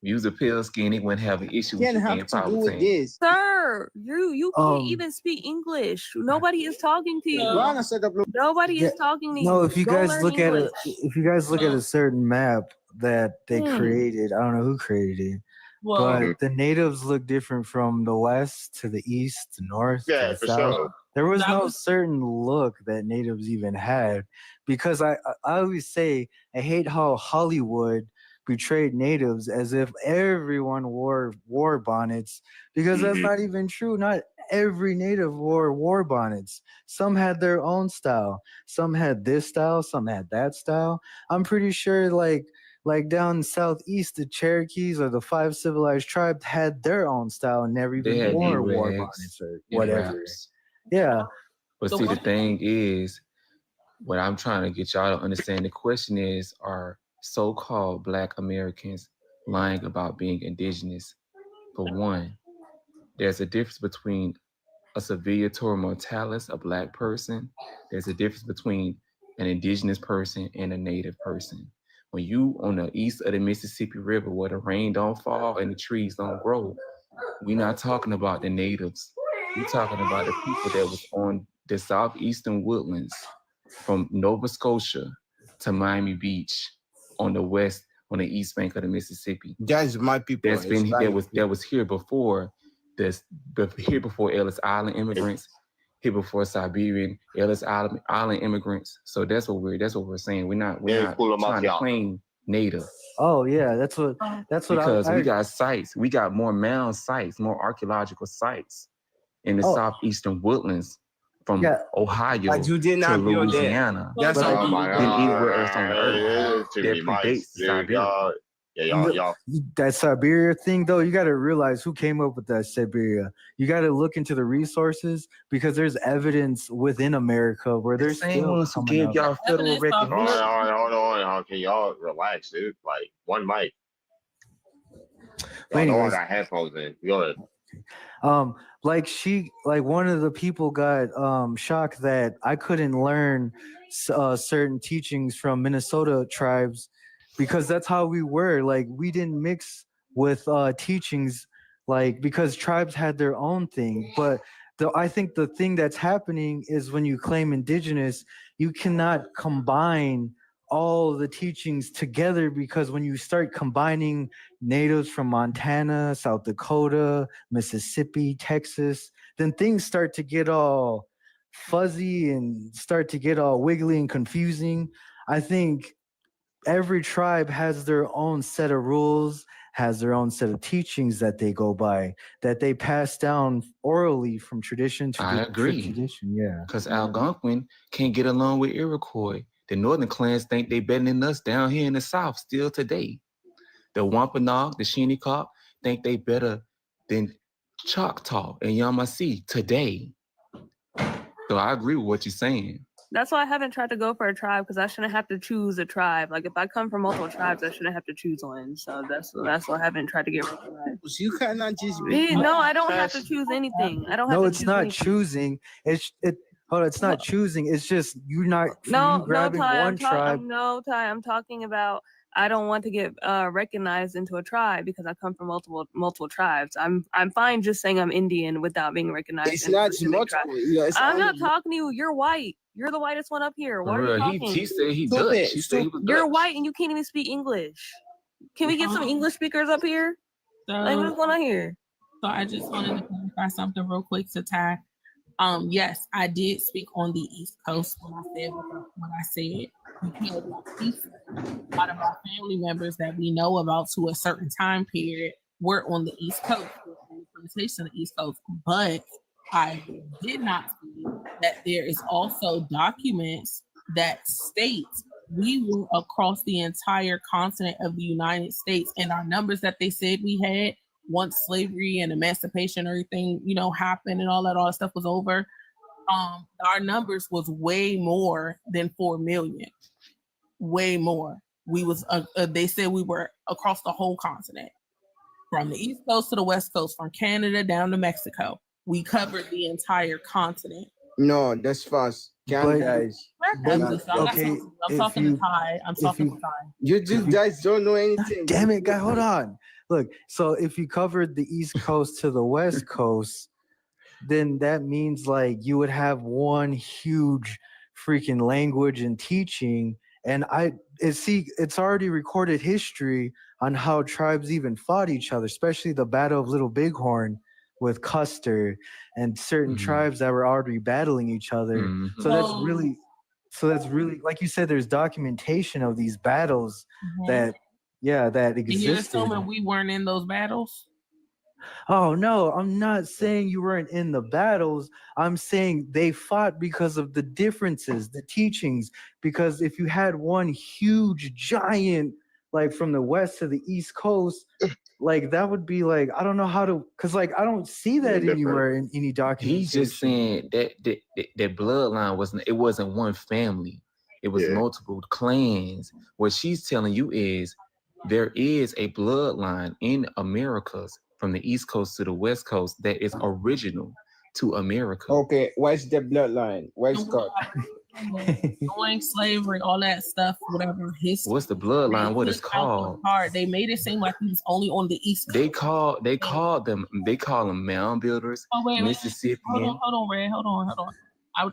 B: If you was a pale skin, it wouldn't have an issue with you being power.
T: Sir, you can't even speak English. Nobody is talking to you. Nobody is talking to you.
D: No, if you
T: Go
D: guys
T: learn
D: look at
T: English.
D: a certain map that they created, I don't know who created it, but the natives look different from the west to the east to north to the
A: for
D: south.
A: sure.
D: There was no certain look that natives even had, because I always say I hate how Hollywood portrayed natives as if everyone wore war bonnets, because that's not even true. Not every native wore war bonnets. Some had their own style. Some had this style. Some had that style. I'm pretty sure like down southeast, the Cherokees or the 5 civilized tribes had their own style and never even wore war bonnets or whatever. Yeah.
B: But see, the thing is, what I'm trying to get y'all to understand, the question is, are so-called Black Americans lying about being indigenous? For one, there's a difference between a civiliator mortalis, a Black person. There's a difference between an indigenous person and a native person. When you on the east of the Mississippi River where the rain don't fall and the trees don't grow, we're not talking about the natives. We're talking about the people that was on the southeastern woodlands from Nova Scotia to Miami Beach on the west, on the east bank of the Mississippi.
E: That's my people.
B: That was here before this, here before Ellis Island immigrants, here before Siberian Ellis Island immigrants. So that's what we're saying. We're not trying to claim native.
D: Oh yeah, that's what
B: because we got sites. We got more mound sites, more archaeological sites in the southeastern woodlands from Ohio
E: but you did not
B: to
E: build
B: Louisiana.
E: That's
B: than anywhere else on the earth. That predates Siberia.
A: y'all.
D: That Siberia thing, though, you got to realize who came up with that Siberia. You got to look into the resources because there's evidence within America where
B: The
D: there's
B: same
D: still
B: ones who
D: coming
B: gave
D: up.
B: y'all federal
A: Hold
B: recognition.
A: on. Okay, y'all relax, dude. Like one mic.
D: But
A: Y'all know I
D: anyways,
A: got headphones in. Go ahead.
D: like one of the people got shocked that I couldn't learn certain teachings from Minnesota tribes because that's how we were. Like we didn't mix with teachings, like because tribes had their own thing. But I think the thing that's happening is when you claim indigenous, you cannot combine all the teachings together because when you start combining natives from Montana, South Dakota, Mississippi, Texas, then things start to get all fuzzy and start to get all wiggly and confusing. I think every tribe has their own set of rules, has their own set of teachings that they go by, that they pass down orally from tradition to
B: I agree.
D: tradition. Yeah.
B: Because Algonquin can't get along with Iroquois. The northern clans think they better than us down here in the south still today. The Wampanoag, the Shinnecock think they better than Choctaw and Yamasee today. So I agree with what you're saying.
T: That's why I haven't tried to go for a tribe because I shouldn't have to choose a tribe. Like if I come from multiple tribes, I shouldn't have to choose one. So that's why I haven't tried to get recognized.
E: You cannot just be.
T: No, I don't have to choose anything. I don't have
D: No,
T: to
D: it's
T: choose
D: not
T: anything.
D: choosing. It's not choosing. It's just you grabbing
T: Ty,
D: one tribe.
T: Ty, I'm talking about I don't want to get recognized into a tribe because I come from multiple tribes. I'm fine just saying I'm Indian without being recognized.
E: It's not multiple.
T: I'm not talking to you. You're white. You're the whitest one up here. What are you talking?
B: He said he Dutch. He said he was
T: You're
B: Dutch.
T: white and you can't even speak English. Can we get some English speakers up here?
H: So,
T: like what's going on here?
H: So I just wanted to clarify something real quick to Ty. Yes, I did speak on the East Coast when I said what I said. Because a lot of our family members that we know about to a certain time period were on the East Coast, plantation on the East Coast. But I did not see that there is also documents that state we were across the entire continent of the United States, and our numbers that they said we had once slavery and emancipation, everything, happened and all that stuff was over, our numbers was way more than 4 million. Way more. We was, they said we were across the whole continent, from the East Coast to the West Coast, from Canada down to Mexico. We covered the entire continent.
E: No, that's false.
H: I'm
D: Okay,
H: talking to Ty. I'm talking to Ty.
E: You guys don't know anything.
D: Damn it, guy, hold on. Look, so if you covered the East Coast to the West Coast, then that means like you would have one huge freaking language and teaching. And it's already recorded history on how tribes even fought each other, especially the Battle of Little Bighorn with Custer and certain tribes that were already battling each other. So that's really, like you said, there's documentation of these battles that
H: And you're
D: existed.
H: assuming we weren't in those battles?
D: Oh no, I'm not saying you weren't in the battles. I'm saying they fought because of the differences, the teachings. Because if you had one huge giant, like from the west to the east coast, like that would be like, I don't know how to, because like I don't see that anywhere in any documentation.
B: He's just saying that bloodline wasn't one family. It was multiple clans. What she's telling you is there is a bloodline in Americas from the East Coast to the West Coast that is original to America.
E: Okay, what's the bloodline? West Coast.
H: Going slavery, all that stuff, whatever history.
B: What's the bloodline? What it's called?
H: They made it seem like he was only on the East Coast.
B: They call them mound builders.
H: Oh, wait,
B: Mississippi.
H: Hold on, Red. Hold on.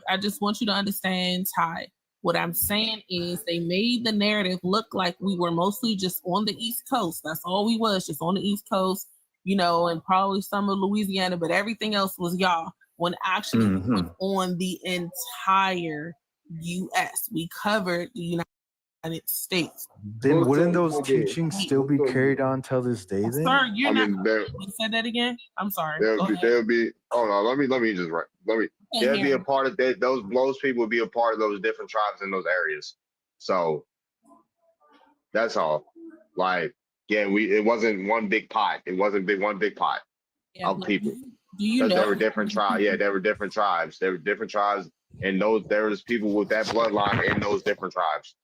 H: I just want you to understand, Ty. What I'm saying is they made the narrative look like we were mostly just on the East Coast. That's all we was, just on the East Coast, and probably some of Louisiana, but everything else was y'all. When actually we was on the entire U.S. We covered the United States.
D: Then wouldn't those teachings still be carried on till this day then?
H: Sir, you're you said that again? I'm sorry.
A: They'll be hold on, let me just write. They'll be a part of that. Those people will be a part of those different tribes in those areas. So that's all. Like Yeah, it wasn't one big pot. It wasn't one big pot of people.
H: Do you know?
A: There were different tribes. Yeah, there were different tribes. There were different tribes, and there was people with that bloodline in those different tribes.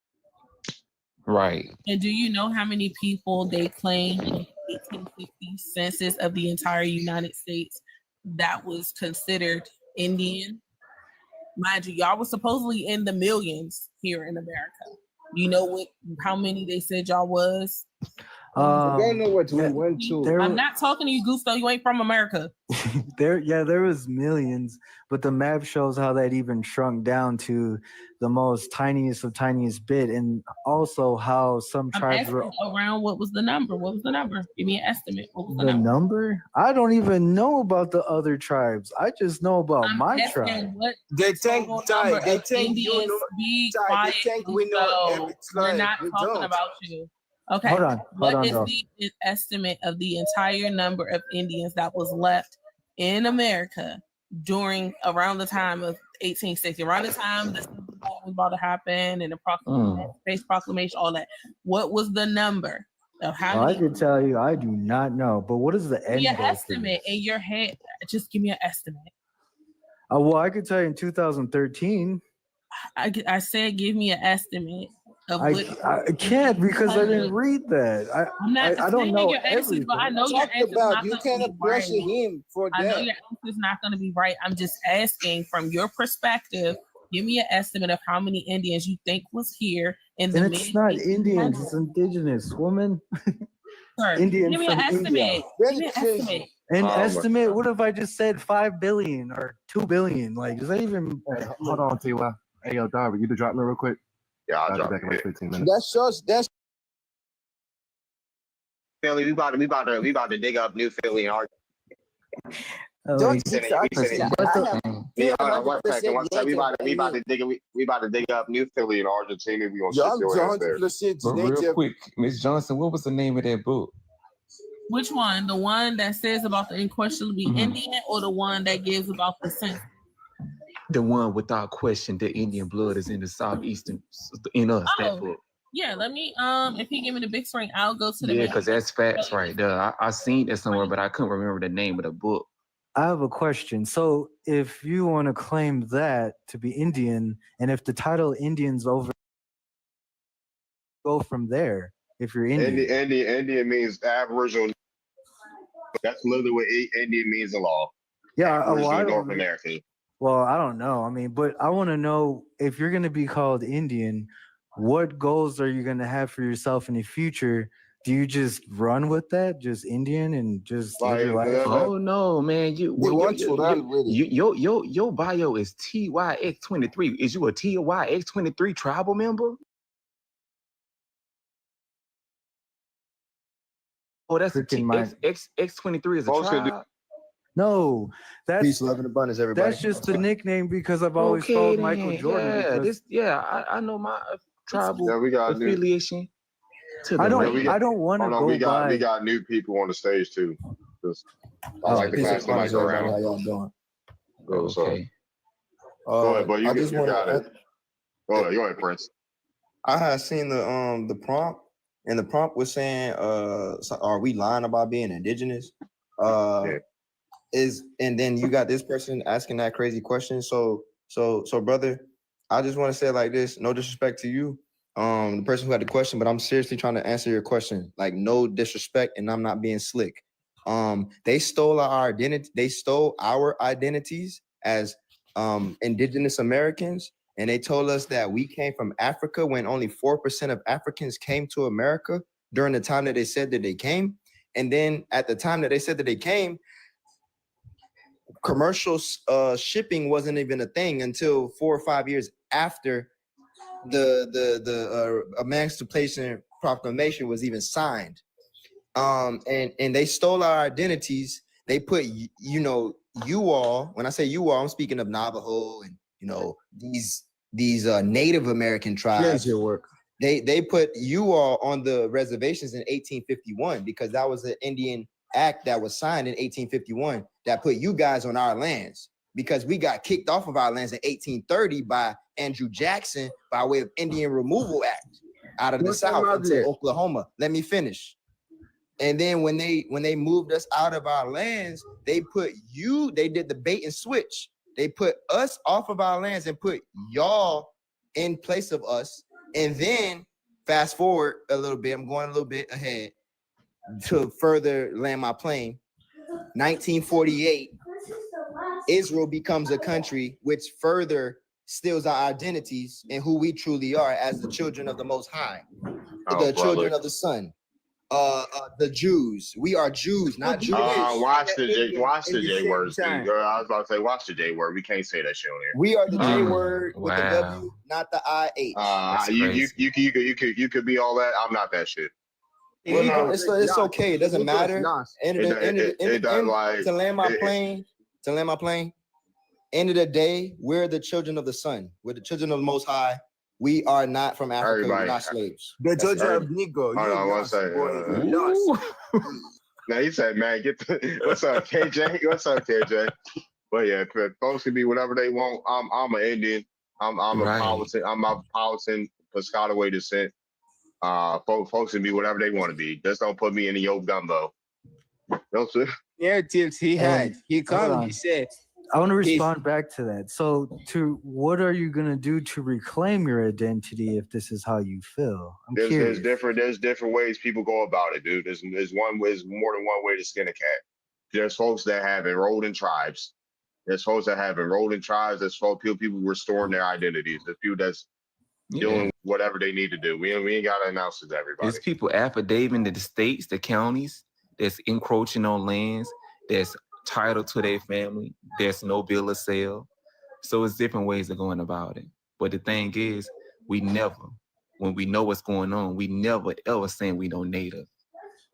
B: Right.
H: And do you know how many people they claim in the 1850 census of the entire United States that was considered Indian? Mind you, y'all was supposedly in the millions here in America. You know how many they said y'all was?
E: I don't know what we went to.
H: I'm not talking to you, Gusto. You ain't from America.
D: There was millions, but the map shows how that even shrunk down to the most tiniest of tiniest bit, and also how some tribes were
H: around. What was the number? What was the number? Give me an estimate. What was
D: the number? I don't even know about the other tribes. I just know about my tribe.
E: They think
H: Indians be quiet.
E: We know every
H: We're
E: tribe.
H: not
E: We
H: talking
E: don't.
H: about you. Okay.
D: Hold on,
H: What is
D: bro.
H: the estimate of the entire number of Indians that was left in America around the time of 1860, around the time this was about to happen, and the Space Proclamation, all that? What was the number of how
D: Well, I
H: many?
D: can tell you, I do not know. But what is the end
H: Give me an
D: goal for
H: estimate in your head. Just give me an estimate.
D: well, I could tell you in 2013.
H: I said, give me an estimate of what.
D: I can't because I didn't read that.
H: I'm not
D: I don't know
H: your answers, but I know your answer is not
E: You
H: going to
E: cannot
H: be
E: pressure
H: right.
E: him for
H: I know
E: that.
H: your answer is not going to be right. I'm just asking from your perspective. Give me an estimate of how many Indians you think was here in the.
D: And it's not Indians; it's indigenous woman.
H: Sir,
D: Indian
H: give me
D: from
H: an estimate.
D: India.
H: Give me an estimate.
D: An estimate? What if I just said 5 billion or 2 billion? Like, does that even?
R: Hey, hold on, T.Y. Hey, yo, Darby, you to drop me real quick?
A: Yeah, I'll drop
R: back in like 15 minutes.
E: That's
A: Philly. We about to dig up New Philly and
E: Don't you
A: we about to dig up New Philly in Argentina. We gonna ship your ass there.
B: But real quick, Miss Johnson, what was the name of that book?
H: Which one? The one that says about the unquestionably Indian, or the one that gives about the census?
B: The one without question, the Indian blood is in the southeastern in us. That book.
H: Yeah, let me. If he give me the big screen, I'll go to the.
B: Yeah, because that's facts right there. I seen it somewhere, but I couldn't remember the name of the book.
D: I have a question. So, if you want to claim that to be Indian, and if the title Indians over, go from there. If you're Indian,
A: Indian means Aboriginal. That's literally what Indian means in law.
D: Yeah,
A: Aboriginal North America.
D: Well, I don't know. I mean, but I want to know if you're going to be called Indian, what goals are you going to have for yourself in the future? Do you just run with that, just Indian, and just live your life?
B: Oh no, man! Your bio is TYX23. Is you a TYX23 tribal member? Oh, that's X23 is a tribe.
D: No, that's
O: peace, love, and abundance, everybody.
D: That's just the nickname because I've always followed Michael Jordan.
B: I know my tribal affiliation.
D: I don't want to go by.
A: We got new people on the stage too. I like to pass the mic around.
O: How y'all doing?
A: Okay. Go ahead, but you got it. Go ahead, Prince.
O: I had seen the prompt, and the prompt was saying, "Are we lying about being indigenous?" And then you got this person asking that crazy question. So brother, I just want to say it like this, no disrespect to you, the person who had the question, but I'm seriously trying to answer your question. Like, no disrespect, and I'm not being slick. They stole our identity, they stole our identities as indigenous Americans, and they told us that we came from Africa when only 4% of Africans came to America during the time that they said that they came. And then at the time that they said that they came, commercial shipping wasn't even a thing until 4 or 5 years after the Emancipation Proclamation was even signed. And they stole our identities. They put, you all, when I say you all, I'm speaking of Navajo and, these Native American tribes. They put you all on the reservations in 1851 because that was the Indian Act that was signed in 1851 that put you guys on our lands, because we got kicked off of our lands in 1830 by Andrew Jackson by way of Indian Removal Act out of the South into Oklahoma. Let me finish.
E: And then when they moved us out of our lands, they did the bait and switch. They put us off of our lands and put y'all in place of us. And then fast forward a little bit, I'm going a little bit ahead to further land my plane. 1948, Israel becomes a country which further steals our identities and who we truly are as the children of the Most High, children of the Sun. The Jews. We are Jews, not Jewish.
A: Watch the J words, dude. I was about to say, watch the J word. We can't say that shit on here.
E: We are the J word with the W, not the IH.
A: You could be all that. I'm not that shit.
E: It's okay. It doesn't matter. To land my plane. End of the day, we're the children of the Sun. We're the children of the Most High. We are not from Africa. We're not slaves.
O: The children of Negro.
A: Hold on one second. Now he said, "Man, what's up, KJ? What's up, KJ?" But yeah, folks can be whatever they want. I'm an Indian. I'm a Powhatan. I'm a Powhatan Piscataway descent. Folks can be whatever they want to be. Just don't put me in the yoke gumbo.
E: Narratives he had. He called. He said.
D: I want to respond back to that. So, what are you gonna do to reclaim your identity if this is how you feel?
A: There's different ways people go about it, dude. There's more than one way to skin a cat. There's folks that have enrolled in tribes. There's folks that have enrolled in tribes. There's people restoring their identities. There's people that's doing whatever they need to do. We ain't gotta announce it to everybody.
B: There's people affidavit to the states, the counties that's encroaching on lands, that's title to their family. There's no bill of sale. So it's different ways of going about it. But the thing is, when we know what's going on, we never ever saying we know native.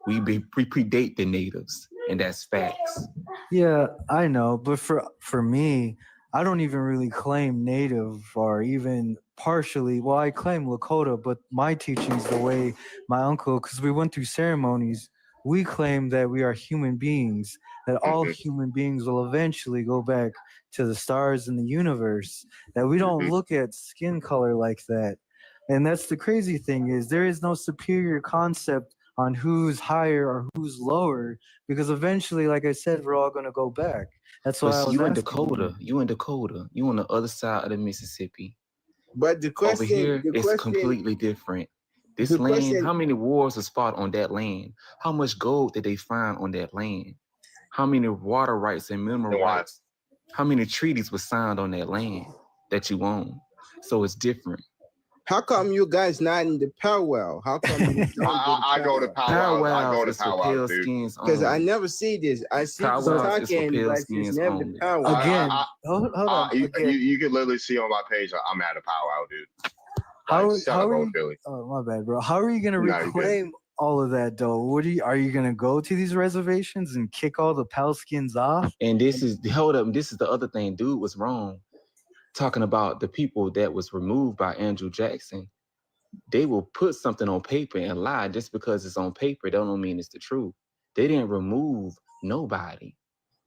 B: We predate the natives, and that's facts.
D: Yeah, I know. But for me, I don't even really claim native or even partially. Well, I claim Lakota, but my teaching's the way my uncle, because we went through ceremonies, we claim that we are human beings, that all human beings will eventually go back to the stars in the universe, that we don't look at skin color like that. And that's the crazy thing, is there is no superior concept on who's higher or who's lower, because eventually, like I said, we're all going to go back. That's why I was
B: you in
D: asking
B: Dakota. You in Dakota. You on the other side of the Mississippi.
E: But the question,
B: over here, it's completely different. This land, how many wars was fought on that land? How much gold did they find on that land? How many water rights and mineral rights? How many treaties were signed on that land that you own? So it's different.
E: How come you guys not in the powwow? How come you don't
A: I go to powwow? I go to powwow, dude.
E: Because I never see this. I see talking, but it's never the powwow.
D: Again, hold on.
A: You can literally see on my page, I'm at a powwow, dude.
D: Oh, my bad, bro. How are you gonna reclaim all of that, though? Are you gonna go to these reservations and kick all the pal skins off?
B: And this is the other thing. Dude was wrong. Talking about the people that was removed by Andrew Jackson. They will put something on paper and lie. Just because it's on paper, that don't mean it's the truth. They didn't remove nobody.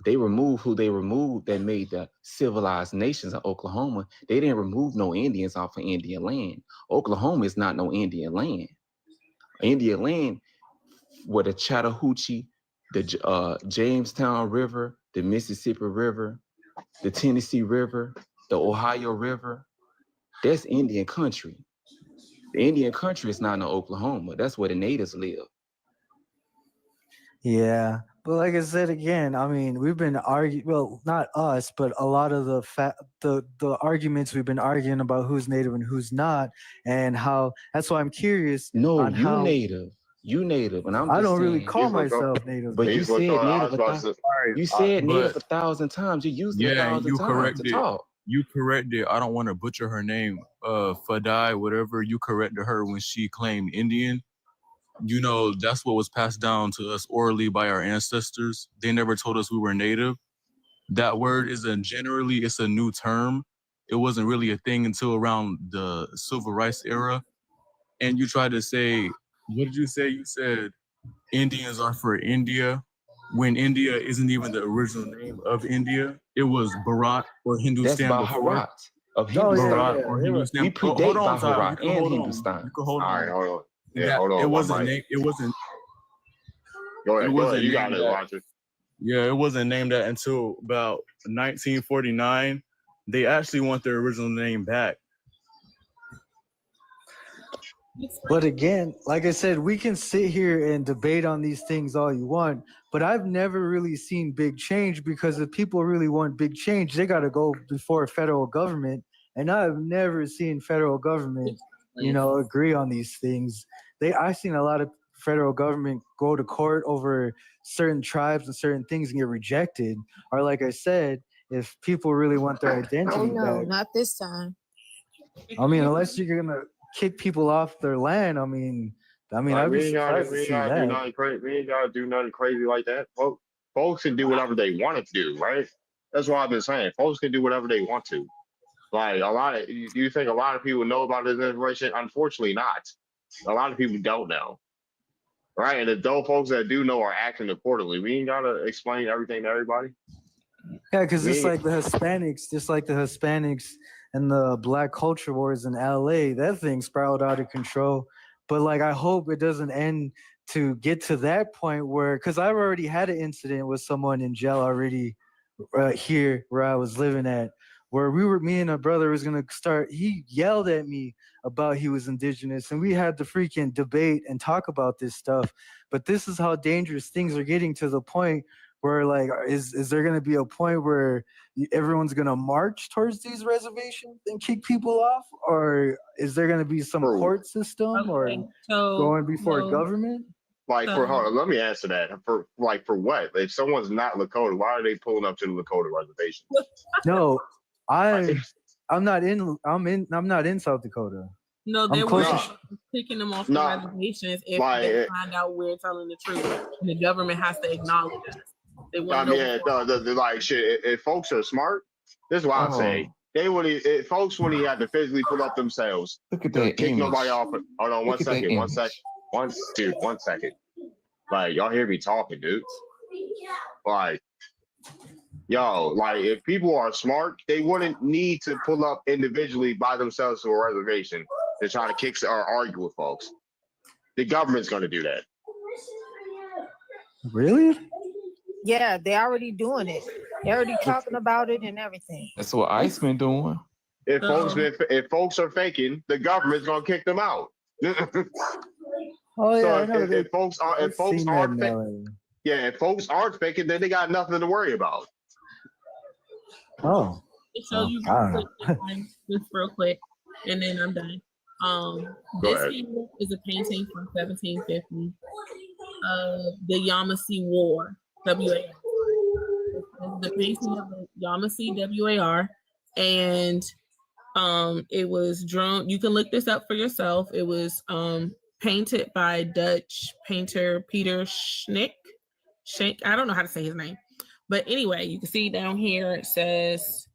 B: They removed who they removed that made the civilized nations of Oklahoma. They didn't remove no Indians off of Indian land. Oklahoma is not no Indian land. Indian land were the Chattahoochee, the Jamestown River, the Mississippi River, the Tennessee River, the Ohio River. That's Indian country. The Indian country is not in Oklahoma. That's where the natives live.
D: Yeah, but like I said again, I mean, we've been arguing. Well, not us, but a lot of the arguments we've been arguing about who's native and who's not, and how. That's why I'm curious.
B: No, native. You native, and I don't
D: really call myself native.
B: But you said native. You said native 1,000 times. You used it 1,000 times to talk.
P: You corrected. I don't want to butcher her name. Fadai, whatever. You corrected her when she claimed Indian. You know, that's what was passed down to us orally by our ancestors. They never told us we were native. That word it's a new term. It wasn't really a thing until around the civil rights era. And you tried to say, what did you say? You said Indians are for India, when India isn't even the original name of India. It was Bharat or Hindustan.
B: That's Bharat of Hindustan.
P: Or Hindustan.
B: We predate Bharat and Hindustan.
P: Hold on.
A: All right, hold on.
P: Yeah, hold on. It wasn't.
A: Go
P: It
A: ahead.
P: wasn't
A: You got
P: named
A: it,
P: that.
A: Roger.
P: Yeah, it wasn't named that until about 1949. They actually want their original name back.
D: But again, like I said, we can sit here and debate on these things all you want, but I've never really seen big change, because if people really want big change, they got to go before federal government. And I've never seen federal government, agree on these things. I've seen a lot of federal government go to court over certain tribes and certain things and get rejected. Or like I said, if people really want their identity
M: Oh no,
D: back,
M: not this time.
D: I mean, unless you're gonna kick people off their land, I mean,
A: Like,
D: I'd be
A: we ain't gotta,
D: surprised
A: we
D: to
A: ain't
D: see
A: gotta do
D: that.
A: nothing crazy. We ain't gotta do nothing crazy like that. Folks can do whatever they want to do, right? That's what I've been saying. Folks can do whatever they want to. Like do you think a lot of people know about this information? Unfortunately, not. A lot of people don't know, right? And the those folks that do know are acting accordingly. We ain't gotta explain everything to everybody.
D: Yeah, because just like the Hispanics and the Black culture wars in LA, that thing spiraled out of control. But like, I hope it doesn't end to get to that point where, because I've already had an incident with someone in jail already here where I was living at, where me and a brother was gonna start. He yelled at me about he was indigenous, and we had to freaking debate and talk about this stuff. But this is how dangerous things are getting, to the point where, like, is there going to be a point where everyone's going to march towards these reservations and kick people off? Or is there going to be some court system or going before government?
A: Like, hold on, let me answer that. For what? If someone's not Lakota, why are they pulling up to the Lakota reservation?
D: No, I'm not in South Dakota.
H: No, they were picking them off the reservations if they find out we're telling the truth. And the government has to acknowledge us. They want
A: they're like, shit, if folks are smart, this is what I'm saying. They would, if folks when he had to physically pull up themselves,
B: look at that
A: kick
B: image.
A: nobody off. Hold on, one second. Like, y'all hear me talking, dude. Like, if people are smart, they wouldn't need to pull up individually by themselves to a reservation to try to kick or argue with folks. The government's going to do that.
D: Really?
M: Yeah, they're already doing it. They're already talking about it and everything.
B: That's what ICE been doing.
A: If folks are faking, the government's gonna kick them out.
D: Oh yeah,
A: so if folks aren't faking, then they got nothing to worry about.
D: Oh.
H: So you just real quick, and then I'm done. This here is a painting from 1750 of the Yamasee War, WAR. The painting of the Yamasee WAR, and it was drawn. You can look this up for yourself. It was painted by Dutch painter Peter Schenk. I don't know how to say his name, but anyway, you can see down here it says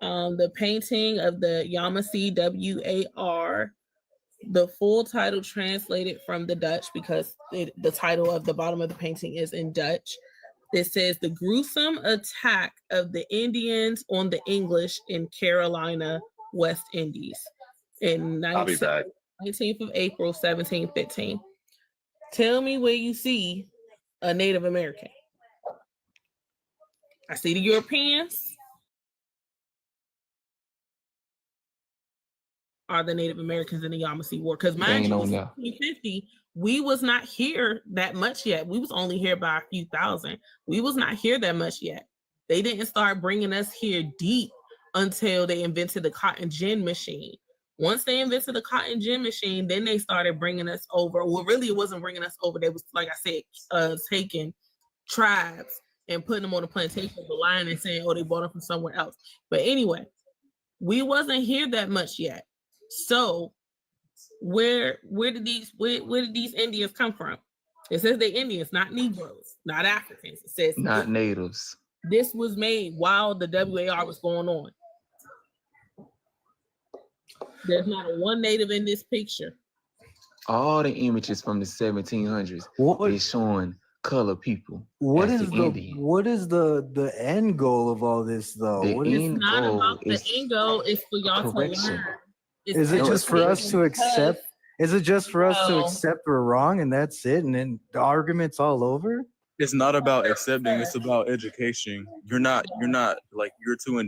H: the painting of the Yamasee WAR. The full title translated from the Dutch, because the title of the bottom of the painting is in Dutch. It says the gruesome attack of the Indians on the English in Carolina, West Indies in 19th of April, 1715. Tell me where you see a Native American. I see the Europeans. Are the Native Americans in the Yamasee War? Because mind you, 1750, we was not here that much yet. We was only here by a few thousand. We was not here that much yet. They didn't start bringing us here deep until they invented the cotton gin machine. Once they invented the cotton gin machine, then they started bringing us over. Well, really, it wasn't bringing us over. They was, like I said, taking tribes and putting them on a plantation of the line and saying, oh, they bought them from somewhere else. But anyway, we wasn't here that much yet. So where did these Indians come from? It says they Indians, not Negroes, not Africans. It says
B: not natives.
H: This was made while the WAR was going on. There's not a one native in this picture.
B: All the images from the 1700s, they showing color people.
D: What is the end goal of all this, though?
H: It's not about the end goal. It's for y'all to learn.
D: Is it just for us to accept? Is it just for us to accept we're wrong and that's it, and then the argument's all over?
P: It's not about accepting. It's about education. You're not like you're too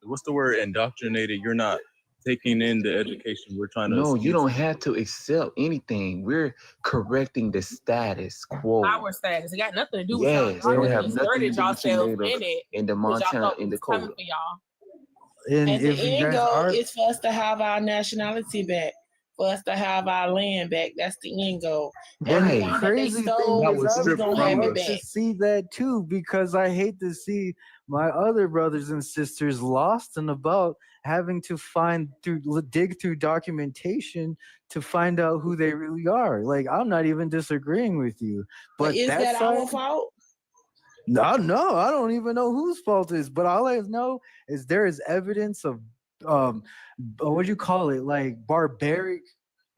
P: what's the word, indoctrinated. You're not taking in the education we're trying to.
B: No, you don't have to accept anything. We're correcting the status quo.
H: Our status. It got nothing to do with
B: Yes,
H: y'all.
B: it don't
H: Y'all
B: have
H: just
B: nothing to
H: inserted
B: do with
H: yourself
B: your native
H: in it
B: in the
H: because y'all
B: Montana
H: thought
B: in
H: we
B: the
H: was coming
B: Dakota.
H: for y'all.
D: And
W: And
D: if
W: the
D: you
W: end
D: guys
W: goal
D: are,
W: is for us to have our nationality back, for us to have our land back. That's the end goal.
D: but the
W: Everything that they
D: crazy
W: stole,
D: thing is I
W: we
D: would
W: gonna have it
D: like
W: back.
D: to see that too, because I hate to see my other brothers and sisters lost and about having to dig through documentation to find out who they really are. Like, I'm not even disagreeing with you,
W: But
D: but
W: is that our fault?
D: No, I don't even know whose fault it is, but all I know is there is evidence of what do you call it, like barbaric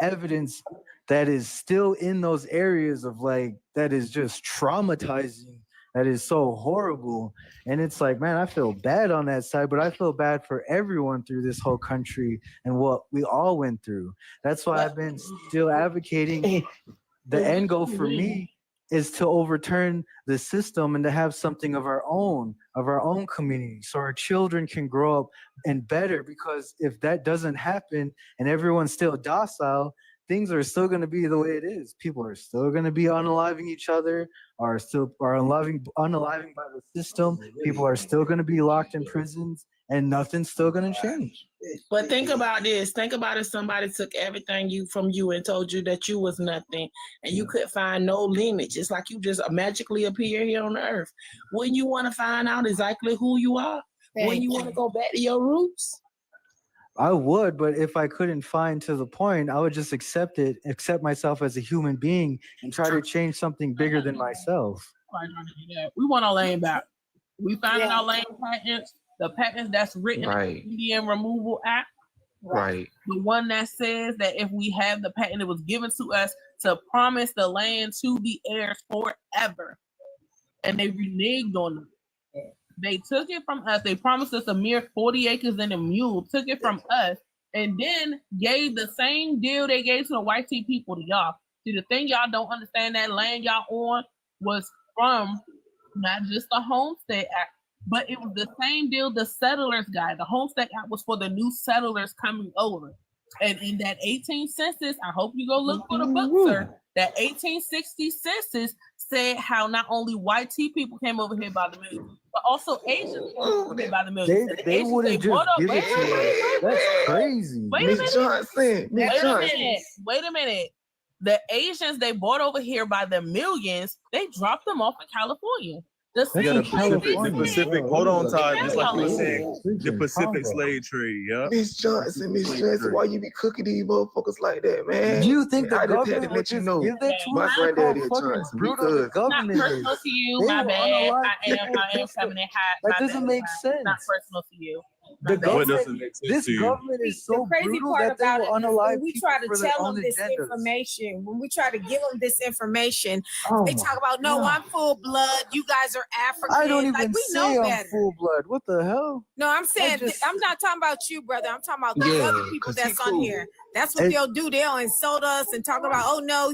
D: evidence that is still in those areas of like that is just traumatizing, that is so horrible. And it's like, man, I feel bad on that side, but I feel bad for everyone through this whole country and what we all went through. That's why I've been still advocating. The end goal for me is to overturn the system and to have something of our own community, so our children can grow up and better. Because if that doesn't happen and everyone's still docile, things are still going to be the way it is. People are still going to be unaliving each other, are unaliving by the system. People are still going to be locked in prisons, and nothing's still going to change.
W: But think about this. Think about if somebody took everything from you and told you that you was nothing and you could find no lineage. It's like you just magically appear here on the earth. Wouldn't you want to find out exactly who you are? Wouldn't you want to go back to your roots?
D: I would, but if I couldn't find to the point, I would just accept myself as a human being and try to change something bigger than myself.
H: We want our land back. We found our land patents, the patents that's written in the Indian Removal Act.
B: Right.
H: The one that says that if we have the patent, it was given to us to promise the land to the heirs forever. And they reneged on it. They took it from us. They promised us a mere 40 acres and a mule, took it from us, and then gave the same deal they gave to the white people to y'all. See, the thing y'all don't understand, that land y'all on was from not just the Homestead Act, but it was the same deal the settlers got. The Homestead Act was for the new settlers coming over. And in that 18 census, I hope you go look for the book, sir. That 1860 census said how not only white people came over here by the millions, but also Asians came over here by the millions.
D: They wouldn't just give it to us. That's crazy.
B: Miss Johnson.
H: Wait a minute. The Asians they bought over here by the millions, they dropped them off in California. The
P: Pacific. Hold on, Todd. Just like we said, the Pacific slave trade. Yeah.
B: Miss Johnson, why you be cooking these motherfuckers like that, man?
D: Do you think the
B: I just had
D: government
B: to
D: would
B: let you
D: just
B: know?
D: give that to
B: My
D: us?
B: granddaddy
D: How
B: at
D: fucking
B: Johnson.
D: brutal the government
H: not
D: is.
H: personal to you,
D: They
H: my
D: will
H: bad.
D: unalive
H: I am coming in hot.
D: That doesn't make sense.
H: Not personal to you.
D: The
P: What
D: government,
P: doesn't make sense
D: this
P: to you?
D: government is so
M: The crazy
D: brutal
M: part
D: that they
M: about
D: will
M: it is
D: unalive
M: when we
D: people
M: try to
D: for their
M: tell
D: own
M: them this
D: agendas.
M: information, when we try to give them this information,
D: Oh
M: they
D: my
M: talk about, no,
D: God.
M: I'm full blood. You guys are African.
D: I don't even
M: like, we
D: say
M: know
D: I'm
M: better.
D: full blood. What the hell?
M: No, I'm saying,
D: just-
M: I'm not talking about you, brother. I'm talking about those
B: Yeah,
M: other people
B: 'cause he
M: that's on
B: cool.
M: here. That's what
D: It-
M: they'll do. They'll insult us and talk about, oh no,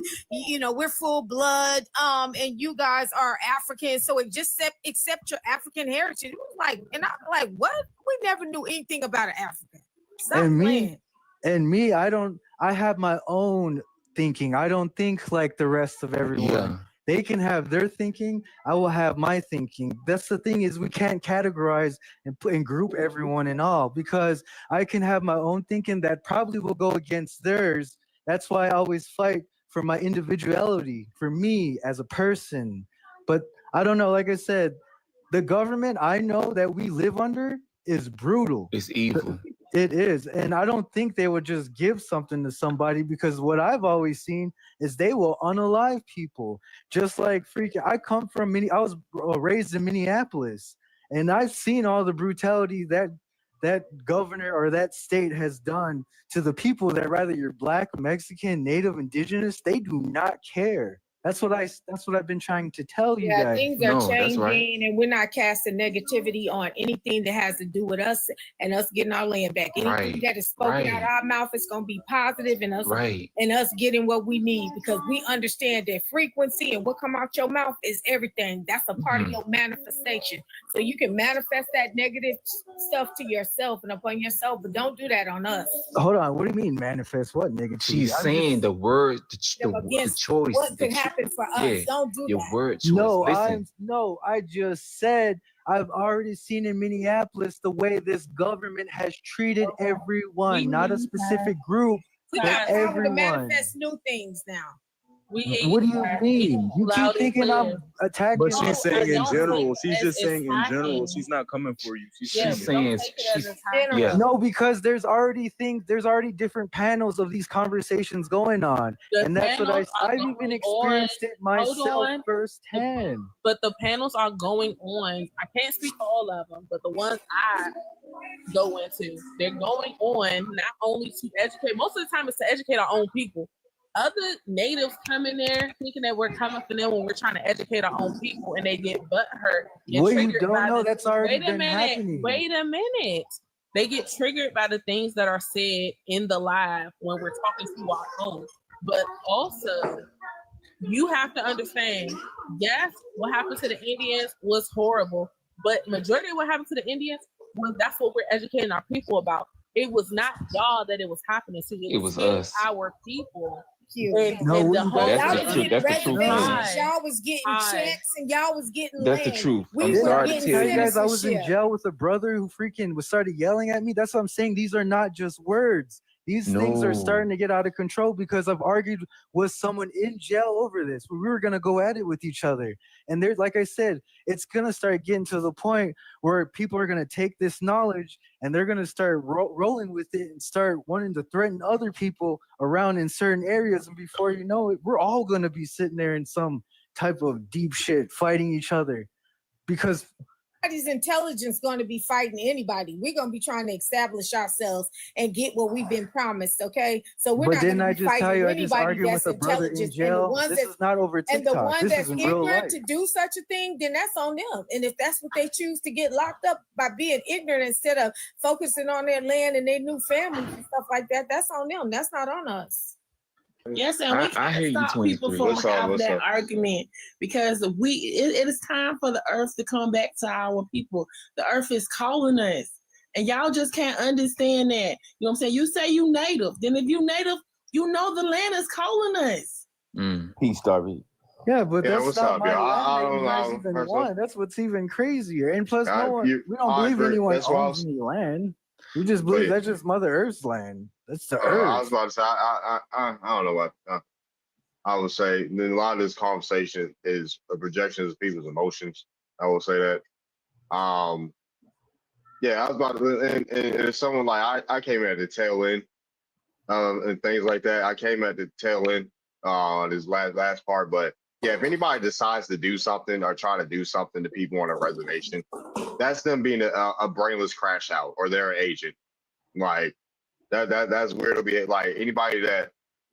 M: we're full blood, and you guys are African, so accept your African heritage. It was like, and I'm like, what? We never knew anything about an African. Stop playing.
D: I have my own thinking. I don't think like the rest of everyone.
B: Yeah.
D: They can have their thinking. I will have my thinking. That's the thing, is we can't categorize and group everyone in all, because I can have my own thinking that probably will go against theirs. That's why I always fight for my individuality, for me as a person. But I don't know, like I said, the government I know that we live under is brutal.
B: It's evil.
D: It is. And I don't think they would just give something to somebody, because what I've always seen is they will unalive people. Just like I was raised in Minneapolis, and I've seen all the brutality that governor or that state has done to the people that, rather you're black, Mexican, Native, Indigenous, they do not care. That's what I've been trying to tell you
M: Yeah,
D: guys.
M: things are
B: that's right.
M: changing, and we're not casting negativity on anything that has to do with us and us getting our land back. Anything
B: Right,
M: that is spoken out
B: right,
M: of our mouth is going to be positive, and us
B: right.
M: getting what we need, because we understand that frequency and what come out your mouth is everything. That's a part of
B: Mhm.
M: your manifestation. So you can manifest that negative stuff to yourself and upon yourself, but don't do that on us.
D: Hold on, what do you mean manifest what negativity?
B: She's saying the word, the
M: Against
B: choice,
M: what could happen for us.
B: yeah,
M: Don't do
B: your
M: that.
B: word choice.
D: No,
B: Listen,
D: I just said I've already seen in Minneapolis the way this government has treated everyone, not a specific group,
M: We
D: but
M: got power to
D: everyone.
M: manifest new things now.
D: What do you mean? You keep thinking I'm attacking.
P: But she's saying in general. She's just
H: it's
P: saying in general.
H: happening.
P: She's not coming for you. She's
B: she's
P: saying
B: saying
D: Yeah. No, because there's already different panels of these conversations going on,
H: The
D: and that's what
H: panels are
D: I've
H: going
D: even experienced it myself
H: on.
D: firsthand.
H: But the panels are going on. I can't speak for all of them, but the ones I go into, they're going on not only to educate. Most of the time, it's to educate our own people. Other natives come in there thinking that we're coming for them when we're trying to educate our own people, and they get butthurt.
D: What you don't know, that's already been
H: minute.
D: happening.
H: Wait a minute. They get triggered by the things that are said in the live when we're talking to our own. But also, you have to understand, yes, what happened to the Indians was horrible, but majority of what happened to the Indians was that's what we're educating our people about. It was not y'all that it was happening to.
B: It was
H: still
B: us.
H: our people.
D: No,
H: the whole
B: that's the truth. That's the truth.
M: Reservations, y'all was getting checks and y'all was getting
B: That's the
M: land.
B: truth.
M: We
B: I'm
M: were
B: sorry to
M: getting
B: tell you.
D: guys, I was in
M: citizenship.
D: jail with a brother who freaking started yelling at me. That's what I'm saying. These are not just words. These things are
B: No.
D: starting to get out of control because I've argued with someone in jail over this. We were gonna go at it with each other, and there's, like I said, it's gonna start getting to the point where people are gonna take this knowledge and they're gonna start rolling with it and start wanting to threaten other people around in certain areas. And before you know it, we're all gonna be sitting there in some type of deep shit fighting each other because.
M: Nobody's intelligence going to be fighting anybody. We're going to be trying to establish ourselves and get what we've been promised. Okay, so we're not going to be fighting anybody that's intelligent. And the ones
D: this is not over TikTok.
M: And the ones
D: this
M: that's
D: is in real
M: ignorant
D: life.
M: to do such a thing, then that's on them. And if that's what they choose to get locked up by being ignorant instead of focusing on their land and their new families and stuff like that, that's on them. That's not on us.
W: Yes, and we
B: I hear
W: can't
B: you,
W: stop people
B: 23.
W: from
B: What's up,
W: having
B: what's
W: that
B: up?
W: argument because it is time for the earth to come back to our people. The earth is calling us, and y'all just can't understand that. You know what I'm saying? You say you native, then if you native, you know the land is calling us.
K: Peace, Darby.
D: Yeah, but
A: Yeah,
D: that's
A: what's
D: not
A: up,
D: my
A: y'all? I
D: land that
A: don't
D: you guys
A: know.
D: even
A: First
D: want. That's what's even crazier. And plus,
A: you-
D: we don't
A: I
D: believe
A: agree.
D: anyone
A: That's why I
D: owns
A: was-
D: any land. We just
A: But
D: believe
A: yeah.
D: that's just Mother Earth's land. That's the
A: I
D: Earth.
A: was about to say, I don't know what I would say. A lot of this conversation is a projection of people's emotions. I will say that. Yeah, I was about to, and if someone like I came at the tail end, and things like that. I came at the tail end on this last part, but yeah, if anybody decides to do something or try to do something to people on a reservation, that's them being a brainless crash out or they're an agent. Like that's where it'll be. Like anybody that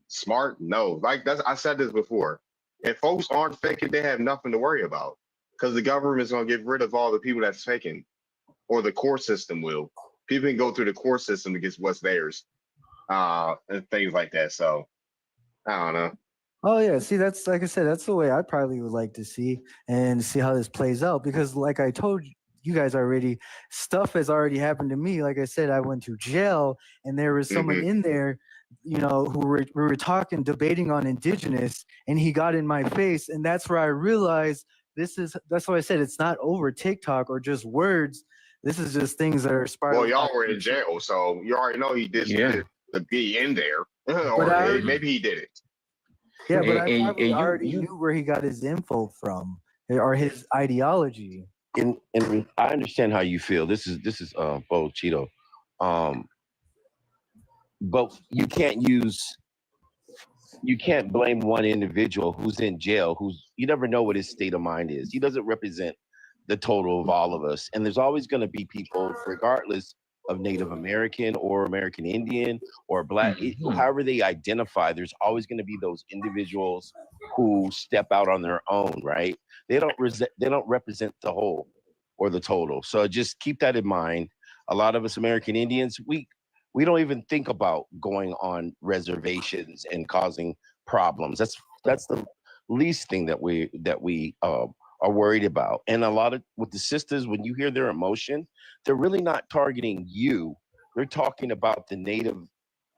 A: smart, no. Like I said this before. If folks aren't faking, they have nothing to worry about because the government's gonna get rid of all the people that's faking, or the court system will. People can go through the court system to get what's theirs, and things like that. So I don't know.
D: Oh yeah, see, that's like I said, that's the way I probably would like to see and see how this plays out. Because like I told you guys already, stuff has already happened to me. Like I said, I went to jail and there was someone in there, you know, we were talking, debating on Indigenous, and he got in my face, and that's where I realized that's why I said it's not over TikTok or just words. This is just things that are spiraling.
A: Well, y'all were in jail, so you already know he did to be in there, or maybe he did it.
D: Yeah, but I probably already knew where he got his info from or his ideology.
K: And I understand how you feel. This is Bo Cheeto. But you can't blame one individual who's in jail, you never know what his state of mind is. He doesn't represent the total of all of us. And there's always going to be people, regardless
F: of Native American or American Indian or Black, however they identify, there's always going to be those individuals who step out on their own, right? They don't represent the whole or the total. So just keep that in mind. A lot of us American Indians, we don't even think about going on reservations and causing problems. That's the least thing that we are worried about. And a lot of with the sisters, when you hear their emotion, they're really not targeting you. They're talking about the Native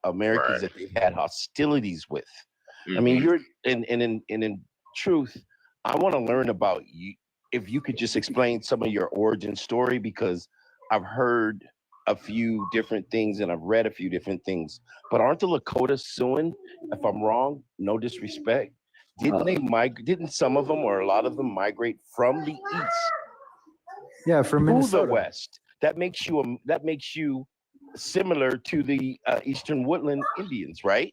F: Americans that they've had hostilities with. I mean, you're and in truth, I want to learn about you. If you could just explain some of your origin story, because I've heard a few different things and I've read a few different things. But aren't the Lakota suing? If I'm wrong, no disrespect. Didn't some of them or a lot of them migrate from the east?
D: Yeah, from
F: to
D: Minnesota.
F: the west. That makes you similar to the Eastern Woodland Indians, right?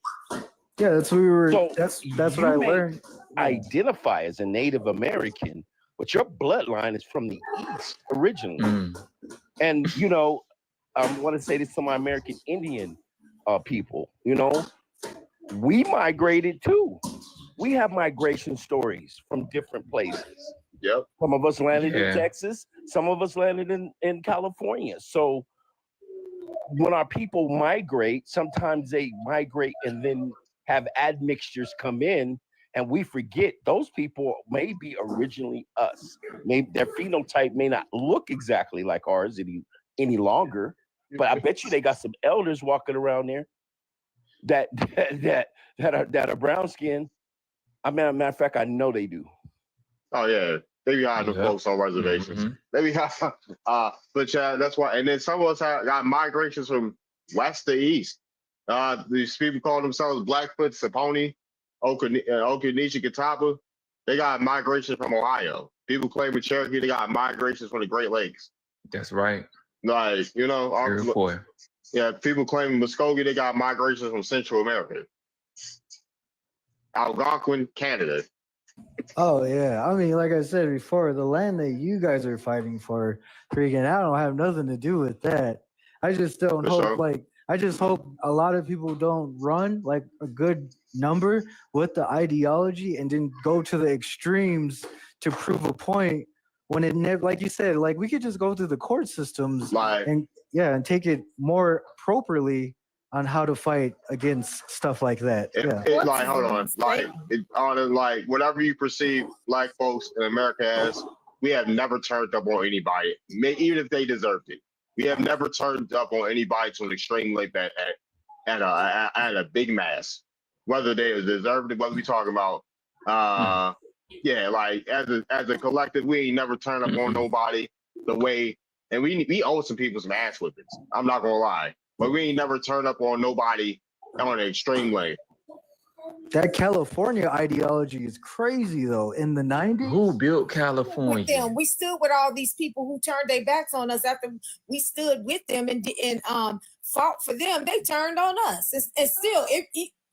D: Yeah, that's what we were.
F: So
D: that's what I learned.
F: Identify as a Native American, but your bloodline is from the east originally. And I want to say this to my American Indian people. We migrated too. We have migration stories from different places.
A: Yep.
F: Some of us landed in Texas. Some of us landed in California. So when our people migrate, sometimes they migrate and then have admixtures come in, and we forget those people may be originally us. Maybe their phenotype may not look exactly like ours any longer, but I bet you they got some elders walking around there that are brown skinned. I mean, as a matter of fact, I know they do.
A: Oh yeah, they be hiding the folks on reservations. They be but yeah, that's why. And then some of us got migrations from west to east. These people call themselves Blackfoot, Saponi, Okanagan, Catawba. They got migrations from Ohio. People claiming Cherokee, they got migrations from the Great Lakes.
B: That's right.
A: Like, yeah, people claiming Muskogee, they got migrations from Central America. Algonquin, Canada.
D: Oh yeah, I mean, like I said before, the land that you guys are fighting for, freaking, I don't have nothing to do with that. I just don't hope, I just hope a lot of people don't run like a good number with the ideology and then go to the extremes to prove a point when it never, like you said, like we could just go through the court systems and take it more appropriately on how to fight against stuff like that.
A: Hold on, whatever you perceive Black folks in America as, we have never turned up on anybody, even if they deserved it. We have never turned up on anybody to an extreme like that at a big mass, whether they deserved it, whether we talking about, like as a collective, we ain't never turned up on nobody the way, and we owe some people some ass whippings. I'm not gonna lie. But we ain't never turned up on nobody on an extreme way.
D: That California ideology is crazy, though. In the 90s,
B: who built California?
M: With them, we stood with all these people who turned their backs on us after we stood with them and fought for them. They turned on us, and still,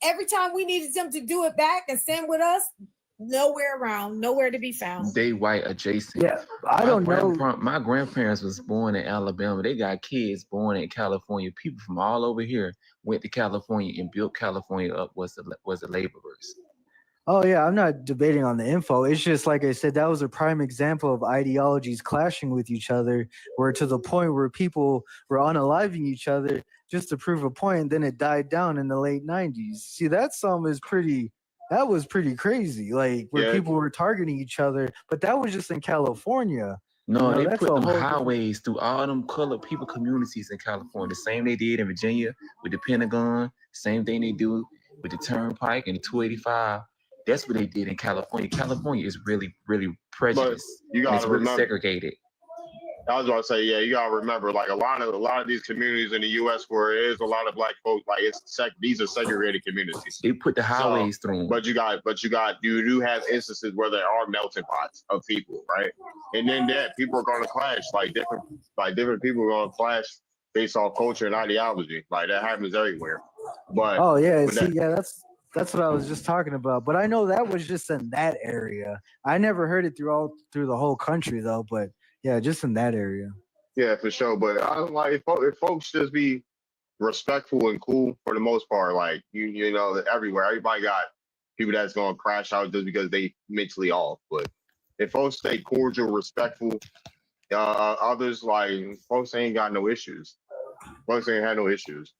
M: every time we needed them to do it back and stand with us, nowhere to be found.
B: They white adjacent.
D: Yeah, I don't know.
B: My grandparents was born in Alabama. They got kids born in California. People from all over here went to California and built California up. Was the laborers.
D: Oh yeah, I'm not debating on the info. It's just like I said, that was a prime example of ideologies clashing with each other, where to the point where people were unaliving each other just to prove a point. And then it died down in the late 90s. See, that was pretty crazy, like where people were targeting each other, but that was just in California.
B: No, they put them highways through all them colored people communities in California. The same they did in Virginia with the Pentagon, same thing they do with the Turnpike and the 285. That's what they did in California. California is really, really prejudiced. It's really segregated.
A: I was going to say, you gotta remember, like a lot of these communities in the U.S. where there is a lot of Black folks, like these are segregated communities.
B: They put the highways through.
A: But you do have instances where there are melting pots of people, right? And then people are going to clash, different people are going to clash based off culture and ideology. Like that happens everywhere. But
D: that's what I was just talking about. But I know that was just in that area. I never heard it through the whole country though. But yeah, just in that area.
A: Yeah, for sure. But I like if folks just be respectful and cool for the most part. Like you know that everywhere, everybody got people that's gonna crash out just because they mentally off. But if folks stay cordial, respectful, others like folks ain't got no issues. Folks ain't had no issues.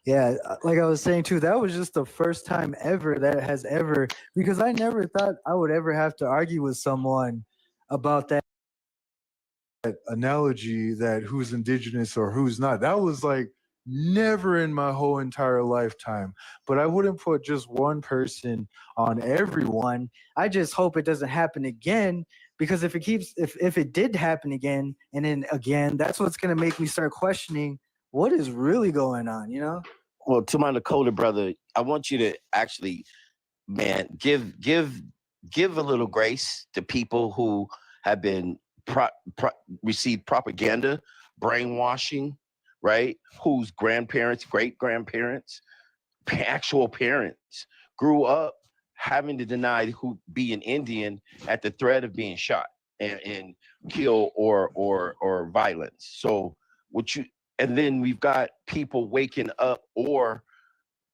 D: Yeah, like I was saying too, that was just the first time ever that has ever, because I never thought I would ever have to argue with someone about that analogy that who's indigenous or who's not. That was like never in my whole entire lifetime. But I wouldn't put just one person on everyone. I just hope it doesn't happen again, because if it did happen again and then again, that's what's gonna make me start questioning what is really going on, you know?
F: Well, to my Lakota brother, I want you to actually, man, give a little grace to people who have been received propaganda, brainwashing, right? Whose grandparents, great grandparents, actual parents grew up having to deny who being Indian at the threat of being shot and killed or violence. So and then we've got people waking up or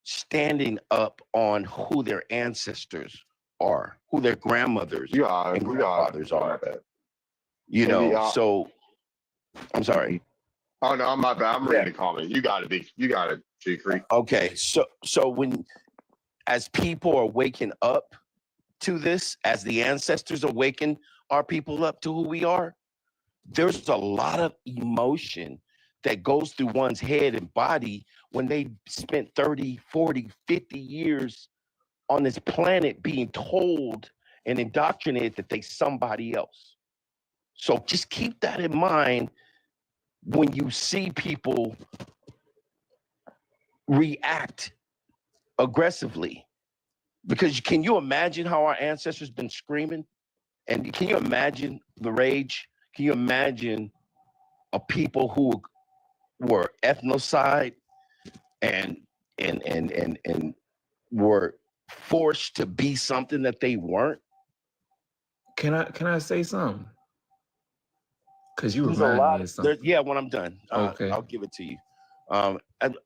F: standing up on who their ancestors are, who their grandmothers and grandfathers are. You know, so I'm sorry.
A: Oh no, I'm my bad. I'm reading the comment. You got it, G-Creek.
F: Okay, so when as people are waking up to this, as the ancestors awaken our people up to who we are, there's a lot of emotion that goes through one's head and body when they spent 30, 40, 50 years on this planet being told and indoctrinated that they somebody else. So just keep that in mind when you see people react aggressively. Because can you imagine how our ancestors been screaming? And can you imagine the rage? Can you imagine a people who were ethnocide and were forced to be something that they weren't?
B: Can I say something? Because you
F: There's a
B: remind
F: lot
B: me
F: of
B: of something.
F: yeah, when I'm done,
B: Okay.
F: I'll give it to you.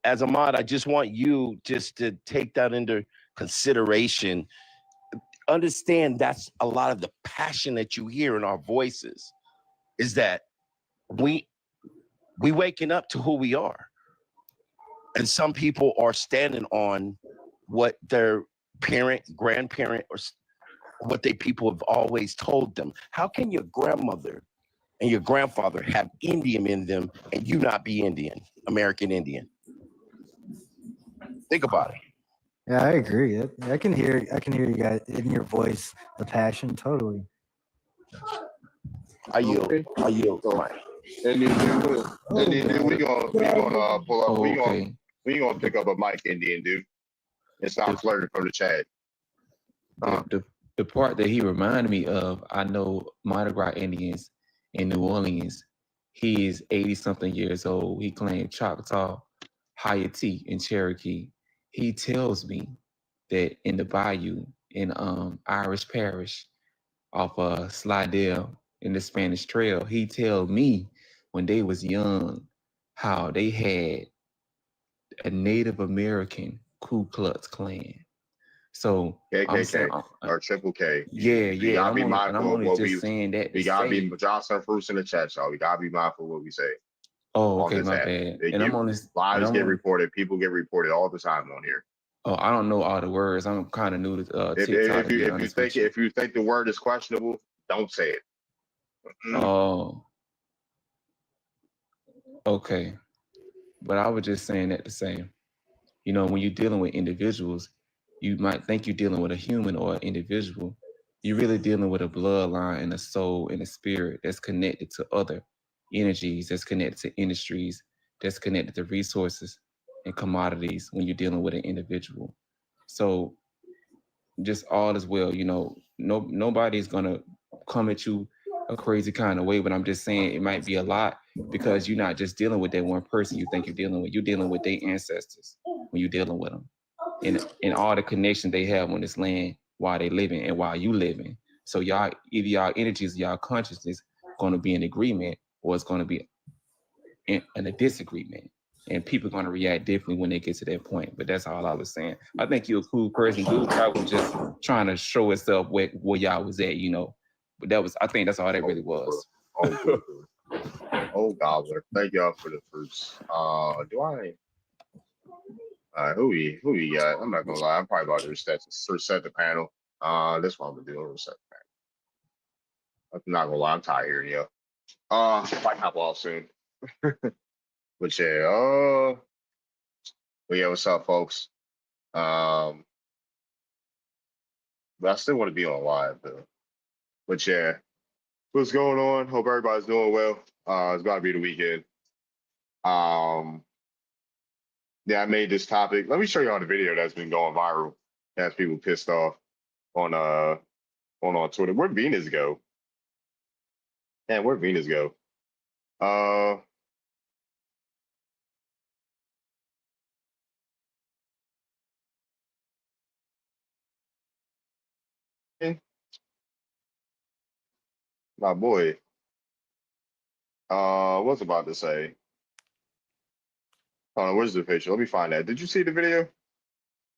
F: As a mod, I just want you just to take that into consideration. Understand that's a lot of the passion that you hear in our voices is that we waking up to who we are. And some people are standing on what their parent, grandparent, or what they people have always told them. How can your grandmother and your grandfather have Indian in them and you not be Indian, American Indian? Think about it.
D: Yeah, I agree. I can hear you guys in your voice, the passion, totally.
F: I yield. Mike.
A: And then we gonna pull up. We gonna pick up a mic, Indian dude, and stop flirting from the chat.
B: The part that he reminded me of, I know Mardi Gras Indians in New Orleans. He is 80-something years old. He claimed Choctaw, Hayati, and Cherokee. He tells me that in the bayou in Irish Parish off Slidell in the Spanish Trail, he tell me when they was young how they had a Native American Ku Klux Klan. So
A: KKK or Triple K.
B: Yeah.
A: We gotta be mindful of what we
B: saying that.
A: We gotta be Johnson Fruits in the chat, y'all. We gotta be mindful of what we say.
B: Oh, okay, my bad. And I'm on this.
A: Lives get reported. People get reported all the time on here.
B: Oh, I don't know all the words. I'm kind of new to TikTok.
A: If you think the word is questionable, don't say it.
B: Oh, okay. But I was just saying that the same. You know, when you're dealing with individuals, you might think you're dealing with a human or an individual. You're really dealing with a bloodline and a soul and a spirit that's connected to other energies, that's connected to industries, that's connected to resources and commodities when you're dealing with an individual. So just all is well, you know, nobody's gonna come at you a crazy kind of way, but I'm just saying it might be a lot because you're not just dealing with that one person you think you're dealing with their ancestors when you're dealing with them and all the connections they have on this land while they living and while you living. So y'all, either y'all energies, y'all consciousness gonna be in agreement or it's gonna be in a disagreement. And people are going to react differently when they get to that point. But that's all I was saying. I think you're a cool person, dude. I was just trying to show itself where y'all was at, you know. But I think that's all that really was.
A: Oh, Gobbler. Thank y'all for the fruits. Who we got? I'm not gonna lie. I'm probably about to reset the panel. That's what I'm gonna do. Reset the panel. I'm not gonna lie. I'm tired here, yo. Might hop off soon. But yeah, what's up, folks? But I still want to be on live though. But yeah, what's going on? Hope everybody's doing well. It's about to be the weekend. Yeah, I made this topic. Let me show you all the video that's been going viral. Has people pissed off on Twitter. Where'd Venus go? Man, where'd Venus go? My boy. What's about to say? Hold on, where's the picture? Let me find that. Did you see the video?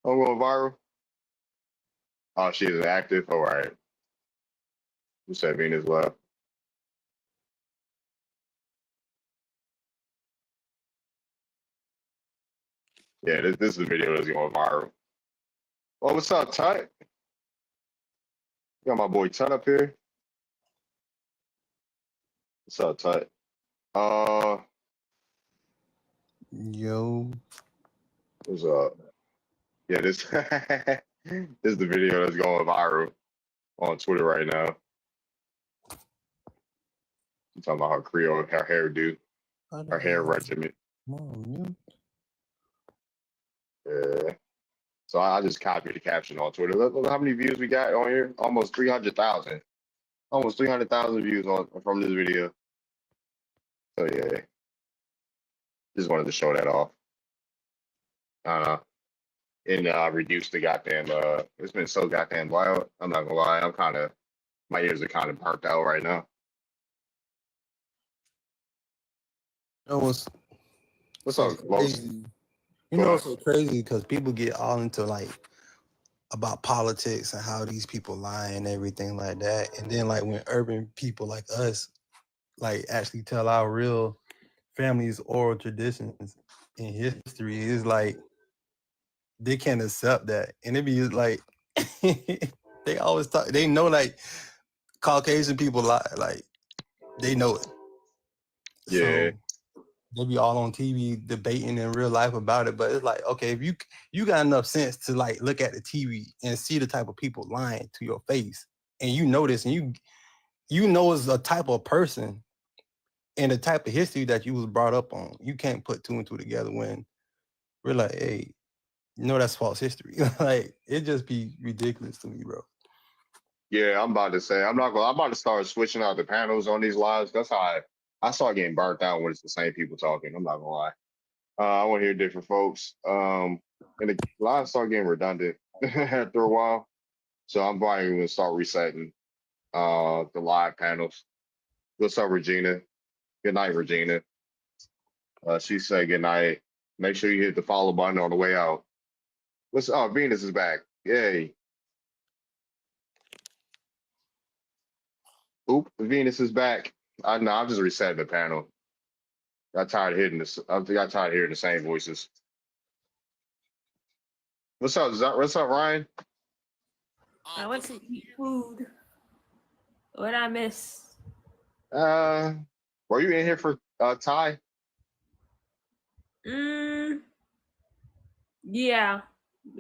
A: Oh, going viral? Oh, she is active. All right. Who said Venus left? Yeah, this is the video that's going viral. Oh, what's up, Tut? Got my boy Tut up here. What's up, Tut?
G: Yo.
A: What's up? Yeah, this this is the video that's going viral on Twitter right now. I'm talking about her Creole, her hairdo, her hair regimen. Yeah. So I just copied the caption on Twitter. Look how many views we got on here. Almost 300,000. Almost 300,000 views from this video. So yeah. Just wanted to show that off. And reduce the goddamn it's been so goddamn wild. I'm not gonna lie, my ears are kind of burnt out right now.
G: You know what's
A: up,
G: crazy? You know what's so crazy? Because people get all into like about politics and how these people lie and everything like that. And then like when urban people like us like actually tell our real family's oral traditions in history, is like they can't accept that. And it be like they always talk, they know like Caucasian people lie, like they know it.
A: Yeah.
G: So they be all on TV debating in real life about it, but it's like, okay, if you got enough sense to like look at the TV and see the type of people lying to your face, and you know this, and you know it's a type of person and the type of history that you was brought up on. You can't put two and two together when we're like, hey, you know that's false history. Like it just be ridiculous to me, bro.
A: Yeah, I'm about to say, I'm about to start switching out the panels on these lives. That's how I start getting burnt out when it's the same people talking. I'm not gonna lie. I want to hear different folks. And the lives start getting redundant after a while. So I'm probably gonna start resetting the live panels. What's up, Regina? Good night, Regina. She said good night. Make sure you hit the follow button on the way out. What's up? Venus is back. Yay. Oop, Venus is back. I'm just resetting the panel. Got tired of hearing this. I got tired of hearing the same voices. What's up, Ryan?
T: I went to eat food. What I miss?
A: Were you in here for Ty?
T: Yeah.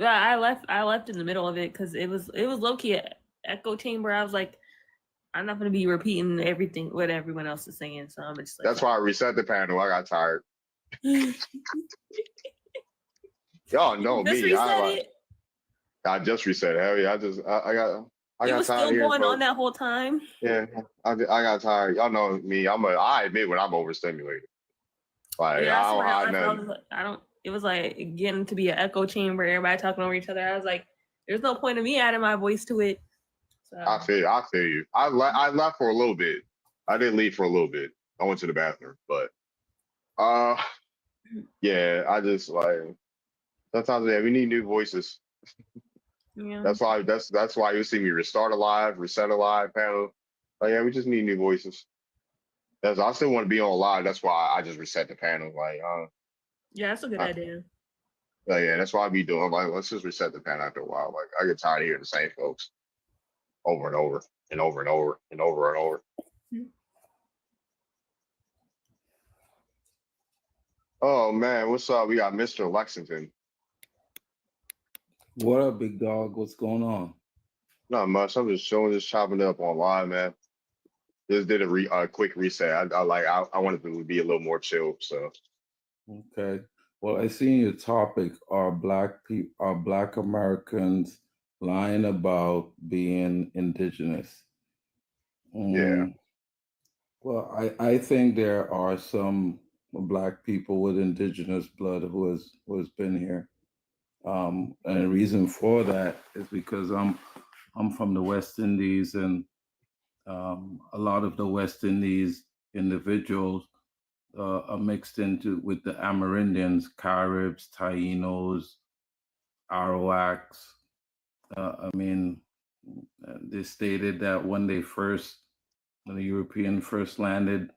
T: I left in the middle of it because it was low key an echo chamber. I was like, I'm not gonna be repeating everything what everyone else is saying, so I'm just like.
A: That's why I reset the panel. I got tired. Y'all know me. I just reset. Hell yeah! I got
T: was
A: tired
T: still
A: here.
T: Going on that whole time.
A: Yeah, I got tired. Y'all know me. I admit when I'm overstimulated. Like
T: Yeah,
A: I don't hide nothing.
T: It was like getting to be an echo chamber. Everybody talking over each other. I was like, there's no point of me adding my voice to it. So.
A: I feel you. I left for a little bit. I didn't leave for a little bit. I went to the bathroom, but Yeah, I just like sometimes we need new voices.
T: Yeah.
A: That's why you see me restart alive, reset alive panel. Like, yeah, we just need new voices. I still want to be on live. That's why I just reset the panel. Like,
T: Yeah, that's a good idea.
A: like, yeah, that's why I be doing. Like, let's just reset the panel after a while. Like, I get tired of hearing the same folks over and over and over and over and over and over. Oh man, what's up? We got Mr. Lexington.
N: What up, big dog? What's going on?
A: Not much. I'm just showing, just chopping it up online, man. Just did a quick reset. I wanted to be a little more chill. So
N: Okay. Well, I see in your topic are Black Americans lying about being indigenous?
A: yeah.
N: Well, I think there are some Black people with indigenous blood who has been here. And the reason for that is because I'm from the West Indies, and a lot of the West Indies individuals are mixed into with the Amerindians, Caribs, Tainos, Arawaks. They stated that when the European first landed,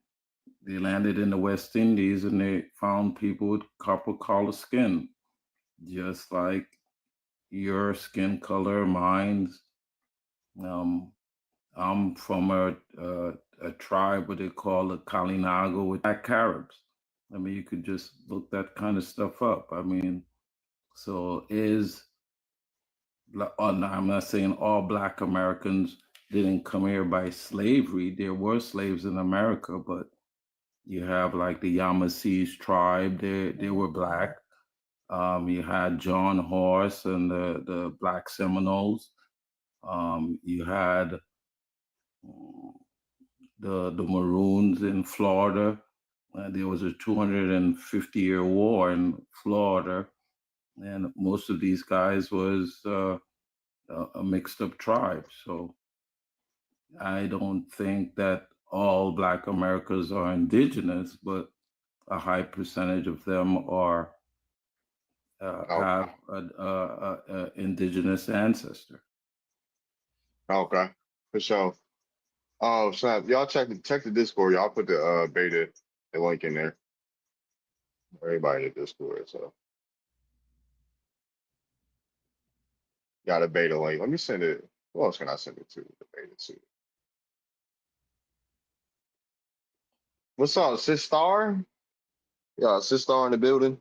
N: they landed in the West Indies and they found people with copper color skin, just like your skin color, mine's. I'm from a tribe what they call the Kalinago with Black Caribs. You could just look that kind of stuff up. So I'm not saying all Black Americans didn't come here by slavery. There were slaves in America, but you have like the Yamasee tribe. They were Black. You had John Horse and the Black Seminoles. You had the Maroons in Florida. There was a 250-year war in Florida, and most of these guys was a mixed up tribe. So I don't think that all Black Americans are indigenous, but a high percentage of them are have a indigenous ancestor.
A: Okay, for sure. Oh, snap. Y'all check the Discord. Y'all put the beta, the link in there. Everybody in the Discord. So got a beta link. Let me send it. Who else can I send it to? The beta to. What's up, Sis Star? Yeah, Sis Star in the building.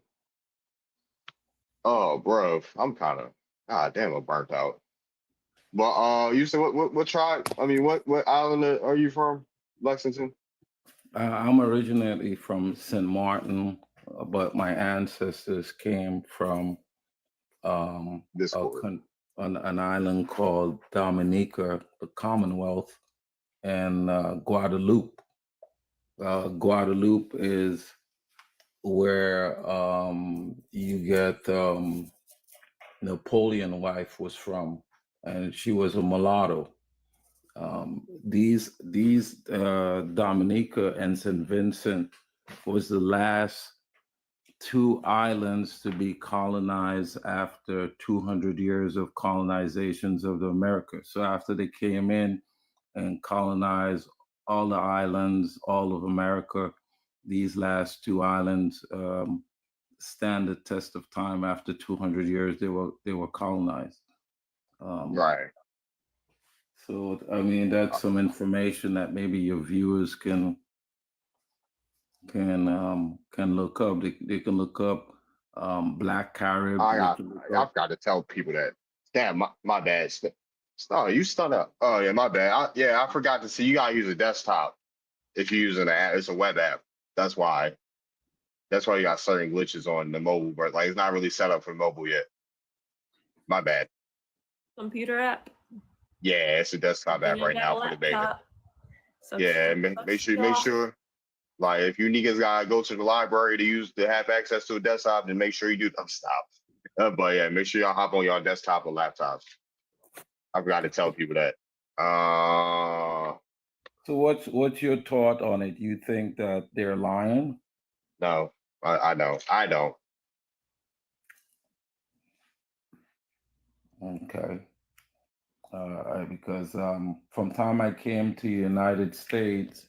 A: Oh, bro, I'm kind of damn, I'm burnt out. But you said what tribe? What island are you from? Lexington.
N: I'm originally from St. Martin, but my ancestors came from an island called Dominica, the Commonwealth, and Guadeloupe. Guadeloupe is where you get Napoleon's wife was from, and she was a mulatto. These Dominica and St. Vincent was the last two islands to be colonized after 200 years of colonizations of the Americas. So after they came in and colonized all the islands, all of America, these last two islands stand the test of time. After 200 years, they were colonized.
A: Right.
N: So that's some information that maybe your viewers can look up. They can look up Black Caribs.
A: I've got to tell people that. Damn, my bad. Oh, you stunned up. Oh yeah, my bad. I forgot to see. You gotta use a desktop if you're using an app. It's a web app. That's why. That's why you got certain glitches on the mobile, but like it's not really set up for mobile yet. My bad.
T: Computer app.
A: Yeah, it's a desktop app right now for the beta. Yeah, make sure. Like if you niggas gotta go to the library to have access to a desktop, then make sure you do. Stop. But yeah, make sure y'all hop on your desktop or laptops. I forgot to tell people that.
N: So what's your thought on it? You think that they're lying?
A: No. I know. I don't.
N: Okay. Because from time I came to the United States,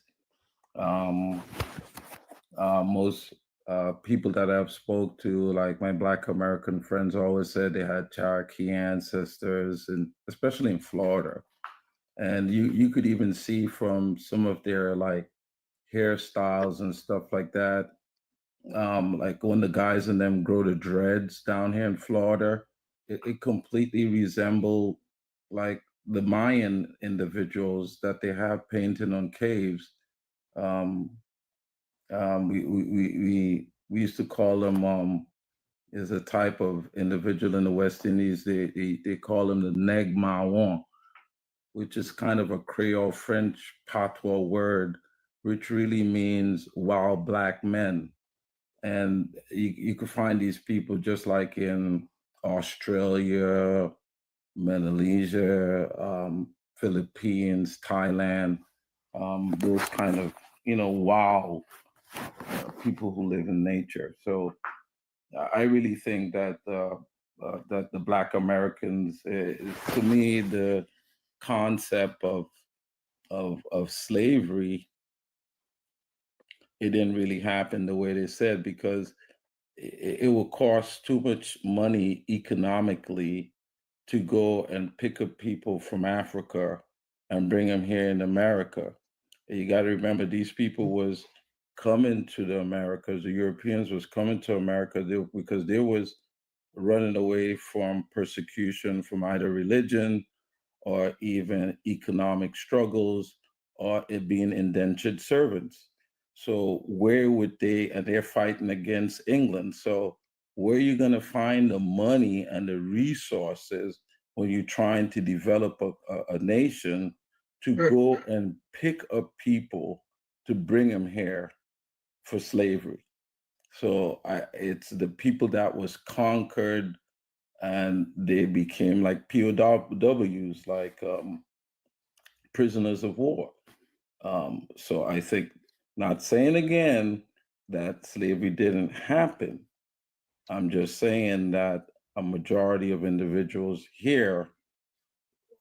N: most people that I've spoke to, like my Black American friends, always said they had Cherokee ancestors, and especially in Florida. And you could even see from some of their like hairstyles and stuff like that, like when the guys in them grow the dreads down here in Florida, it completely resembled like the Mayan individuals that they have painted on caves. Um, we used to call them is a type of individual in the West Indies. They call them the Neg Maouan, which is kind of a Creole French patois word, which really means wild black men. And you can find these people just like in Australia, Melanesia, Philippines, Thailand, those kind of, wild people who live in nature. So I really think that that the Black Americans, to me, the concept of slavery, it didn't really happen the way they said, because it will cost too much money economically to go and pick up people from Africa and bring them here in America. You got to remember, these people was coming to the Americas. The Europeans was coming to America because they was running away from persecution from either religion or even economic struggles, or it being indentured servants. So where would they, and they're fighting against England. So where are you going to find the money and the resources when you're trying to develop a nation to go and pick up people to bring them here for slavery? So it's the people that was conquered and they became like POWs, like prisoners of war. So I think, not saying again that slavery didn't happen, I'm just saying that a majority of individuals here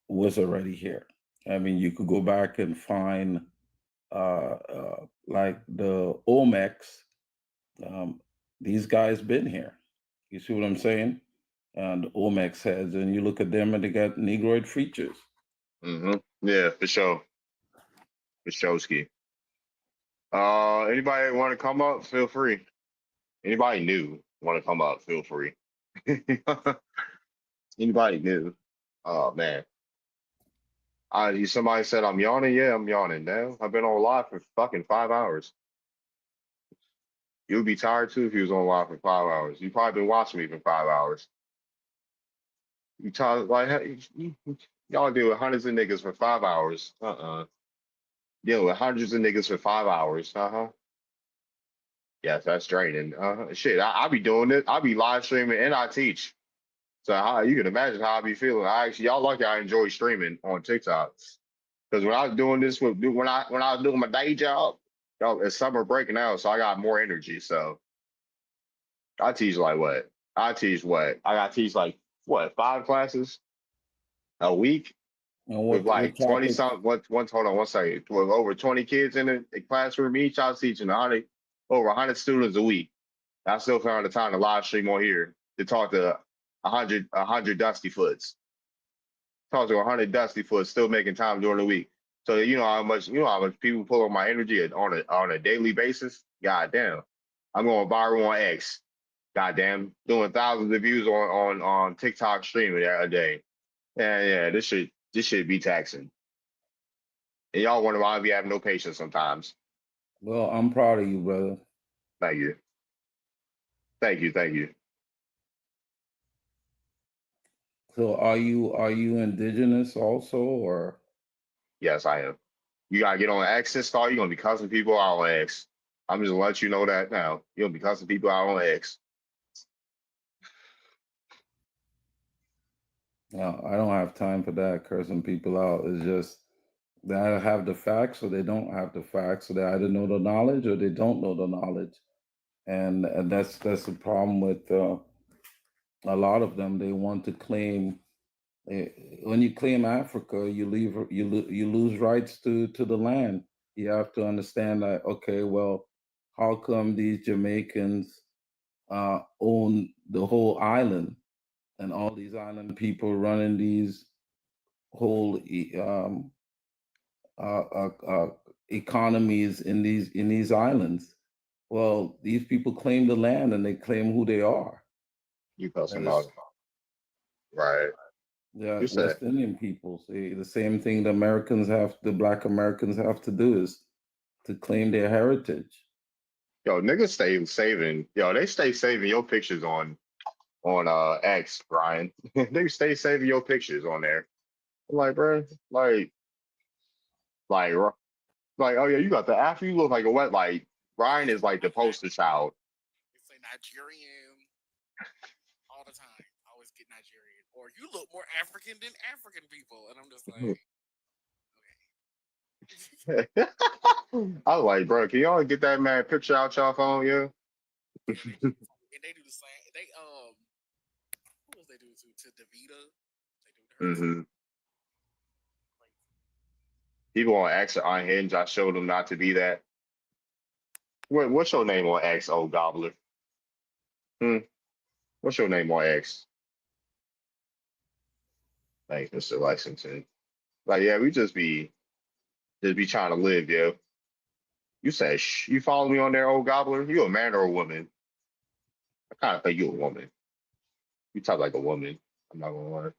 N: was already here. I mean, you could go back and find like the Olmecs, these guys been here. You see what I'm saying? And the Olmecs heads, and you look at them and they got Negroid features.
A: Mm-hmm. Yeah, for sure. For sure, Ski. Anybody want to come up? Feel free. Anybody new want to come up? Feel free. Anybody new? Oh man. Somebody said I'm yawning. Yeah, I'm yawning now. I've been on live for fucking 5 hours. You'd be tired too if you was on live for 5 hours. You probably been watching me for 5 hours. You tired like y'all deal with hundreds of niggas for 5 hours. Deal with hundreds of niggas for 5 hours. Yes, that's draining. Shit, I be doing it. I be live streaming and I teach. So you can imagine how I be feeling. Y'all lucky I enjoy streaming on TikTok. Because when I was doing this when I was doing my day job, y'all, it's summer break now, so I got more energy. So I teach like what? I teach what? I got to teach like what? 5 classes a week
N: And
A: with
N: what
A: like 20
N: topics?
A: something. Hold on one second. With over 20 kids in the classroom each, I was teaching over 100 students a week. I still found the time to live stream on here to talk to 100 dusty foots. Talk to 100 dusty foots, still making time during the week. So you know how much people pull on my energy on a daily basis. God damn, I'm going viral on X. God damn, doing thousands of views on TikTok streaming a day. Yeah, this should be taxing. And y'all wonder why we have no patience sometimes.
N: Well, I'm proud of you, brother.
A: Thank you. Thank you. Thank you.
N: So are you indigenous also, or?
A: Yes, I am. You gotta get on X and start. You're gonna be cussing people out on X. I'm just gonna let you know that now. You're gonna be cussing people out on X.
N: No, I don't have time for that, cursing people out. It's just they either have the facts or they don't have the facts. So they either know the knowledge or they don't know the knowledge. and that's the problem with a lot of them. They want to claim. When you claim Africa, you lose rights to the land. You have to understand that. Okay, well, how come these Jamaicans own the whole island, and all these island people running these whole economies in these islands? Well, these people claim the land and they claim who they are.
A: You got some
N: And it's-
A: right.
N: Yeah,
A: You said,
N: West Indian people say the same thing the Black Americans have to do is to claim their heritage.
A: yo, niggas stay saving. Yo, they stay saving your pictures on X, Brian. They stay saving your pictures on there. I'm like, bro, like, oh yeah, you got the after you look like a wet like Brian is like the poster child.
I: It's a Nigerian all the time. I always get Nigerian. Or you look more African than African people. And I'm just like,
A: I was like, bro, can y'all get that man picture out y'all phone, yeah?
I: and they do the same. They who else they do to Davita? They do her.
A: Mm-hmm. People on X are unhinged. I showed them not to be that. What's your name on X, old gobbler? What's your name on X? Thanks, Mr. Lexington. Like, yeah, we just be trying to live, yo. You say, shh, you follow me on there, old gobbler? You a man or a woman? I kind of think you a woman. You talk like a woman. I'm not gonna lie.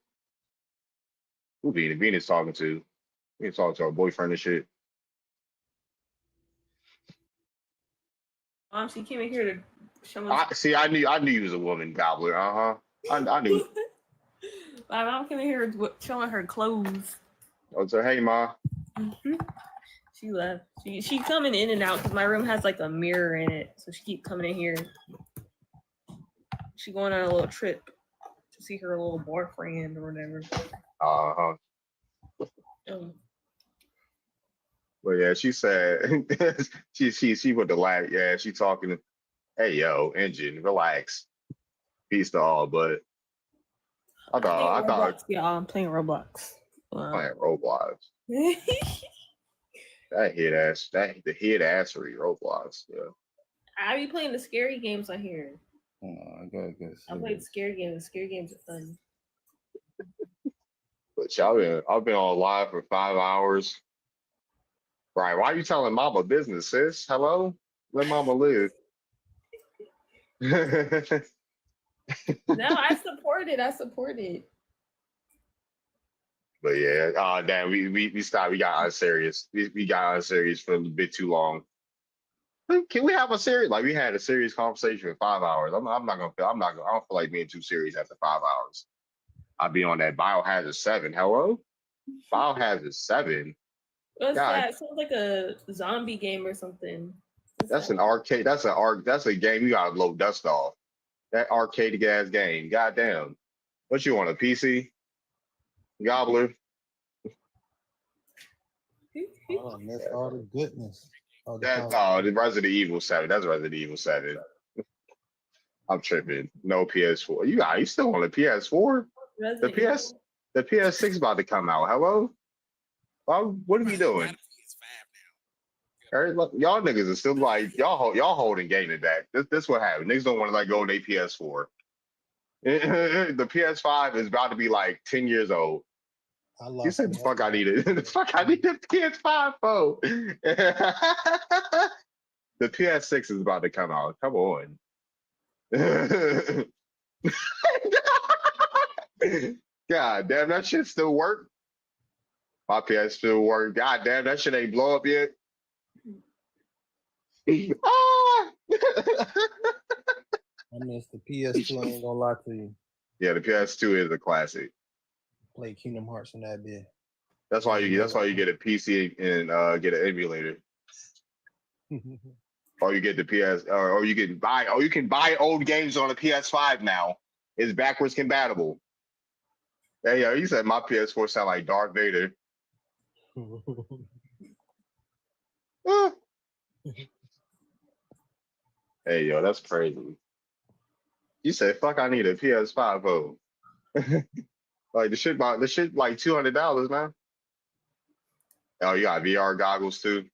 A: Who Venus talking to? Venus talking to her boyfriend and shit.
T: She came in here to show us.
A: I knew you was a woman, gobbler. I knew.
T: My mom came in here showing her clothes.
A: I was like, hey, ma.
T: Mm-hmm. She left. She coming in and out because my room has like a mirror in it, so she keep coming in here. She going on a little trip to see her little boyfriend or whatever.
A: But yeah, she said she put the laugh. Yeah, she talking. Hey, yo, engine, relax. Peace to all, but I thought
T: yeah, I'm playing Roblox.
A: Playing Roblox. That hit assery Roblox. Yeah.
T: I be playing the scary games on here.
N: I gotta guess.
T: I played scary games. Scary games are fun.
A: But I've been on live for 5 hours. Right? Why are you telling Mama business, sis? Hello, let Mama live.
T: No, I support it.
A: But yeah, damn, we stopped. We got unserious. We got unserious for a bit too long. Can we have a serious? Like we had a serious conversation for 5 hours. I don't feel like being too serious after 5 hours. I'll be on that Biohazard 7. Hello, Biohazard 7.
T: What's that? It sounds like a zombie game or something.
A: That's an arcade. That's a game you gotta blow dust off. That arcade ass game. Goddamn. What you want, a PC? Gobbler.
G: Oh, that's all the goodness.
A: The Resident Evil 7. That's Resident Evil 7. I'm tripping. No PS4. You still on the PS4? The PS6 about to come out. Hello? What are we doing? Y'all niggas are still like y'all holding gaming back. This what happened. Niggas don't want to let go of their PS4. The PS5 is about to be like 10 years old. You said the fuck I needed. The fuck I need the PS5 for. The PS6 is about to come out. Come on. God damn, that shit still work. My PS still work. God damn, that shit ain't blow up yet.
G: I miss the PS2. I ain't gonna lie to you.
A: Yeah, the PS2 is a classic.
G: Play Kingdom Hearts on that bit.
A: That's why you get a PC and get an emulator. Or you get the PS, or you can buy old games on the PS5 now. It's backwards compatible. Hey, you said my PS4 sound like Darth Vader. Hey, yo, that's crazy. You said, "Fuck, I need a PS5." Oh, like the shit like $200, man. Oh, you got VR goggles too.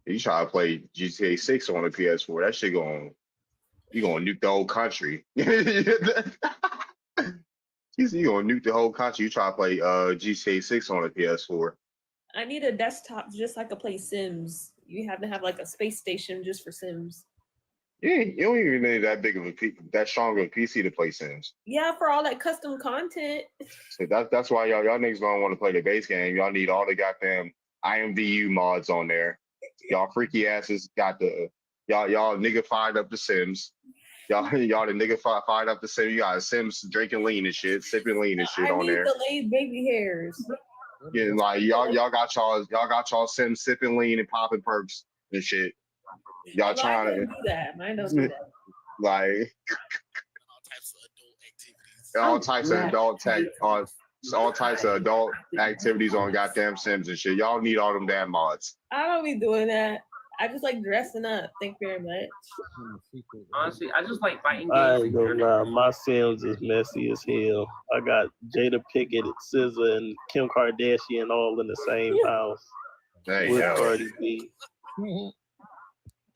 A: You try to play GTA 6 on the PS4, that shit you gonna nuke the whole country. You gonna nuke the whole country. You try to play GTA 6 on the PS4.
C: I need a desktop just so I could play Sims. You have to have like a space station just for Sims.
A: Yeah, you don't even need that strong of a PC to play Sims.
C: Yeah, for all that custom content.
A: So that's why y'all niggas don't want to play the base game. Y'all need all the goddamn IMVU mods on there. Y'all freaky asses got y'all nigga fired up the Sims. Y'all the nigga fired up the Sims. You got Sims drinking lean and shit, sipping lean and shit on there.
C: Delayed baby hairs.
A: Yeah, like y'all got y'all Sims sipping lean and popping perks and shit. Y'all trying to
C: do that. Mine don't do that.
A: Like all types of adult activities on goddamn Sims and shit. Y'all need all them damn mods.
C: I don't be doing that. I just like dressing up. Thank you very much.
U: Honestly, I just like fighting
V: I
U: games.
V: ain't gonna lie, my Sims is messy as hell. I got Jada Pinkett, SZA, and Kim Kardashian all in the same house with Cardi B.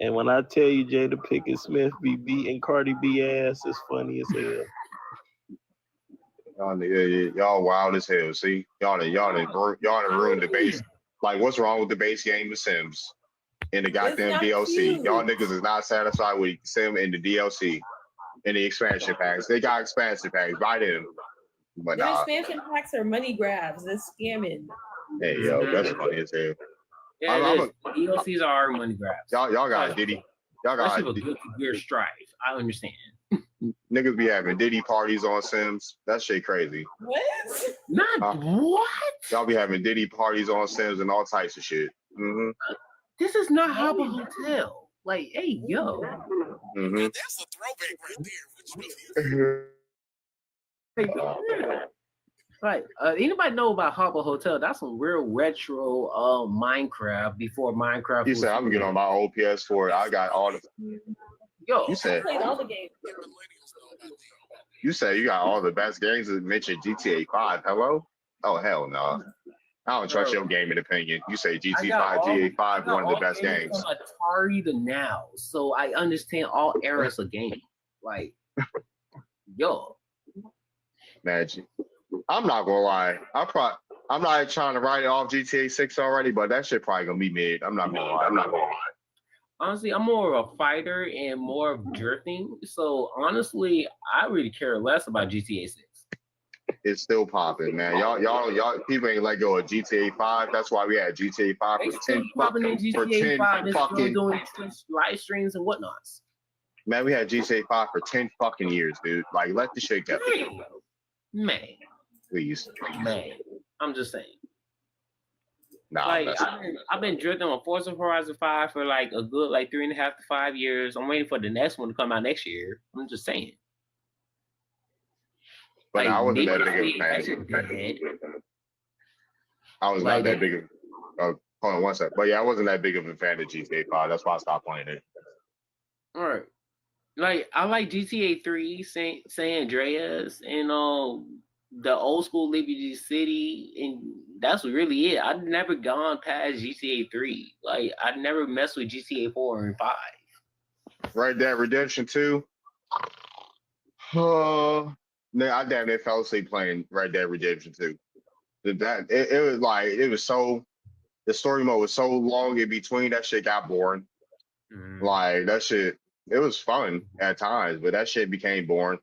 V: And when I tell you Jada Pinkett Smith be beating Cardi B ass, it's funny as hell.
A: Y'all wild as hell. See, y'all done ruined the base. Like, what's wrong with the base game of Sims in the goddamn DLC?
C: cute.
A: Y'all niggas is not satisfied with Sim in the DLC and the expansion packs. They got expansion packs. Buy them, but
C: The
A: nah.
C: expansion packs are money grabs. It's scamming.
A: Hey, yo, that's funny as hell.
U: Yeah, DLCs are money grabs.
A: Y'all got Diddy. Y'all got
U: Especially with Guilty Gear Strive. I understand.
A: niggas be having Diddy parties on Sims. That shit crazy.
C: What?
U: Not what?
A: Y'all be having Diddy parties on Sims and all types of shit. Mm-hmm.
U: This is not Habba Hotel. Like, hey, yo.
A: Mm-hmm.
I: That's a throwback right there.
U: Right. Anybody know about Habba Hotel? That's some real retro Minecraft before Minecraft.
A: You said I'm gonna get on my old PS4. I got all the.
U: Yo,
A: You said.
C: Played all the games.
A: You say you got all the best games that mentioned GTA 5. Hello? Oh hell no. I don't trust your gaming opinion. You say GTA 5 one of the best games.
U: From Atari to now, so I understand all eras of gaming. Like, yo,
A: Magic. I'm not gonna lie. I'm not trying to write it off GTA 6 already, but that shit probably gonna be mid. I'm not gonna lie.
U: Honestly, I'm more of a fighter and more of drifting. So honestly, I really care less about GTA 6.
A: It's still popping, man. Y'all people ain't let go of GTA 5. That's why we had GTA 5 for 10 fucking
U: doing live streams and whatnots.
A: Man, we had GTA 5 for 10 fucking years, dude. Like, let the shit go.
U: Man.
A: Please.
U: Man. I'm just saying.
A: Nah,
U: like I've been drifting on Forza Horizon 5 for like a good 3.5 to 5 years. I'm waiting for the next one to come out next year. I'm just saying.
A: But I wasn't that big of a fan. I was not that big of hold on one sec. But yeah, I wasn't that big of a fan of GTA 5. That's why I stopped playing it.
U: All right. Like I like GTA 3, San Andreas, and the old school Liberty City, and that's really it. I've never gone past GTA 3. Like I've never messed with GTA 4 and 5.
A: Red Dead Redemption 2. Man, I damn near fell asleep playing Red Dead Redemption 2. It was so, the story mode was so long in between, that shit got boring. Like that shit, it was fun at times, but that shit became boring.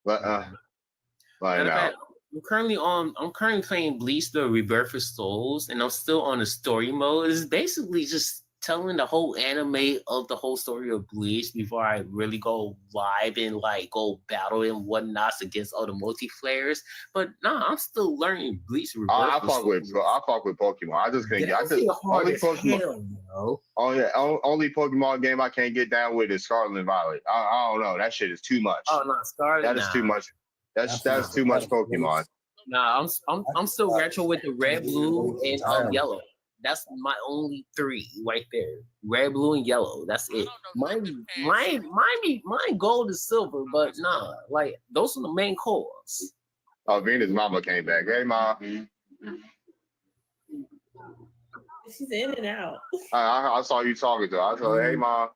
A: But
U: I'm currently playing Bleach the Rebirth of Souls, and I'm still on the story mode. It's basically just telling the whole anime of the whole story of Bleach before I really go live and go battle and whatnots against all the multiplayers. But I'm still learning Bleach Rebirth.
A: I fuck with Pokemon. I just can't get. Only Pokemon. Only Pokemon game I can't get down with is Scarlet and Violet. I don't know. That shit is too much.
U: Oh no, Scarlet.
A: That is too much. That's too much Pokemon.
U: Nah, I'm still retro with the red, blue, and yellow. That's my only three right there. Red, blue, and yellow. That's it. Mine gold is silver, but nah, like those are the main colors.
A: Oh, Venus' mama came back. Hey, ma.
C: She's in and out.
A: I saw you talking to her. I told her, hey, ma.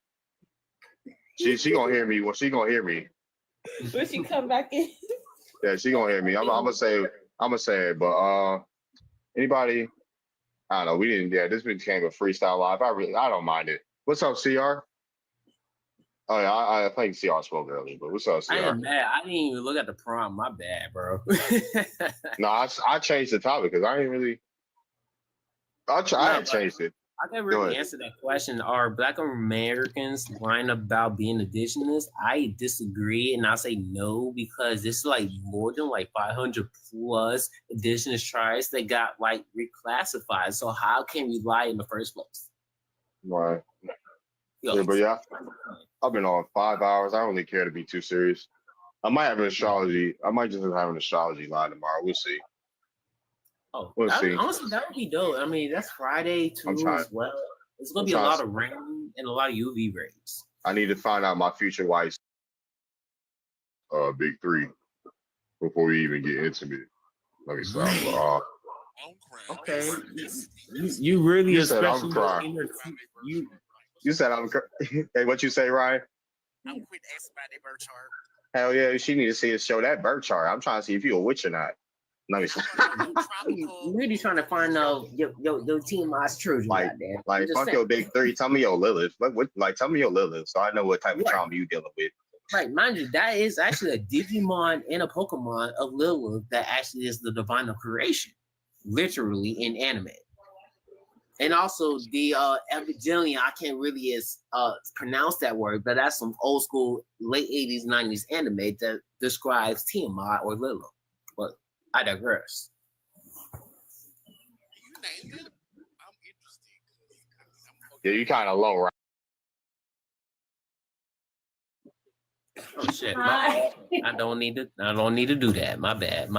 A: She gonna hear me. Well, she gonna hear me.
C: When she come back in.
A: Yeah, she gonna hear me. I'm gonna say it, but anybody? I don't know. We didn't. Yeah, this became a freestyle live. I don't mind it. What's up, CR? Oh yeah, I think CR spoke earlier, but what's up, CR?
U: I am mad. I didn't even look at the prompt. My bad, bro.
A: No, I changed the topic because I didn't really. I had changed it.
U: I can really answer that question. Are Black Americans lying about being indigenous? I disagree, and I say no because it's like more than like 500 plus indigenous tribes that got like reclassified. So how can we lie in the first place?
A: Right. Yeah, but yeah, I've been on 5 hours. I don't really care to be too serious. I might have an astrology. I might just have an astrology line tomorrow. We'll see.
U: Oh,
A: we'll see.
U: Honestly, that would be dope. I mean, that's Friday too as well. It's gonna be a lot of rain and a lot of UV rays.
A: I need to find out my future wife's big three before we even get intimate. Let me stop.
U: Okay, you really
A: You said I'm
U: especially
A: crying. You said I'm crying. Hey, what you say, Ryan?
I: I'm quit asking about their birth chart.
A: Hell yeah, she need to see us show that birth chart. I'm trying to see if you're a witch or not. Let me see.
U: You really trying to find out your team lost children.
A: Like fuck your big three. Tell me your Lilith. Like tell me your Lilith, so I know what type of trauma you dealing with.
U: Right, mind you, that is actually a Digimon and a Pokemon of Lilith that actually is the divine of creation, literally in anime. And also the Evangelion, I can't really pronounce that word, but that's some old school late 80s, 90s anime that describes Tiamat or Lilith. But I digress.
A: Yeah, you kind of low, right?
U: Oh shit! I don't need to do that. My bad.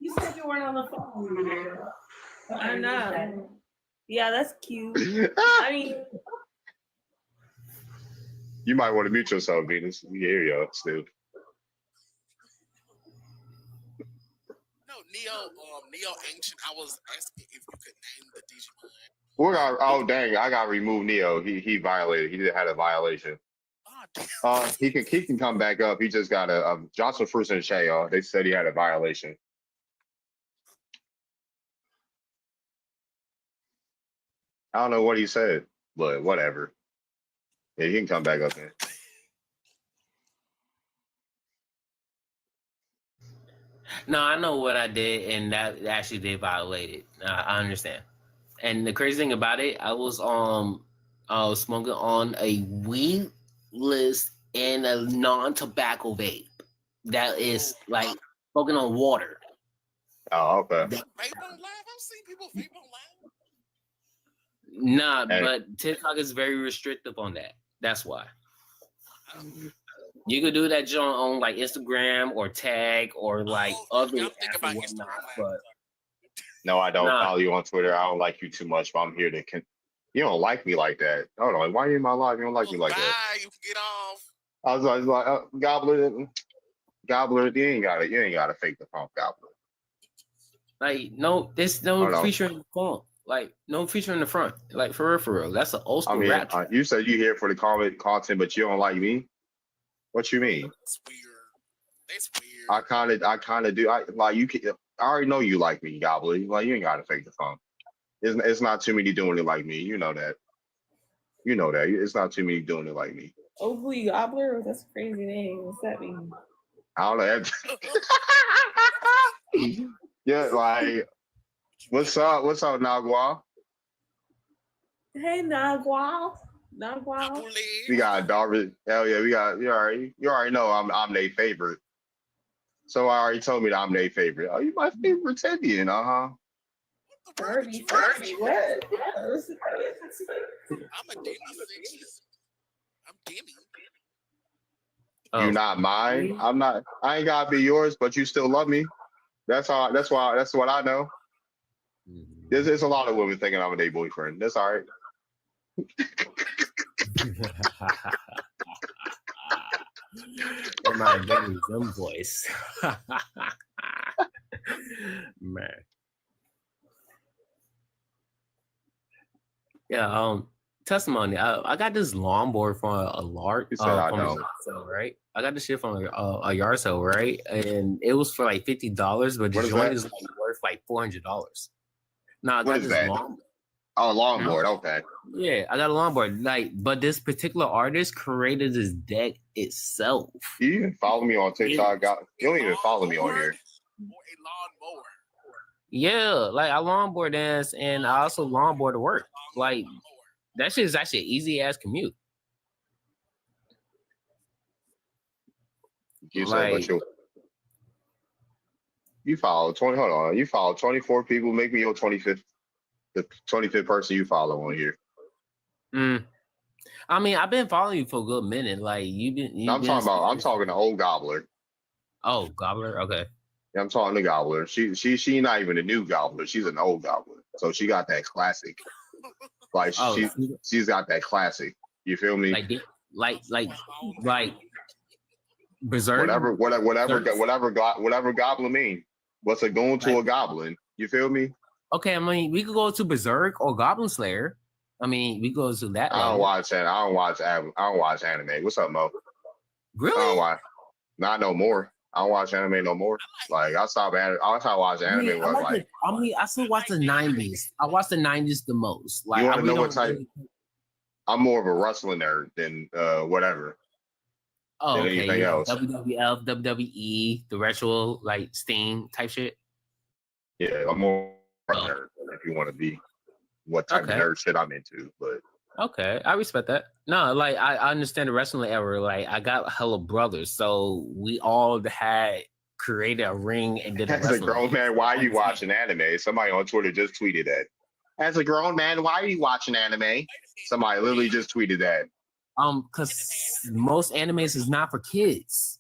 C: You said you weren't on the phone. I know. Yeah, that's cute. I mean,
A: You might want to mute yourself, Venus. Here you go, still.
I: Neo Ancient. I was asking if you could name the Digimon.
A: Oh dang! I got removed Neo. He violated. He had a violation. He can come back up. He just got a Johnson Fruits and Shay. They said he had a violation. I don't know what he said, but whatever. Yeah, he can come back up there.
U: No, I know what I did, and that actually did violate it. I understand. And the crazy thing about it, I was smoking on a weedless and a non-tobacco vape that is like smoking on water.
A: Oh, okay.
I: Vape on live? I've seen people vape on live.
U: Nah, but TikTok is very restrictive on that. That's why. You could do that joint on like Instagram or Tag or like other apps and whatnot, but
A: no, I don't follow you on Twitter. I don't like you too much, but I'm here to. You don't like me like that. Hold on, why are you in my life? You don't like me like that.
I: You can get off.
A: I was like, Gobbler. You ain't gotta fake the pump, Gobbler.
U: Like no, there's no feature in the front. Like no feature in the front. Like for real. That's an old school rap.
A: You said you here for the content, but you don't like me. What you mean?
I: That's weird. That's weird.
A: I kind of do. I already know you like me, Gobbler. Like you ain't gotta fake the phone. It's not too many doing it like me. You know that. It's not too many doing it like me.
C: Ugly Gobbler? That's a crazy name. What's that mean?
A: I don't know. Yeah, like what's up, Nagua?
C: Hey, Nagua.
A: We got Darvin. Hell yeah, we got you already know I'm their favorite. So I already told me that I'm their favorite. Oh, you my favorite Tendian,
C: Furby, what?
I: I'm a Demi. I'm Demi.
A: You not mine. I'm not. I ain't gotta be yours, but you still love me. That's how. That's why. That's what I know. There's a lot of women thinking I'm their boyfriend. That's all right.
U: In my Benny Zim voice. Man. Yeah, testimony. I got this longboard from a large
A: said I
U: from a
A: know.
U: yard sale, right? I got this shit from a yard sale, right? And it was for like $50, but the
A: What is
U: joint
A: that?
U: is like worth like $400. Now I
A: What
U: got
A: is
U: this
A: that?
U: long.
A: Oh, longboard. Okay.
U: Yeah, I got a longboard. Like, but this particular artist created this deck itself.
A: You even follow me on TikTok? You don't even follow me on here.
U: Yeah, like I longboard dance and I also longboard to work. Like that shit is actually an easy ass commute.
A: You said, but you follow 20. Hold on. You follow 24 people. Make me your 25th. The 25th person you follow on here.
U: I mean, I've been following you for a good minute. Like
A: I'm talking to old Gobbler.
U: Oh, Gobbler. Okay.
A: Yeah, I'm talking to Gobbler. She not even a new Gobbler. She's an old Gobbler. So she got that classic. Like she's got that classic. You feel me?
U: Like Berserk.
A: Whatever goblin mean. What's it going to a goblin? You feel me?
U: Okay, I mean we could go to Berserk or Goblin Slayer. I mean we go to that.
A: I don't watch anime. What's up, Mo?
U: Really?
A: I don't watch. Not no more. I don't watch anime no more. Like I stopped watching anime.
U: I still watch the 90s. I watch the 90s the most. Like
A: You want
U: I
A: to know
U: really
A: what type? I'm more of a wrestling nerd than whatever.
U: Oh,
A: than
U: okay.
A: anything else.
U: WWF, WWE, the retro like Sting type shit.
A: Yeah, I'm more of a nerd if you want to be what type of nerd shit I'm into. But
U: okay, I respect that. No, like I understand the wrestling era. Like I got hella brothers, so we all had created a ring and did.
A: As a grown man, why are you watching anime? Somebody on Twitter just tweeted that. As a grown man, why are you watching anime? Somebody literally just tweeted that.
U: Because most animes is not for kids.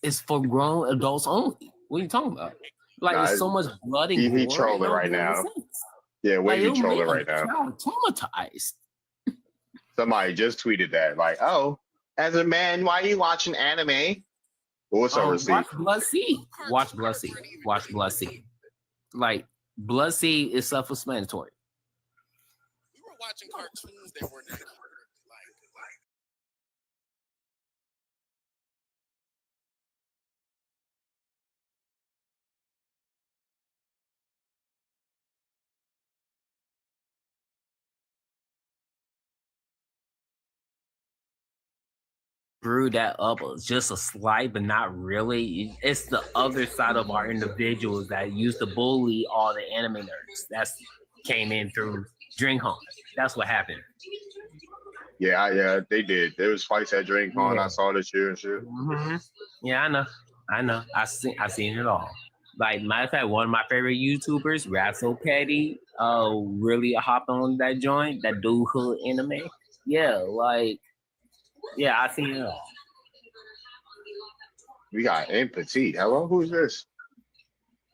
U: It's for grown adults only. What are you talking about? Like, there's so much blood and gore.
A: He trolling right now. Yeah, wait, he trolling right now.
U: Traumatized.
A: Somebody just tweeted that. Like, oh, as a man, why are you watching anime? What's up, receipt?
U: Watch Blood Sea. Watch Blood Sea. Watch Blood Sea. Like, Blood Sea is self-explanatory.
I: We were watching cartoons that were not
U: Grew that up just a slight, but not really. It's the other side of our individuals that used to bully all the anime nerds. That's came in through DreamCon. That's what happened.
A: Yeah, they did. There was fights at DreamCon.
U: Yeah.
A: I saw this year and shit.
U: Mm-hmm. Yeah, I know. I seen it all. Like, matter of fact, one of my favorite YouTubers, Ratso Petty, really hopped on that joint, that dude hood anime. Yeah, like, yeah, I seen it all.
A: We got M Petite. Hello, who's this?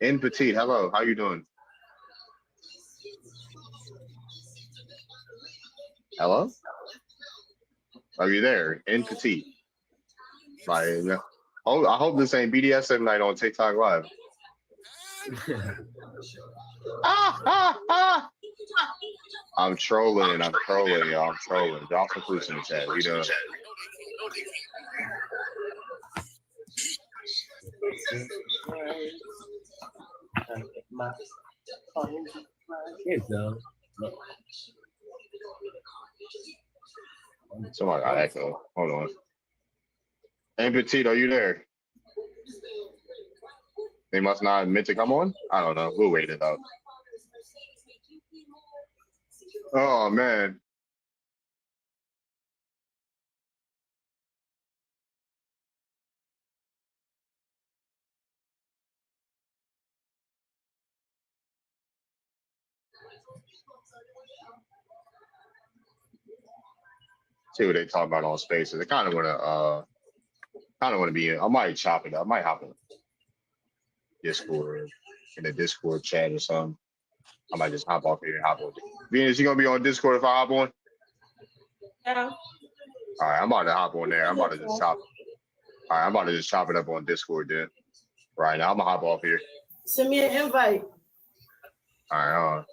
A: M Petite. Hello, how you doing? Hello? Are you there? M Petite. Like, I hope this ain't BDSM night on TikTok Live. I'm trolling. I'm trolling, y'all. I'm trolling. Drop some clues in the chat. We done.
U: Here you go.
A: Somebody got echo. Hold on. Hey, Petite, are you there? They must not have meant to come on? I don't know. We'll wait it out. Oh, man. See what they talk about on Spaces. They kind of want to I don't want to be in. I might chop it up. I might hop on Discord, in the Discord chat or something. I might just hop off here and hop on. Venus, you gonna be on Discord if I hop on?
C: Yeah.
A: All right, I'm about to hop on there. I'm about to just chop. All right, I'm about to just chop it up on Discord then. Right now, I'm gonna hop off here.
C: Send me an invite.
A: All right,